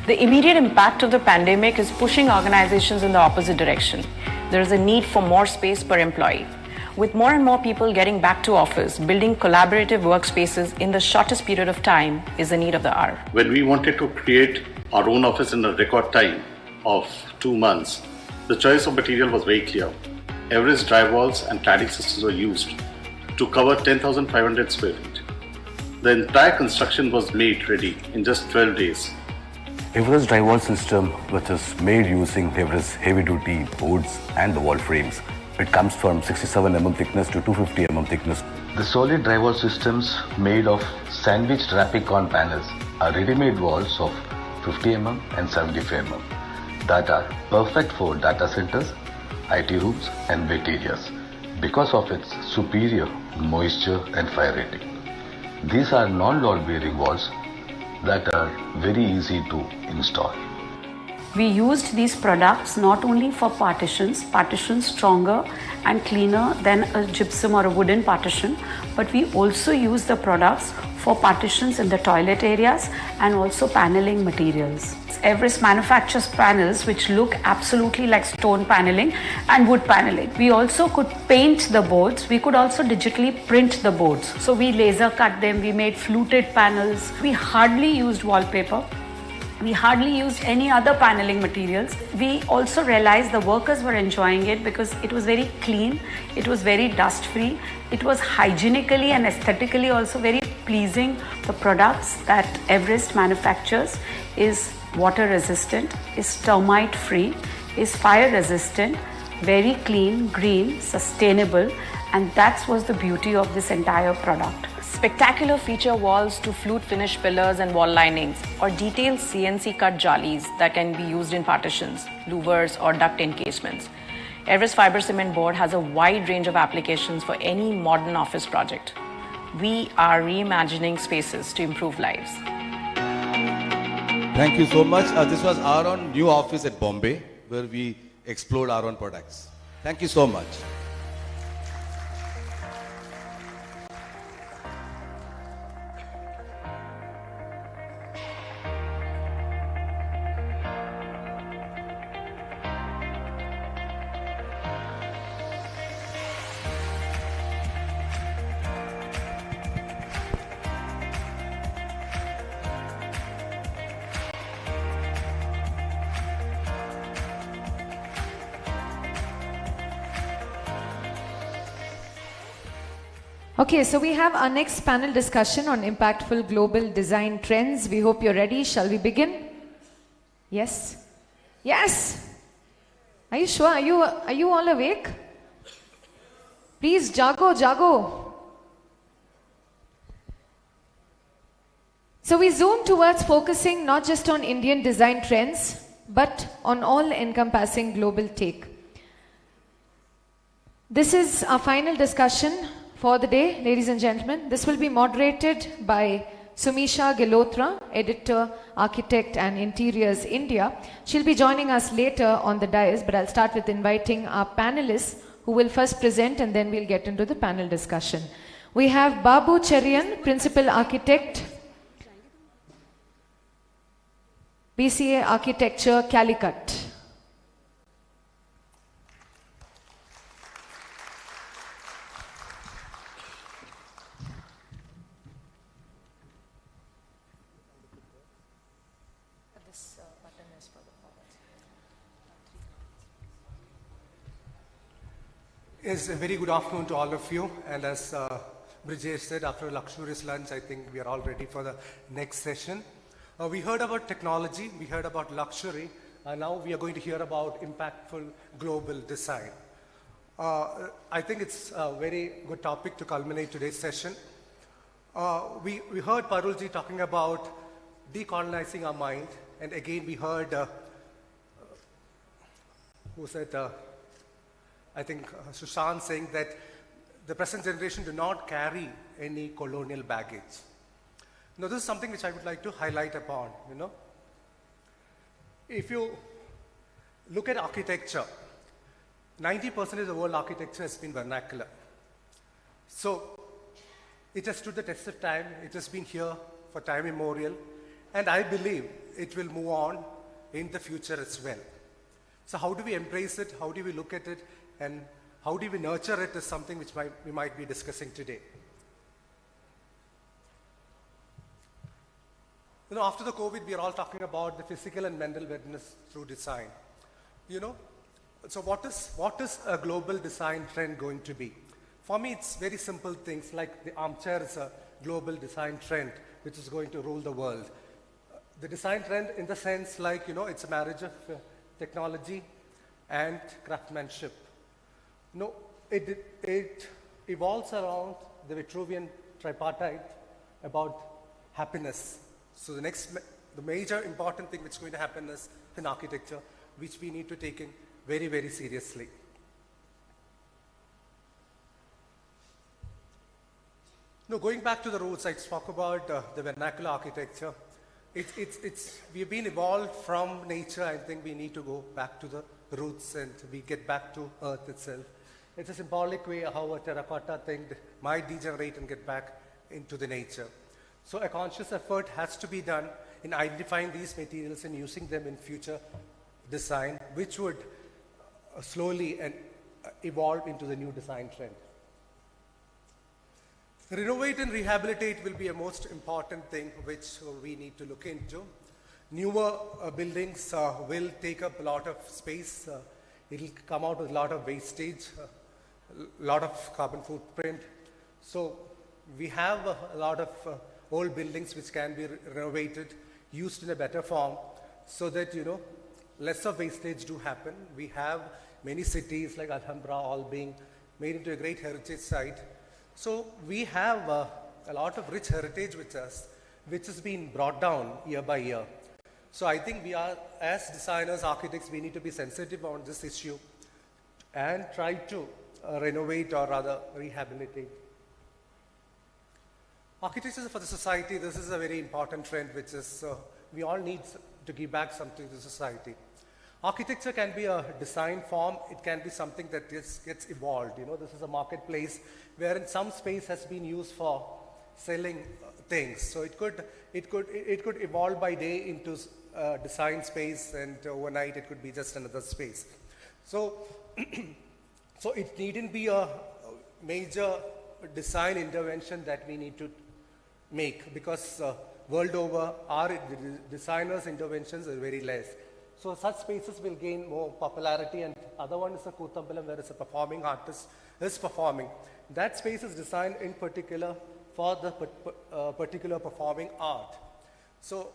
The immediate impact of the pandemic is pushing organizations in the opposite direction. There is a need for more space per employee. With more and more people getting back to office, building collaborative workspaces in the shortest period of time is the need of the hour. When we wanted to create our own office in a record time of 2 months, the choice of material was very clear. Everest drywalls and cladding systems were used to cover 10,500 square feet. The entire construction was made ready in just 12 days. Everest drywall system, which is made using Everest heavy-duty boards and the wall frames. It comes from 67 mm thickness to 250 mm thickness. The solid drywall systems made of sandwiched Rapicon panels are ready-made walls of 50 mm and 75 mm that are perfect for data centers, IT rooms and wet areas because of its superior moisture and fire rating. These are non-load bearing walls that are very easy to install. We used these products not only for partitions stronger and cleaner than a gypsum or a wooden partition, but we also used the products for partitions in the toilet areas and also paneling materials. Everest manufactures panels which look absolutely like stone paneling and wood paneling. We also could paint the boards. We could also digitally print the boards. So we laser cut them. We made fluted panels. We hardly used wallpaper. We hardly used any other paneling materials. We also realized the workers were enjoying it because it was very clean, it was very dust free, it was hygienically and aesthetically also very pleasing. The products that Everest manufactures is water resistant, is termite free, is fire resistant, very clean, green, sustainable, and that was the beauty of this entire product. Spectacular feature walls to flute finish pillars and wall linings, or detailed CNC cut jalis that can be used in partitions, louvers or duct encasements. Everest fiber cement board has a wide range of applications for any modern office project. We are reimagining spaces to improve lives. Thank you so much. This was our own new office at Bombay, where we explored our own products. Thank you so much. Okay, so we have our next panel discussion on impactful global design trends. We hope you're ready. Shall we begin? Yes? Yes? Are you sure? Are you all awake? Please, jago, jago. So we zoom towards focusing not just on Indian design trends, but on all-encompassing global take. This is our final discussion for the day, ladies and gentlemen. This will be moderated by Sumisha Gilotra, Editor, Architect and Interiors, India. She'll be joining us later on the dais, but I'll start with inviting our panelists who will first present and then we'll get into the panel discussion. We have Babu Cherian, Principal Architect, BCA Architecture, Calicut. Yes, a very good afternoon to all of you. And as Brijesh said, after a luxurious lunch, I think we are all ready for the next session. We heard about technology, we heard about luxury, and now we are going to hear about impactful global design. I think it's a very good topic to culminate today's session. We heard Parulji talking about decolonizing our mind, and again we heard, who said, I think Sushant saying that the present generation do not carry any colonial baggage. Now this is something which I would like to highlight upon, If you look at architecture, 90% of the world architecture has been vernacular. So it has stood the test of time, it has been here for time immemorial, and I believe it will move on in the future as well. So how do we embrace it, how do we look at it, and how do we nurture it is something which we might be discussing today. After the COVID, we are all talking about the physical and mental wellness through design. So what is a global design trend going to be? For me, it's very simple things like the armchair is a global design trend which is going to rule the world. The design trend in the sense like, it's a marriage of technology and craftsmanship. It evolves around the Vitruvian tripartite about happiness. So the major important thing which is going to happen is in architecture, which we need to take in very, very seriously. Going back to the roots, I spoke about the vernacular architecture. we've been evolved from nature. I think we need to go back to the roots and we get back to earth itself. It's a symbolic way how a terracotta thing might degenerate and get back into the nature. So a conscious effort has to be done in identifying these materials and using them in future design, which would slowly and evolve into the new design trend. Renovate and rehabilitate will be a most important thing which we need to look into. Newer buildings will take up a lot of space. It will come out with a lot of wastage, a lot of carbon footprint. So we have a lot of old buildings which can be renovated, used in a better form, so that, less of wastage do happen. We have many cities like Alhambra all being made into a great heritage site. So we have a lot of rich heritage with us, which has been brought down year by year. So I think we are, as designers, architects, we need to be sensitive on this issue and try to renovate or rather rehabilitate. Architecture for the society, this is a very important trend which is, we all need to give back something to society. Architecture can be a design form, it can be something that gets evolved. This is a marketplace wherein some space has been used for selling things. So it could evolve by day into design space, and overnight it could be just another space. So, so it needn't be a major design intervention that we need to make, because world over our designers' interventions are very less. So such spaces will gain more popularity, and other one is a Kootambalam where it's a performing artist is performing. That space is designed in particular for the particular performing art. So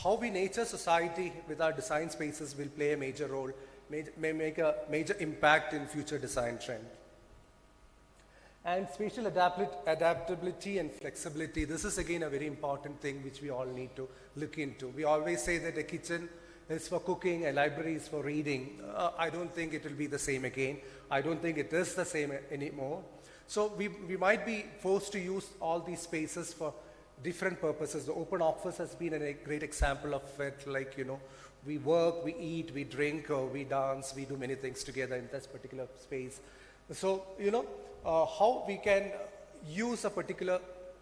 how we nature society with our design spaces will play a major role, may make a major impact in future design trend. And spatial adaptability and flexibility, this is again a very important thing which we all need to look into. We always say that a kitchen is for cooking, a library is for reading. I don't think it will be the same again. I don't think it is the same anymore. So we might be forced to use all these spaces for different purposes. The open office has been a great example of it. Like, we work, we eat, we drink, we dance, we do many things together in this particular space. So, how we can use a particular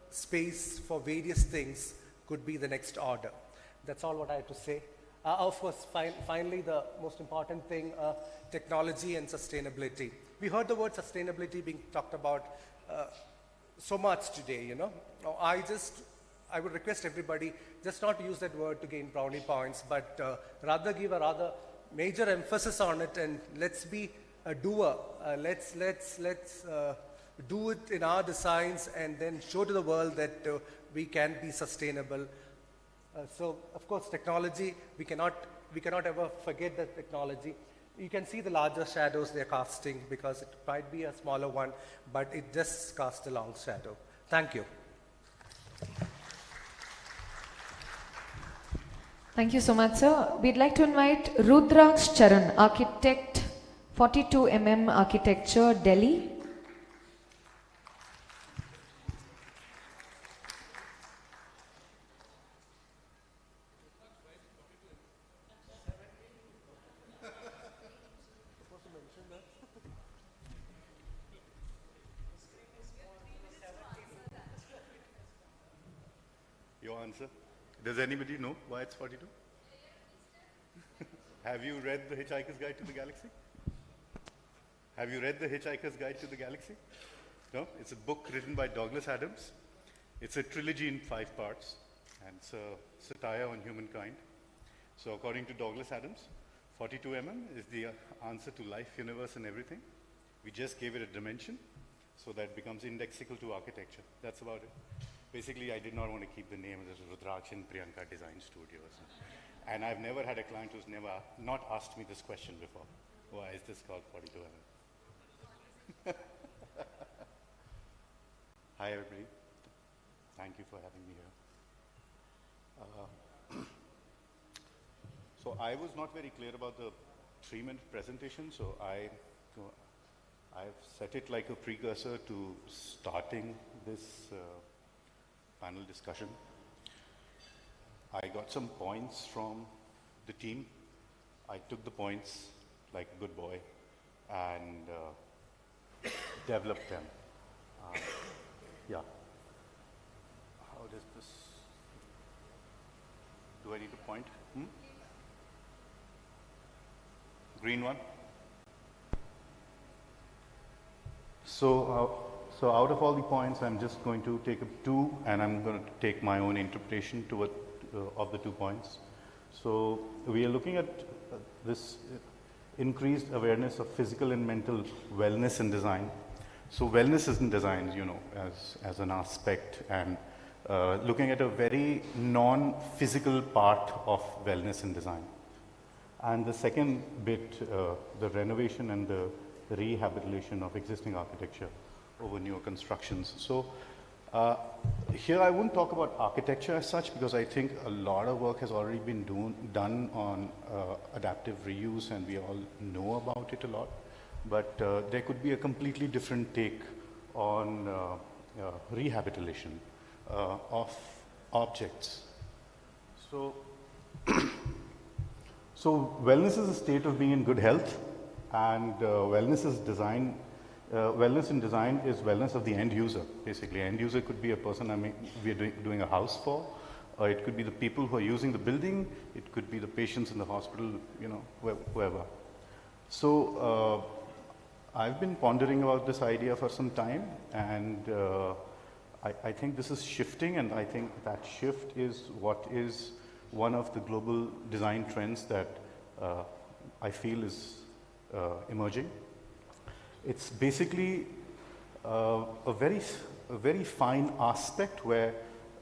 space for various things could be the next order. That's all what I have to say. Of course, finally, the most important thing, technology and sustainability. We heard the word sustainability being talked about so much today, I would request everybody just not to use that word to gain brownie points, but rather give a rather major emphasis on it, and let's be a doer. Let's do it in our designs and then show to the world that we can be sustainable. So of course technology, we cannot ever forget that technology. You can see the larger shadows they're casting, because it might be a smaller one, but it just casts a long shadow. Thank you. Thank you so much, sir. We'd like to invite Rudraksh Charan, architect, 42mm Architecture, Delhi. Your answer? Does anybody know why it's 42? Have you read The Hitchhiker's Guide to the Galaxy? Have you read The Hitchhiker's Guide to the Galaxy? No? It's a book written by Douglas Adams. It's a trilogy in 5 parts, and it's a satire on humankind. So according to Douglas Adams, 42mm is the answer to life, universe, and everything. We just gave it a dimension so that it becomes indexical to architecture. That's about it. Basically, I did not want to keep the name as Rudraksh and Priyanka Design Studios. And I've never had a client who's never not asked me this question before. Why is this called 42mm? Hi, everybody. Thank you for having me here. So I was not very clear about the 3-minute presentation, so I've set it like a precursor to starting this panel discussion. I got some points from the team. I took the points like a good boy and developed them. Yeah. How does this? Do I need to point? Green one. So out of all the points, I'm just going to take up 2, and I'm going to take my own interpretation to of the 2 points. So we are looking at this increased awareness of physical and mental wellness in design. So wellness is in design, you know, as an aspect, and looking at a very non-physical part of wellness in design. And the second bit, the renovation and the rehabilitation of existing architecture over newer constructions. So here I wouldn't talk about architecture as such, because I think a lot of work has already been done on adaptive reuse, and we all know about it a lot. But there could be a completely different take on rehabilitation of objects. So, so wellness is a state of being in good health, and wellness is design. Wellness in design is wellness of the end user, basically. End user could be a person we are doing a house for, or it could be the people who are using the building, it could be the patients in the hospital, you know, whoever. So I've been pondering about this idea for some time, and I think this is shifting, and I think that shift is what is one of the global design trends that I feel is emerging. It's basically a very fine aspect where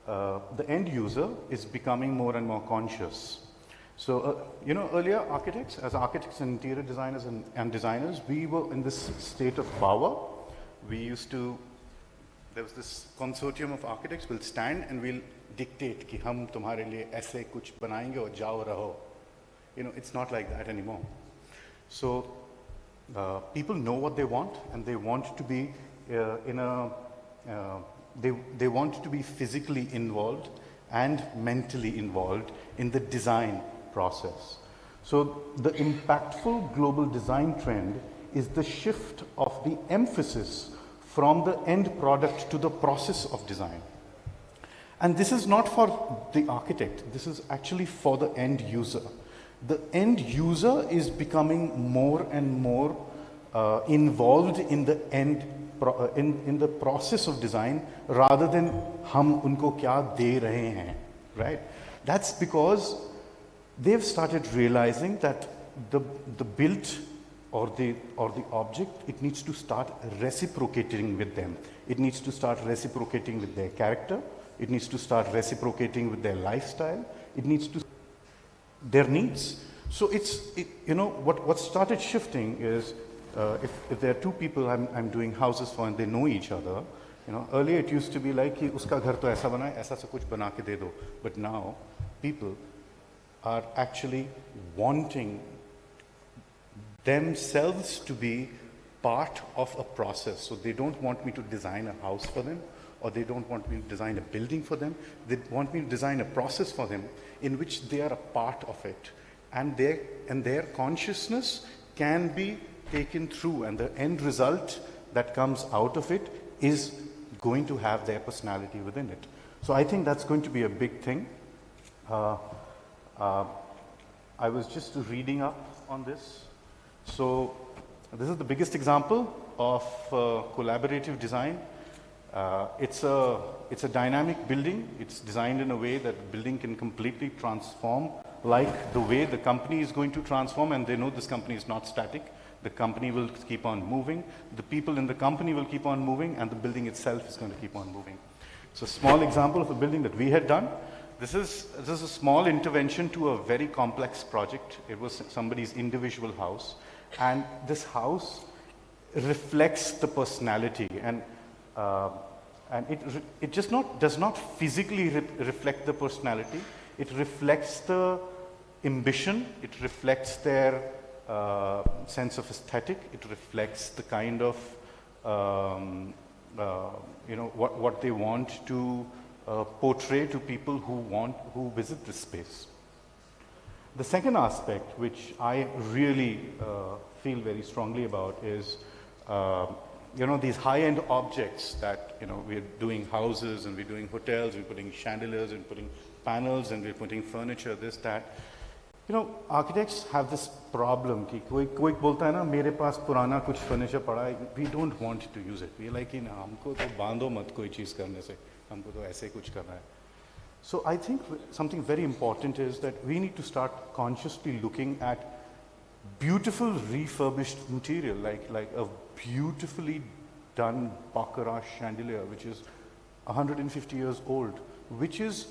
the end user is becoming more and more conscious. So, you know, earlier architects, as architects and interior designers and designers, we were in this state of power. We used to, there was this consortium of architects will stand and we'll dictate कि हम तुम्हारे लिए ऐसे कुछ बनाएंगे और जाओ रहो. You know, it's not like that anymore. So people know what they want, and they want to be they want to be physically involved and mentally involved in the design process. So the impactful global design trend is the shift of the emphasis from the end product to the process of design. And this is not for the architect, this is actually for the end user. The end user is becoming more and more involved in the in the process of design, rather than hum unko kya de rahe hain, right? That's because they've started realizing that the built or the object, it needs to start reciprocating with them. It needs to start reciprocating with their character. It needs to start reciprocating with their lifestyle. It needs to their needs. So you know, what started shifting is if there are two people I'm doing houses for and they know each other, you know, earlier it used to be like कि उसका घर तो ऐसा बना है, ऐसा से कुछ बना के दे दो. But now people are actually wanting themselves to be part of a process. So they don't want me to design a house for them, or they don't want me to design a building for them. They want me to design a process for them in which they are a part of it. And their consciousness can be taken through, and the end result that comes out of it is going to have their personality within it. So I think that's going to be a big thing. I was just reading up on this. So this is the biggest example of collaborative design. It's a dynamic building. It's designed in a way that the building can completely transform, like the way the company is going to transform, and they know this company is not static. The company will keep on moving. The people in the company will keep on moving, and the building itself is going to keep on moving. So a small example of a building that we had done. This is a small intervention to a very complex project. It was somebody's individual house, and this house reflects the personality, and it just does not physically reflect the personality. It reflects the ambition. It reflects their sense of aesthetic. It reflects the kind of you know, what they want to portray to people who visit this space. The second aspect, which I really feel very strongly about, is these high-end objects that we're doing houses and we're doing hotels, we're putting chandeliers, we're putting panels, and we're putting furniture, this, that. Architects have this problem कि कोई बोलता है ना मेरे पास पुराना कुछ furniture पड़ा है, we don't want to use it. We like कि हमको तो बांधो मत कोई चीज़ करने से, हमको तो ऐसे कुछ करना है. So I think something very important is that we need to start consciously looking at beautiful refurbished material, like a beautifully done baccarat chandelier, which is 150 years old, which is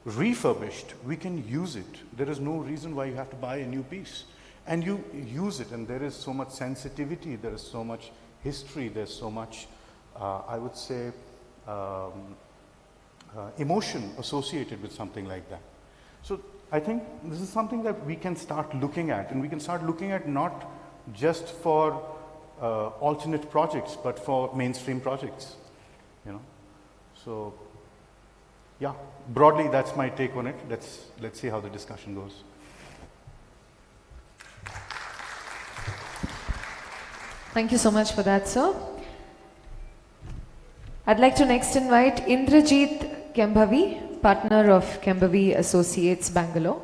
refurbished. We can use it. There is no reason why you have to buy a new piece. And you use it, and there is so much sensitivity, there is so much history, there's so much, I would say, emotion associated with something like that. So I think this is something that we can start looking at, and we can start looking at not just for alternate projects, but for mainstream projects. So yeah, broadly that's my take on it. Let's see how the discussion goes. Thank you so much for that, sir. I'd like to next invite Indrajit Kembhavi, partner of Kembhavi Associates, Bangalore.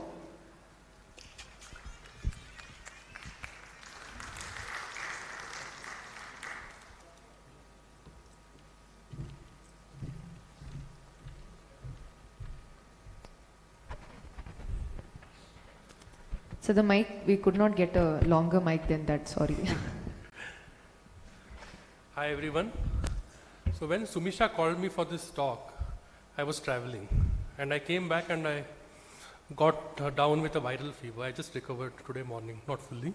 So the mic, we could not get a longer mic than that, sorry. Hi everyone. So when Sumisha called me for this talk, I was traveling and I came back and I got down with a viral fever. I just recovered today morning, not fully.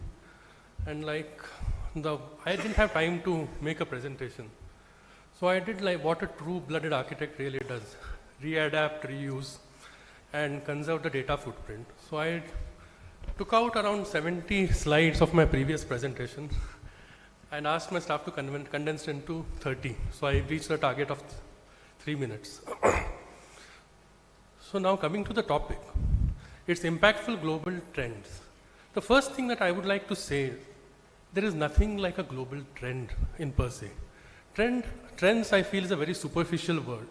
And I didn't have time to make a presentation. So I did like what a true-blooded architect really does. Readapt, reuse, and conserve the data footprint. So I took out around 70 slides of my previous presentation and asked my staff to condense it into 30. So I reached a target of 3 minutes. So now coming to the topic, it's impactful global trends. The first thing that I would like to say, there is nothing like a global trend in per se. Trends I feel is a very superficial word,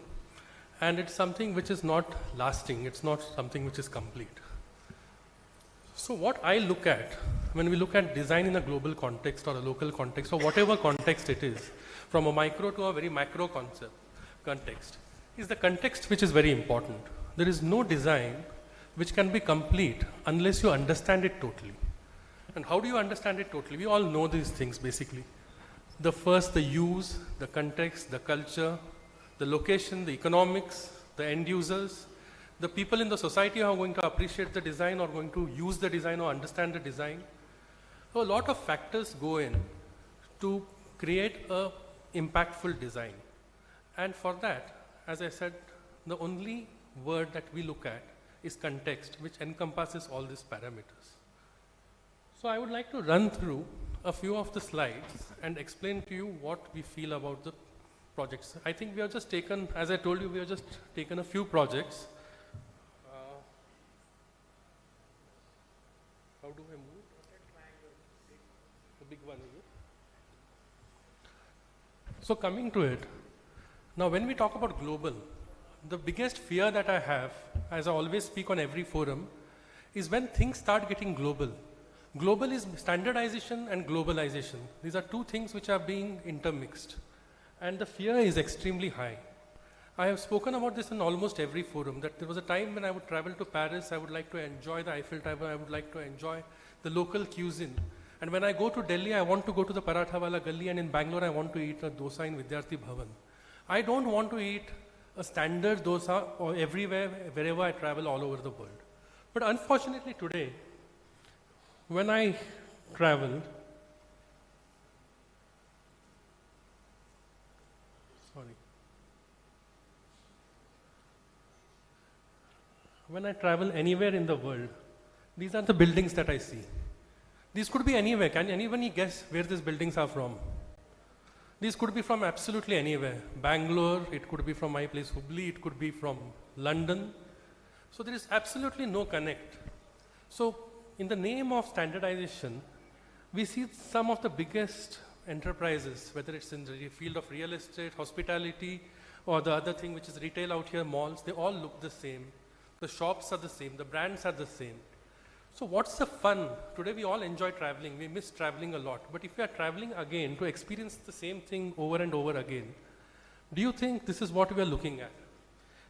and it's something which is not lasting, it's not something which is complete. So what I look at, when we look at design in a global context or a local context or whatever context it is, from a micro to a very macro context, is the context which is very important. There is no design which can be complete unless you understand it totally. And how do you understand it totally? We all know these things basically. The first, the use, the context, the culture, the location, the economics, the end users, the people in the society who are going to appreciate the design or going to use the design or understand the design. So a lot of factors go in to create a impactful design. And for that, as I said, the only word that we look at is context, which encompasses all these parameters. So I would like to run through a few of the slides and explain to you what we feel about the projects. I think we have just taken, as I told you, we have just taken a few projects. How do I move? The big one, is it? So coming to it, now when we talk about global, the biggest fear that I have, as I always speak on every forum, is when things start getting global. Global is standardization and globalization. These are two things which are being intermixed. And the fear is extremely high. I have spoken about this in almost every forum, that there was a time when I would travel to Paris, I would like to enjoy the Eiffel Tower, I would like to enjoy the local cuisine. And when I go to Delhi, I want to go to the Paratha Wala Gali, and in Bangalore, I want to eat a dosa in Vidyarthi Bhavan. I don't want to eat a standard dosa or everywhere, wherever I travel all over the world. But unfortunately today, when I travel, when I travel anywhere in the world, these are the buildings that I see. These could be anywhere. Can anybody guess where these buildings are from? These could be from absolutely anywhere. Bangalore, it could be from my place, Hubli, it could be from London. So there is absolutely no connect. So in the name of standardization, we see some of the biggest enterprises, whether it's in the field of real estate, hospitality, or the other thing which is retail out here, malls, they all look the same. The shops are the same, the brands are the same. So what's the fun? Today we all enjoy traveling, we miss traveling a lot. But if we are traveling again to experience the same thing over and over again, do you think this is what we are looking at?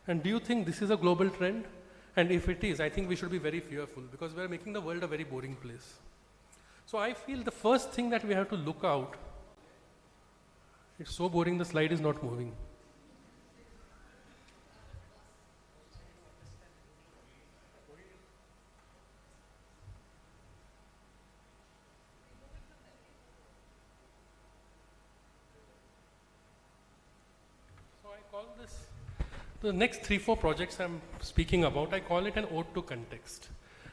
And do you think this is a global trend? And if it is, I think we should be very fearful because we are making the world a very boring place. So I feel the first thing that we have to look out, it's so boring the slide is not moving. The next 3-4 projects I'm speaking about, I call it an ode to context.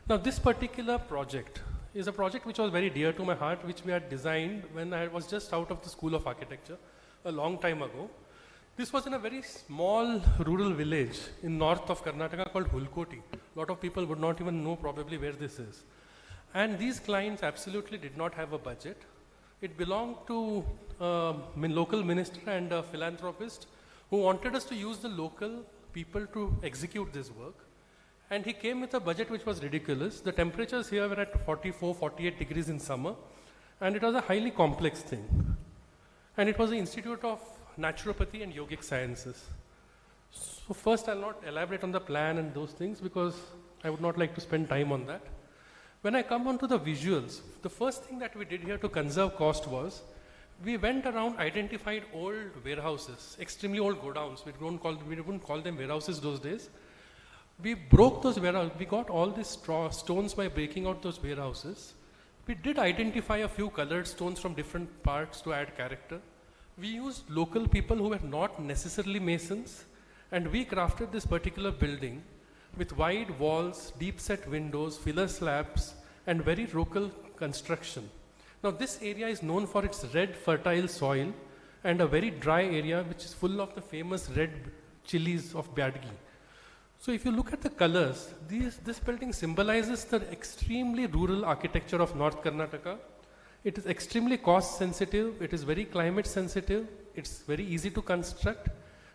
Now this particular project is a project which was very dear to my heart, which we had designed when I was just out of the School of Architecture a long time ago. This was in a very small rural village in north of Karnataka called Hulkoti. A lot of people would not even know probably where this is. And these clients absolutely did not have a budget. It belonged to a local minister and a philanthropist who wanted us to use the local people to execute this work. And he came with a budget which was ridiculous. The temperatures here were at 44, 48 degrees in summer. And it was a highly complex thing. And it was the Institute of Naturopathy and Yogic Sciences. So first I'll not elaborate on the plan and those things because I would not like to spend time on that. When I come on to the visuals, the first thing that we did here to conserve cost was we went around, identified old warehouses, extremely old godowns. We wouldn't call them warehouses those days. We broke those warehouses. We got all these stones by breaking out those warehouses. We did identify a few colored stones from different parts to add character. We used local people who were not necessarily masons, and we crafted this particular building with wide walls, deep set windows, filler slabs, and very local construction. Now this area is known for its red fertile soil and a very dry area which is full of the famous red chilies of Badgi. So if you look at the colors, this building symbolizes the extremely rural architecture of North Karnataka. It is extremely cost sensitive, it is very climate sensitive, it's very easy to construct.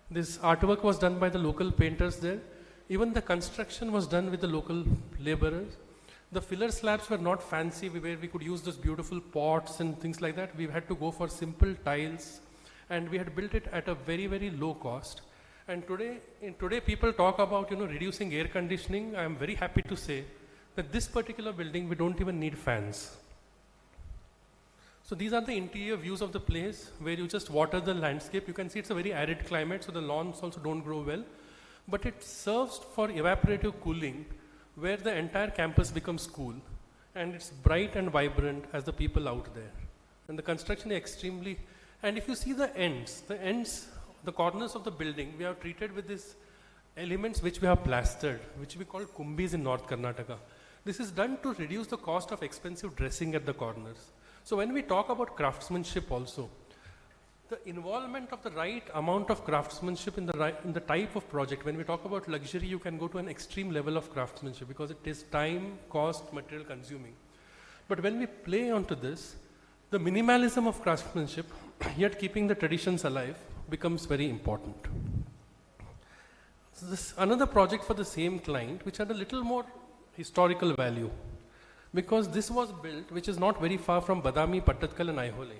This artwork was done by the local painters there. Even the construction was done with the local laborers. The filler slabs were not fancy, where we could use those beautiful pots and things like that. We had to go for simple tiles, and we had built it at a very, very low cost. And today people talk about reducing air conditioning. I am very happy to say that this particular building, we don't even need fans. So these are the interior views of the place where you just water the landscape. You can see it's a very arid climate, so the lawns also don't grow well. But it serves for evaporative cooling, where the entire campus becomes cool and it's bright and vibrant as the people out there. And the construction is extremely, and if you see the ends, the corners of the building, we have treated with these elements which we have plastered, which we call kumbis in North Karnataka. This is done to reduce the cost of expensive dressing at the corners. So when we talk about craftsmanship also, the involvement of the right amount of craftsmanship in the type of project. When we talk about luxury, you can go to an extreme level of craftsmanship because it is time, cost, material consuming. But when we play onto this, the minimalism of craftsmanship, yet keeping the traditions alive, becomes very important. So this another project for the same client, which had a little more historical value, because this was built, which is not very far from Badami, Pattatkal and Aihole.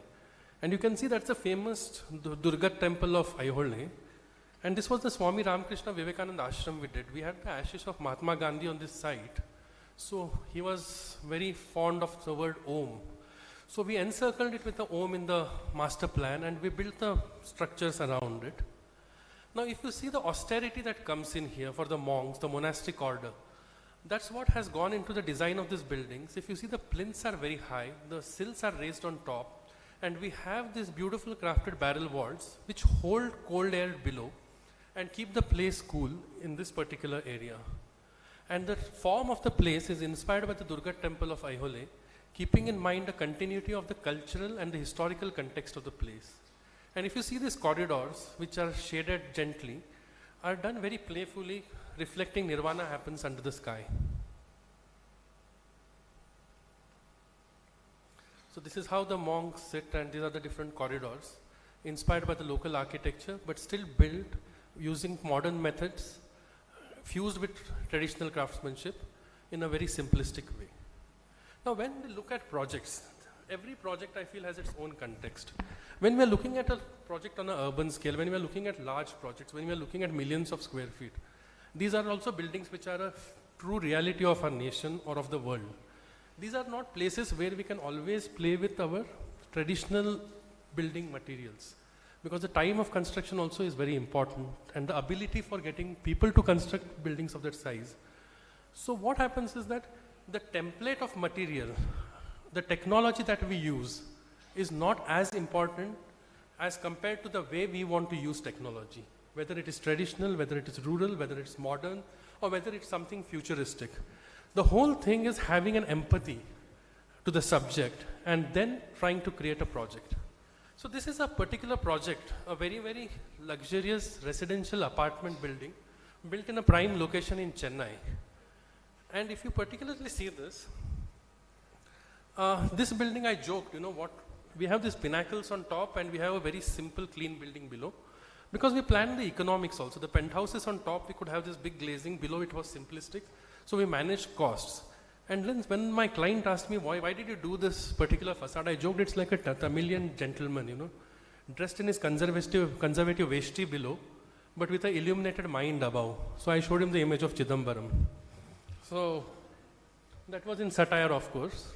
And you can see that's the famous Durga temple of Aihole. And this was the Swami Ramakrishna Vivekananda ashram we did. We had the ashes of Mahatma Gandhi on this site. So he was very fond of the word Om. So we encircled it with the Om in the master plan and we built the structures around it. Now if you see the austerity that comes in here for the monks, the monastic order, that's what has gone into the design of these buildings. If you see, the plinths are very high, the sills are raised on top, and we have these beautiful crafted barrel walls which hold cold air below and keep the place cool in this particular area. And the form of the place is inspired by the Durga temple of Aihole, keeping in mind the continuity of the cultural and the historical context of the place. And if you see these corridors, which are shaded gently, are done very playfully, reflecting nirvana happens under the sky. So this is how the monks sit, and these are the different corridors, inspired by the local architecture, but still built using modern methods, fused with traditional craftsmanship in a very simplistic way. Now when we look at projects, every project I feel has its own context. When we are looking at a project on an urban scale, when we are looking at large projects, when we are looking at millions of square feet, these are also buildings which are a true reality of our nation or of the world. These are not places where we can always play with our traditional building materials, because the time of construction also is very important, and the ability for getting people to construct buildings of that size. So what happens is that the template of material, the technology that we use, is not as important as compared to the way we want to use technology, whether it is traditional, whether it is rural, whether it's modern, or whether it's something futuristic. The whole thing is having an empathy to the subject and then trying to create a project. So this is a particular project, a very, very luxurious residential apartment building built in a prime location in Chennai. And if you particularly see this, this building, I joked, you know what, we have these pinnacles on top and we have a very simple, clean building below. Because we planned the economics also. The penthouses on top, we could have this big glazing, below it was simplistic. So we managed costs. And then when my client asked me, why did you do this particular facade, I joked it's like a Tamilian gentleman, you know, dressed in his conservative veshti below, but with an illuminated mind above. So I showed him the image of Chidambaram. So that was in satire, of course.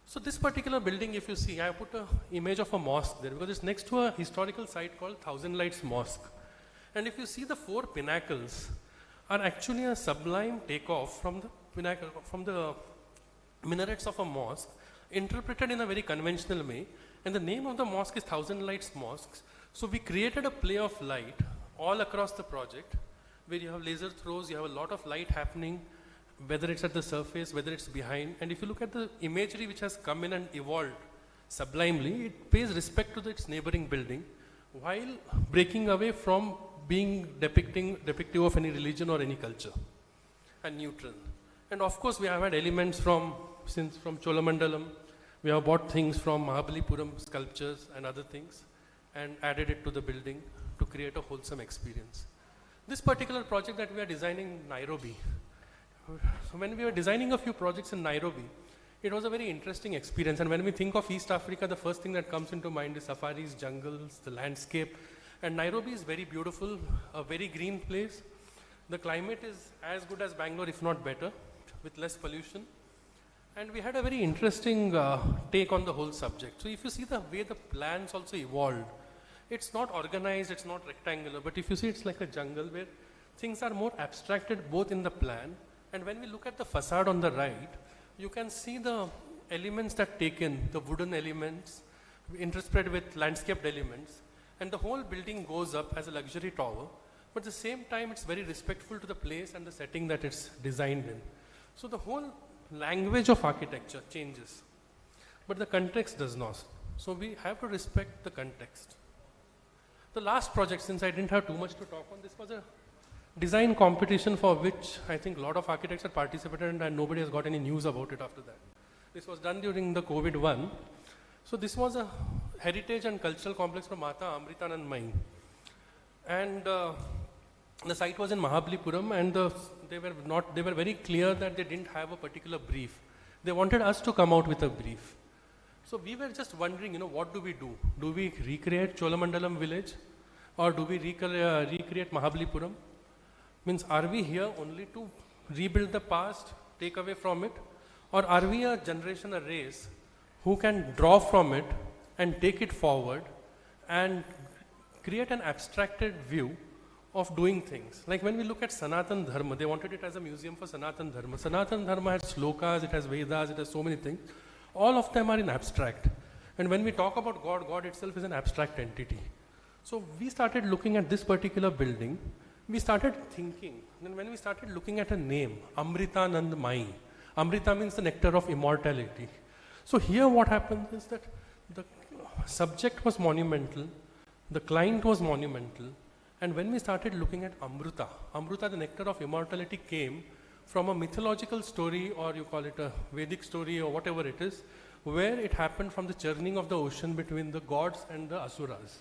So this particular building, if you see, I put an image of a mosque there because it's next to a historical site called Thousand Lights Mosque. And if you see, the 4 pinnacles are actually a sublime takeoff from the pinnacle, from the minarets of a mosque, interpreted in a very conventional way. And the name of the mosque is Thousand Lights Mosque. So we created a play of light all across the project, where you have laser throws, you have a lot of light happening, whether it's at the surface, whether it's behind. And if you look at the imagery which has come in and evolved sublimely, it pays respect to its neighboring building, while breaking away from being depictive of any religion or any culture, and neutral. And of course, we have had elements from Cholamandalam. We have bought things from Mahabalipuram sculptures and other things, and added it to the building to create a wholesome experience. This particular project that we are designing in Nairobi, so when we were designing a few projects in Nairobi, it was a very interesting experience. And when we think of East Africa, the first thing that comes into mind is safaris, jungles, the landscape. And Nairobi is very beautiful, a very green place. The climate is as good as Bangalore, if not better, with less pollution. And we had a very interesting take on the whole subject. So if you see the way the plans also evolved, it's not organized, it's not rectangular, but if you see, it's like a jungle where things are more abstracted both in the plan. And when we look at the facade on the right, you can see the elements that take in, the wooden elements, interspread with landscaped elements. And the whole building goes up as a luxury tower, but at the same time, it's very respectful to the place and the setting that it's designed in. So the whole language of architecture changes, but the context does not. So we have to respect the context. The last project, since I didn't have too much to talk on, this was a design competition for which I think a lot of architects had participated, and nobody has got any news about it after that. This was done during the COVID-1. So this was a heritage and cultural complex from Mata Amritanand Mine. And the site was in Mahabalipuram, and they were very clear that they didn't have a particular brief. They wanted us to come out with a brief. So we were just wondering, you know, what do we do? Do we recreate Cholamandalam village, or do we recreate Mahabalipuram? Means, are we here only to rebuild the past, take away from it? Or are we a generation, a race, who can draw from it and take it forward and create an abstracted view of doing things? Like when we look at Sanatan Dharma, they wanted it as a museum for Sanatan Dharma. Sanatan Dharma has slokas, it has Vedas, it has so many things. All of them are in abstract. And when we talk about God, God itself is an abstract entity. So we started looking at this particular building. We started thinking, and when we started looking at a name, Amritanand Mai. Amrita means the nectar of immortality. So here what happened is that the subject was monumental, The client was monumental. And when we started looking at Amruta, Amruta, the nectar of immortality, came from a mythological story, or you call it a Vedic story or whatever it is, where it happened from the churning of the ocean between the gods and the asuras,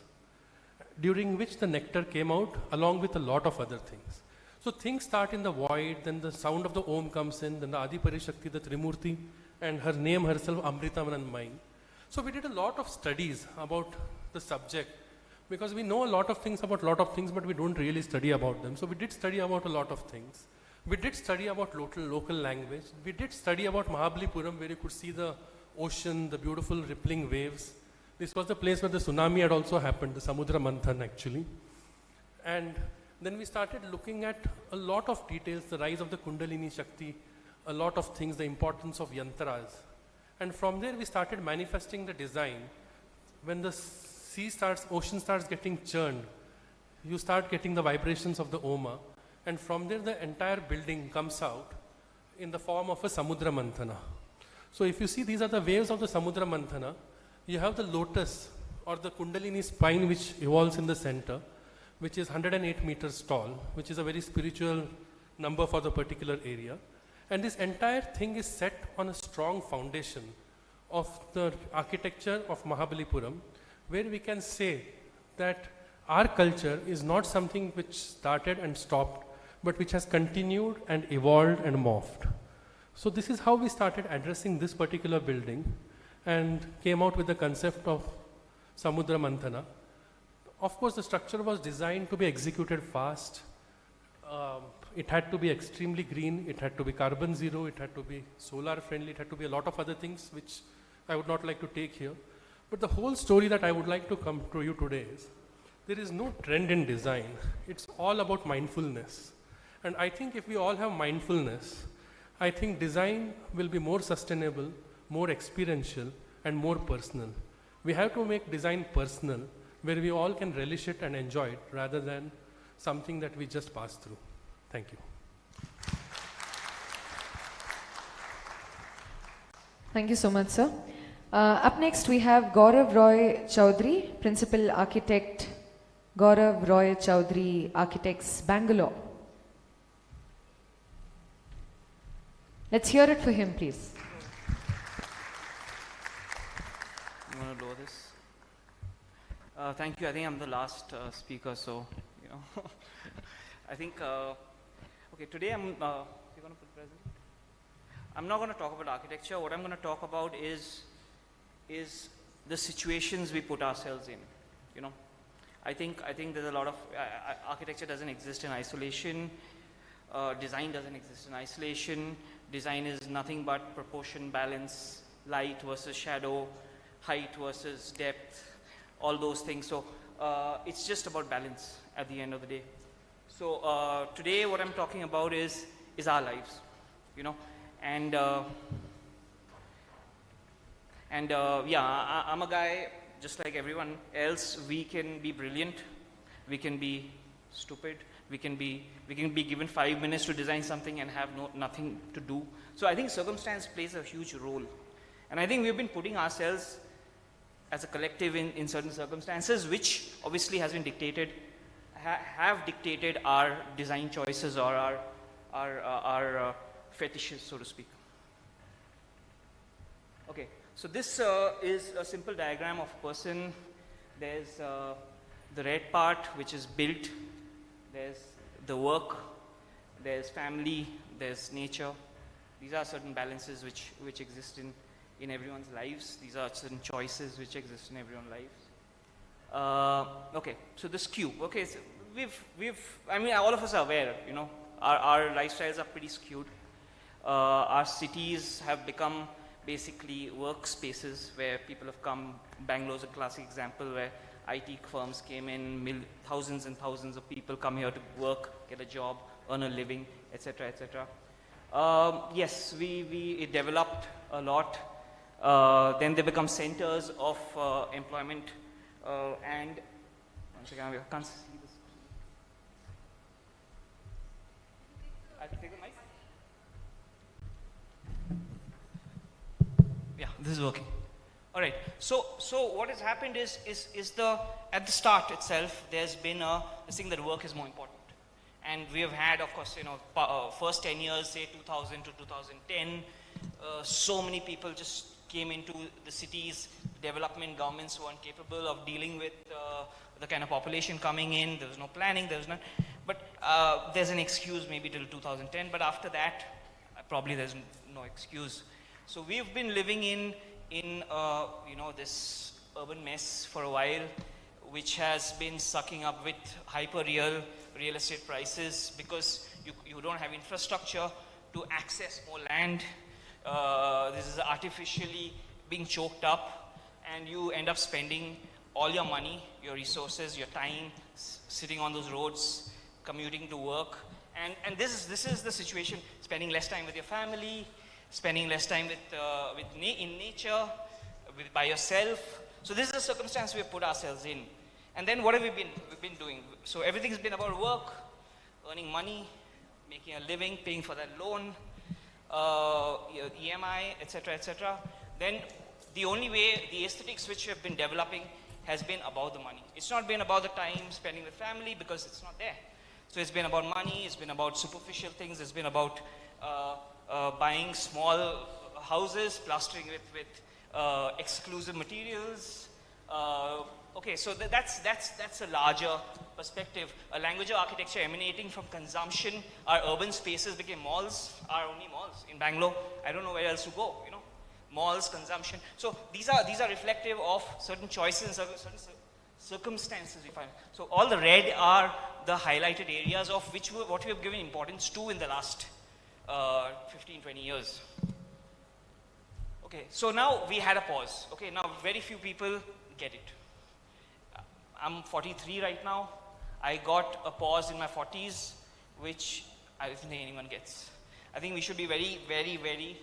during which the nectar came out along with a lot of other things. So things start in the void, then the sound of the Om comes in, then the Adi Parishakti, the Trimurti, and her name herself, Amritamanandmayi. So we did a lot of studies about the subject, because we know a lot of things about a lot of things, but we don't really study about them. So we did study about a lot of things. We did study about local language. We did study about Mahabalipuram, where you could see the ocean, the beautiful rippling waves. This was the place where the tsunami had also happened, the Samudra Manthan actually. And then we started looking at a lot of details, the rise of the Kundalini Shakti, a lot of things, the importance of yantras. And from there we started manifesting the design. When the ocean starts getting churned, you start getting the vibrations of the Oma. And from there the entire building comes out in the form of a Samudra Manthana. So if you see, these are the waves of the Samudra Manthana. You have the lotus or the Kundalini spine which evolves in the center, which is 108 meters tall, which is a very spiritual number for the particular area. And this entire thing is set on a strong foundation of the architecture of Mahabalipuram, where we can say that our culture is not something which started and stopped, but which has continued and evolved and morphed. So this is how we started addressing this particular building and came out with the concept of Samudra Manthana. Of course, the structure was designed to be executed fast. It had to be extremely green, it had to be carbon zero, it had to be solar friendly, it had to be a lot of other things which I would not like to take here. But the whole story that I would like to come to you today is, there is no trend in design. It's all about mindfulness. And I think if we all have mindfulness, I think design will be more sustainable, more experiential, and more personal. We have to make design personal, where we all can relish it and enjoy it, rather than something that we just pass through. Thank you. Thank you so much, sir. Up next, we have Gaurav Roy Chaudhary, Principal Architect, Gaurav Roy Chaudhary Architects, Bangalore. Let's hear it for him, please. I'm going to lower this. Thank you. I think I'm the last speaker, so, you know. I think, okay, today you're going to put present? I'm not going to talk about architecture. What I'm going to talk about is the situations we put ourselves in, you know. I think there's a lot of, architecture doesn't exist in isolation. Design doesn't exist in isolation. Design is nothing but proportion, balance, light versus shadow, height versus depth, all those things. So it's just about balance at the end of the day. So today what I'm talking about is our lives, you know, and yeah, I'm a guy just like everyone else. We can be brilliant, we can be stupid, we can be given 5 minutes to design something and have nothing to do. So I think circumstance plays a huge role, and I think we've been putting ourselves as a collective in certain circumstances, which obviously has been dictated, have dictated our design choices or our fetishes, so to speak. Okay, so this is a simple diagram of a person. There's the red part, which is built. There's the work, there's family, there's nature. These are certain balances which exist in everyone's lives. These are certain choices which exist in everyone's lives. Okay, so this cube. Okay, so I mean, all of us are aware, you know, our lifestyles are pretty skewed. Our cities have become basically workspaces where people have come. Bangalore's a classic example where IT firms came in, thousands and thousands of people come here to work, get a job, earn a living, etc., etc. Yes, it developed a lot. Then they become centers of employment. And once again, I can't see this. I have to take the mic. Yeah, this is working. All right. So what has happened is at the start itself, there's been this thing that work is more important. And we have had, of course, first 10 years, say 2000 to 2010, so many people just came into the cities. Development governments weren't capable of dealing with the kind of population coming in. There was no planning. There was none. But there's an excuse maybe till 2010. But after that, probably there's no excuse. So we've been living in this urban mess for a while, which has been sucking up with real estate prices because you don't have infrastructure to access more land. This is artificially being choked up, and you end up spending all your money, your resources, your time sitting on those roads, commuting to work. And this is the situation, spending less time with your family, spending less time in nature, by yourself. So this is the circumstance we have put ourselves in. And then what have we've been doing? So everything's been about work, earning money, making a living, paying for that loan, your EMI, etc., etc. Then the only way, the aesthetics which have been developing has been about the money. It's not been about the time spending with family because it's not there. So it's been about money, it's been about superficial things, it's been about buying small houses, plastering with exclusive materials. Okay, so that's a larger perspective. A language of architecture emanating from consumption. Our urban spaces became malls, our only malls in Bangalore. I don't know where else to go, malls, consumption. So these are reflective of certain choices, certain circumstances we find. So all the red are the highlighted areas of what we have given importance to in the last 15, 20 years. Okay, so now we had a pause. Okay, now very few people get it. I'm 43 right now. I got a pause in my 40s, which I don't think anyone gets. I think we should be very, very, very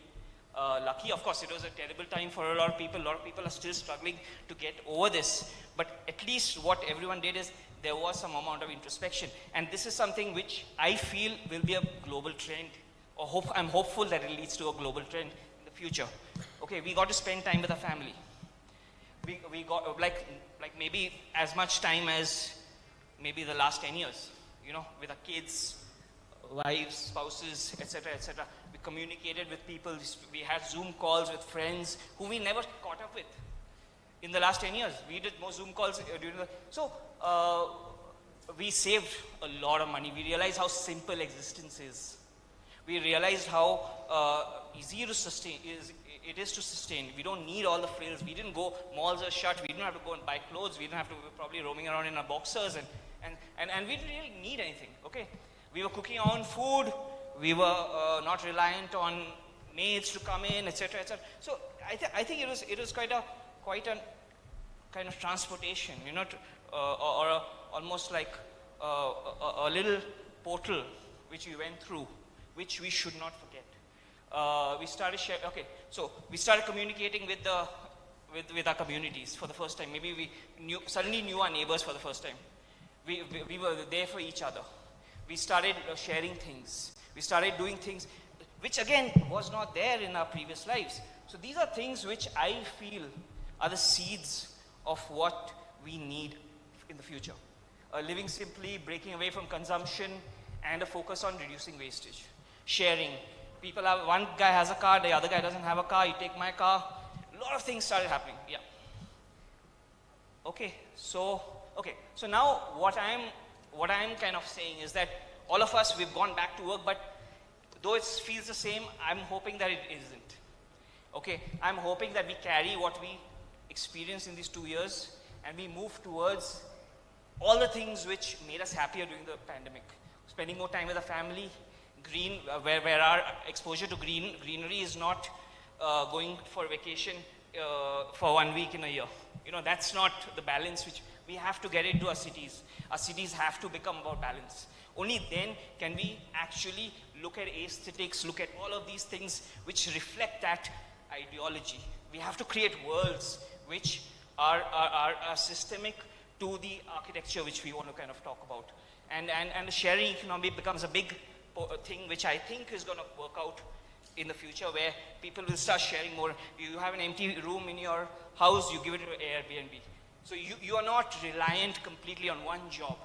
lucky. Of course, it was a terrible time for a lot of people. A lot of people are still struggling to get over this. But at least what everyone did is there was some amount of introspection. And this is something which I feel will be a global trend. I'm hopeful that it leads to a global trend in the future. Okay, we got to spend time with our family. We got like maybe as much time as maybe the last 10 years, with our kids, wives, spouses, etc., etc. We communicated with people. We had Zoom calls with friends who we never caught up with in the last 10 years. We did more Zoom calls during we saved a lot of money. We realized how simple existence is. We realized how easy to sustain it is to sustain. We don't need all the frills. We didn't go, malls are shut. We didn't have to go and buy clothes. We didn't have to probably roaming around in our boxers and we didn't really need anything. Okay, we were cooking our own food. We were not reliant on maids to come in, etc., etc. So I think it was quite a kind of transportation, or almost like a little portal which we went through, which we should not forget. We started we started communicating with our communities for the first time. Maybe we suddenly knew our neighbors for the first time. We were there for each other. We started sharing things. We started doing things which again was not there in our previous lives. So these are things which I feel are the seeds of what we need in the future. Living simply, breaking away from consumption, and a focus on reducing wastage. Sharing. One guy has a car, the other guy doesn't have a car, you take my car. A lot of things started happening, yeah. Okay, so now what I'm kind of saying is that all of us, we've gone back to work, but though it feels the same, I'm hoping that it isn't. Okay, I'm hoping that we carry what we experienced in these 2 years and we move towards all the things which made us happier during the pandemic. Spending more time with the family, where our exposure to greenery is not going for vacation for 1 week in a year. That's not the balance which we have to get into our cities. Our cities have to become about balance. Only then can we actually look at aesthetics, look at all of these things which reflect that ideology. We have to create worlds which are systemic to the architecture which we want to kind of talk about. And the sharing economy becomes a big thing which I think is going to work out in the future where people will start sharing more. You have an empty room in your house, you give it to Airbnb. So you are not reliant completely on one job.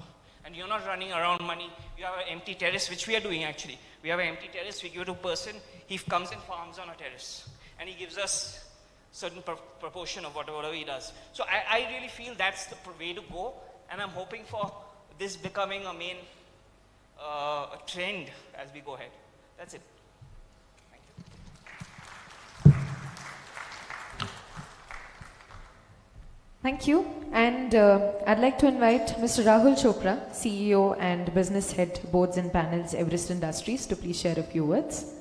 And you're not running around money. You have an empty terrace, which we are doing actually. We have an empty terrace, we give it to a person, he comes and farms on a terrace. And he gives us certain proportion of whatever he does. So I really feel that's the way to go. And I'm hoping for this becoming a main a trend as we go ahead. That's it. Thank you. And I'd like to invite Mr. Rahul Chopra, CEO and Business Head, Boards and Panels, Everest Industries, to please share a few words.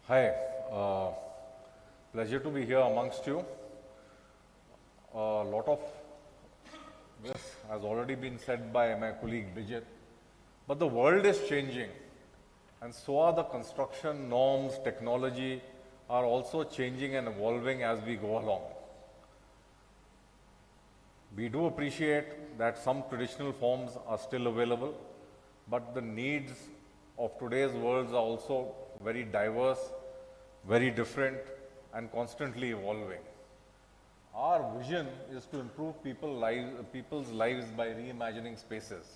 Hi, pleasure to be here amongst you. A lot of this has already been said by my colleague Bijit, but the world is changing and so are the construction norms, technology are also changing and evolving as we go along. We do appreciate that some traditional forms are still available, but the needs of today's world are also very diverse, very different, and constantly evolving. Our vision is to improve people's lives by reimagining spaces.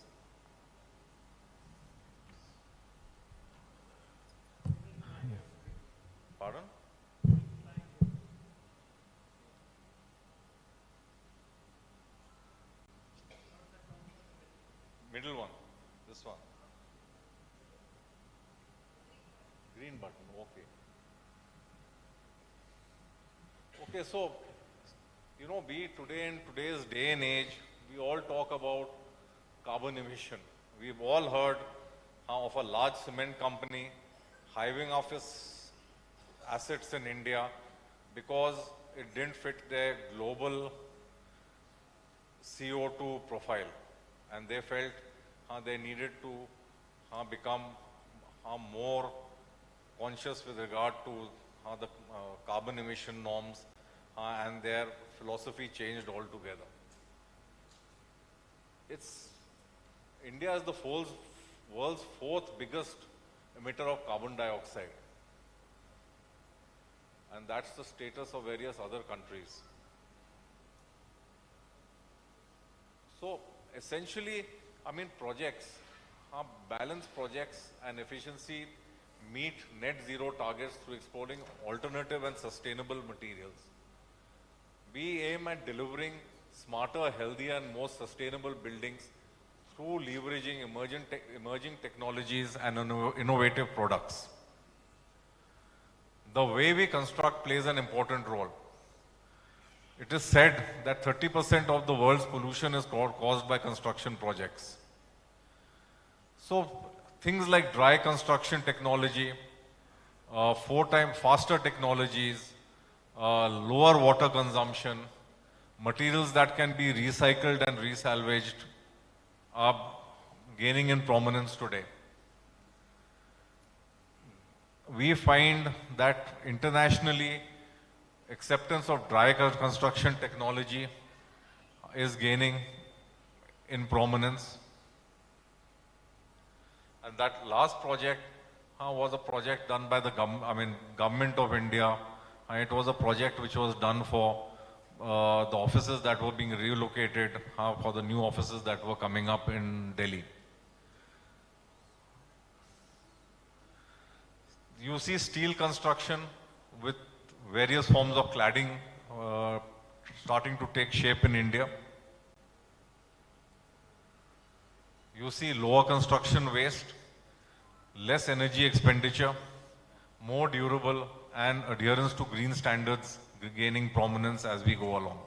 Pardon? Middle one, this one. Green button, okay. Okay, so, you know, in today's day and age, we all talk about carbon emission. We've all heard of a large cement company hiving off its assets in India because it didn't fit their global CO2 profile. And they felt they needed to become more conscious with regard to the carbon emission norms, and their philosophy changed altogether. India is the world's fourth biggest emitter of carbon dioxide, and that's the status of various other countries. So essentially, projects, balanced projects and efficiency meet net zero targets through exploring alternative and sustainable materials. We aim at delivering smarter, healthier and more sustainable buildings through leveraging emerging technologies and innovative products. The way we construct plays an important role. It is said that 30% of the world's pollution is caused by construction projects. So things like dry construction technology, 4 times faster technologies, lower water consumption, materials that can be recycled and resalvaged are gaining in prominence today. We find that internationally, acceptance of dry construction technology is gaining in prominence. And that last project was a project done by the government of India. It was a project which was done for the offices that were being relocated, for the new offices that were coming up in Delhi. You see steel construction with various forms of cladding starting to take shape in India. You see lower construction waste, less energy expenditure, more durable, and adherence to green standards gaining prominence as we go along.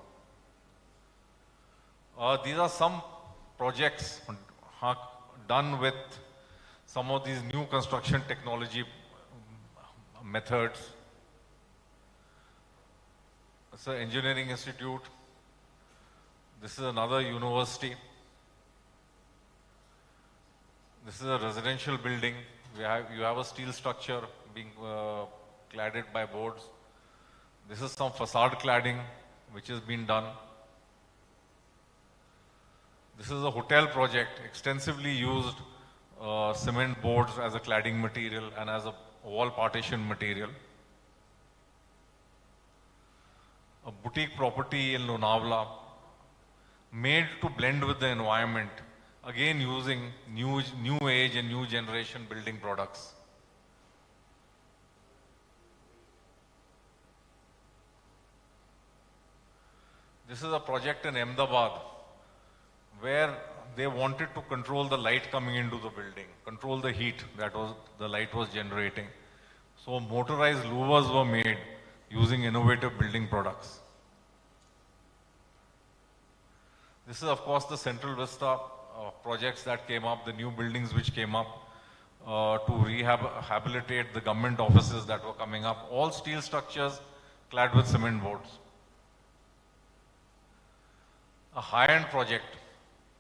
These are some projects done with some of these new construction technology methods. It's an engineering institute. This is another university. This is a residential building. You have a steel structure being cladded by boards. This is some facade cladding which has been done. This is a hotel project, extensively used cement boards as a cladding material and as a wall partition material. A boutique property in Lonavala, made to blend with the environment, again using new age and new generation building products. This is a project in Ahmedabad where they wanted to control the light coming into the building, control the heat that the light was generating. So motorized louvers were made using innovative building products. This is of course the Central Vista projects that came up, the new buildings which came up to rehabilitate the government offices that were coming up, all steel structures clad with cement boards. A high-end project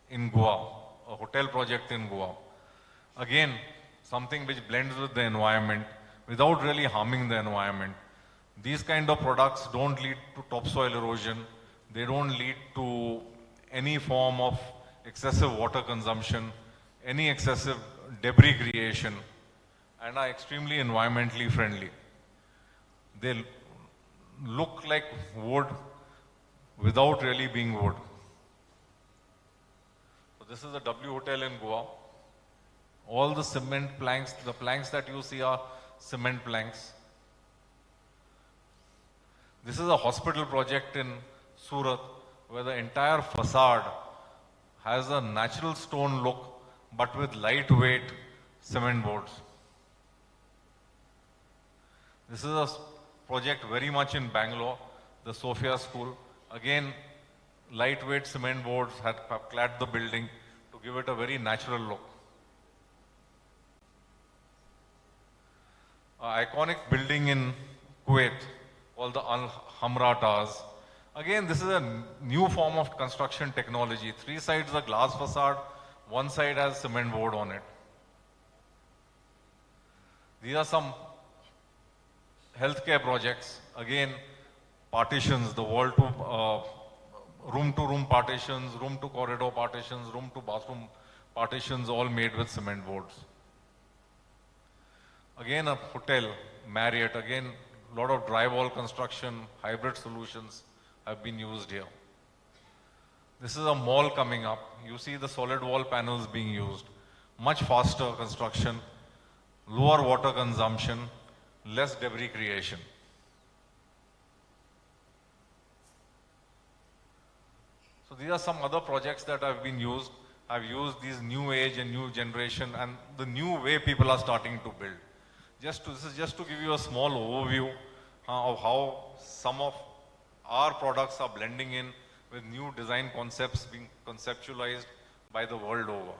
in Goa, a hotel project in Goa. Again, something which blends with the environment without really harming the environment. These kind of products don't lead to topsoil erosion. They don't lead to any form of excessive water consumption, any excessive debris creation, and are extremely environmentally friendly. They look like wood without really being wood. So this is a W Hotel in Goa. All the cement planks, the planks that you see are cement planks. This is a hospital project in Surat where the entire facade has a natural stone look but with lightweight cement boards. This is a project very much in Bangalore, the Sophia School. Again, lightweight cement boards have clad the building to give it a very natural look. An iconic building in Kuwait called the Al-Hamra Towers. Again, this is a new form of construction technology. 3 sides a glass facade, 1 side has cement board on it. These are some healthcare projects. Again, partitions, the wall to room partitions, room to corridor partitions, room to bathroom partitions, all made with cement boards. Again, a hotel, Marriott, again, a lot of drywall construction, hybrid solutions have been used here. This is a mall coming up. You see the solid wall panels being used. Much faster construction, lower water consumption, less debris creation. So these are some other projects that have been used. I've used these new age and new generation and the new way people are starting to build. This is just to give you a small overview of how some of our products are blending in with new design concepts being conceptualized by the world over.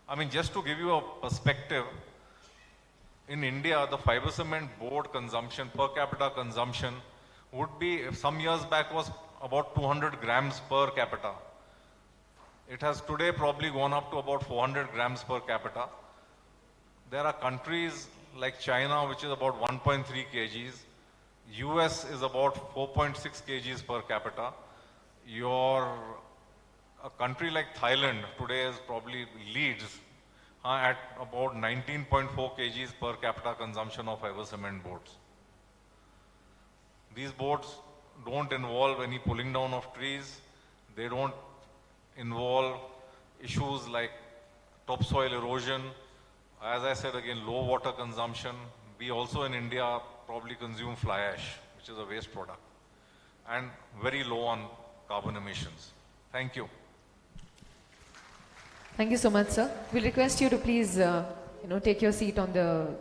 I mean, just to give you a perspective, in India, the fiber cement board consumption, per capita consumption, would be, some years back was about 200 grams per capita. It has today probably gone up to about 400 grams per capita. There are countries like China, which is about 1.3 kgs. US is about 4.6 kgs per capita. A country like Thailand today is probably leads at about 19.4 kgs per capita consumption of fiber cement boards. These boards don't involve any pulling down of trees. They don't involve issues like topsoil erosion. As I said again, low water consumption. We also in India probably consume fly ash, which is a waste product, and very low on carbon emissions. Thank you. Thank you so much, sir. We'll request you to please, take your seat on the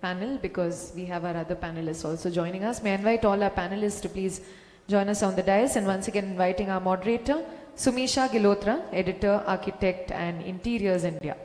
panel because we have our other panelists also joining us. May I invite all our panelists to please join us on the dais, and once again inviting our moderator, Sumisha Gilotra, Editor, Architect and Interiors India.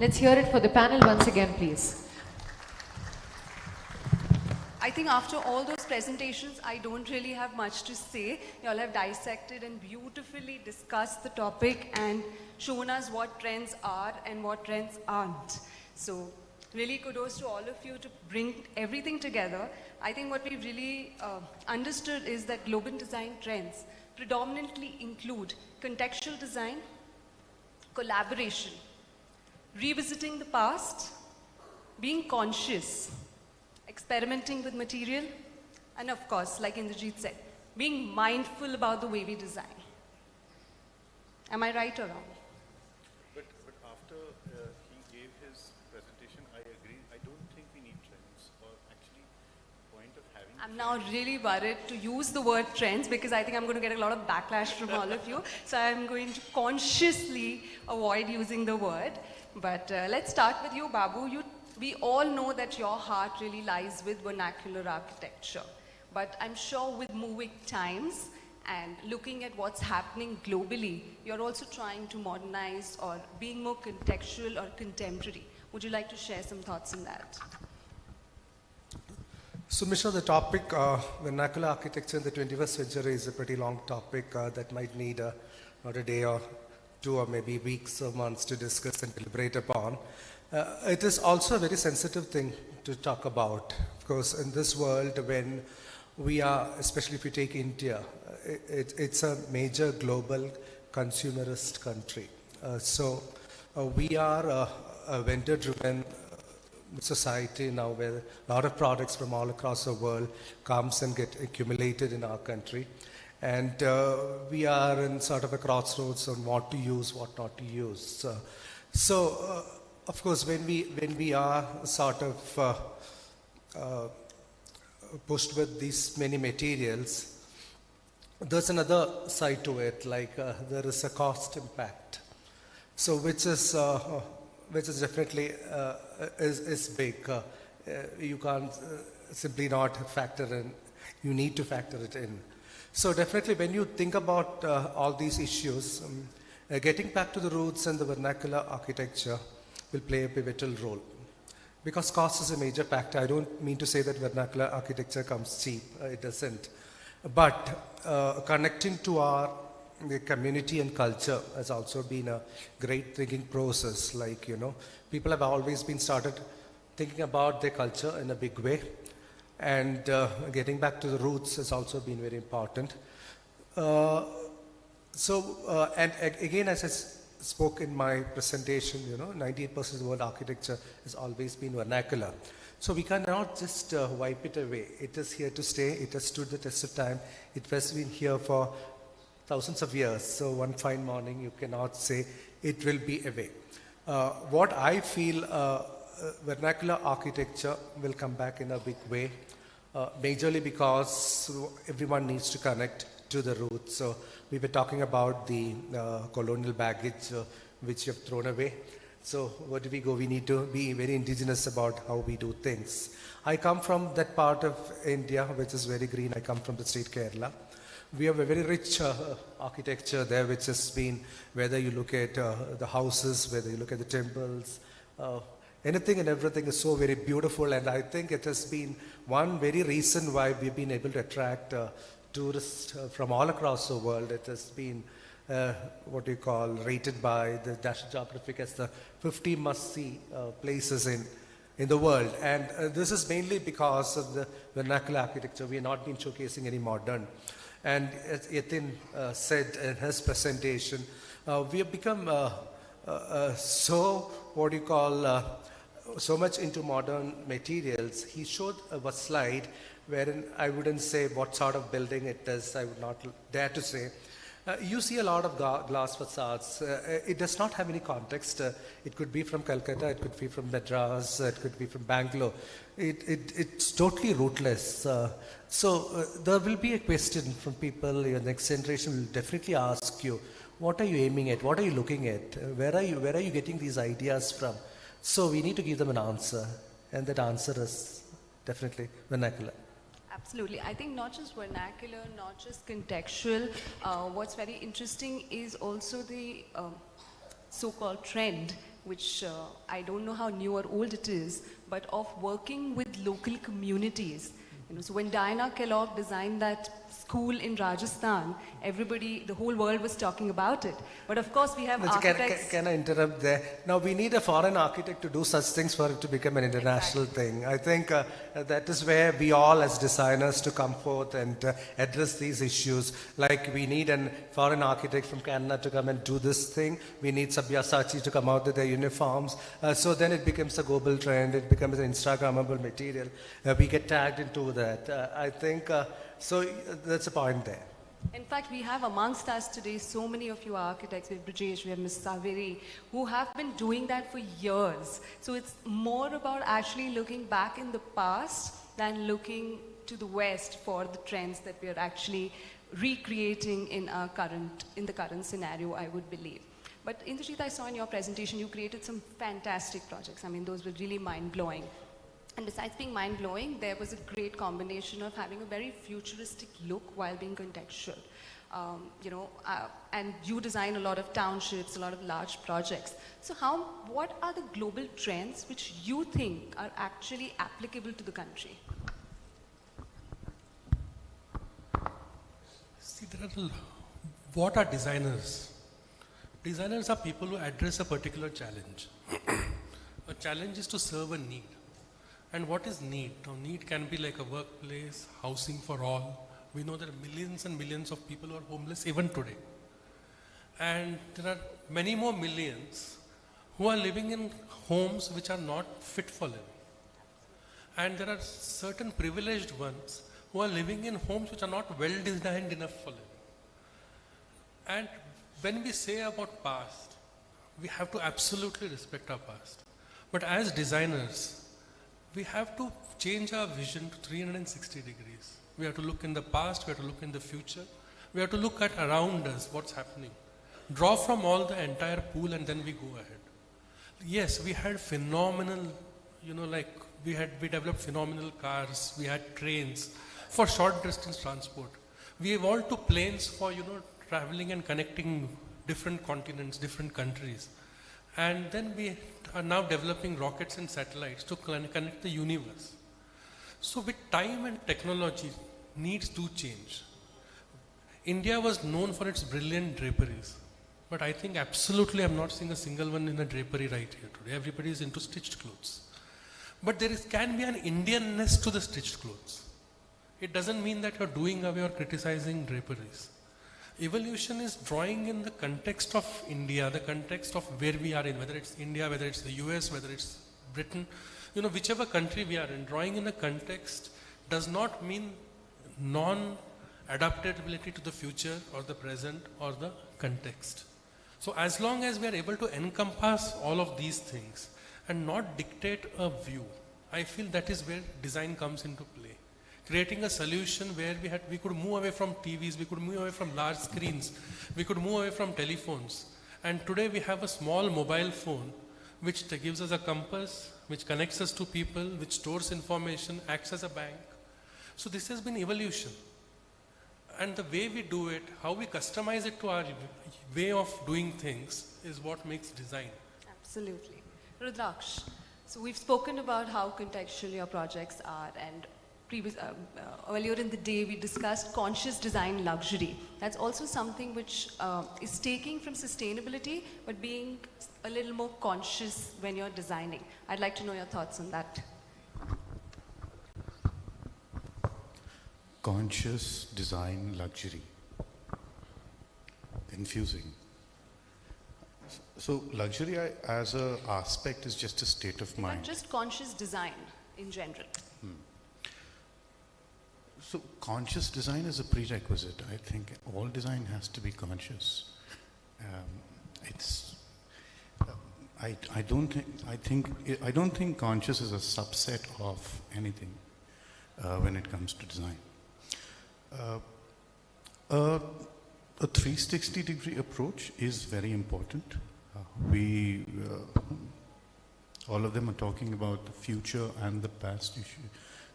Let's hear it for the panel once again, please. I think after all those presentations, I don't really have much to say. You all have dissected and beautifully discussed the topic and shown us what trends are and what trends aren't. So really kudos to all of you to bring everything together. I think what we really understood is that global design trends predominantly include contextual design, collaboration, revisiting the past, being conscious, experimenting with material, and of course, like Indrajit said, being mindful about the way we design. Am I right or wrong? But after he gave his presentation, I agree. I don't think we need trends, or actually, point of having. I'm now really worried to use the word trends because I think I'm going to get a lot of backlash from all of you. So I'm going to consciously avoid using the word. But let's start with you, Babu. We all know that your heart really lies with vernacular architecture. But I'm sure with moving times and looking at what's happening globally, you're also trying to modernize or being more contextual or contemporary. Would you like to share some thoughts on that? So, Mishra, the topic, vernacular architecture in the 21st century is a pretty long topic that might need not a day or two or maybe weeks or months to discuss and deliberate upon. It is also a very sensitive thing to talk about. Of course, in this world when we are, especially if you take India, it's a major global consumerist country. So we are a vendor-driven society now where a lot of products from all across the world comes and get accumulated in our country. And we are in sort of a crossroads on what to use, what not to use. Of course, when we are sort of pushed with these many materials, there's another side to it, like there is a cost impact. So which is definitely is big. You can't simply not factor in. You need to factor it in. So definitely, when you think about all these issues, getting back to the roots and the vernacular architecture will play a pivotal role. Because cost is a major factor. I don't mean to say that vernacular architecture comes cheap. It doesn't. But connecting to the community and culture has also been a great thinking process. Like, people have always been started thinking about their culture in a big way. And getting back to the roots has also been very important. And again, as I spoke in my presentation, 98% of the world architecture has always been vernacular. So we cannot just wipe it away. It is here to stay. It has stood the test of time. It has been here for thousands of years. So one fine morning, you cannot say it will be away. What I feel, vernacular architecture will come back in a big way, majorly because everyone needs to connect to the roots. So we were talking about the colonial baggage which you have thrown away. So where do we go? We need to be very indigenous about how we do things. I come from that part of India which is very green. I come from the state Kerala. We have a very rich architecture there, which has been, whether you look at the houses, whether you look at the temples, anything and everything is so very beautiful. And I think it has been one very reason why we've been able to attract tourists from all across the world. It has been rated by the National Geographic as the 50 must-see places in the world. And this is mainly because of the vernacular architecture. We have not been showcasing any modern. And as Yatin said in his presentation, we have become so much into modern materials. He showed a slide wherein I wouldn't say what sort of building it is. I would not dare to say. You see a lot of glass facades. It does not have any context. It could be from Calcutta, it could be from Madras, it could be from Bangalore. It's totally rootless. So there will be a question from people. Your next generation will definitely ask you, what are you aiming at? What are you looking at? Where are you getting these ideas from? So we need to give them an answer. And that answer is definitely vernacular. Absolutely. I think not just vernacular, not just contextual. What's very interesting is also the so-called trend which I don't know how new or old it is, but of working with local communities. You know, so when Diana Kellogg designed that school in Rajasthan, everybody, the whole world was talking about it. But of course we have architects. Can I interrupt there? Now we need a foreign architect to do such things for it to become an international thing. I think that is where we all as designers to come forth and address these issues. Like we need a foreign architect from Canada to come and do this thing. We need Sabyasachi to come out with their uniforms. So then it becomes a global trend. It becomes an Instagrammable material. We get tagged into that. I think, so that's a point there. In fact, we have amongst us today so many of you architects. We have Brajesh, we have Ms. Saveri, who have been doing that for years. So it's more about actually looking back in the past than looking to the West for the trends that we are actually recreating in the current scenario, I would believe. But Indrajit, I saw in your presentation, you created some fantastic projects. I mean, those were really mind-blowing. And besides being mind-blowing, there was a great combination of having a very futuristic look while being contextual. And you design a lot of townships, a lot of large projects. So what are the global trends which you think are actually applicable to the country? See, what are designers? Designers are people who address a particular challenge. A challenge is to serve a need. And what is need? Now, need can be like a workplace, housing for all. We know there are millions and millions of people who are homeless even today. And there are many more millions who are living in homes which are not fit for living. And there are certain privileged ones who are living in homes which are not well designed enough for living. And when we say about past, we have to absolutely respect our past. But as designers, we have to change our vision to 360 degrees. We have to look in the past, we have to look in the future. We have to look at around us, what's happening. Draw from all the entire pool and then we go ahead. Yes, we had phenomenal, we developed phenomenal cars, we had trains for short distance transport. We evolved to planes for, traveling and connecting different continents, different countries. And then we are now developing rockets and satellites to connect the universe. So with time and technology, needs do change. India was known for its brilliant draperies. But I think absolutely I'm not seeing a single one in a drapery right here today. Everybody is into stitched clothes. But there can be an Indianness to the stitched clothes. It doesn't mean that you're doing away or criticizing draperies. Evolution is drawing in the context of India, the context of where we are in, whether it's India, whether it's the US, whether it's Britain, whichever country we are in, drawing in the context does not mean non-adaptability to the future or the present or the context. So as long as we are able to encompass all of these things and not dictate a view, I feel that is where design comes into play. Creating a solution where we could move away from TVs, we could move away from large screens, we could move away from telephones. And today we have a small mobile phone which gives us a compass, which connects us to people, which stores information, acts as a bank. So this has been evolution. And the way we do it, how we customize it to our way of doing things is what makes design. Absolutely. Rudraksh, so we've spoken about how contextual your projects are, and earlier in the day we discussed conscious design luxury. That's also something which is taking from sustainability but being a little more conscious when you're designing. I'd like to know your thoughts on that. Conscious design luxury. Confusing. So luxury as an aspect is just a state of mind. Not just conscious design in general. So conscious design is a prerequisite. I think all design has to be conscious. I don't think conscious is a subset of anything when it comes to design. A 360-degree approach is very important. All of them are talking about the future and the past issue.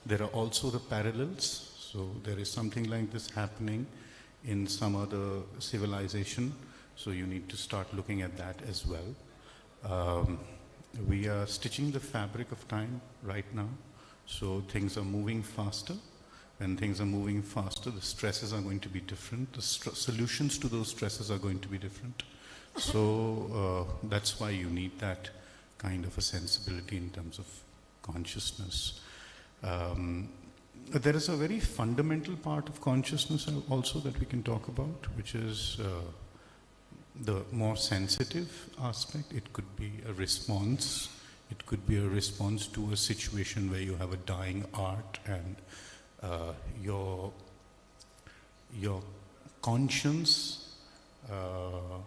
There are also the parallels. So there is something like this happening in some other civilization. So you need to start looking at that as well. We are stitching the fabric of time right now, so things are moving faster. When things are moving faster, the stresses are going to be different. The solutions to those stresses are going to be different. So that's why you need that kind of a sensibility in terms of consciousness. There is a very fundamental part of consciousness also that we can talk about, which is the more sensitive aspect. It could be a response. It could be a response to a situation where you have a dying art and your conscience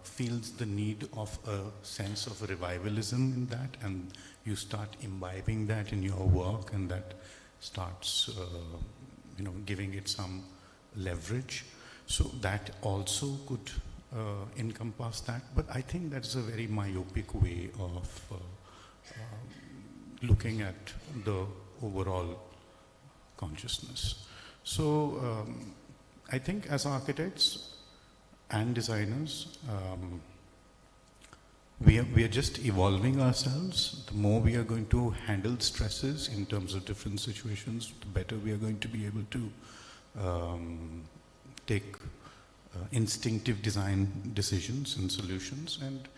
feels the need of a sense of revivalism in that, and you start imbibing that in your work, and that starts giving it some leverage. So that also could encompass that, but I think that's a very myopic way of looking at the overall consciousness. So I think as architects and designers, we are just evolving ourselves. The more we are going to handle stresses in terms of different situations, the better we are going to be able to take instinctive design decisions and solutions. And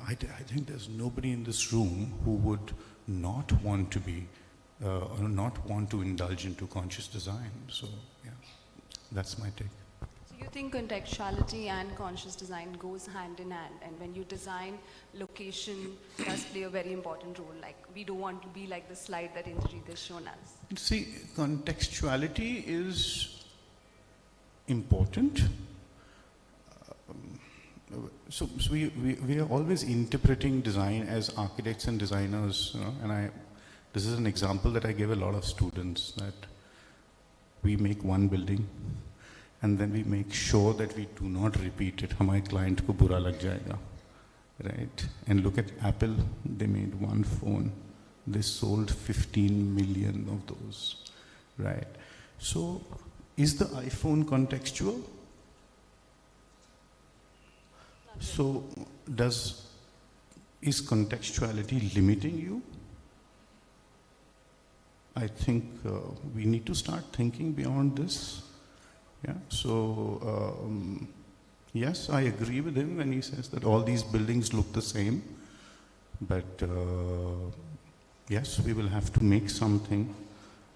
I think there's nobody in this room who would not want to be or not want to indulge into conscious design. So yeah, that's my take. So you think contextuality and conscious design goes hand in hand, and when you design, location does play a very important role. Like, we don't want to be like the slide that Indrajit has shown us. See, contextuality is important. So we are always interpreting design as architects and designers, and this is an example that I give a lot of students, that we make one building and then we make sure that we do not repeat it. Hamare client ko bura lag jayega, right? And look at Apple, they made one phone. They sold 15 million of those, right? So is the iPhone contextual? So is contextuality limiting you? I think we need to start thinking beyond this. Yeah. So yes, I agree with him when he says that all these buildings look the same. But yes, we will have to make something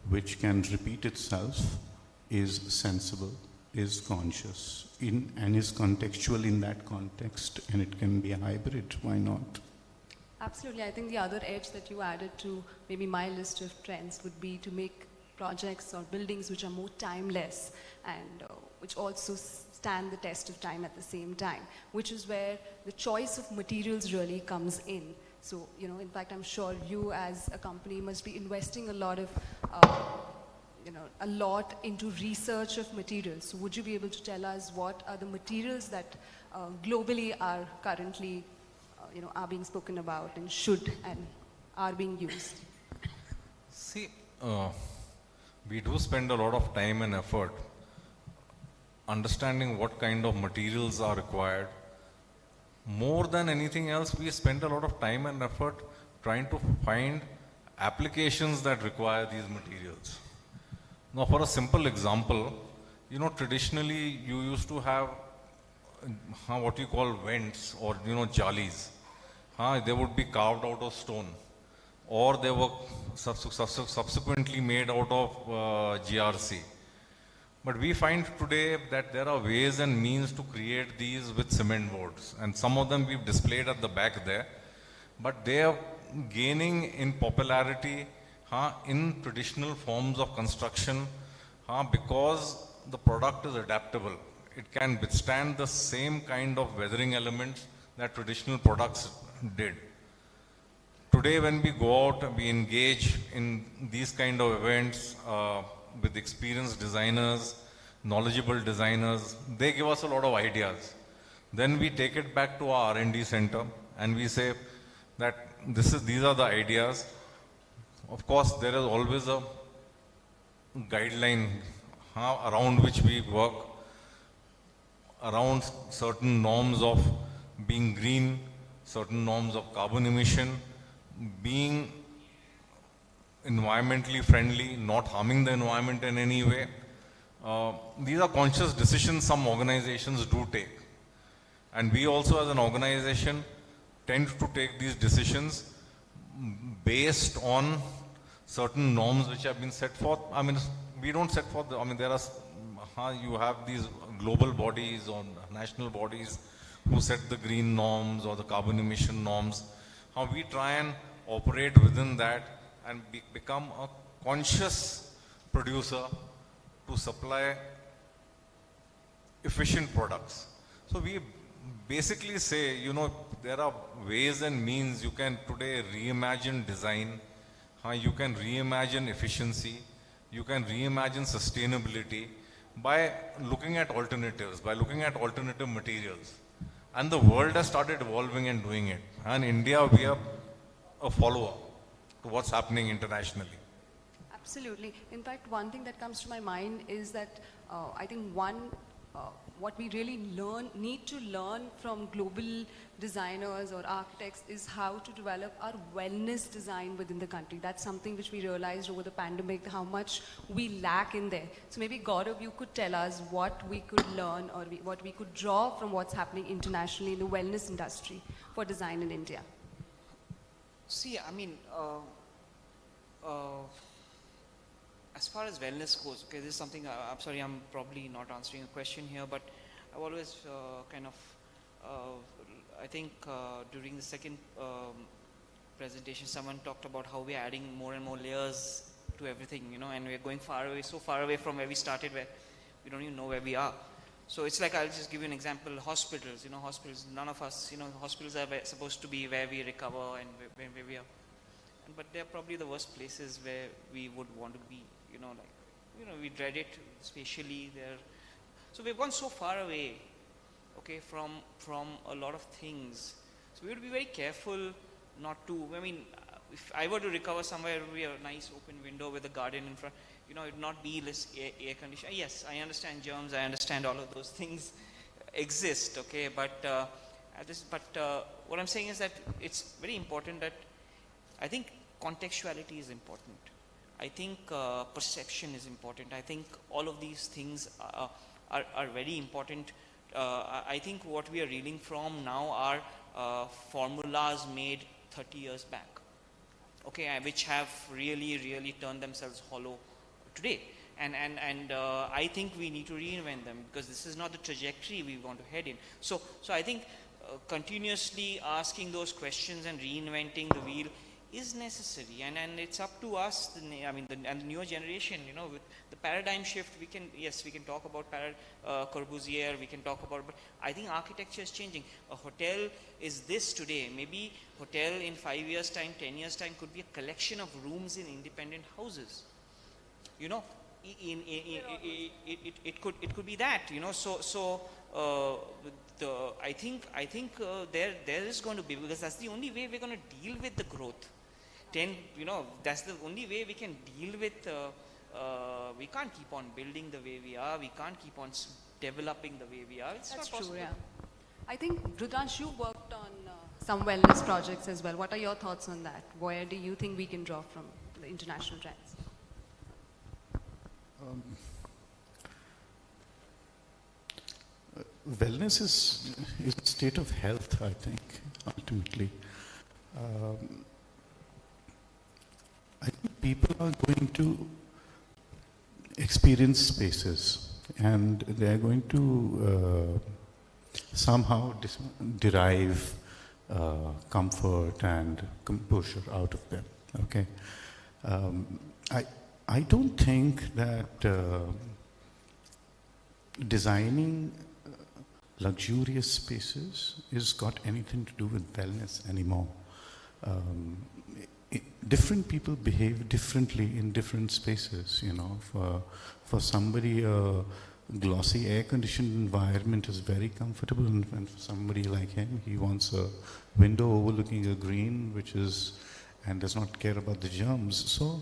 which can repeat itself, is sensible, is conscious, and is contextual in that context, and it can be a hybrid. Why not? Absolutely. I think the other edge that you added to maybe my list of trends would be to make projects or buildings which are more timeless and which also stand the test of time at the same time, which is where the choice of materials really comes in. So, in fact, I'm sure you as a company must be investing a lot of, a lot into research of materials. So would you be able to tell us what are the materials that globally are currently are being spoken about and should and are being used? See, we do spend a lot of time and effort understanding what kind of materials are required. More than anything else, we spend a lot of time and effort trying to find applications that require these materials. Now, for a simple example, traditionally you used to have what you call vents or, jalis. They would be carved out of stone, or they were subsequently made out of GRC. But we find today that there are ways and means to create these with cement boards, and some of them we've displayed at the back there, but they are gaining in popularity in traditional forms of construction because the product is adaptable. It can withstand the same kind of weathering elements that traditional products did. Today when we go out, we engage in these kind of events with experienced designers, knowledgeable designers. They give us a lot of ideas. Then we take it back to our R&D center and we say that these are the ideas. Of course, there is always a guideline around which we work, around certain norms of being green, certain norms of carbon emission, being environmentally friendly, not harming the environment in any way. These are conscious decisions some organizations do take. And we also as an organization tend to take these decisions based on certain norms which have been set forth. I mean, we don't set forth, there are, you have these global bodies or national bodies who set the green norms or the carbon emission norms. How we try and operate within that and become a conscious producer to supply efficient products. So we basically say, you know, there are ways and means you can today reimagine design, you can reimagine efficiency, you can reimagine sustainability by looking at alternatives, by looking at alternative materials. And the world has started evolving and doing it. And India, we are a follower to what's happening internationally. Absolutely. In fact, one thing that comes to my mind is that I think what we really need to learn from global designers or architects is how to develop our wellness design within the country. That's something which we realized over the pandemic, how much we lack in there. So maybe Gaurav, you could tell us what we could learn or what we could draw from what's happening internationally in the wellness industry for design in India. See, I mean, as far as wellness goes, okay, this is something, I'm sorry, I'm probably not answering a question here, but I've always I think during the second presentation, someone talked about how we're adding more and more layers to everything, you know, and we're going far away, so far away from where we started, where we don't even know where we are. So it's like, I'll just give you an example, hospitals, you know, hospitals, none of us, you know, hospitals are supposed to be where we recover and where we are. But they're probably the worst places where we would want to be, you know, like, you know, we dread it spatially there. So we've gone so far away, okay, from a lot of things. So we would be very careful not to, I mean, if I were to recover somewhere, it would be a nice open window with a garden in front, you know, it would not be less air conditioned. Yes, I understand germs, I understand all of those things exist, okay, but what I'm saying is that it's very important that I think contextuality is important. I think perception is important. I think all of these things are very important. I think what we are reeling from now are formulas made 30 years back, okay, which have really turned themselves hollow today. And I think we need to reinvent them because this is not the trajectory we want to head in. So I think continuously asking those questions and reinventing the wheel is necessary, and it's up to us, and the newer generation, you know, with the paradigm shift, we can talk about Corbusier, we can talk about, but I think architecture is changing. A hotel is this today, maybe hotel in 5 years time, 10 years time could be a collection of rooms in independent houses, you know, it could be that, you know, I think there is going to be, because that's the only way we're going to deal with the growth. You know, that's the only way we can deal with, we can't keep on building the way we are, we can't keep on developing the way we are. It's That's not possible. true, yeah. I think, Rudransh, you worked on some wellness projects as well. What are your thoughts on that? Where do you think we can draw from the international trends? Wellness is a state of health, I think, ultimately. I think people are going to experience spaces and they are going to somehow derive comfort and composure out of them. Okay, I don't think that designing luxurious spaces has got anything to do with wellness anymore. Different people behave differently in different spaces, you know. For somebody, a glossy air-conditioned environment is very comfortable, and for somebody like him, he wants a window overlooking a green, and does not care about the germs. So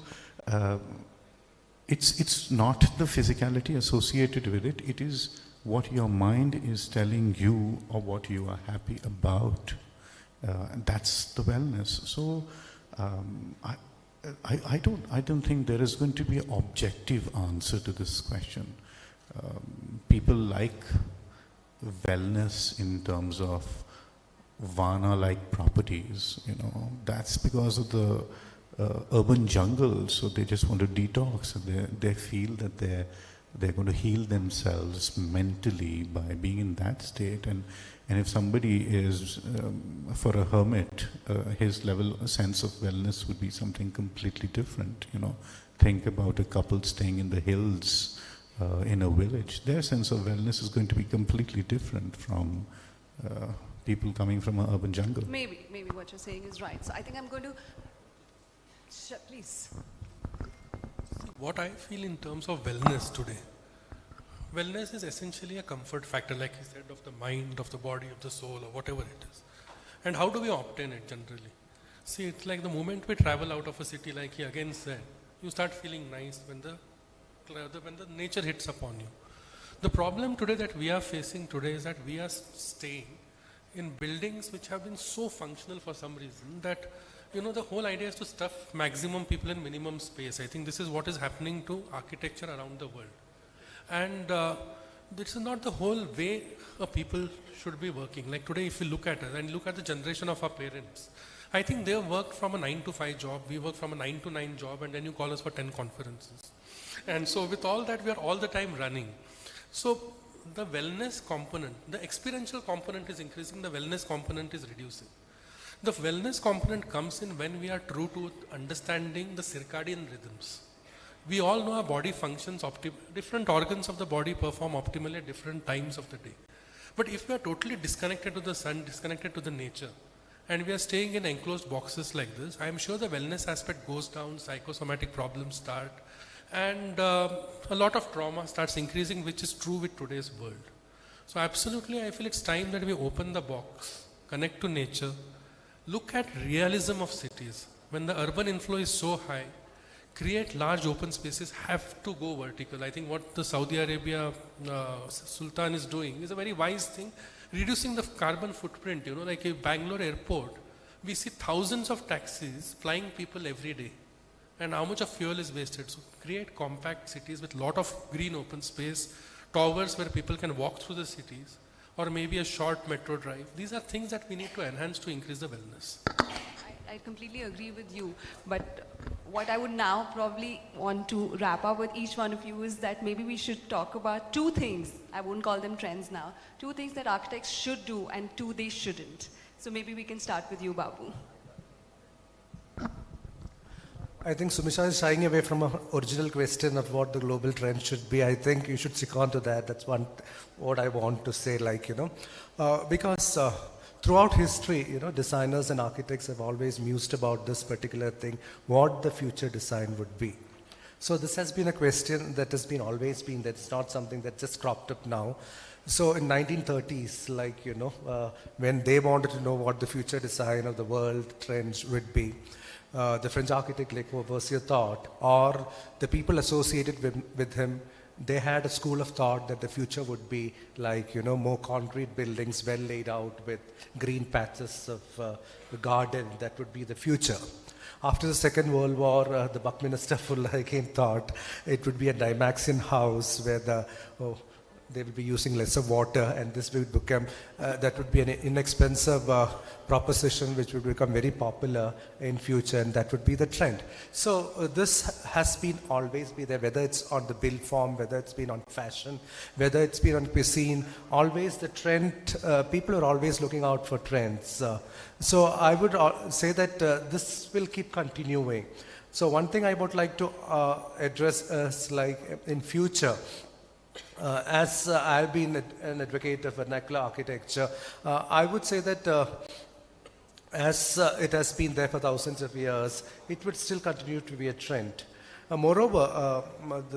it's not the physicality associated with it. It is what your mind is telling you or what you are happy about. And that's the wellness. So I don't think there is going to be an objective answer to this question. People like wellness in terms of Vana-like properties, that's because of the urban jungle, so they just want to detox, and they feel that they're going to heal themselves mentally by being in that state. And if somebody is, for a hermit, his sense of wellness would be something completely different. Think about a couple staying in the hills in a village. Their sense of wellness is going to be completely different from people coming from an urban jungle. Maybe what you're saying is right. So I think I'm going to, please. What I feel in terms of wellness today, wellness is essentially a comfort factor, like you said, of the mind, of the body, of the soul, or whatever it is. And how do we obtain it generally? See, it's like the moment we travel out of a city, like he again said, you start feeling nice when the nature hits upon you. The problem today that we are facing today is that we are staying in buildings which have been so functional for some reason that, the whole idea is to stuff maximum people in minimum space. I think this is what is happening to architecture around the world. And this is not the whole way people should be working. Like today, if you look at it and look at the generation of our parents, I think they work from a 9-to-5 job, we work from a 9-to-9 job, and then you call us for 10 conferences. And so with all that, we are all the time running. So the wellness component, the experiential component is increasing, the wellness component is reducing. The wellness component comes in when we are true to understanding the circadian rhythms. We all know our body functions different organs of the body perform optimally at different times of the day. But if we are totally disconnected to the sun, disconnected to the nature, and we are staying in enclosed boxes like this, I am sure the wellness aspect goes down, psychosomatic problems start, and a lot of trauma starts increasing, which is true with today's world. So absolutely, I feel it's time that we open the box, connect to nature, look at realism of cities. When the urban inflow is so high, create large open spaces, have to go vertical. I think what the Saudi Arabia Sultan is doing is a very wise thing, reducing the carbon footprint. Like a Bangalore airport, we see thousands of taxis flying people every day. And how much of fuel is wasted. So create compact cities with lot of green open space, towers where people can walk through the cities, or maybe a short metro drive. These are things that we need to enhance to increase the wellness. I completely agree with you, but what I would now probably want to wrap up with each one of you is that maybe we should talk about two things, I won't call them trends now, two things that architects should do and two they shouldn't. So maybe we can start with you, Babu. I think Sumisha is shying away from an original question of what the global trend should be. I think you should stick on to that. That's what I want to say, because throughout history, designers and architects have always mused about this particular thing, what the future design would be. So this has been a question that has always been, that's not something that just cropped up now. So in 1930s, when they wanted to know what the future design of the world trends would be, the French architect Le Corbusier thought, or the people associated with him, they had a school of thought that the future would be more concrete buildings, well laid out with green patches of the garden. That would be the future. After the Second World War, the Buckminster Fuller again thought it would be a Dymaxion house where they will be using lesser water, and this will become, that would be an inexpensive proposition which would become very popular in future, and that would be the trend. So this has always been there, whether it's on the build form, whether it's been on fashion, whether it's been on cuisine, always the trend, people are always looking out for trends. So I would say that this will keep continuing. So one thing I would like to address is in future, as I've been an advocate of vernacular architecture, I would say that as it has been there for thousands of years, it would still continue to be a trend. Moreover,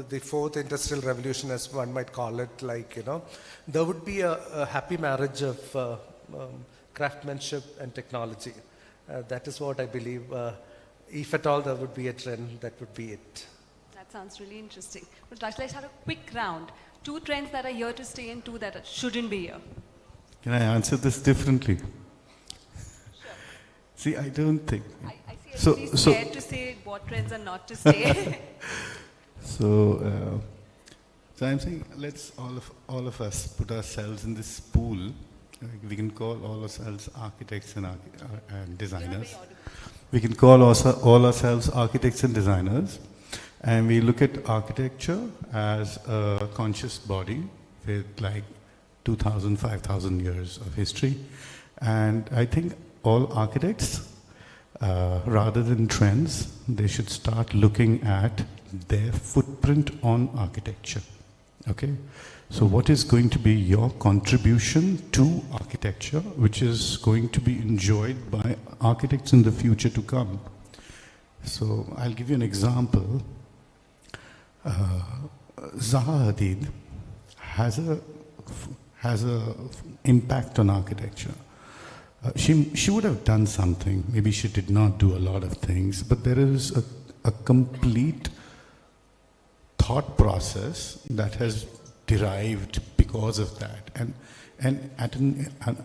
the fourth industrial revolution, as one might call it, there would be a happy marriage of craftsmanship and technology. That is what I believe. If at all there would be a trend, that would be it. That sounds really interesting. But let's have a quick round. Two trends that are here to stay and two that shouldn't be here. Can I answer this differently? Sure. See, I don't think. I see everybody's scared to say what trends are not to say. So I'm saying, let's all of us put ourselves in this pool. We can call all ourselves architects and designers. We can call all ourselves architects and designers, and we look at architecture as a conscious body with like 2,000, 5,000 years of history. And I think all architects, rather than trends, they should start looking at their footprint on architecture. Okay? So what is going to be your contribution to architecture, which is going to be enjoyed by architects in the future to come? So I'll give you an example. Zaha Hadid has a impact on architecture. She would have done something. Maybe she did not do a lot of things, but there is a complete thought process that has derived because of that, and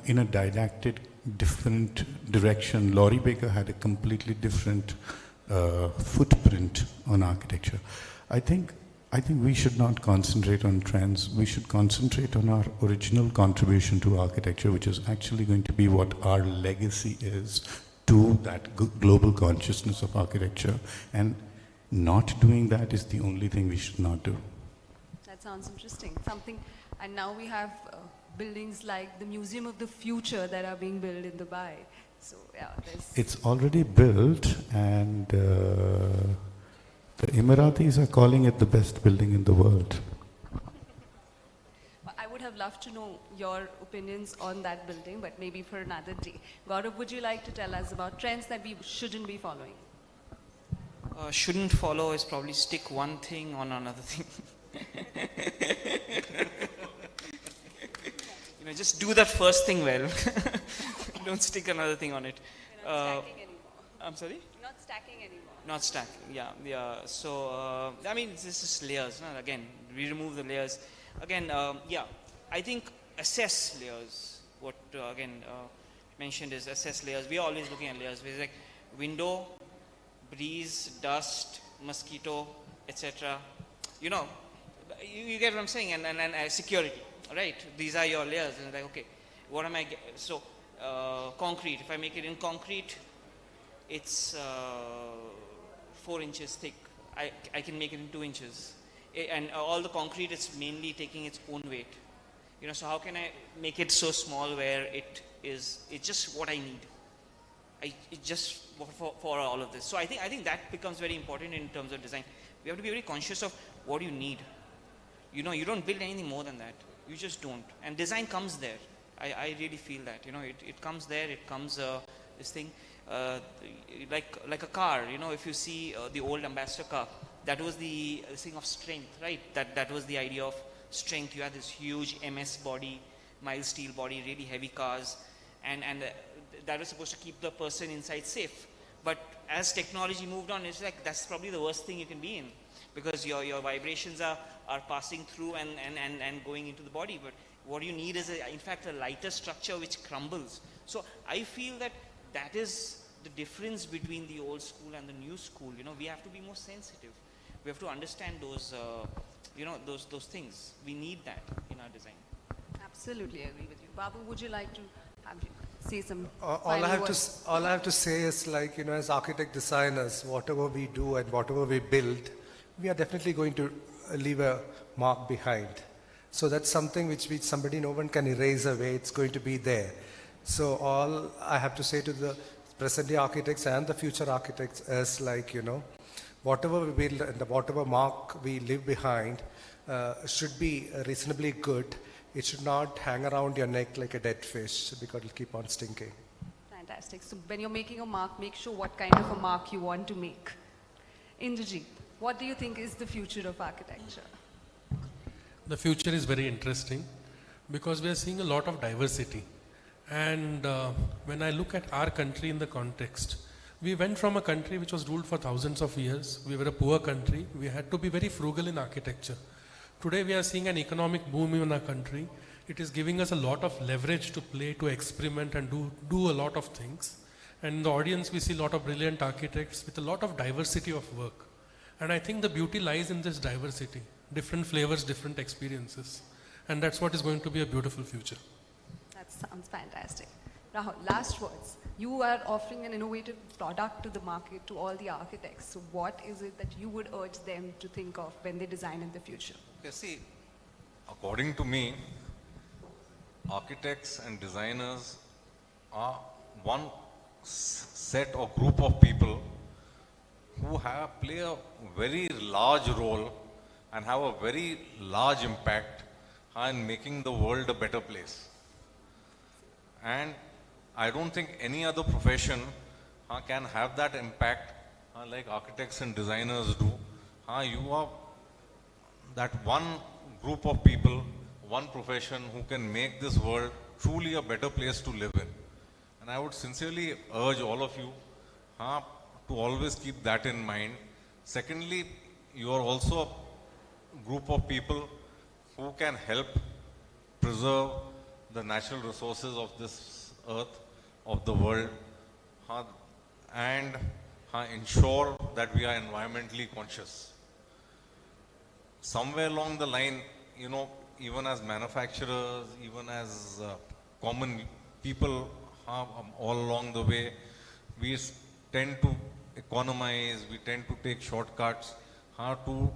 in a didactic different direction. Laurie Baker had a completely different footprint on architecture. I think we should not concentrate on trends. We should concentrate on our original contribution to architecture, which is actually going to be what our legacy is to that global consciousness of architecture. And not doing that is the only thing we should not do. That sounds interesting. And now we have buildings like the Museum of the Future that are being built in Dubai. So yeah, it's already built, and the Emiratis are calling it the best building in the world. I would have loved to know your opinions on that building, but maybe for another day. Gaurav, would you like to tell us about trends that we shouldn't be following? Shouldn't follow is probably stick one thing on another thing. Just do that first thing well. Don't stick another thing on it. You're not stacking anymore. I'm sorry? Not stacking anymore. Not stacking, yeah. So, I mean, this is layers. No? Again, we remove the layers. Again, I think assess layers. What, mentioned is assess layers. We are always looking at layers. We're like window, breeze, dust, mosquito, etc. You get what I'm saying, and security, right? These are your layers, and like, okay, what am I? So, concrete. If I make it in concrete, it's 4 inches thick. I can make it in 2 inches, and all the concrete is mainly taking its own weight. So how can I make it so small where it's just what I need? It's just for all of this. So I think that becomes very important in terms of design. We have to be very conscious of what you need. You don't build anything more than that. You just don't. And design comes there. I really feel that. It comes there. It comes this thing like a car. If you see the old Ambassador car, that was the thing of strength, right? That was the idea of strength. You had this huge MS body, mild steel body, really heavy cars, and that was supposed to keep the person inside safe. But as technology moved on, it's like that's probably the worst thing you can be in, because your vibrations are passing through and going into the body. But what you need is in fact a lighter structure which crumbles. So I feel that is the difference between the old school and the new school. We have to be more sensitive. We have to understand those those things. We need that in our design. Absolutely agree with you. Babu, would you like to say some all I have to say is, like, as architect designers, whatever we do and whatever we build, we are definitely going to leave a mark behind. So that's something which no one can erase away. It's going to be there. So all I have to say to the present day architects and the future architects is, like, whatever we build and whatever mark we leave behind should be reasonably good. It should not hang around your neck like a dead fish, because it'll keep on stinking. Fantastic. So when you're making a mark, make sure what kind of a mark you want to make. Indrajit, what do you think is the future of architecture? The future is very interesting because we are seeing a lot of diversity. And when I look at our country in the context, we went from a country which was ruled for thousands of years. We were a poor country. We had to be very frugal in architecture. Today we are seeing an economic boom in our country. It is giving us a lot of leverage to play, to experiment and do a lot of things. And in the audience, we see a lot of brilliant architects with a lot of diversity of work. And I think the beauty lies in this diversity, different flavors, different experiences. And that's what is going to be a beautiful future. That sounds fantastic. Rahul, last words. You are offering an innovative product to the market, to all the architects. So what is it that you would urge them to think of when they design in the future? Okay, see, according to me, architects and designers are one set or group of people who play a very large role and have a very large impact in making the world a better place. And I don't think any other profession can have that impact like architects and designers do. You are that one group of people, one profession who can make this world truly a better place to live in. And I would sincerely urge all of you to always keep that in mind. Secondly, you are also a group of people who can help preserve the natural resources of this earth, of the world, and ensure that we are environmentally conscious. Somewhere along the line, you know, even as manufacturers, even as common people, all along the way, we tend to economize, we tend to take shortcuts to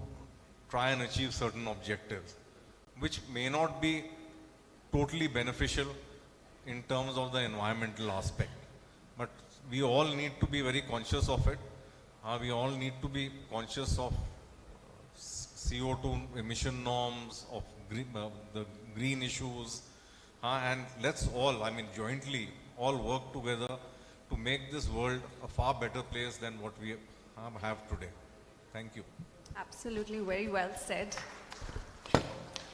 try and achieve certain objectives, which may not be totally beneficial in terms of the environmental aspect. But we all need to be very conscious of it. We all need to be conscious of CO2 emission norms, of the green issues, and let's all, I mean jointly, all work together to make this world a far better place than what we have today. Thank you. Absolutely, very well said.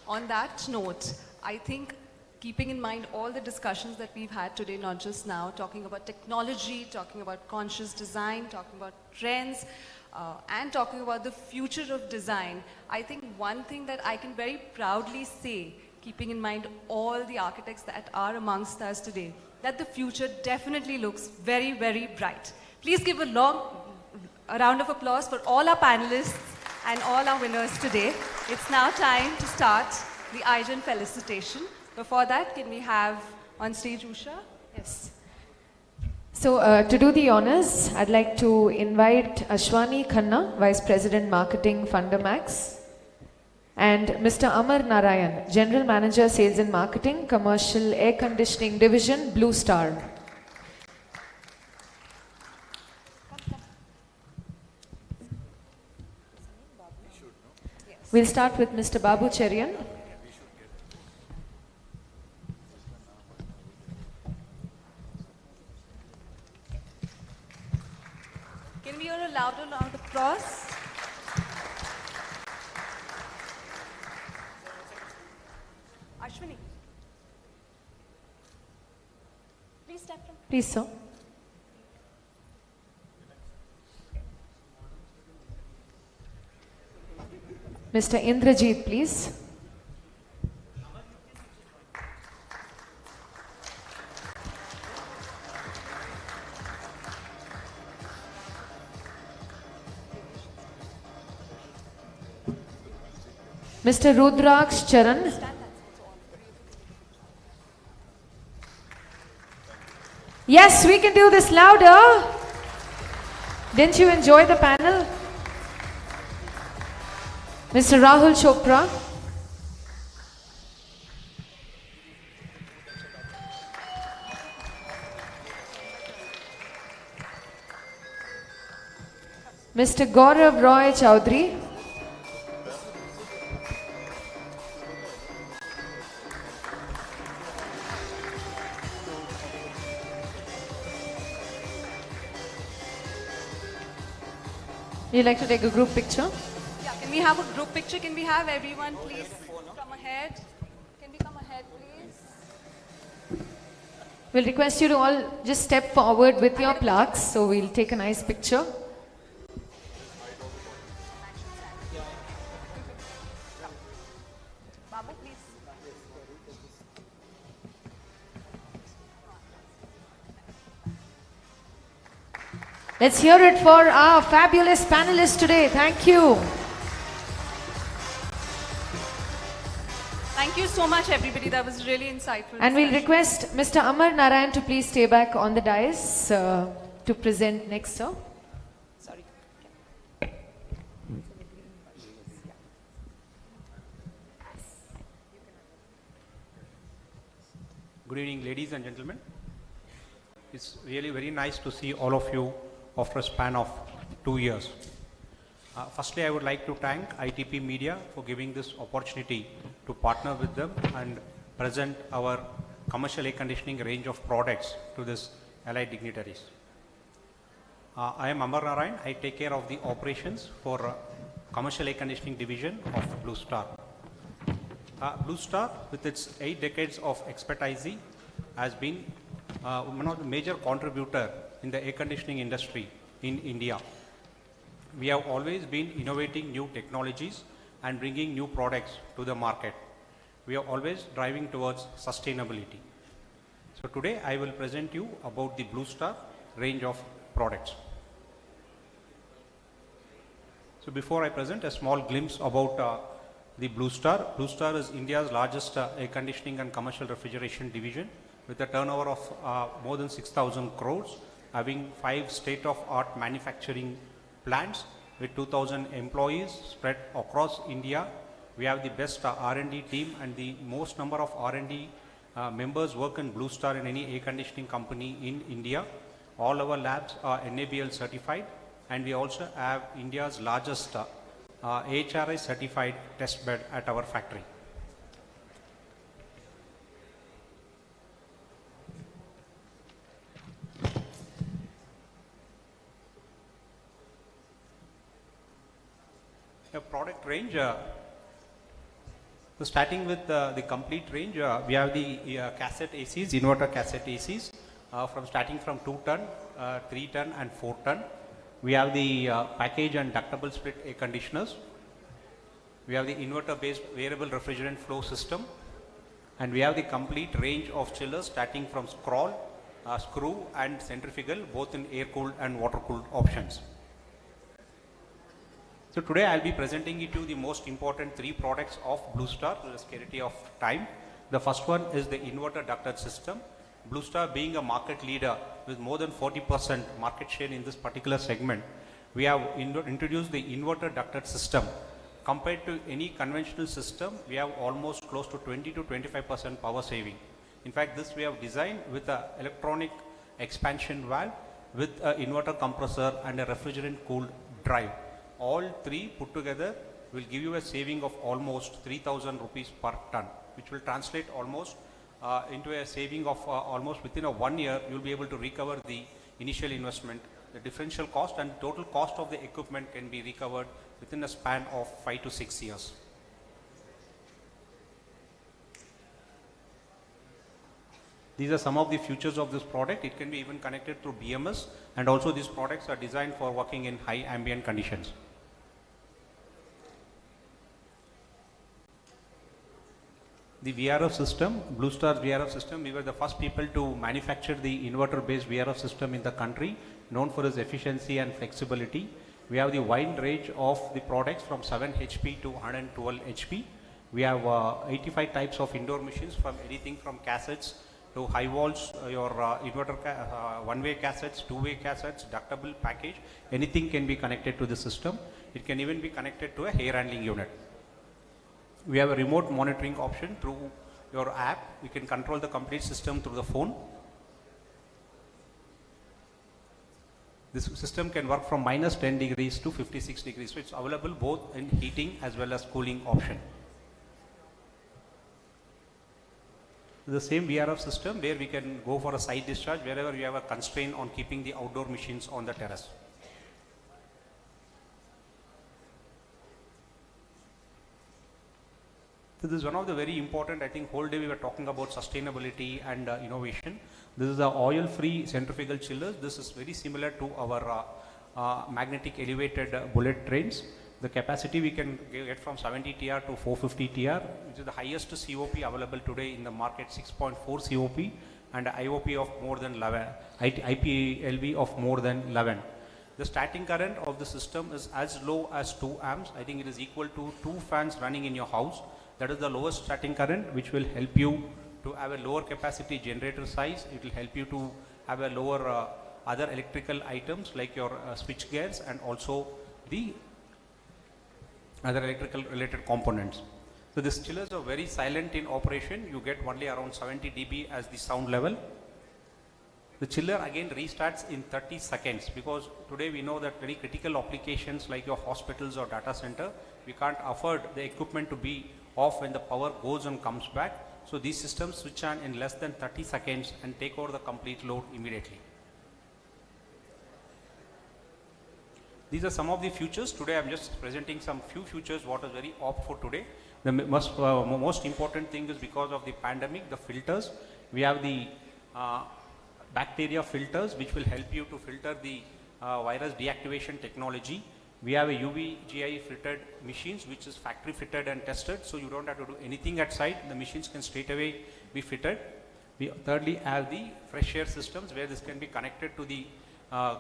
On that note, I think keeping in mind all the discussions that we've had today, not just now, talking about technology, talking about conscious design, talking about trends, and talking about the future of design, I think one thing that I can very proudly say, keeping in mind all the architects that are amongst us today, that the future definitely looks very, very bright. Please give a round of applause for all our panelists and all our winners today. It's now time to start the iGen felicitation. Before that, can we have on stage Usha? Yes. So to do the honors, I'd like to invite Ashwani Khanna, Vice President Marketing, Fundamax, and Mr. Amar Narayan, General Manager, Sales and Marketing, Commercial Air Conditioning Division, Blue Star. We'll start with Mr. Babu Cherian. Can we hear a louder round of applause? Ashwini. Please step from. Please, sir. Mr. Indrajit, please. Mr. Rudraksh Charan. Yes, we can do this louder. Didn't you enjoy the panel? Mr. Rahul Chopra. Mr. Gaurav Roy Chowdhury. Would you like to take a group picture? Yeah, can we have a group picture? Can we have everyone please come ahead? Can we come ahead please? We'll request you to all just step forward with your plaques, so we'll take a nice picture. Babu, please. Let's hear it for our fabulous panelists today. Thank you. Thank you so much, everybody. That was really insightful. And we'll request Mr. Amar Narayan to please stay back on the dais to present next, sir. Sorry. Good evening, ladies and gentlemen. It's really very nice to see all of you after a span of 2 years. Firstly, I would like to thank ITP Media for giving this opportunity to partner with them and present our commercial air conditioning range of products to this allied dignitaries. I am Amar Narayan. I take care of the operations for commercial air conditioning division of Blue Star. Blue Star, with its 8 decades of expertise, has been one of the major contributor in the air conditioning industry in India. We have always been innovating new technologies and bringing new products to the market. We are always driving towards sustainability. So today I will present you about the Blue Star range of products. So before I present, a small glimpse about the Blue Star. Blue Star is India's largest air conditioning and commercial refrigeration division with a turnover of more than 6,000 crores, having 5 state-of-art manufacturing plants with 2,000 employees spread across India. We have the best R&D team, and the most number of R&D members work in Blue Star in any air conditioning company in India. All our labs are NABL certified, and we also have India's largest AHRI certified test bed at our factory. The product range, so starting with the complete range, we have the cassette ACs, inverter cassette ACs, starting from 2 ton, 3 ton and 4 ton. We have the package and ductable split air conditioners. We have the inverter based variable refrigerant flow system, and we have the complete range of chillers starting from scroll, screw and centrifugal, both in air cooled and water cooled options. So today I'll be presenting you to the most important 3 products of Blue Star to the scarcity of time. The first one is the inverter ducted system. Blue Star being a market leader with more than 40% market share in this particular segment, we have introduced the inverter ducted system. Compared to any conventional system, we have almost close to 20 to 25% power saving. In fact, this we have designed with an electronic expansion valve with an inverter compressor and a refrigerant cooled drive. All 3 put together will give you a saving of almost 3,000 rupees per ton, which will translate almost into a saving of almost within 1 year. You will be able to recover the initial investment, the differential cost, and total cost of the equipment can be recovered within a span of 5 to 6 years. These are some of the features of this product. It can be even connected through BMS, and also these products are designed for working in high ambient conditions. The VRF system, Blue Star VRF system, we were the first people to manufacture the inverter based VRF system in the country, known for its efficiency and flexibility. We have the wide range of the products from 7 HP to 112 HP. We have 85 types of indoor machines, from anything from cassettes to high walls, your inverter one-way cassettes, two-way cassettes, ductable package, anything can be connected to the system. It can even be connected to a air handling unit. We have a remote monitoring option through your app. You can control the complete system through the phone. This system can work from -10 degrees to 56 degrees. So it's available both in heating as well as cooling option. The same VRF system where we can go for a side discharge wherever we have a constraint on keeping the outdoor machines on the terrace. So this is one of the very important, I think whole day we were talking about sustainability and innovation. This is the oil-free centrifugal chillers. This is very similar to our magnetic elevated bullet trains. The capacity we can get from 70 TR to 450 TR, which is the highest COP available today in the market, 6.4 COP, and IOP of more than 11, IPLV of more than 11. The starting current of the system is as low as 2 amps. I think it is equal to 2 fans running in your house. That is the lowest starting current, which will help you to have a lower capacity generator size. It will help you to have a lower other electrical items like your switch gears and also the other electrical related components. So these chillers are very silent in operation. You get only around 70 dB as the sound level. The chiller again restarts in 30 seconds because today we know that very critical applications like your hospitals or data center, we can't afford the equipment to be off when the power goes and comes back. So these systems switch on in less than 30 seconds and take over the complete load immediately. These are some of the features. Today I am just presenting some few features what is very up for today. The most important thing is because of the pandemic, the filters. We have the bacteria filters which will help you to filter the virus deactivation technology. We have a UV-GI fitted machines which is factory fitted and tested, so you don't have to do anything at site. The machines can straight away be fitted. We thirdly have the fresh air systems where this can be connected to the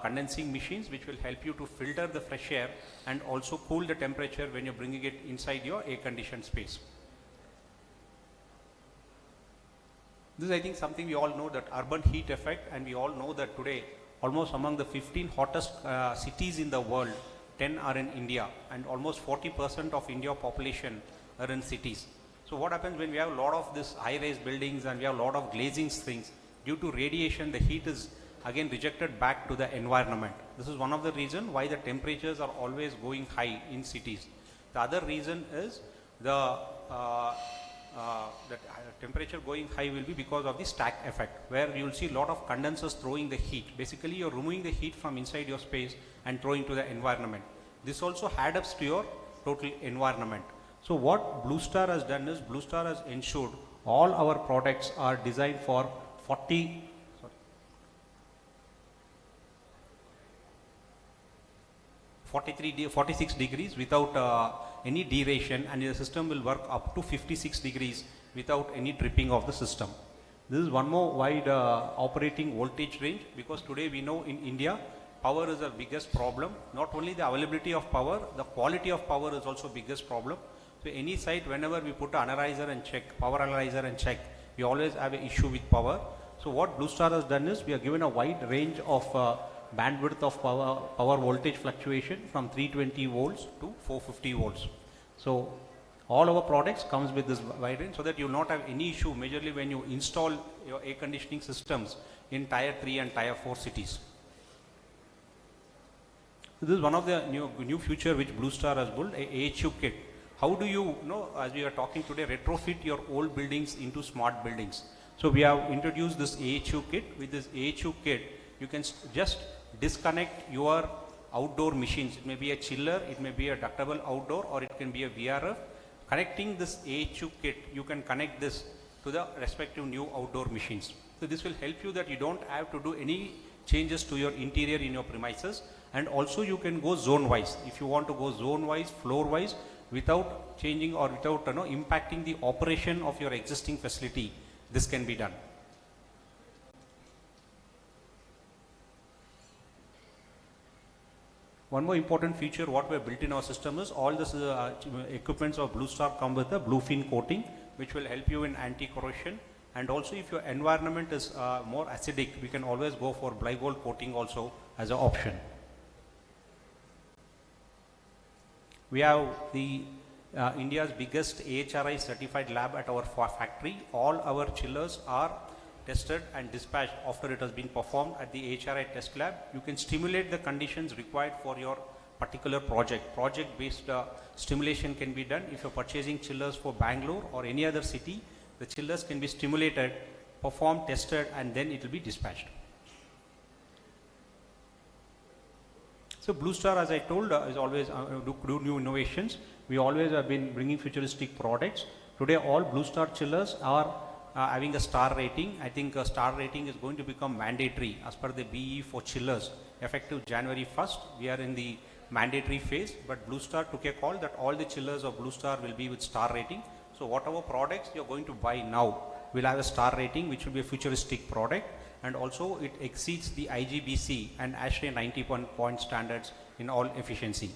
condensing machines which will help you to filter the fresh air and also cool the temperature when you're bringing it inside your air conditioned space. This is I think something we all know, that urban heat effect, and we all know that today almost among the 15 hottest cities in the world, 10 are in India, and almost 40% of India population are in cities. So what happens when we have a lot of this high-rise buildings and we have a lot of glazing things, due to radiation the heat is again rejected back to the environment. This is one of the reasons why the temperatures are always going high in cities. The other reason is the temperature going high will be because of the stack effect, where you will see a lot of condensers throwing the heat. Basically you are removing the heat from inside your space and throwing to the environment. This also adds up to your total environment. So what Blue Star has done is, Blue Star has ensured all our products are designed for 46 degrees without any deration, and the system will work up to 56 degrees without any tripping of the system. This is one more wide operating voltage range, because today we know in India power is our biggest problem. Not only the availability of power, the quality of power is also biggest problem. So any site, whenever we put an analyzer and check, power analyzer and check, we always have an issue with power. So what Blue Star has done is, we are given a wide range of bandwidth of power voltage fluctuation from 320 volts to 450 volts. So all our products comes with this wide range, so that you will not have any issue majorly when you install your air conditioning systems in tier 3 and tier 4 cities. So this is one of the new feature which Blue Star has built, a AHU kit. How do you know, as we are talking today, retrofit your old buildings into smart buildings? So we have introduced this AHU kit. With this AHU kit, you can just disconnect your outdoor machines. It may be a chiller, it may be a ductable outdoor, or it can be a VRF. Connecting this AHU kit, you can connect this to the respective new outdoor machines. So this will help you that you don't have to do any changes to your interior in your premises, and also you can go zone wise. If you want to go zone wise, floor wise, without changing or without impacting the operation of your existing facility, this can be done. One more important feature what we have built in our system is, all this equipments of Blue Star come with a bluefin coating, which will help you in anti-corrosion. And also if your environment is more acidic, we can always go for Blygold coating also as an option. We have the India's biggest AHRI certified lab at our factory. All our chillers are tested and dispatched after it has been performed at the AHRI test lab. You can stimulate the conditions required for your particular project. Project-based stimulation can be done. If you're purchasing chillers for Bangalore or any other city, the chillers can be stimulated, performed, tested, and then it will be dispatched. So Blue Star, as I told, is always do new innovations. We always have been bringing futuristic products. Today all Blue Star chillers are having a star rating. I think a star rating is going to become mandatory as per the BE for chillers. Effective January 1st, we are in the mandatory phase, but Blue Star took a call that all the chillers of Blue Star will be with star rating. So whatever products you are going to buy now will have a star rating, which will be a futuristic product. and also it exceeds the IGBC and ASHRAE 91 point standards in all efficiency.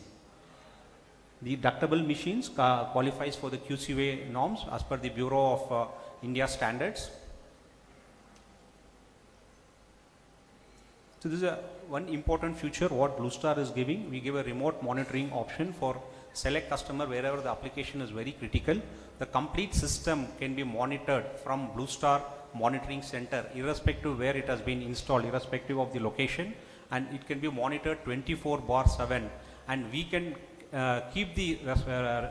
The ductable machines qualifies for the QCA norms as per the Bureau of India standards. So this is one important feature what Blue Star is giving. We give a remote monitoring option for select customer wherever the application is very critical. The complete system can be monitored from Blue Star monitoring center irrespective where it has been installed, irrespective of the location, and it can be monitored 24/7, and we can keep the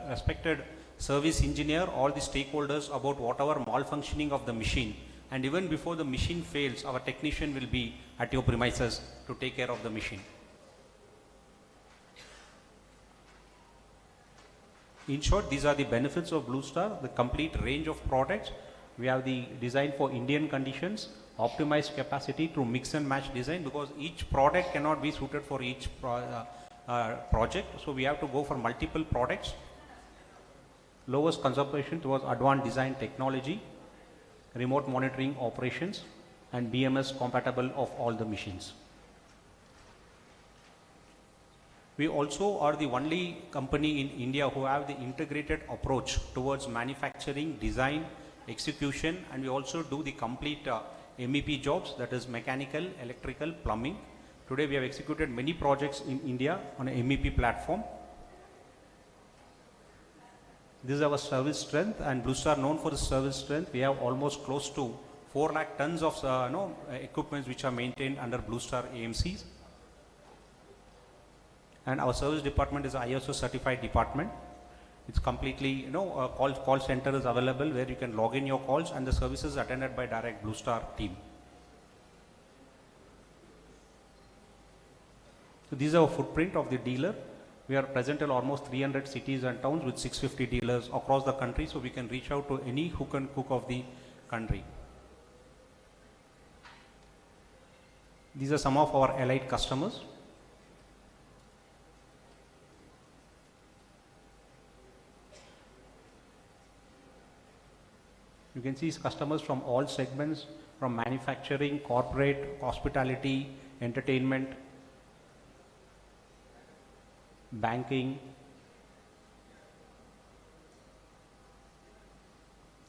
respected service engineer, all the stakeholders about whatever malfunctioning of the machine, and even before the machine fails, our technician will be at your premises to take care of the machine. In short, these are the benefits of Blue Star, the complete range of products. We have the design for Indian conditions, optimized capacity through mix and match design, because each product cannot be suited for each project. So we have to go for multiple products. Lowest consumption towards advanced design technology, remote monitoring operations, and BMS compatible of all the machines. We also are the only company in India who have the integrated approach towards manufacturing, design, execution, and we also do the complete MEP jobs, that is mechanical, electrical, plumbing. Today we have executed many projects in India on an MEP platform. This is our service strength, and Blue Star known for the service strength. We have almost close to 4 lakh tons of equipment which are maintained under Blue Star AMCs. And our service department is ISO certified department. It's completely, call center is available where you can log in your calls, and the services attended by direct Blue Star team. So these are a footprint of the dealer. We are present in almost 300 cities and towns with 650 dealers across the country, so we can reach out to any hook and crook of the country. These are some of our allied customers. You can see customers from all segments, from manufacturing, corporate, hospitality, entertainment, banking.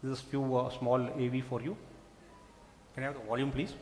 This is few small AV for you. Can I have the volume, please?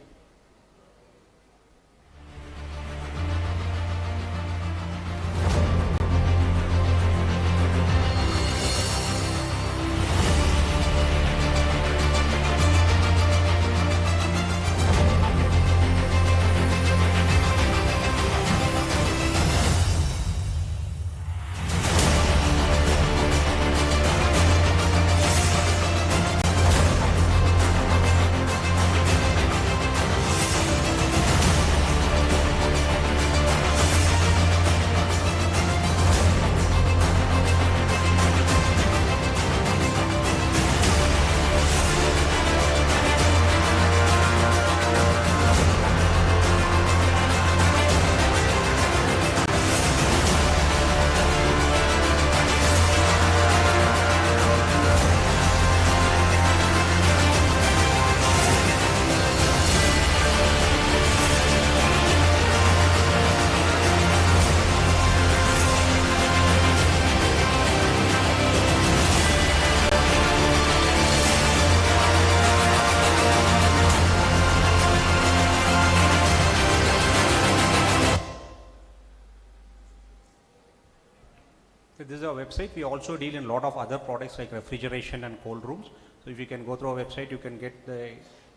This is our website. We also deal in a lot of other products like refrigeration and cold rooms. So if you can go through our website, you can get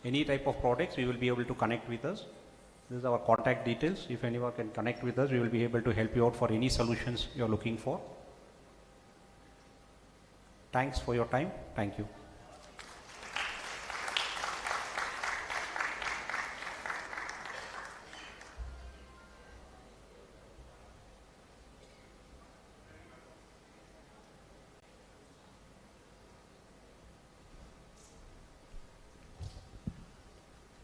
any type of products. We will be able to connect with us. This is our contact details. If anyone can connect with us, we will be able to help you out for any solutions you are looking for. Thanks for your time. Thank you.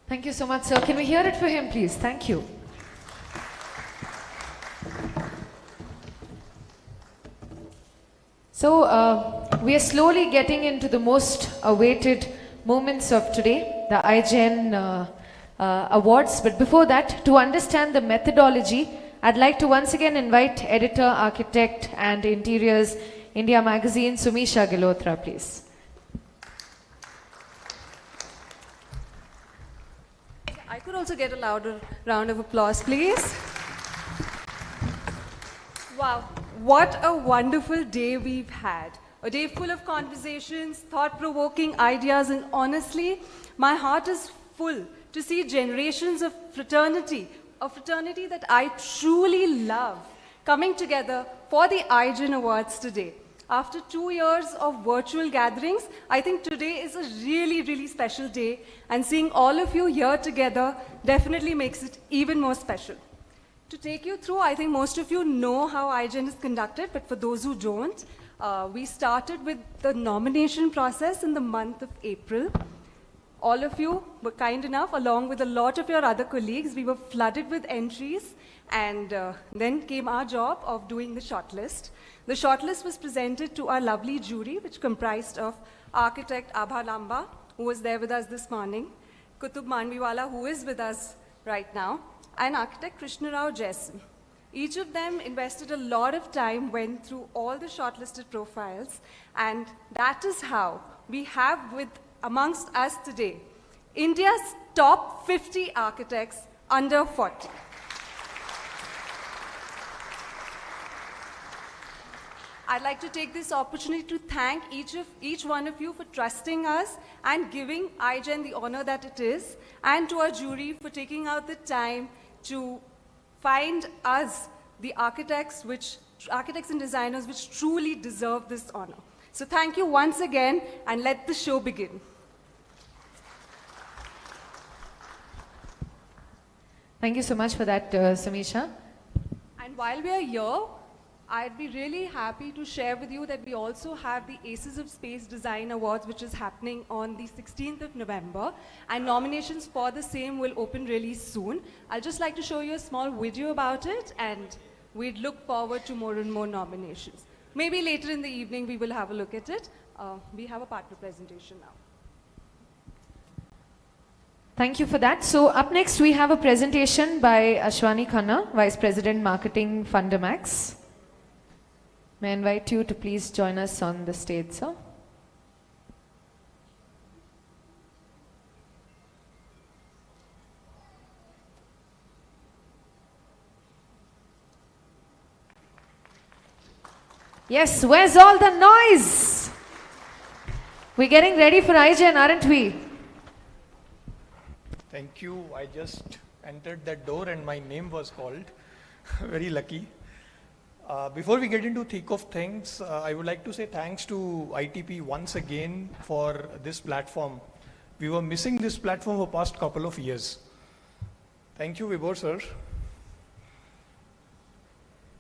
Thank you so much, sir. Can we hear it for him, please? Thank you. So, we are slowly getting into the most awaited moments of today, the iGen awards. But before that, to understand the methodology, I'd like to once again invite editor, architect and interiors, India Magazine, Sumisha Gilotra, please. I could also get a louder round of applause, please. Wow, what a wonderful day we've had. A day full of conversations, thought-provoking ideas, and honestly, my heart is full to see generations of fraternity, a fraternity that I truly love, coming together for the iGen Awards today. After 2 years of virtual gatherings, I think today is a really, really special day, and seeing all of you here together definitely makes it even more special. To take you through, I think most of you know how iGen is conducted, but for those who don't, we started with the nomination process in the month of April. All of you were kind enough, along with a lot of your other colleagues. We were flooded with entries, and then came our job of doing the shortlist. The shortlist was presented to our lovely jury, which comprised of architect Abha Lamba, who was there with us this morning, Kutub Manviwala, who is with us right now, and architect Krishna Rao Jason. Each of them invested a lot of time, went through all the shortlisted profiles, and that is how we have amongst us today India's top 50 architects under 40. I'd like to take this opportunity to thank each one of you for trusting us and giving iGen the honor that it is, and to our jury for taking out the time to find us the architects and designers which truly deserve this honor. So thank you once again, and let the show begin. Thank you so much for that, Samisha. And while we are here, I'd be really happy to share with you that we also have the Aces of Space Design Awards, which is happening on the 16th of November, and nominations for the same will open really soon. I'll just like to show you a small video about it, and we'd look forward to more and more nominations. Maybe later in the evening we will have a look at it. We have a partner presentation now. Thank you for that. So up next we have a presentation by Ashwani Khanna, Vice President Marketing, Fundamax. May I invite you to please join us on the stage, sir. Yes, where's all the noise? We're getting ready for iGen, aren't we? Thank you. I just entered that door and my name was called. Very lucky. Before we get into thick of things, I would like to say thanks to ITP once again for this platform. We were missing this platform for the past couple of years. Thank you, Vibhor sir.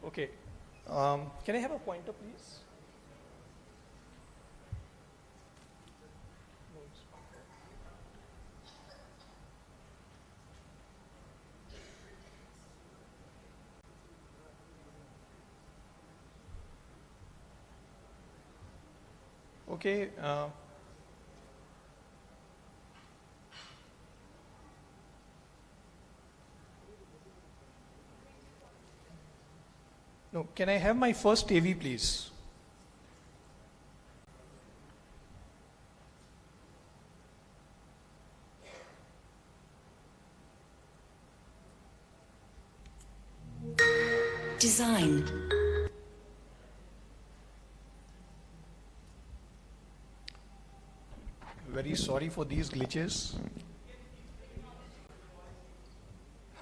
Okay. Can I have a pointer, please? Okay. No, can I have my first AV, please? Design. Very sorry for these glitches.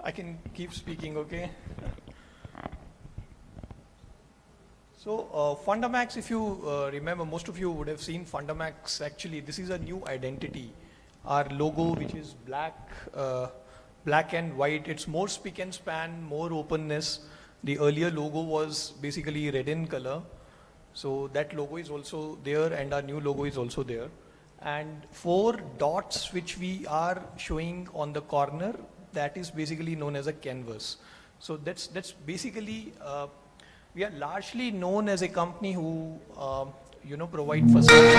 I can keep speaking, okay? So Fundamax, if you remember, most of you would have seen Fundamax. Actually, this is a new identity. Our logo, which is black and white, it's more spick and span, more openness. The earlier logo was basically red in color. So that logo is also there, and our new logo is also there. And 4 dots which we are showing on the corner, that is basically known as a canvas. So that's basically, we are largely known as a company who, provide facades.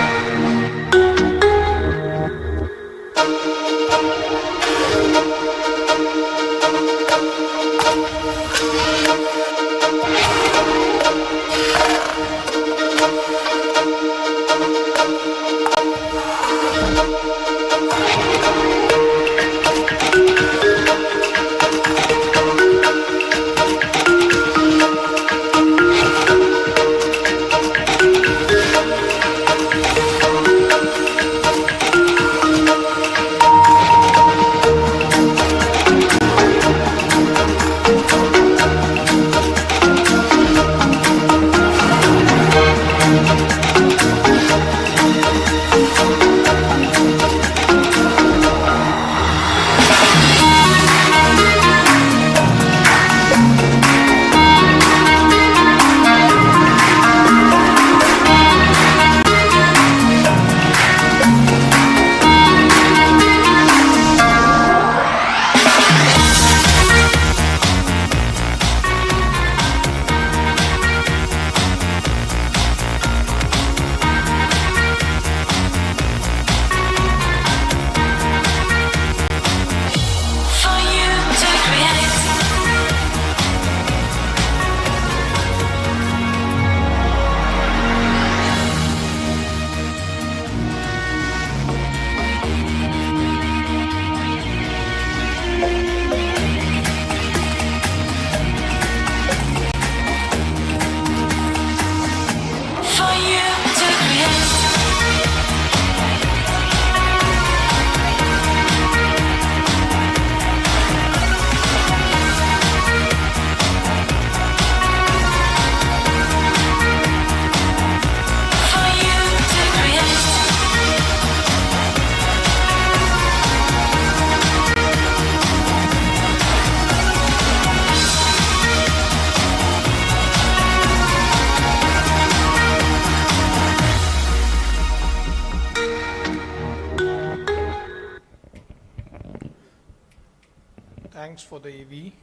thanks for the AV.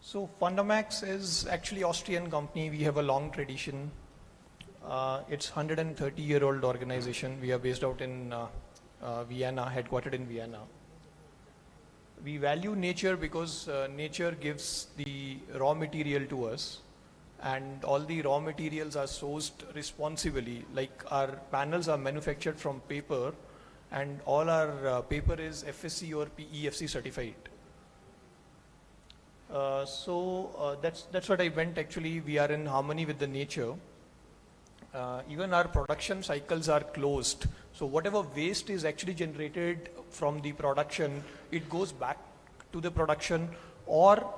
So Fundamax is actually Austrian company. We have a long tradition. It's 130-year-old organization. We are based out in Vienna, headquartered in Vienna. We value nature because nature gives the raw material to us, and all the raw materials are sourced responsibly. Like our panels are manufactured from paper, and all our paper is FSC or PEFC certified. That's what I meant. Actually, we are in harmony with the nature. Even our production cycles are closed. So whatever waste is actually generated from the production, it goes back to the production, or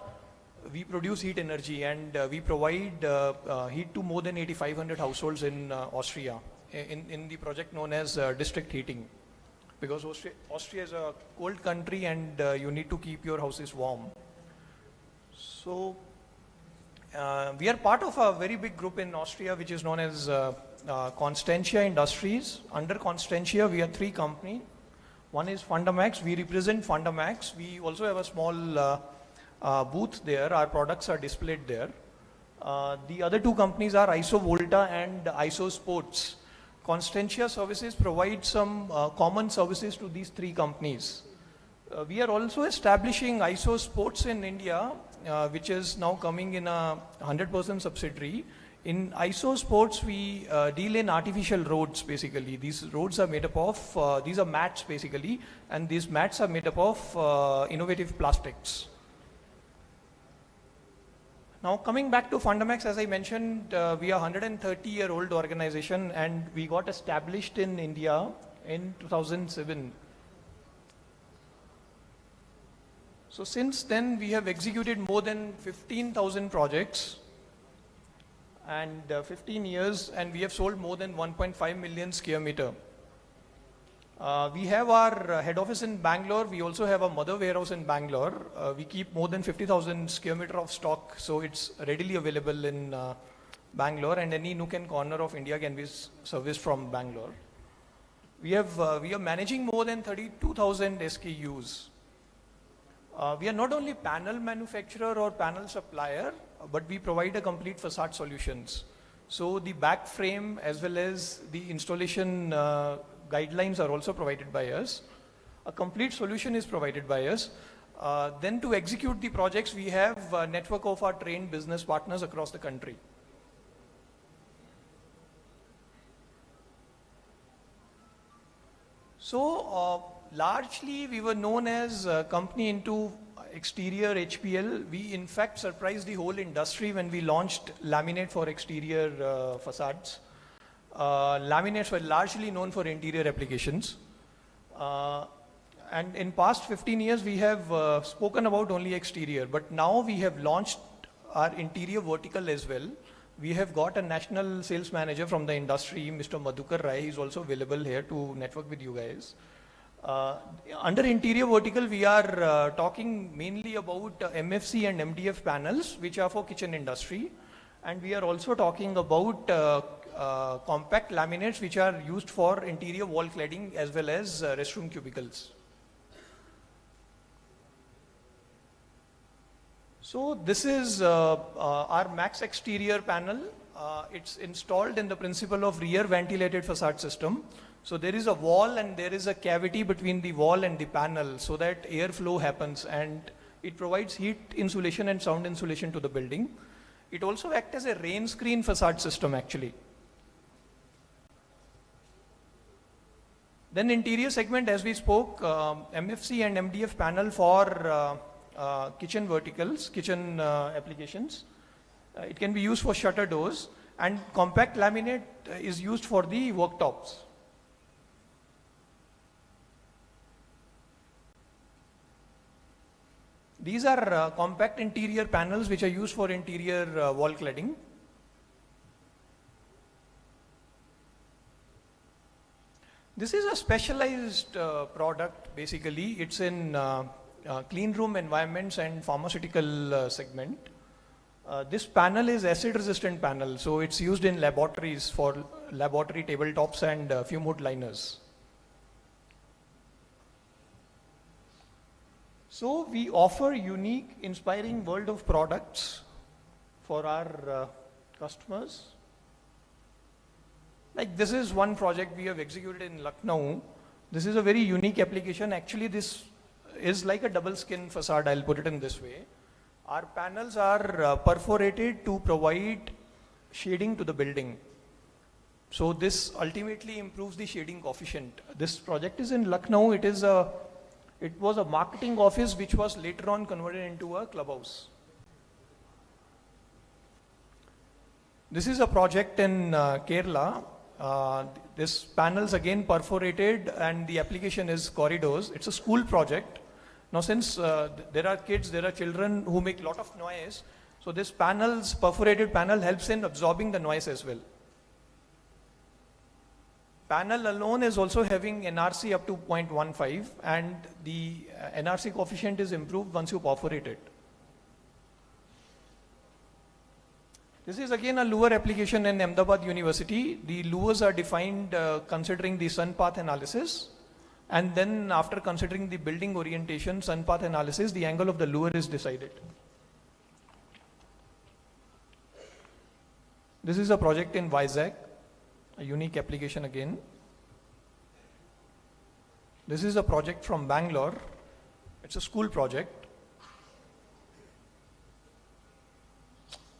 we produce heat energy, and we provide heat to more than 8,500 households in Austria in the project known as district heating. Because Austria is a cold country, and you need to keep your houses warm. So we are part of a very big group in Austria, which is known as Constantia Industries. Under Constantia, we are 3 companies. One is Fundamax. We represent Fundamax. We also have a small booth there. Our products are displayed there. The other 2 companies are ISO Volta and ISO Sports. Constantia Services provide some common services to these 3 companies. We are also establishing ISO Sports in India, which is now coming in a 100% subsidiary. In ISO Sports, we deal in artificial roads, basically. These roads are made up of, these are mats, basically, and these mats are made up of innovative plastics. Now, coming back to Fundamax, as I mentioned, we are a 130-year-old organization, and we got established in India in 2007. So since then, we have executed more than 15,000 projects, and 15 years, and we have sold more than 1.5 million square meter. We have our head office in Bangalore. We also have a mother warehouse in Bangalore. We keep more than 50,000 square meter of stock, so it's readily available in Bangalore, and any nook and corner of India can be serviced from Bangalore. We are managing more than 32,000 SKUs. We are not only panel manufacturer or panel supplier, but we provide a complete facade solutions. So the back frame as well as the installation guidelines are also provided by us. A complete solution is provided by us. Then to execute the projects, we have a network of our trained business partners across the country. So largely we were known as a company into exterior HPL. We in fact surprised the whole industry when we launched laminate for exterior facades. Laminates were largely known for interior applications. And in past 15 years, we have spoken about only exterior, but now we have launched our interior vertical as well. We have got a national sales manager from the industry, Mr. Madhukar Rai. He's also available here to network with you guys. Under interior vertical, we are talking mainly about MFC and MDF panels, which are for kitchen industry. And we are also talking about compact laminates, which are used for interior wall cladding as well as restroom cubicles. So this is our Max exterior panel. It's installed in the principle of rear ventilated facade system. So there is a wall and there is a cavity between the wall and the panel so that airflow happens, and it provides heat insulation and sound insulation to the building. It also acts as a rain screen facade system actually. Then interior segment, as we spoke, MFC and MDF panel for kitchen verticals, kitchen applications. It can be used for shutter doors, and compact laminate is used for the worktops. These are compact interior panels which are used for interior wall cladding. This is a specialized product basically. It's in clean room environments and pharmaceutical segment. This panel is acid resistant panel, so it's used in laboratories for laboratory tabletops and fume hood liners. So we offer unique, inspiring world of products for our customers. Like this is one project we have executed in Lucknow. This is a very unique application. Actually, this is like a double skin facade, I'll put it in this way. Our panels are perforated to provide shading to the building. So this ultimately improves the shading coefficient. This project is in Lucknow. It was a marketing office which was later on converted into a clubhouse. This is a project in Kerala. This panels again perforated and the application is corridors. It's a school project. Now since there are kids, there are children who make a lot of noise, so this perforated panel helps in absorbing the noise as well. Panel alone is also having NRC up to 0.15 and the NRC coefficient is improved once you perforate it. This is again a lure application in Ahmedabad University. The lures are defined considering the sun path analysis, and then after considering the building orientation, sun path analysis, the angle of the lure is decided. This is a project in Vizag, a unique application again. This is a project from Bangalore. It's a school project.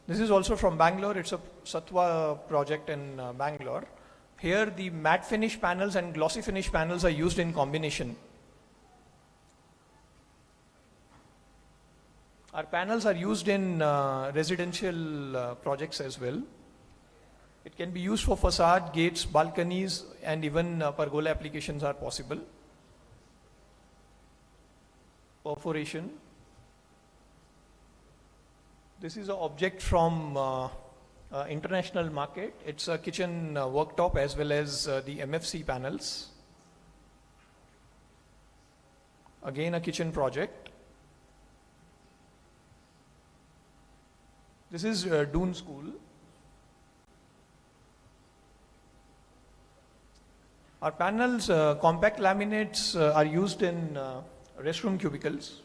This is also from Bangalore. It's a Satwa project in Bangalore. Here the matte finish panels and glossy finish panels are used in combination. Our panels are used in residential projects as well. It can be used for facade, gates, balconies, and even pergola applications are possible. Perforation. This is an object from international market. It's a kitchen worktop as well as the MFC panels. Again a kitchen project. This is Doon School. Our panels, compact laminates are used in restroom cubicles.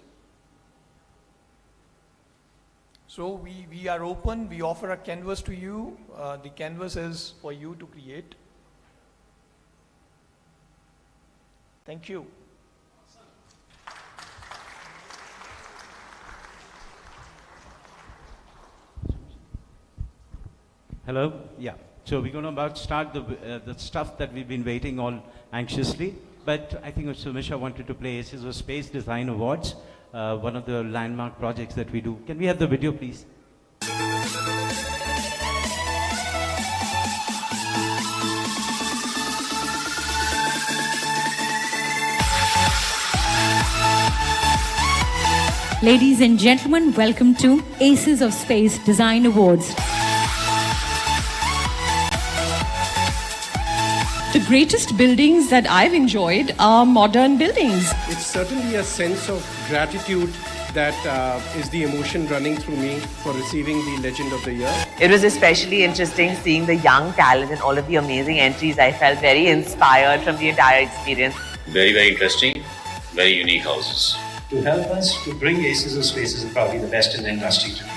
So we are open, we offer a canvas to you. The canvas is for you to create. Thank you. Hello, yeah. So we're going to about start the stuff that we've been waiting all anxiously. But I think Sumisha wanted to play Aces of Space Design Awards. One of the landmark projects that we do. Can we have the video, please? Ladies and gentlemen, welcome to Aces of Space Design Awards. The greatest buildings that I've enjoyed are modern buildings. It's certainly a sense of gratitude that is the emotion running through me for receiving the Legend of the Year. It was especially interesting seeing the young talent and all of the amazing entries. I felt very inspired from the entire experience. Very, very interesting, very unique houses. To help us to bring Aces of Space is probably the best in the industry today.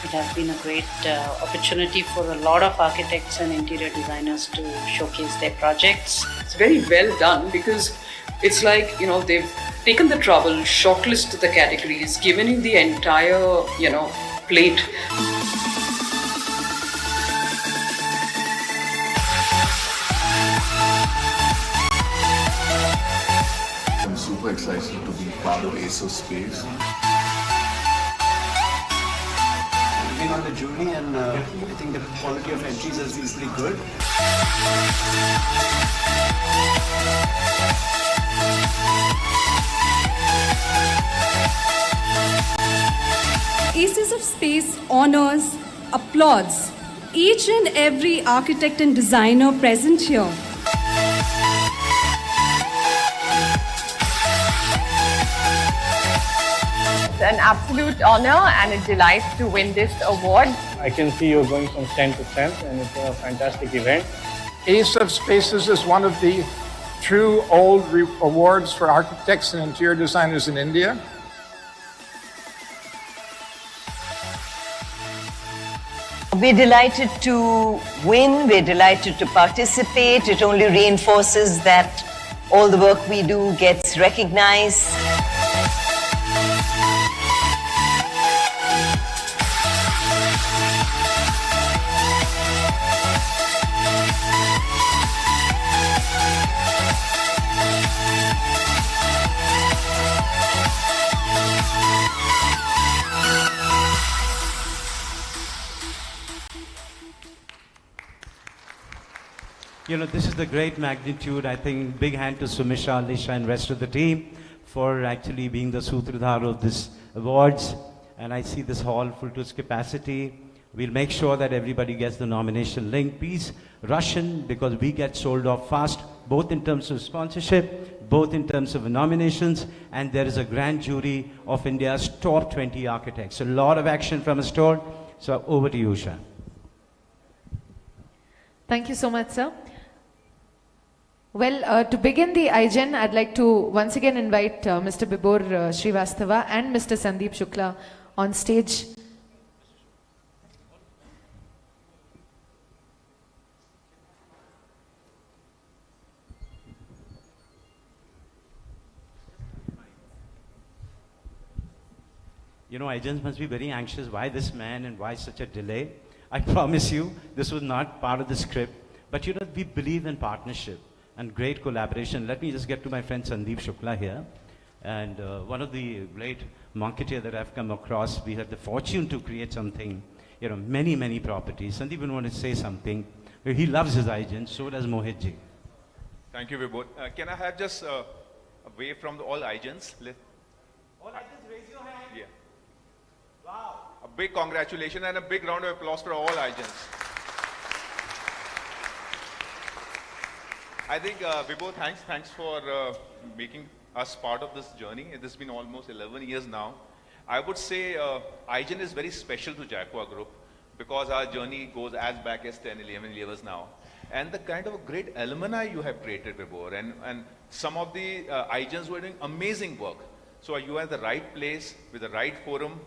It has been a great opportunity for a lot of architects and interior designers to showcase their projects. It's very well done because it's like, you know, they've taken the trouble, shortlisted the categories, given you the entire, you know, plate. I'm super excited to be part of Ace of Space. I've been on the jury and I think the quality of entries has been pretty good. Aces of Space honors, applauds each and every architect and designer present here. It's an absolute honor and a delight to win this award. I can see you're going from strength to strength, and it's a fantastic event. Ace of Spaces is one of the true old awards for architects and interior designers in India. We're delighted to win, we're delighted to participate. It only reinforces that all the work we do gets recognized. You know, this is the great magnitude. I think big hand to Sumisha, Alisha, and rest of the team for actually being the Sutradhar of this awards. And I see this hall full to its capacity. We'll make sure that everybody gets the nomination link. Please rush in because we get sold off fast, both in terms of sponsorship, both in terms of nominations, and there is a grand jury of India's top 20 architects. A lot of action from a store. So over to you, Usha. Thank you so much, sir. Well, to begin the iGen, I'd like to once again invite Mr. Bibor Srivastava and Mr. Sandeep Shukla on stage. You know, iGens must be very anxious. Why this man and why such a delay? I promise you, this was not part of the script. But you know, we believe in partnership and great collaboration. Let me just get to my friend Sandeep Shukla here. And one of the great marketeers that I've come across, we had the fortune to create something, you know, many, many properties. Sandeep would want to say something. He loves his iGen, so does Mohit ji. Thank you, Vibhor. Can I have just a wave from all iGens? All iGens, raise your hand. Yeah. Wow. A big congratulations and a big round of applause for all iGens. I think, Vibhor, thanks for making us part of this journey. It has been almost 11 years now. I would say iGen is very special to Jaquar Group because our journey goes as back as 10, 11 years now. And the kind of a great alumni you have created, Vibhor, and some of the iGens were doing amazing work. So you are at the right place with the right forum,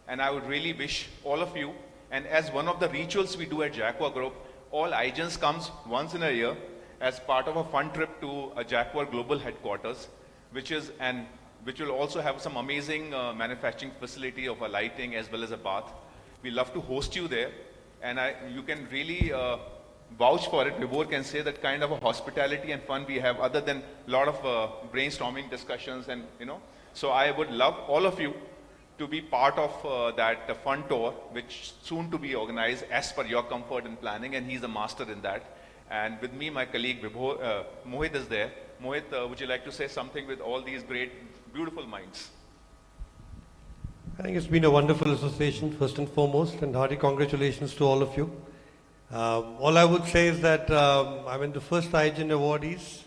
and I would really wish all of you, and as one of the rituals we do at Jaquar Group, all iGens comes once in a year as part of a fun trip to a Jaquar global headquarters, which will also have some amazing manufacturing facility of a lighting as well as a bath. We love to host you there, and you can really vouch for it. Vibhor can say that kind of a hospitality and fun we have, other than a lot of brainstorming discussions, and you know. So I would love all of you to be part of that fun tour, which soon to be organized as per your comfort and planning, and he's a master in that. And with me, my colleague Vibhor, Mohit is there. Mohit, would you like to say something with all these great, beautiful minds? I think it's been a wonderful association, first and foremost, and hearty congratulations to all of you. All I would say is that I'm in the first iGen awardees,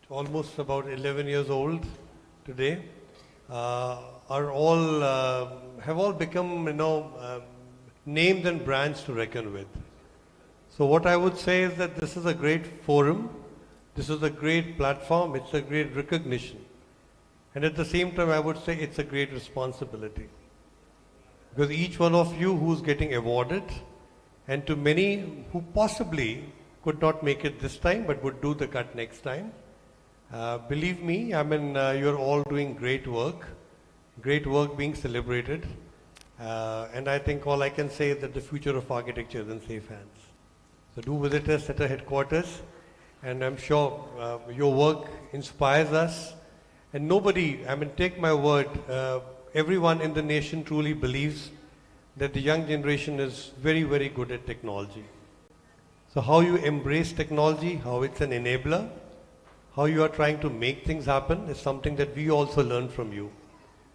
almost about 11 years old today, have all become, names and brands to reckon with. So what I would say is that this is a great forum, this is a great platform, it's a great recognition. And at the same time, I would say it's a great responsibility. Because each one of you who's getting awarded, and to many who possibly could not make it this time, but would do the cut next time, believe me, you're all doing great work being celebrated. And I think all I can say is that the future of architecture is in safe hands. So do visit us at our headquarters, and I'm sure your work inspires us. And nobody, take my word, everyone in the nation truly believes that the young generation is very, very good at technology. So how you embrace technology, how it's an enabler, how you are trying to make things happen is something that we also learn from you.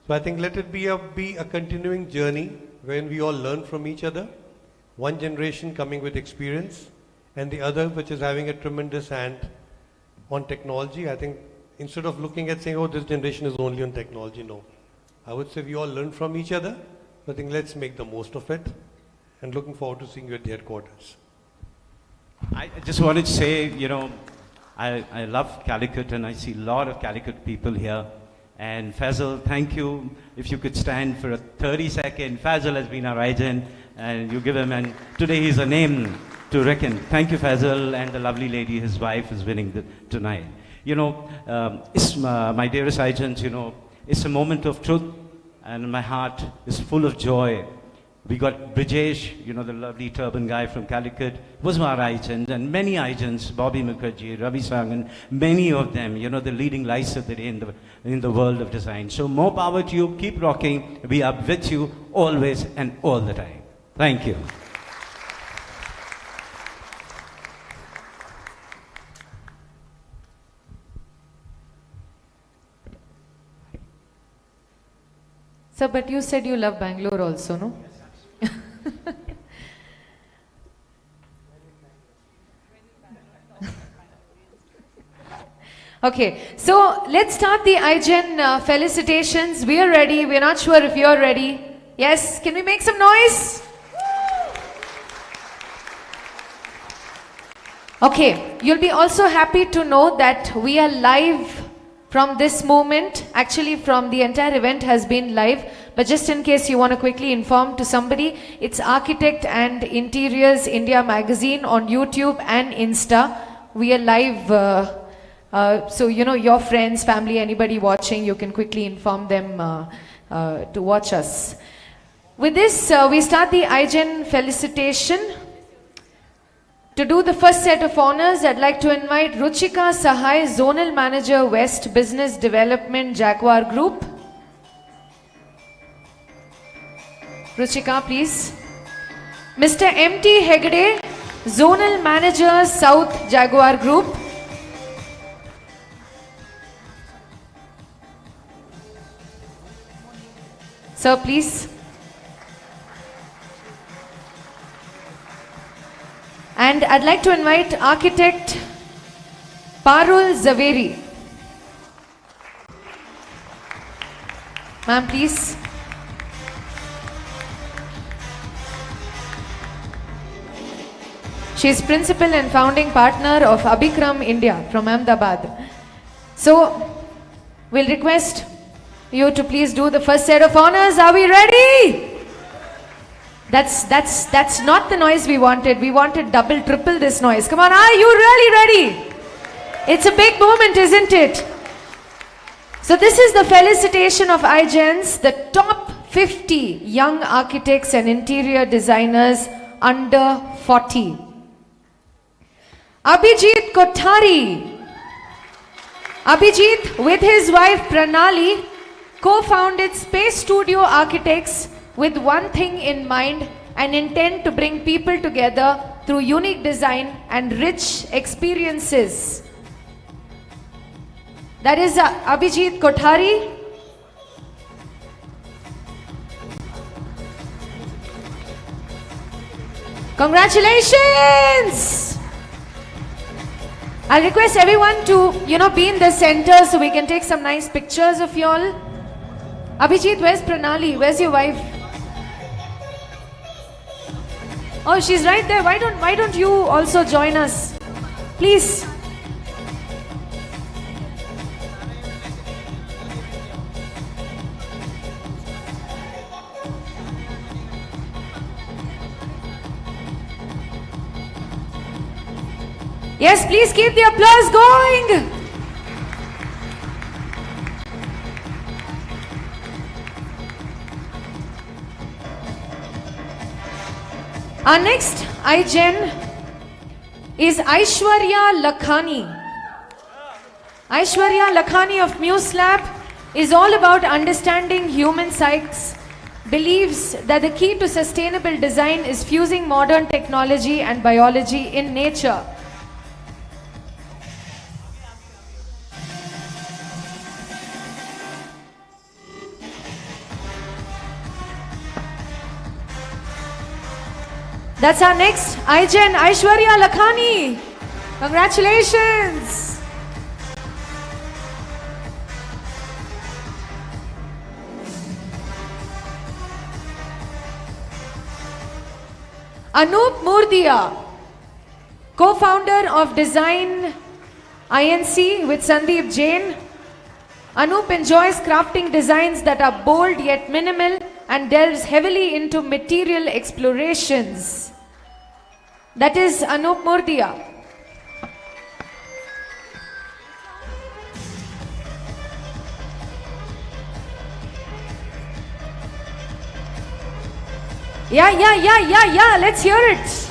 So I think let it be a continuing journey when we all learn from each other. One generation coming with experience and the other which is having a tremendous hand on technology. I think instead of looking at saying, oh, this generation is only on technology, no. I would say we all learn from each other. I think let's make the most of it, and looking forward to seeing you at the headquarters. I just wanted to say, you know, I love Calicut and I see a lot of Calicut people here. And Fazal, thank you. If you could stand for a 30-second. Fazal has been our iGen and you give him, and today he's a name to reckon. Thank you, Fazal, and the lovely lady, his wife, is winning tonight. You know, my dearest iGens, you know, it's a moment of truth and my heart is full of joy. We got Brijesh, you know, the lovely turban guy from Calicut, was our iGens, and many iGens, Bobby Mukherjee, Ravi Sangan, many of them, you know, the leading lights of the day in the world of design. So more power to you, keep rocking, we are with you always and all the time. Thank you. So, but you said you love Bangalore also, no? Okay, so let's start the iGen felicitations. We are ready. We're not sure if you're ready. Yes, can we make some noise? Okay, you'll be also happy to know that we are live from this moment. Actually, from the entire event has been live. But just in case you want to quickly inform to somebody, it's Architect and Interiors India magazine on YouTube and Insta. We are live, so you know, your friends, family, anybody watching, you can quickly inform them to watch us. With this, we start the iGen felicitation. To do the first set of honors, I'd like to invite Ruchika Sahai, Zonal Manager West Business Development, Jaquar Group. Ruchika, please. Mr. M.T. Hegde, Zonal Manager, South Jaguar Group. Sir, please. And I'd like to invite Architect Parul Zaveri. Ma'am, please. She is principal and founding partner of Abhikram India from Ahmedabad. So, we'll request you to please do the first set of honors. Are we ready? That's not the noise we wanted. We wanted double, triple this noise. Come on, are you really ready? It's a big moment, isn't it? So this is the felicitation of iGens, the top 50 young architects and interior designers under 40. Abhijit Kothari. Abhijit, with his wife Pranali, co-founded Space Studio Architects with one thing in mind, an intent to bring people together through unique design and rich experiences. That is Abhijit Kothari. Congratulations! I'll request everyone to, be in the center so we can take some nice pictures of you all. Abhijit, where's Pranali? Where's your wife? Oh, she's right there. Why don't you also join us? Please. Yes, please keep the applause going. Our next iGen is Aishwarya Lakhani. Aishwarya Lakhani of MuseLab is all about understanding human psyches, believes that the key to sustainable design is fusing modern technology and biology in nature. That's our next iGen, Aishwarya Lakhani. Congratulations. Anup Murdia, co-founder of Design INC with Sandeep Jain. Anup enjoys crafting designs that are bold yet minimal and delves heavily into material explorations. That is Anup Murdia. Yeah, let's hear it.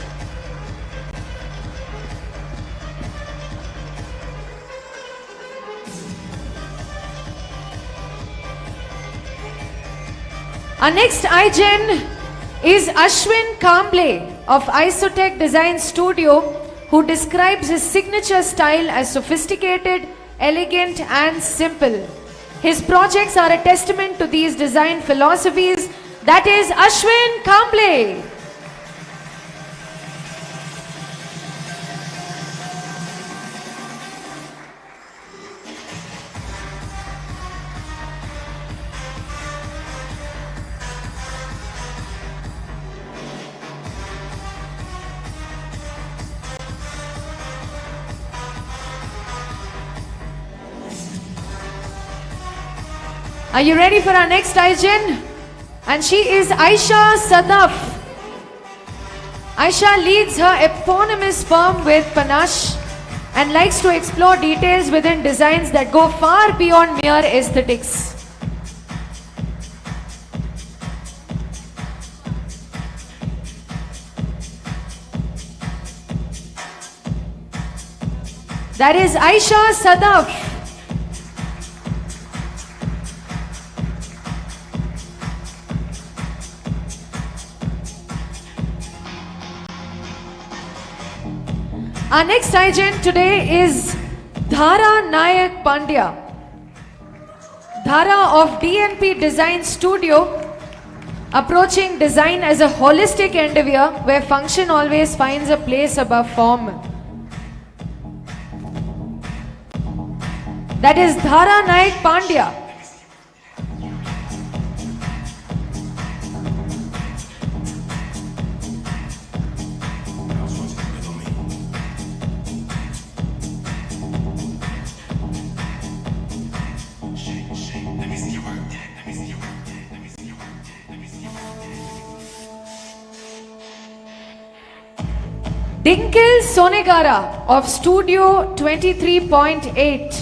Our next iGen is Ashwin Kamble of Isotech Design Studio, who describes his signature style as sophisticated, elegant and simple. His projects are a testament to these design philosophies. That is Ashwin Kamble. Are you ready for our next iGen? And she is Aisha Sadaf. Aisha leads her eponymous firm with panache and likes to explore details within designs that go far beyond mere aesthetics. That is Aisha Sadaf. Our next iGen today is Dhara Nayak Pandya. Dhara of DNP Design Studio, approaching design as a holistic endeavor where function always finds a place above form. That is Dhara Nayak Pandya. Dinkil Sonegara of Studio 23.8.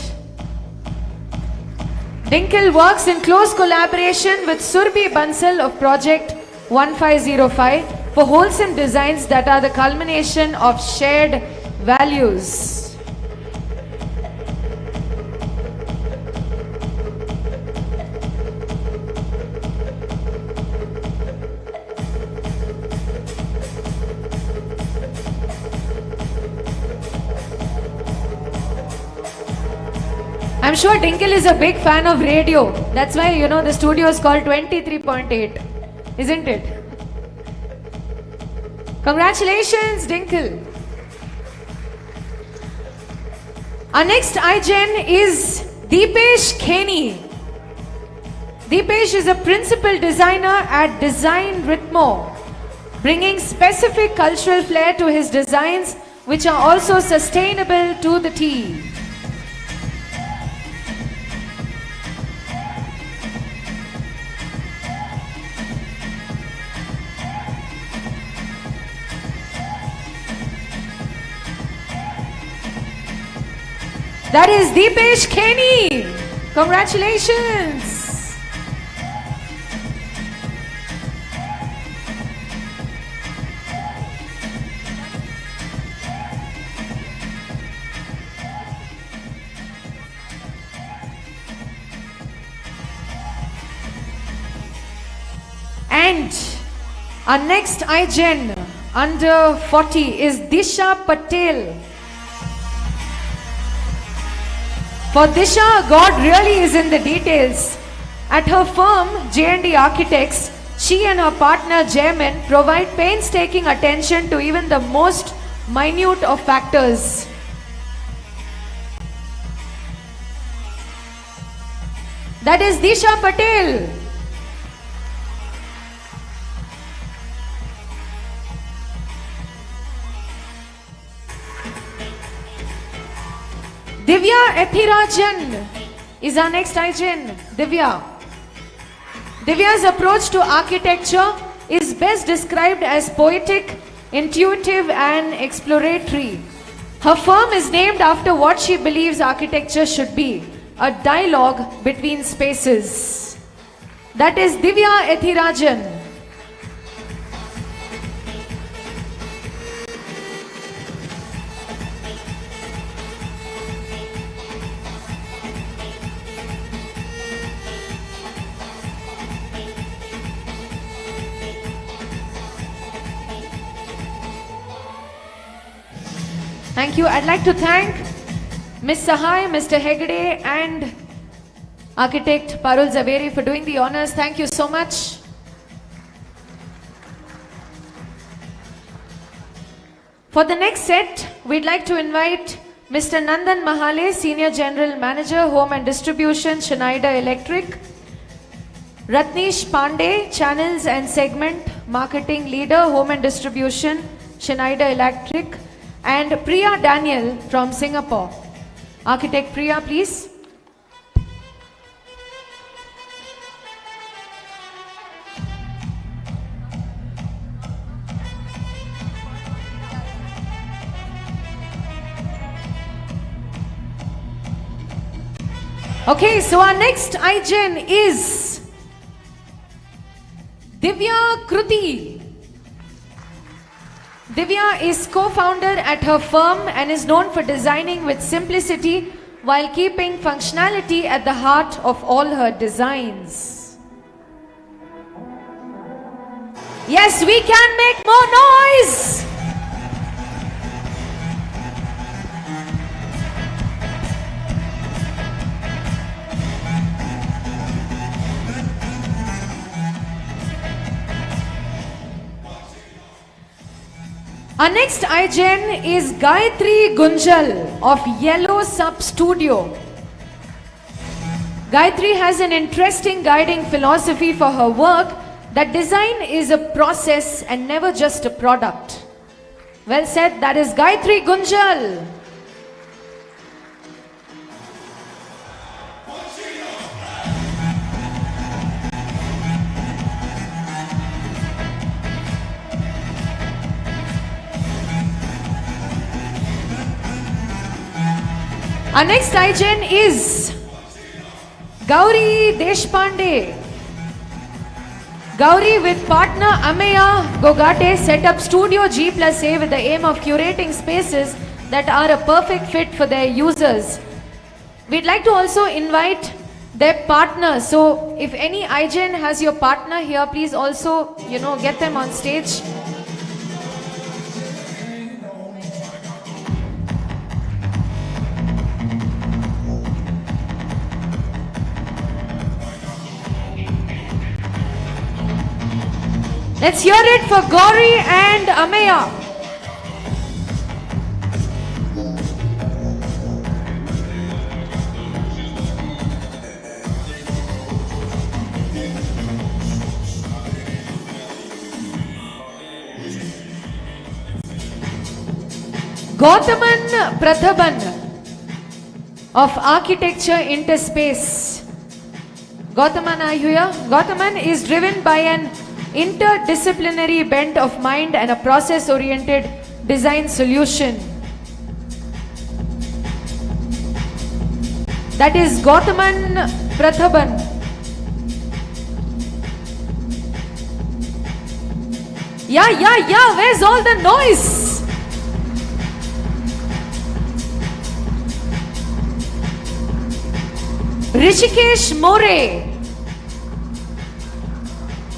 Dinkil works in close collaboration with Surbhi Bansal of Project 1505 for wholesome designs that are the culmination of shared values. I'm sure Dinkil is a big fan of radio. That's why, you know, the studio is called 23.8, isn't it? Congratulations, Dinkil. Our next iGen is Deepesh Kheni. Deepesh is a principal designer at Design Ritmo, bringing specific cultural flair to his designs, which are also sustainable to the T. That is Deepesh Kheni. Congratulations. And our next iGen under 40 is Disha Patel. For Disha, God really is in the details. At her firm, J&D Architects, she and her partner Jayman provide painstaking attention to even the most minute of factors. That is Disha Patel. Divya Ethirajan is our next iGen. Divya. Divya's approach to architecture is best described as poetic, intuitive and exploratory. Her firm is named after what she believes architecture should be, a dialogue between spaces. That is Divya Ethirajan. Thank you. I'd like to thank Ms. Sahai, Mr. Hegde and architect Parul Zaveri for doing the honors. Thank you so much. For the next set, we'd like to invite Mr. Nandan Mahale, Senior General Manager, Home and Distribution, Schneider Electric. Ratnesh Pandey, Channels and Segment Marketing Leader, Home and Distribution, Schneider Electric. And Priya Daniel from Singapore. Architect Priya, please. Okay, so our next iGen is Divya Kruti. Divya is co-founder at her firm and is known for designing with simplicity while keeping functionality at the heart of all her designs. Yes, we can make more noise! Our next iGen is Gayatri Gunjal of Yellow Sub Studio. Gayatri has an interesting guiding philosophy for her work that design is a process and never just a product. Well said, that is Gayatri Gunjal. Our next iGen is Gauri Deshpande. Gauri with partner Ameya Gogate set up Studio G+A with the aim of curating spaces that are a perfect fit for their users. We'd like to also invite their partner. So if any iGen has your partner here, please also, get them on stage. Let's hear it for Gauri and Ameya. Gautaman Prathaban of Architecture Interspace. Gautaman, are you here? Gautaman is driven by an interdisciplinary bent of mind and a process-oriented design solution. That is Gautaman Prathaban. Yeah, where's all the noise? Rishikesh More.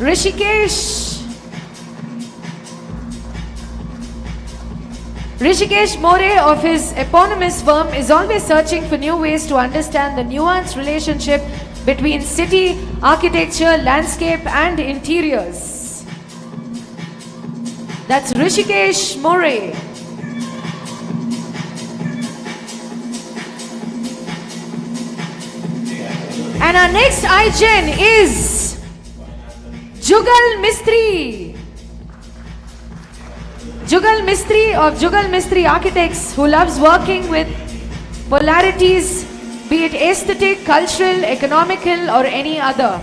Rishikesh More of his eponymous firm is always searching for new ways to understand the nuanced relationship between city, architecture, landscape and interiors. That's Rishikesh More. And our next iGen is Jugal Mistry. Jugal Mistry of Jugal Mistry Architects, who loves working with polarities, be it aesthetic, cultural, economical, or any other.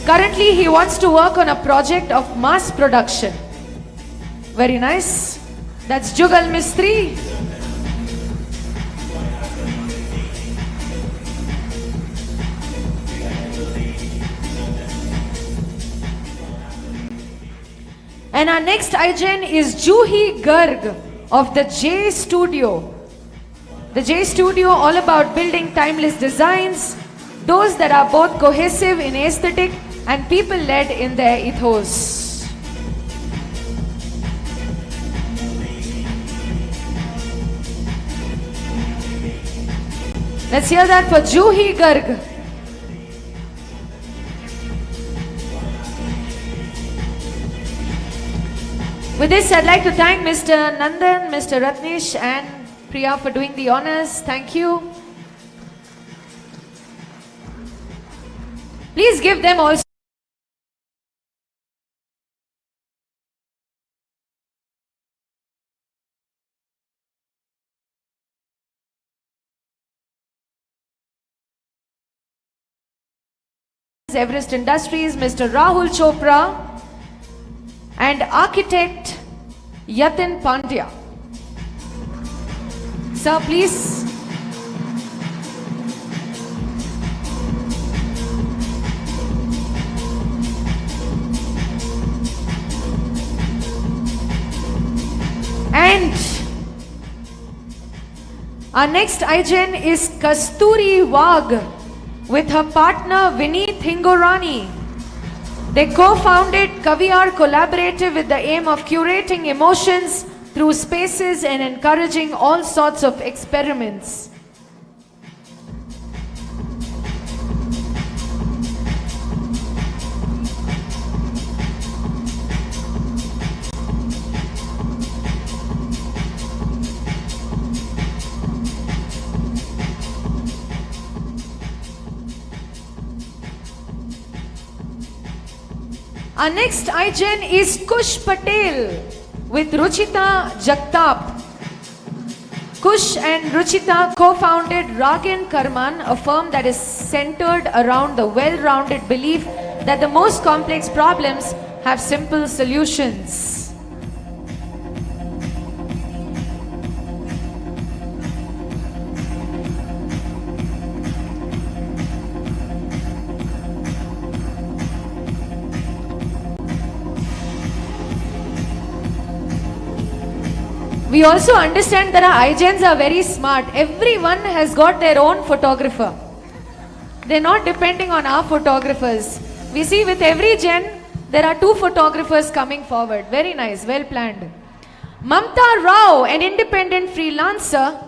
Currently, he wants to work on a project of mass production. Very nice. That's Jugal Mistri. And our next iGen is Juhi Garg of the J Studio. The J Studio, all about building timeless designs, those that are both cohesive in aesthetic and people-led in their ethos. Let's hear that for Juhi Garg. With this, I'd like to thank Mr. Nandan, Mr. Ratnesh, and Priya for doing the honors. Thank you. Please give them also. Everest Industries, Mr. Rahul Chopra, and architect Yatin Pandya. Sir, please. And our next iGen is Kasturi Wag with her partner Vineet Hingorani. They co-founded Kaviyar Collaborative with the aim of curating emotions through spaces and encouraging all sorts of experiments. Our next iGen is Kush Patel with Ruchita Jagtap. Kush and Ruchita co-founded Ragin Karman, a firm that is centered around the well-rounded belief that the most complex problems have simple solutions. We also understand that our iGens are very smart. Everyone has got their own photographer. They're not depending on our photographers. We see with every gen, there are 2 photographers coming forward. Very nice, well planned. Mamta Rao, an independent freelancer.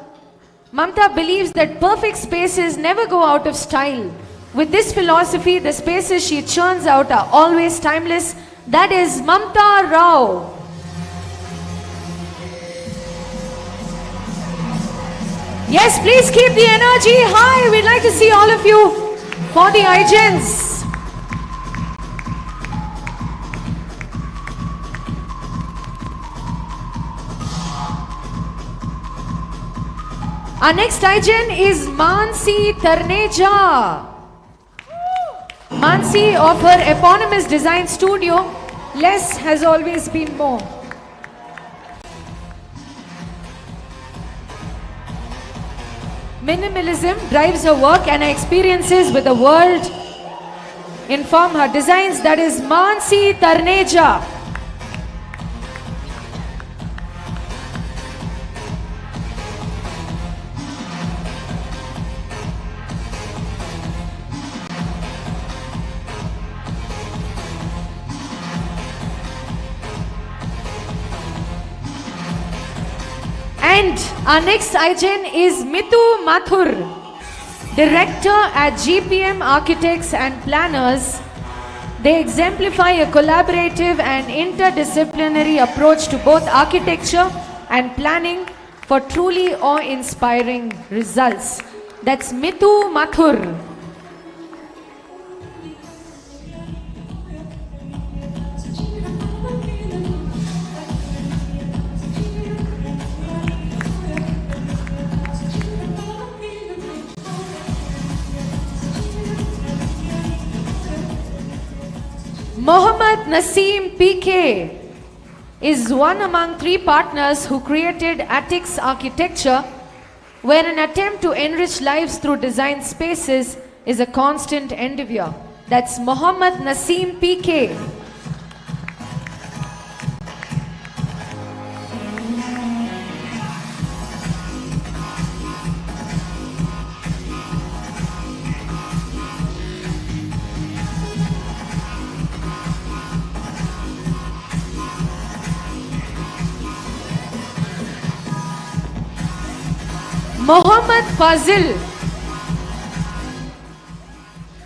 Mamta believes that perfect spaces never go out of style. With this philosophy, the spaces she churns out are always timeless. That is Mamta Rao. Yes, please keep the energy high. We'd like to see all of you for the iGens. Our next iGen is Mansi Tarneja. Mansi, of her eponymous design studio, less has always been more. Minimalism drives her work and her experiences with the world inform her designs. That is Mansi Tarneja. And our next iGen is Mitu Mathur, Director at GPM Architects and Planners. They exemplify a collaborative and interdisciplinary approach to both architecture and planning for truly awe-inspiring results. That's Mitu Mathur. Mohammad Naseem PK is one among 3 partners who created Attics Architecture, where an attempt to enrich lives through design spaces is a constant endeavor. That's Mohammad Naseem PK. Mohammad Fazil.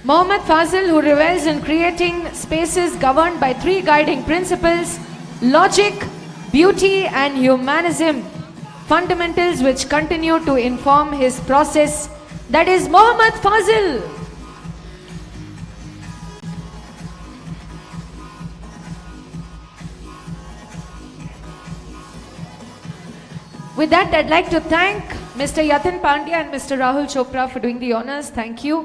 Mohammad Fazil, who revels in creating spaces governed by 3 guiding principles: logic, beauty and humanism, fundamentals which continue to inform his process. That is Mohammad Fazil. With that, I'd like to thank Mr. Yatin Pandya and Mr. Rahul Chopra for doing the honors. Thank you.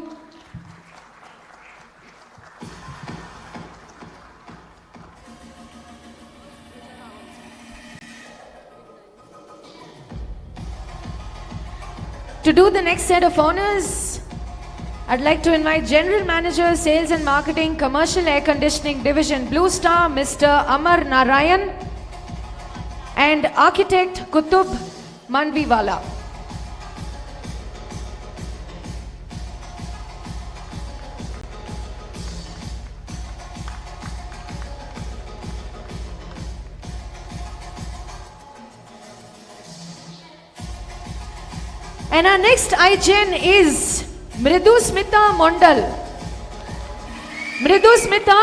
To do the next set of honors, I'd like to invite General Manager, Sales and Marketing, Commercial Air Conditioning Division, Blue Star, Mr. Amar Narayan, and Architect Kutub Manviwala. And our next iGen is Mridu Smita Mondal. Mridu Smita,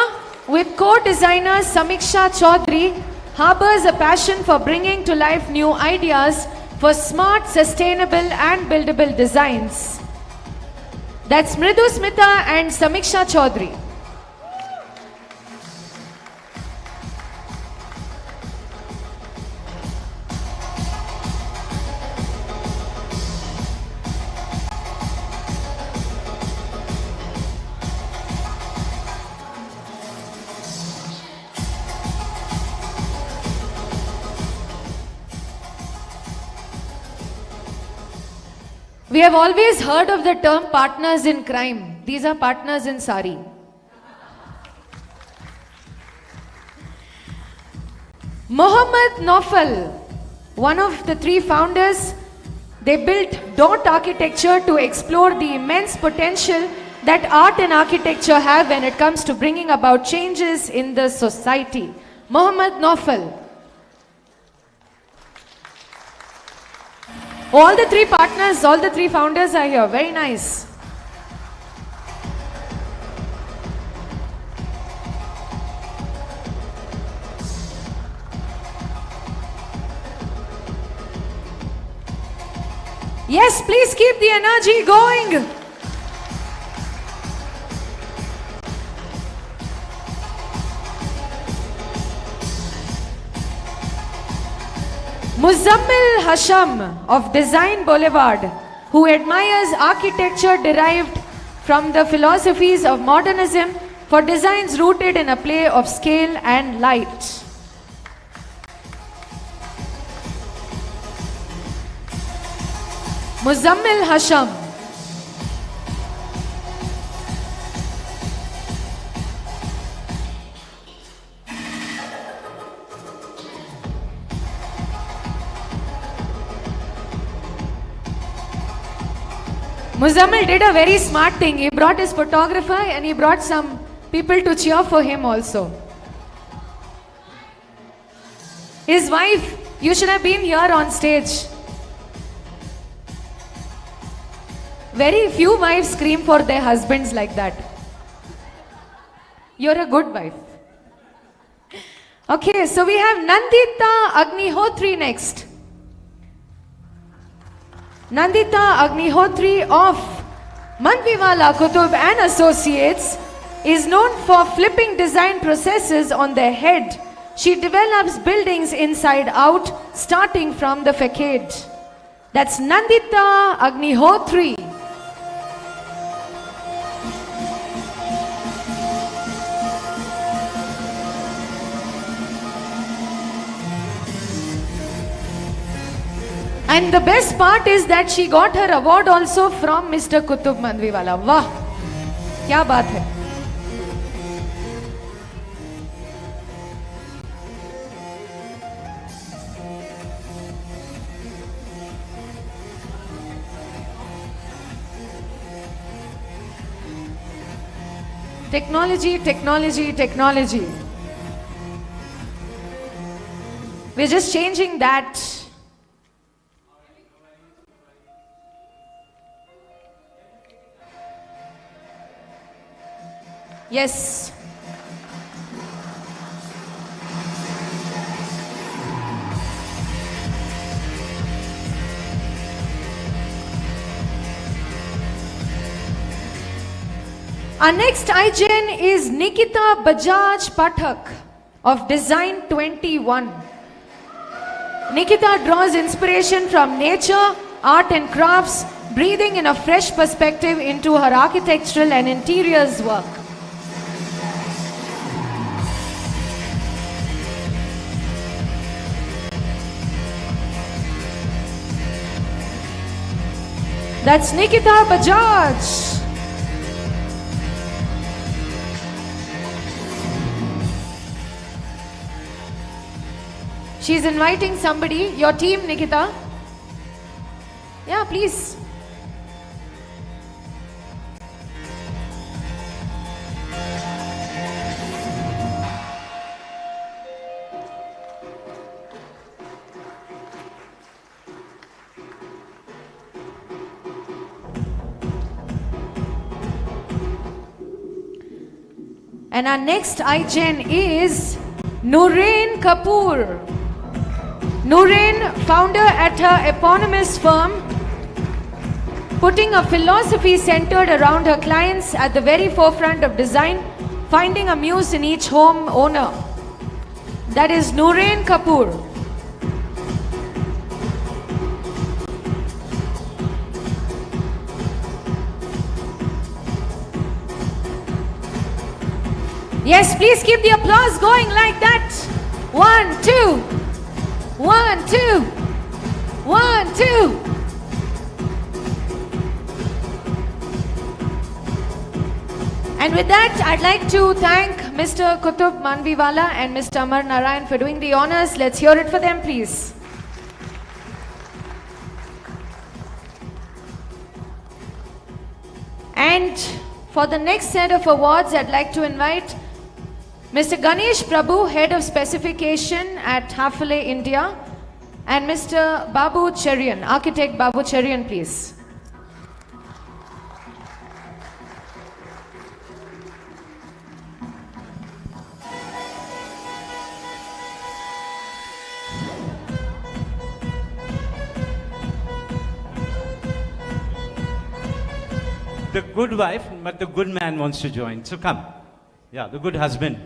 with co-designer Samiksha Chaudhary, harbors a passion for bringing to life new ideas for smart, sustainable and buildable designs. That's Mridu Smita and Samiksha Chaudhary. We have always heard of the term partners in crime. These are partners in sari. Mohammad Naufal, one of the 3 founders, they built dot architecture to explore the immense potential that art and architecture have when it comes to bringing about changes in the society. Mohammad Naufal. All the 3 partners, all the 3 founders are here. Very nice. Yes, please keep the energy going. Muzammil Hasham of Design Boulevard, who admires architecture derived from the philosophies of modernism for designs rooted in a play of scale and light. Muzammil Hasham. Muzammil did a very smart thing. He brought his photographer and he brought some people to cheer for him also. His wife, you should have been here on stage. Very few wives scream for their husbands like that. You're a good wife. Okay, so we have Nandita Agnihotri next. Nandita Agnihotri of Manviwala Kutub and Associates is known for flipping design processes on their head. She develops buildings inside out, starting from the facade. That's Nandita Agnihotri. And the best part is that she got her award also from Mr. Kutub Manviwala. Wah! Kya baat hai? Technology, technology, technology. We're just changing that. Yes. Our next iGen is Nikita Bajaj Pathak of Design 21. Nikita draws inspiration from nature, art and crafts, breathing in a fresh perspective into her architectural and interiors work. That's Nikita Bajaj. She's inviting somebody, your team, Nikita. Yeah, please. And our next iGen is Nurain Kapoor. Nurain, founder at her eponymous firm, putting a philosophy centered around her clients at the very forefront of design, finding a muse in each home owner. That is Nurain Kapoor. Yes, please keep the applause going like that. 1, 2. 1, 2. 1, 2. And with that, I'd like to thank Mr. Kutub Manviwala and Mr. Amar Narayan for doing the honors. Let's hear it for them, please. And for the next set of awards, I'd like to invite Mr. Ganesh Prabhu, Head of Specification at Hafele, India, and Mr. Babu Cherian, Architect Babu Cherian, please. The good wife, but the good man wants to join. So come. Yeah, the good husband.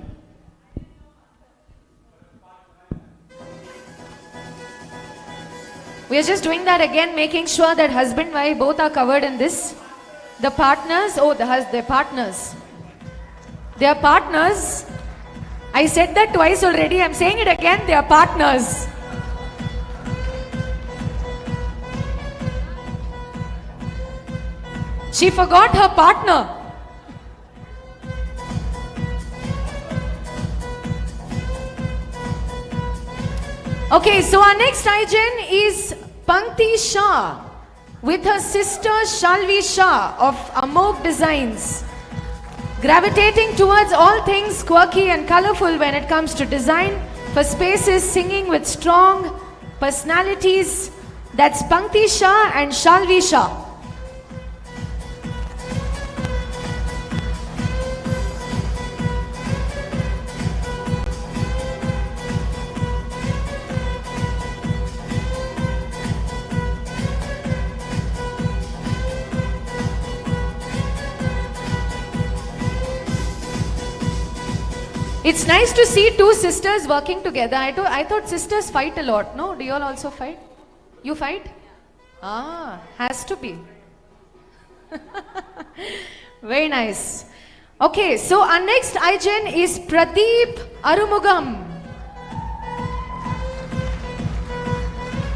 We are just doing that again, making sure that husband and wife both are covered in this. The partners, they're partners. They are partners. I said that twice already. I'm saying it again. They are partners. She forgot her partner. Okay, so our next iGen is Pankti Shah with her sister Shalvi Shah of Amog Designs. Gravitating towards all things quirky and colorful when it comes to design for spaces, singing with strong personalities. That's Pankti Shah and Shalvi Shah. It's nice to see two sisters working together. I thought sisters fight a lot. No? Do you all also fight? You fight? Ah, has to be. Very nice. Okay, so our next iGen is Pradeep Arumugam.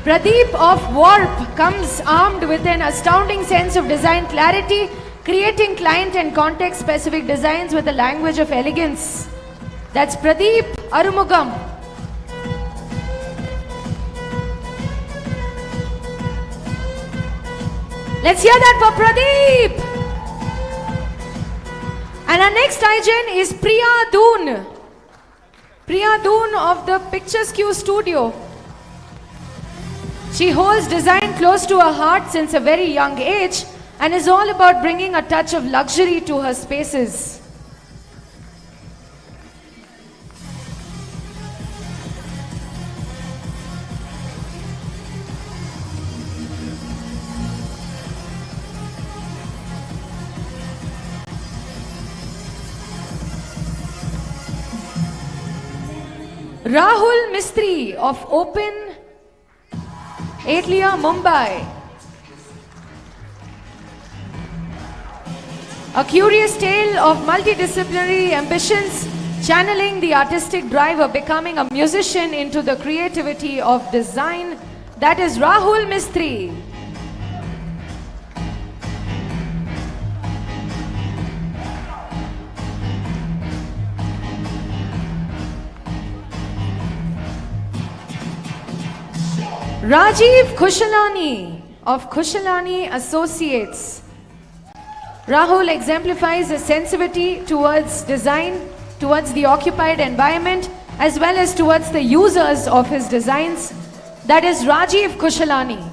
Pradeep of Warp comes armed with an astounding sense of design clarity, creating client and context specific designs with a language of elegance. That's Pradeep Arumugam. Let's hear that for Pradeep. And our next iGen is Priya Doon. Priya Doon of the Picturesque Studio. She holds design close to her heart since a very young age and is all about bringing a touch of luxury to her spaces. Rahul Mistry of Open Atelier, Mumbai. A curious tale of multidisciplinary ambitions, channeling the artistic drive of becoming a musician into the creativity of design. That is Rahul Mistry. Rajiv Kushalani of Kushalani Associates. Rahul exemplifies a sensitivity towards design, towards the occupied environment, as well as towards the users of his designs. That is Rajiv Kushalani.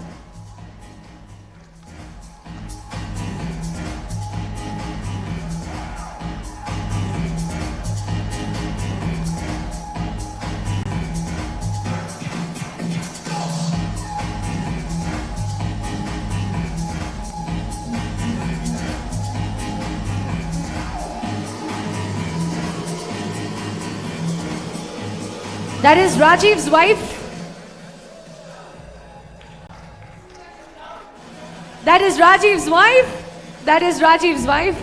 That is Rajiv's wife. That is Rajiv's wife. That is Rajiv's wife.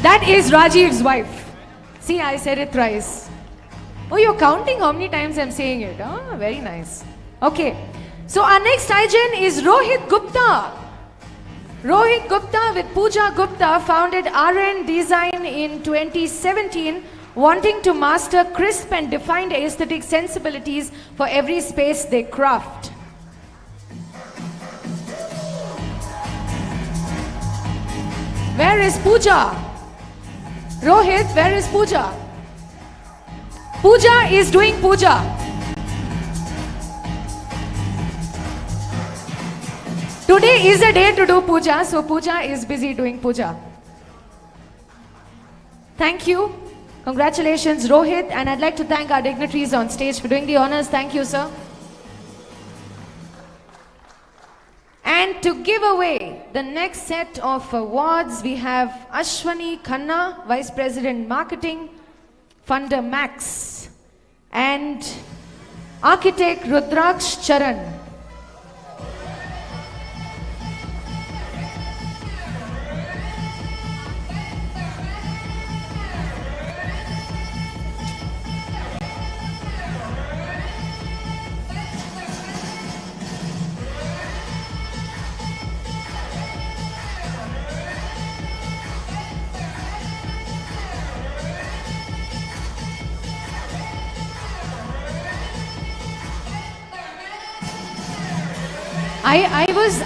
That is Rajiv's wife. See, I said it thrice. Oh, you're counting how many times I'm saying it. Oh, very nice. Okay. So our next iGen is Rohit Gupta. Rohit Gupta with Pooja Gupta founded RN Design in 2017, wanting to master crisp and defined aesthetic sensibilities for every space they craft. Where is Pooja? Rohit, where is Pooja? Pooja is doing puja. Today is a day to do puja, so Pooja is busy doing puja. Thank you. Congratulations, Rohit. And I'd like to thank our dignitaries on stage for doing the honors. Thank you, sir. And to give away the next set of awards, we have Ashwani Khanna, Vice President Marketing, Funder Max, and Architect Rudraksh Charan.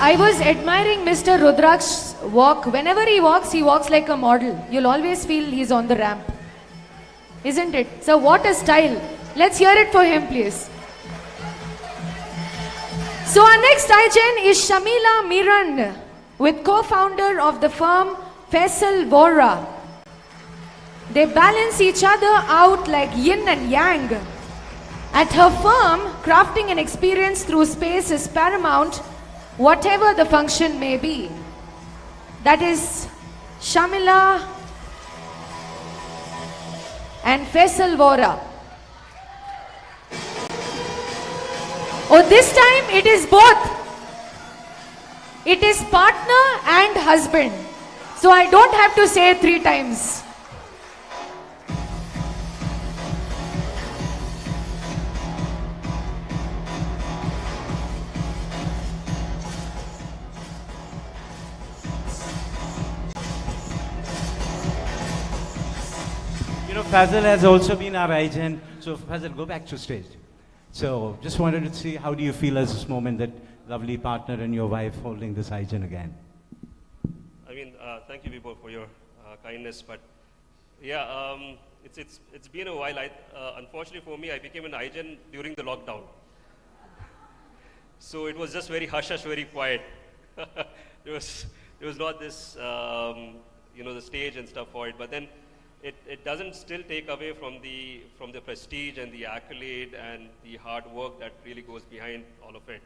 I was admiring Mr. Rudraksh's walk. Whenever he walks like a model. You'll always feel he's on the ramp. Isn't it? So what a style. Let's hear it for him, please. So our next iGen is Shamila Miran, with co-founder of the firm Faisal Vora. They balance each other out like yin and yang. At her firm, crafting an experience through space is paramount, whatever the function may be. That is Shamila and Faisal Vora. Oh, this time it is both. It is partner and husband. So I don't have to say 3 times. Fazal has also been our iGen. So Fazal, go back to stage. So just wanted to see, how do you feel as this moment that lovely partner and your wife holding this iGen again? I mean, thank you, Vibhor, for your kindness. But yeah, it's been a while. Unfortunately for me, I became an iGen during the lockdown. So it was just very hush-hush, very quiet. there was not this, the stage and stuff for it. But then it doesn't still take away from the prestige and the accolade and the hard work that really goes behind all of it.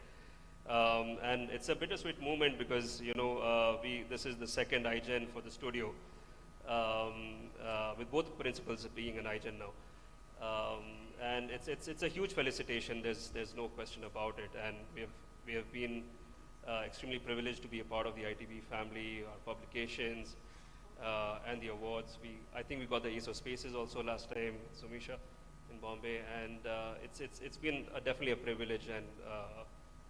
And it's a bittersweet moment because this is the second iGen for the studio, with both principals being an iGen now. And it's a huge felicitation. There's no question about it. And we have been extremely privileged to be a part of the ITB family, our publications, and the awards. I think we got the Ace of Spaces also last time, Sumisha, in Bombay, and it's been definitely a privilege and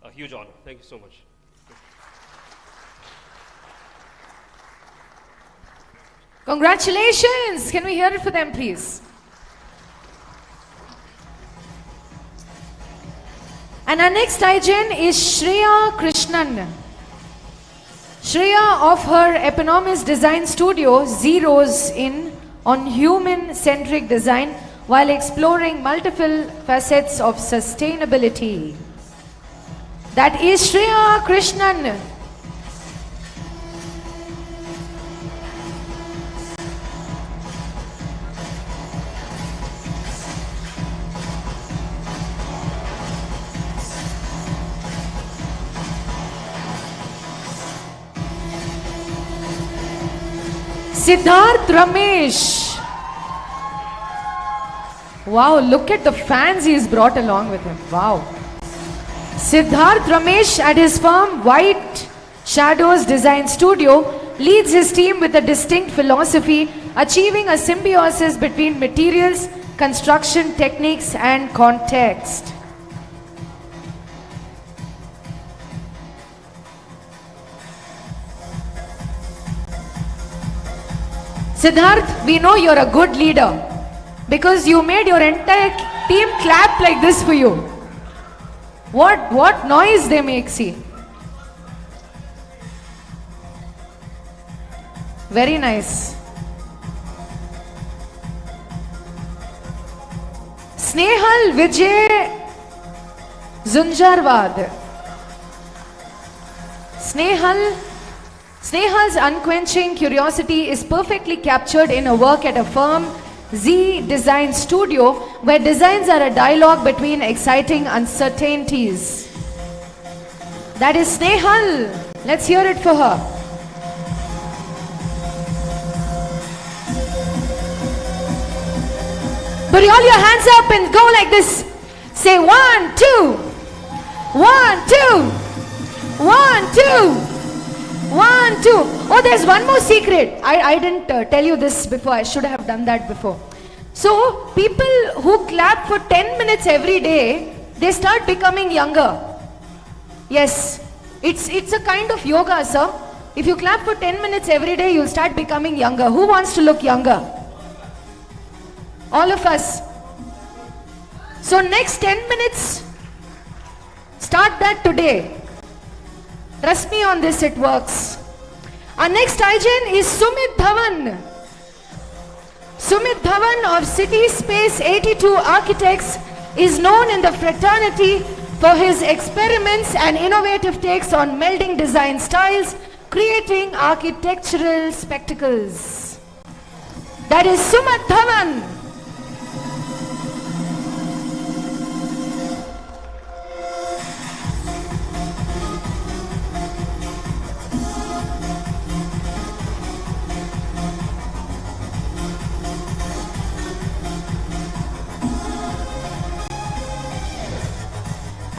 a huge honor. Thank you so much. Congratulations! Can we hear it for them, please? And our next iGen is Shreya Krishnan. Shreya of her eponymous design studio zeroes in on human-centric design while exploring multiple facets of sustainability. That is Shreya Krishnan. Siddharth Ramesh. Wow, look at the fans he's brought along with him. Wow. Siddharth Ramesh at his firm White Shadows Design Studio leads his team with a distinct philosophy, achieving a symbiosis between materials, construction techniques and context. Siddharth, we know you're a good leader because you made your entire team clap like this for you. What noise they make, see. Very nice. Snehal Vijay Zunjarwad. Snehal's unquenching curiosity is perfectly captured in a work at a firm, Z Design Studio, where designs are a dialogue between exciting uncertainties. That is Snehal. Let's hear it for her. Put all your hands up and go like this. Say 1, 2. 1, 2. 1, 2. 1, 2. Oh, there's one more secret. I didn't tell you this before. I should have done that before. So, people who clap for 10 minutes every day, they start becoming younger. Yes, it's a kind of yoga, sir. If you clap for 10 minutes every day, you'll start becoming younger. Who wants to look younger? All of us. So, next 10 minutes, start that today. Trust me on this, it works. Our next iGen is Sumit Dhawan. Sumit Dhawan of City Space 82 Architects is known in the fraternity for his experiments and innovative takes on melding design styles, creating architectural spectacles. That is Sumit Dhawan.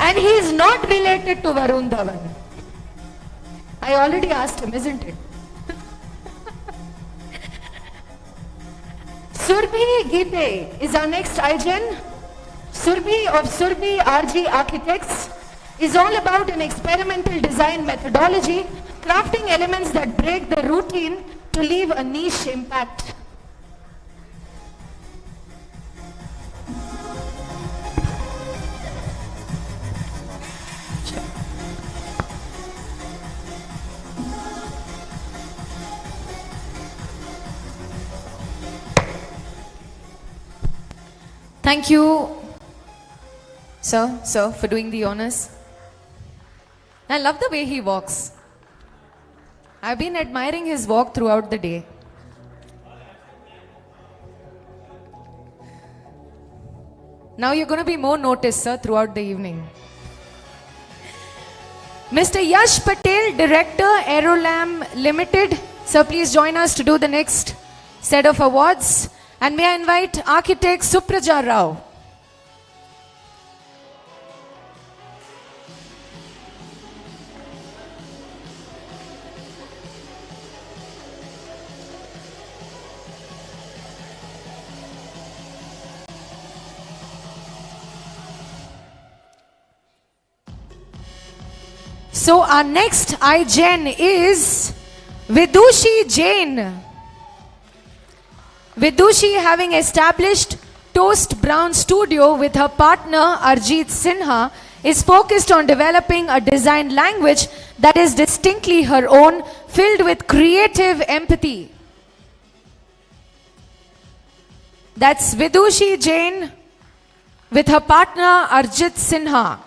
And he is not related to Varun Dhawan. I already asked him, isn't it? Surbhi Gite is our next iGen. Surbhi of Surbhi RG Architects is all about an experimental design methodology, crafting elements that break the routine to leave a niche impact. Thank you, sir, for doing the honors. I love the way he walks. I've been admiring his walk throughout the day. Now you're going to be more noticed, sir, throughout the evening. Mr. Yash Patel, Director, Aerolam Limited. Sir, please join us to do the next set of awards. And may I invite Architect Supraja Rao. So our next iGen is Vidushi Jain. Vidushi, having established Toast Brown Studio with her partner Arjit Sinha, is focused on developing a design language that is distinctly her own, filled with creative empathy. That's Vidushi Jain with her partner Arjit Sinha.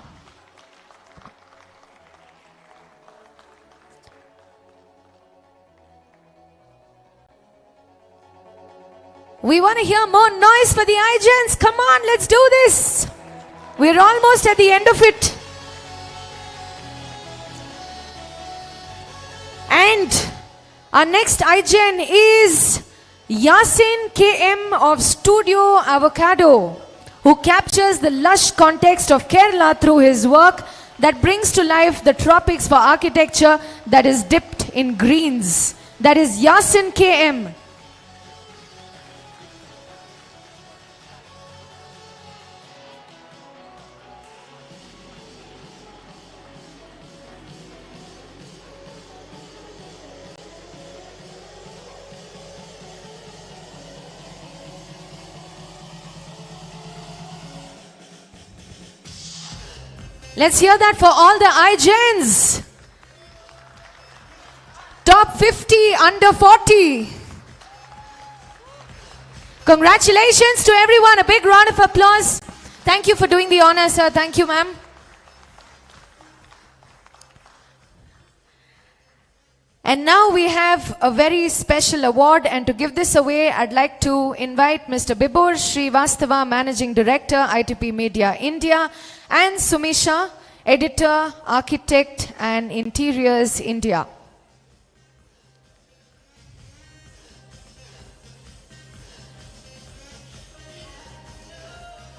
We want to hear more noise for the iGens. Come on, let's do this. We're almost at the end of it. And our next iGen is Yasin KM of Studio Avocado, who captures the lush context of Kerala through his work that brings to life the tropics for architecture that is dipped in greens. That is Yasin KM. Let's hear that for all the iGens. Top 50 under 40. Congratulations to everyone. A big round of applause. Thank you for doing the honor, sir. Thank you, ma'am. And now we have a very special award, and to give this away, I'd like to invite Mr. Bibur Srivastava, Managing Director, ITP Media India, and Sumisha, Editor, Architect and Interiors India.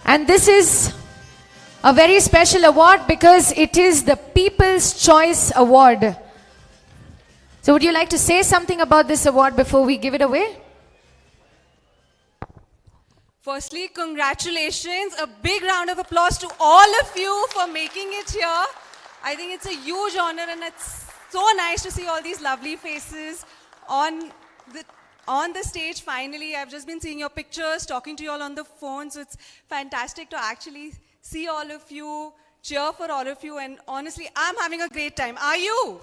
And this is a very special award because it is the People's Choice Award. So would you like to say something about this award before we give it away? Firstly, congratulations. A big round of applause to all of you for making it here. I think it's a huge honor, and it's so nice to see all these lovely faces on the stage finally. I've just been seeing your pictures, talking to you all on the phone, so it's fantastic to actually see all of you, cheer for all of you, and honestly, I'm having a great time. Are you?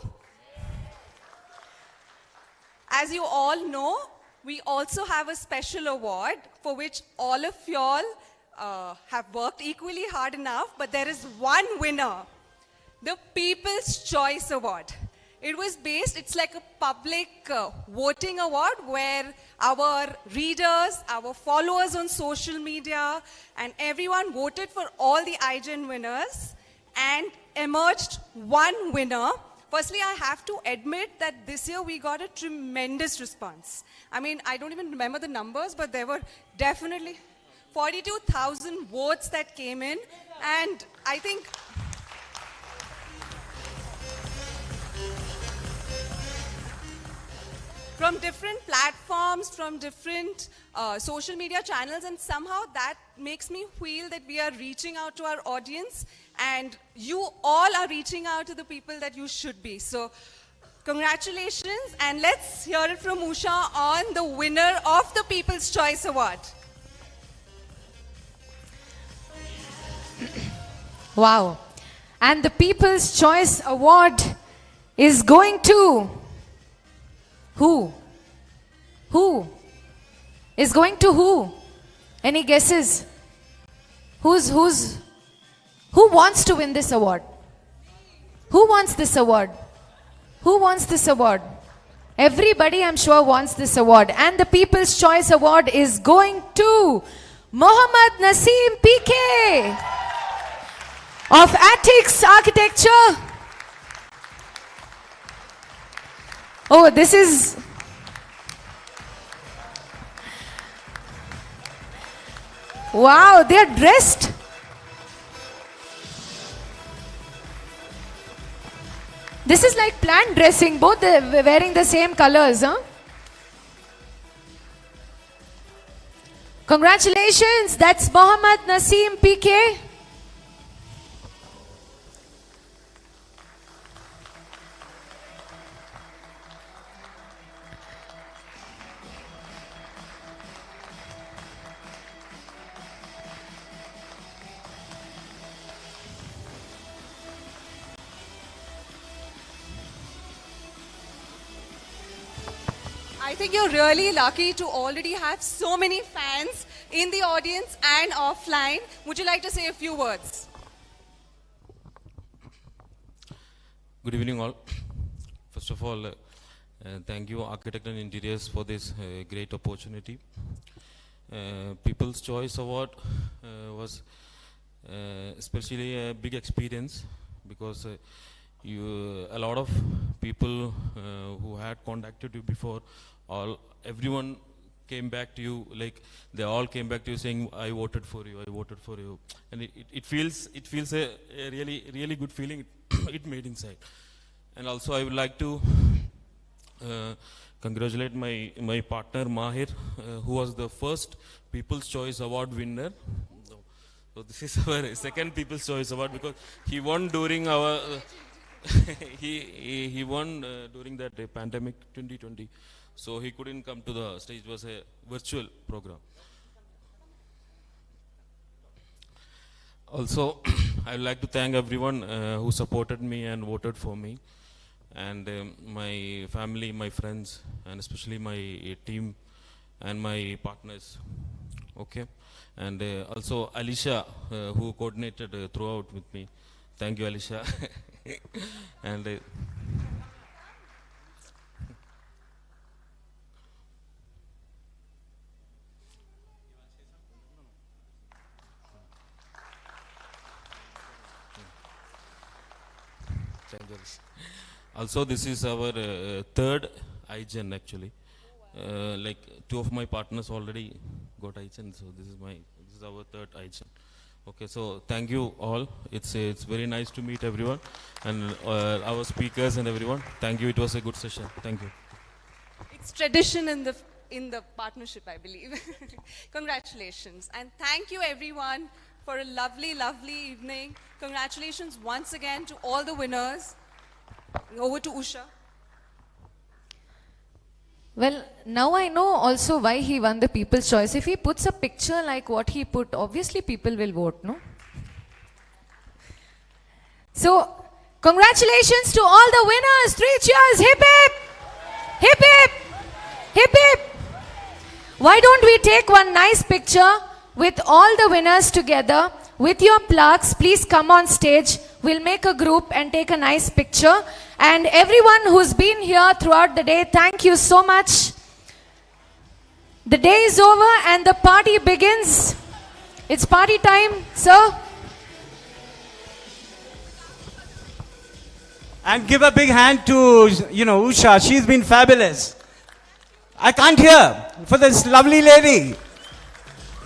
As you all know, we also have a special award for which all of y'all have worked equally hard enough, but there is one winner, the People's Choice Award. It was based, it's like a public voting award where our readers, our followers on social media, and everyone voted for all the iGen winners and emerged one winner. Firstly, I have to admit that this year we got a tremendous response. I mean, I don't even remember the numbers, but there were definitely 42,000 votes that came in. And I think from different platforms, from different social media channels, and somehow that makes me feel that we are reaching out to our audience, and you all are reaching out to the people that you should be. So congratulations, and let's hear it from Usha on the winner of the People's Choice Award. Wow. And the People's Choice Award is going to who? Who? Is going to who? Any guesses? Who wants to win this award? Who wants this award? Who wants this award? Everybody, I'm sure, wants this award. And the People's Choice Award is going to Mohammad Naseem PK of Attics Architecture. Oh, this is... Wow, they're dressed. This is like planned dressing, both wearing the same colors, huh? Congratulations, that's Mohammad Naseem PK. I think you're really lucky to already have so many fans in the audience and offline. Would you like to say a few words? Good evening all. First of all, thank you Architect and Interiors for this great opportunity. People's Choice Award was especially a big experience because a lot of people who had contacted you before, everyone came back to you, like they all came back to you saying, I voted for you, I voted for you. And it feels a really good feeling it made inside. And also I would like to congratulate my partner Mahir, who was the first People's Choice Award winner. So this is our second People's Choice Award because he won during our he won during that pandemic 2020. So he couldn't come to the stage. It was a virtual program. Also, I would like to thank everyone who supported me and voted for me, and my family, my friends, and especially my team and my partners. Okay, and also Alicia, who coordinated throughout with me. Thank you, Alicia. And also, this is our third iGen actually. Like two of my partners already got iGen, so this is our third iGen. Okay, so thank you all. It's very nice to meet everyone and our speakers and everyone. Thank you. It was a good session. Thank you. It's tradition in the partnership, I believe. Congratulations. And thank you everyone for a lovely, lovely evening. Congratulations once again to all the winners. Over to Usha. Well, now I know also why he won the People's Choice. If he puts a picture like what he put, obviously people will vote, no? So, congratulations to all the winners. 3 cheers. Hip hip! Hip hip! Hip hip! Why don't we take one nice picture with all the winners together with your plaques? Please come on stage. We'll make a group and take a nice picture. And everyone who's been here throughout the day, thank you so much. The day is over and the party begins. It's party time, sir. And give a big hand to, Usha. She's been fabulous. I can't hear for this lovely lady.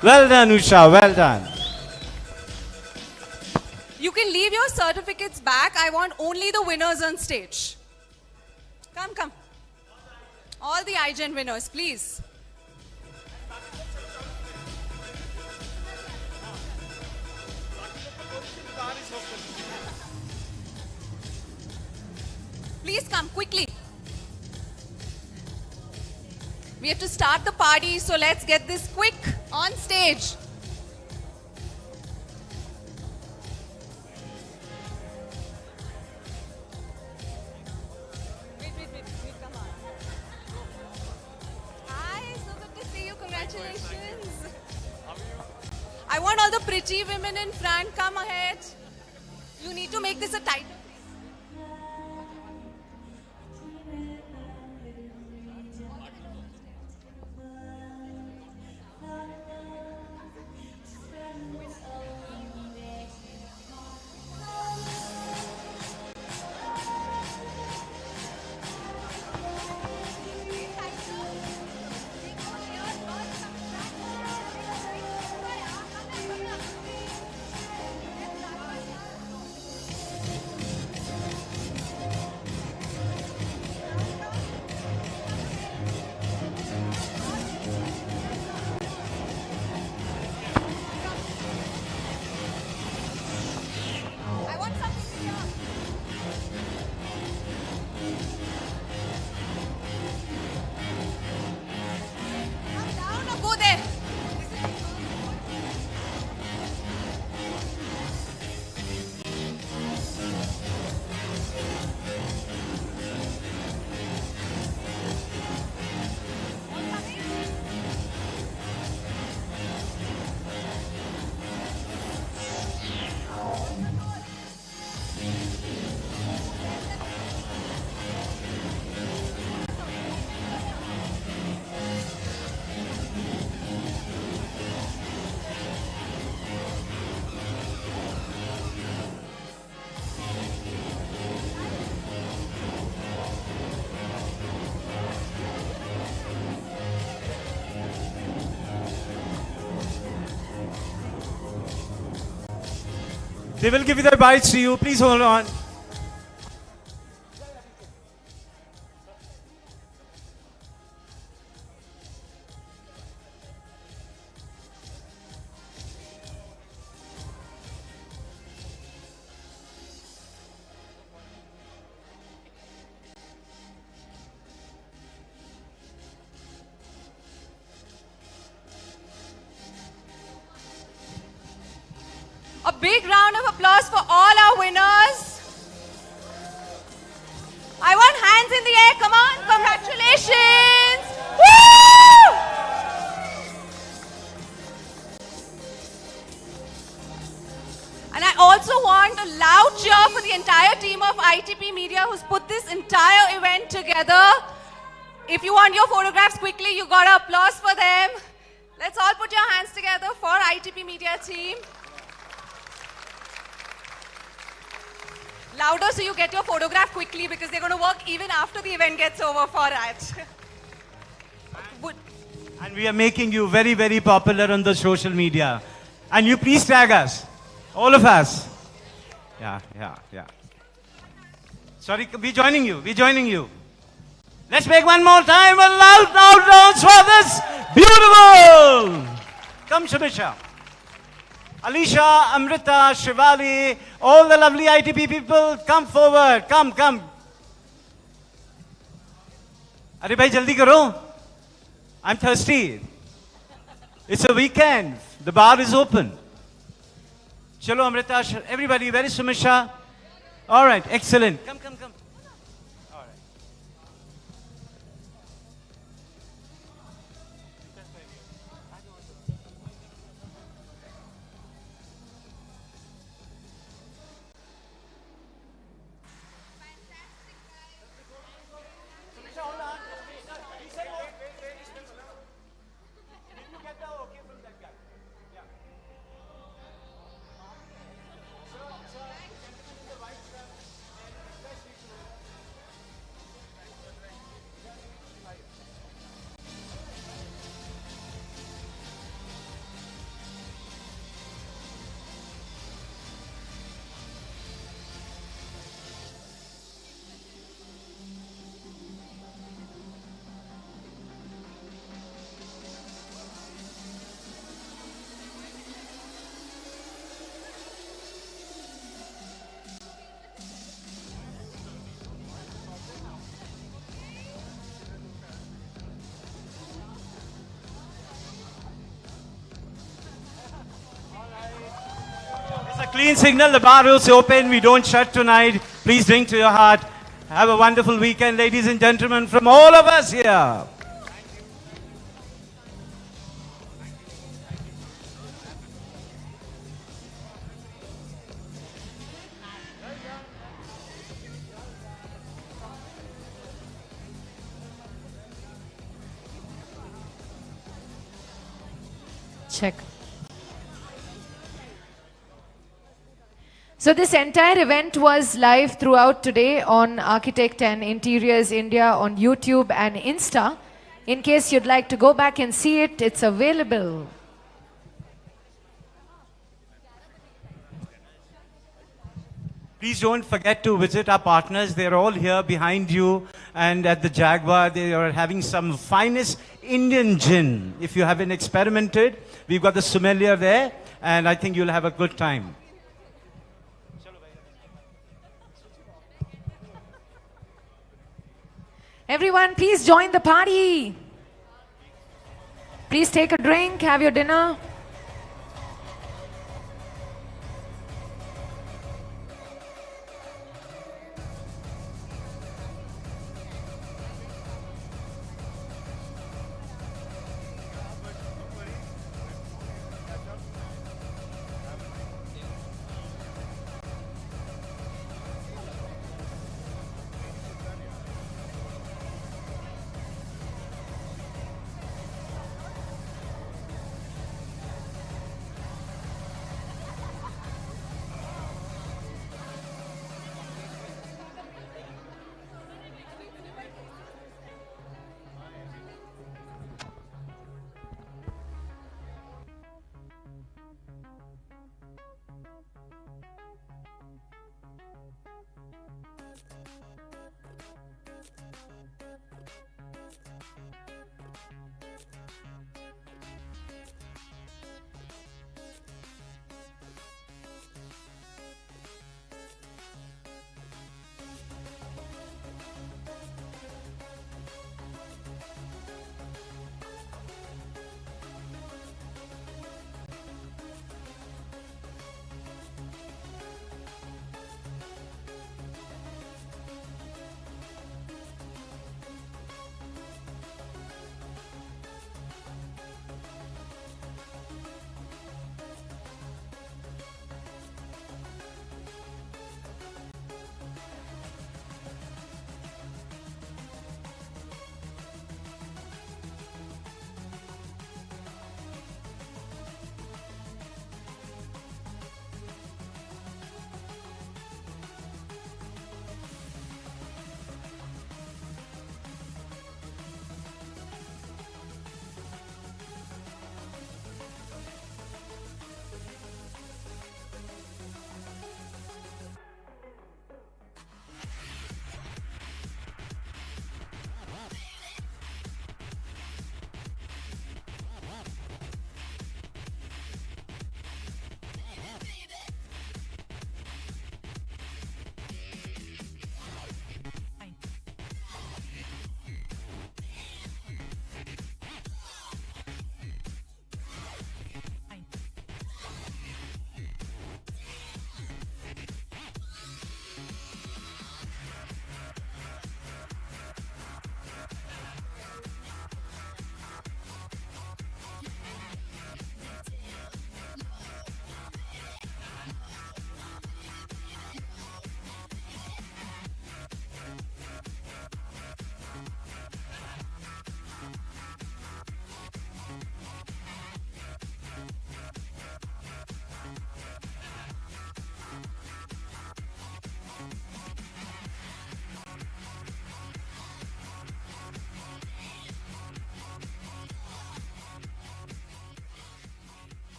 Well done, Usha. Well done. You can leave your certificates back. I want only the winners on stage. Come, come. All the iGen winners, please. Please come quickly. We have to start the party, so let's get this quick on stage. I want all the pretty women in front, come ahead. You need to make this a title. They will give you their bites to you. Please hold on. A big round of applause for all our winners. I want hands in the air. Come on. Congratulations. Woo! And I also want a loud cheer for the entire team of ITP Media who's put this entire event together. If you want your photographs quickly, you got to applause for them. Let's all put your hands together for ITP Media team. Louder so you get your photograph quickly because they're going to work even after the event gets over for that. And we are making you very, very popular on the social media. And you please tag us. All of us. Yeah. Sorry, we're joining you. We're joining you. Let's make one more time a loud dance for this. Beautiful. Come, Shamisha. Alisha, Amrita, Shivali, all the lovely ITP people, come forward. Come. Arey bhai, jaldi karo. I'm thirsty. It's a weekend. The bar is open. Chalo, Amrita, everybody, where is Sumisha? All right, excellent. Come. Clean signal, the bar is open, we don't shut tonight. Please drink to your heart. Have a wonderful weekend, ladies and gentlemen, from all of us here. Check. So this entire event was live throughout today on Architect and Interiors India on YouTube and Insta. In case you'd like to go back and see it, it's available. Please don't forget to visit our partners. They're all here behind you. And at the Jaguar, they are having some finest Indian gin. If you haven't experimented, we've got the sommelier there. And I think you'll have a good time. Everyone, please join the party. Please take a drink, have your dinner.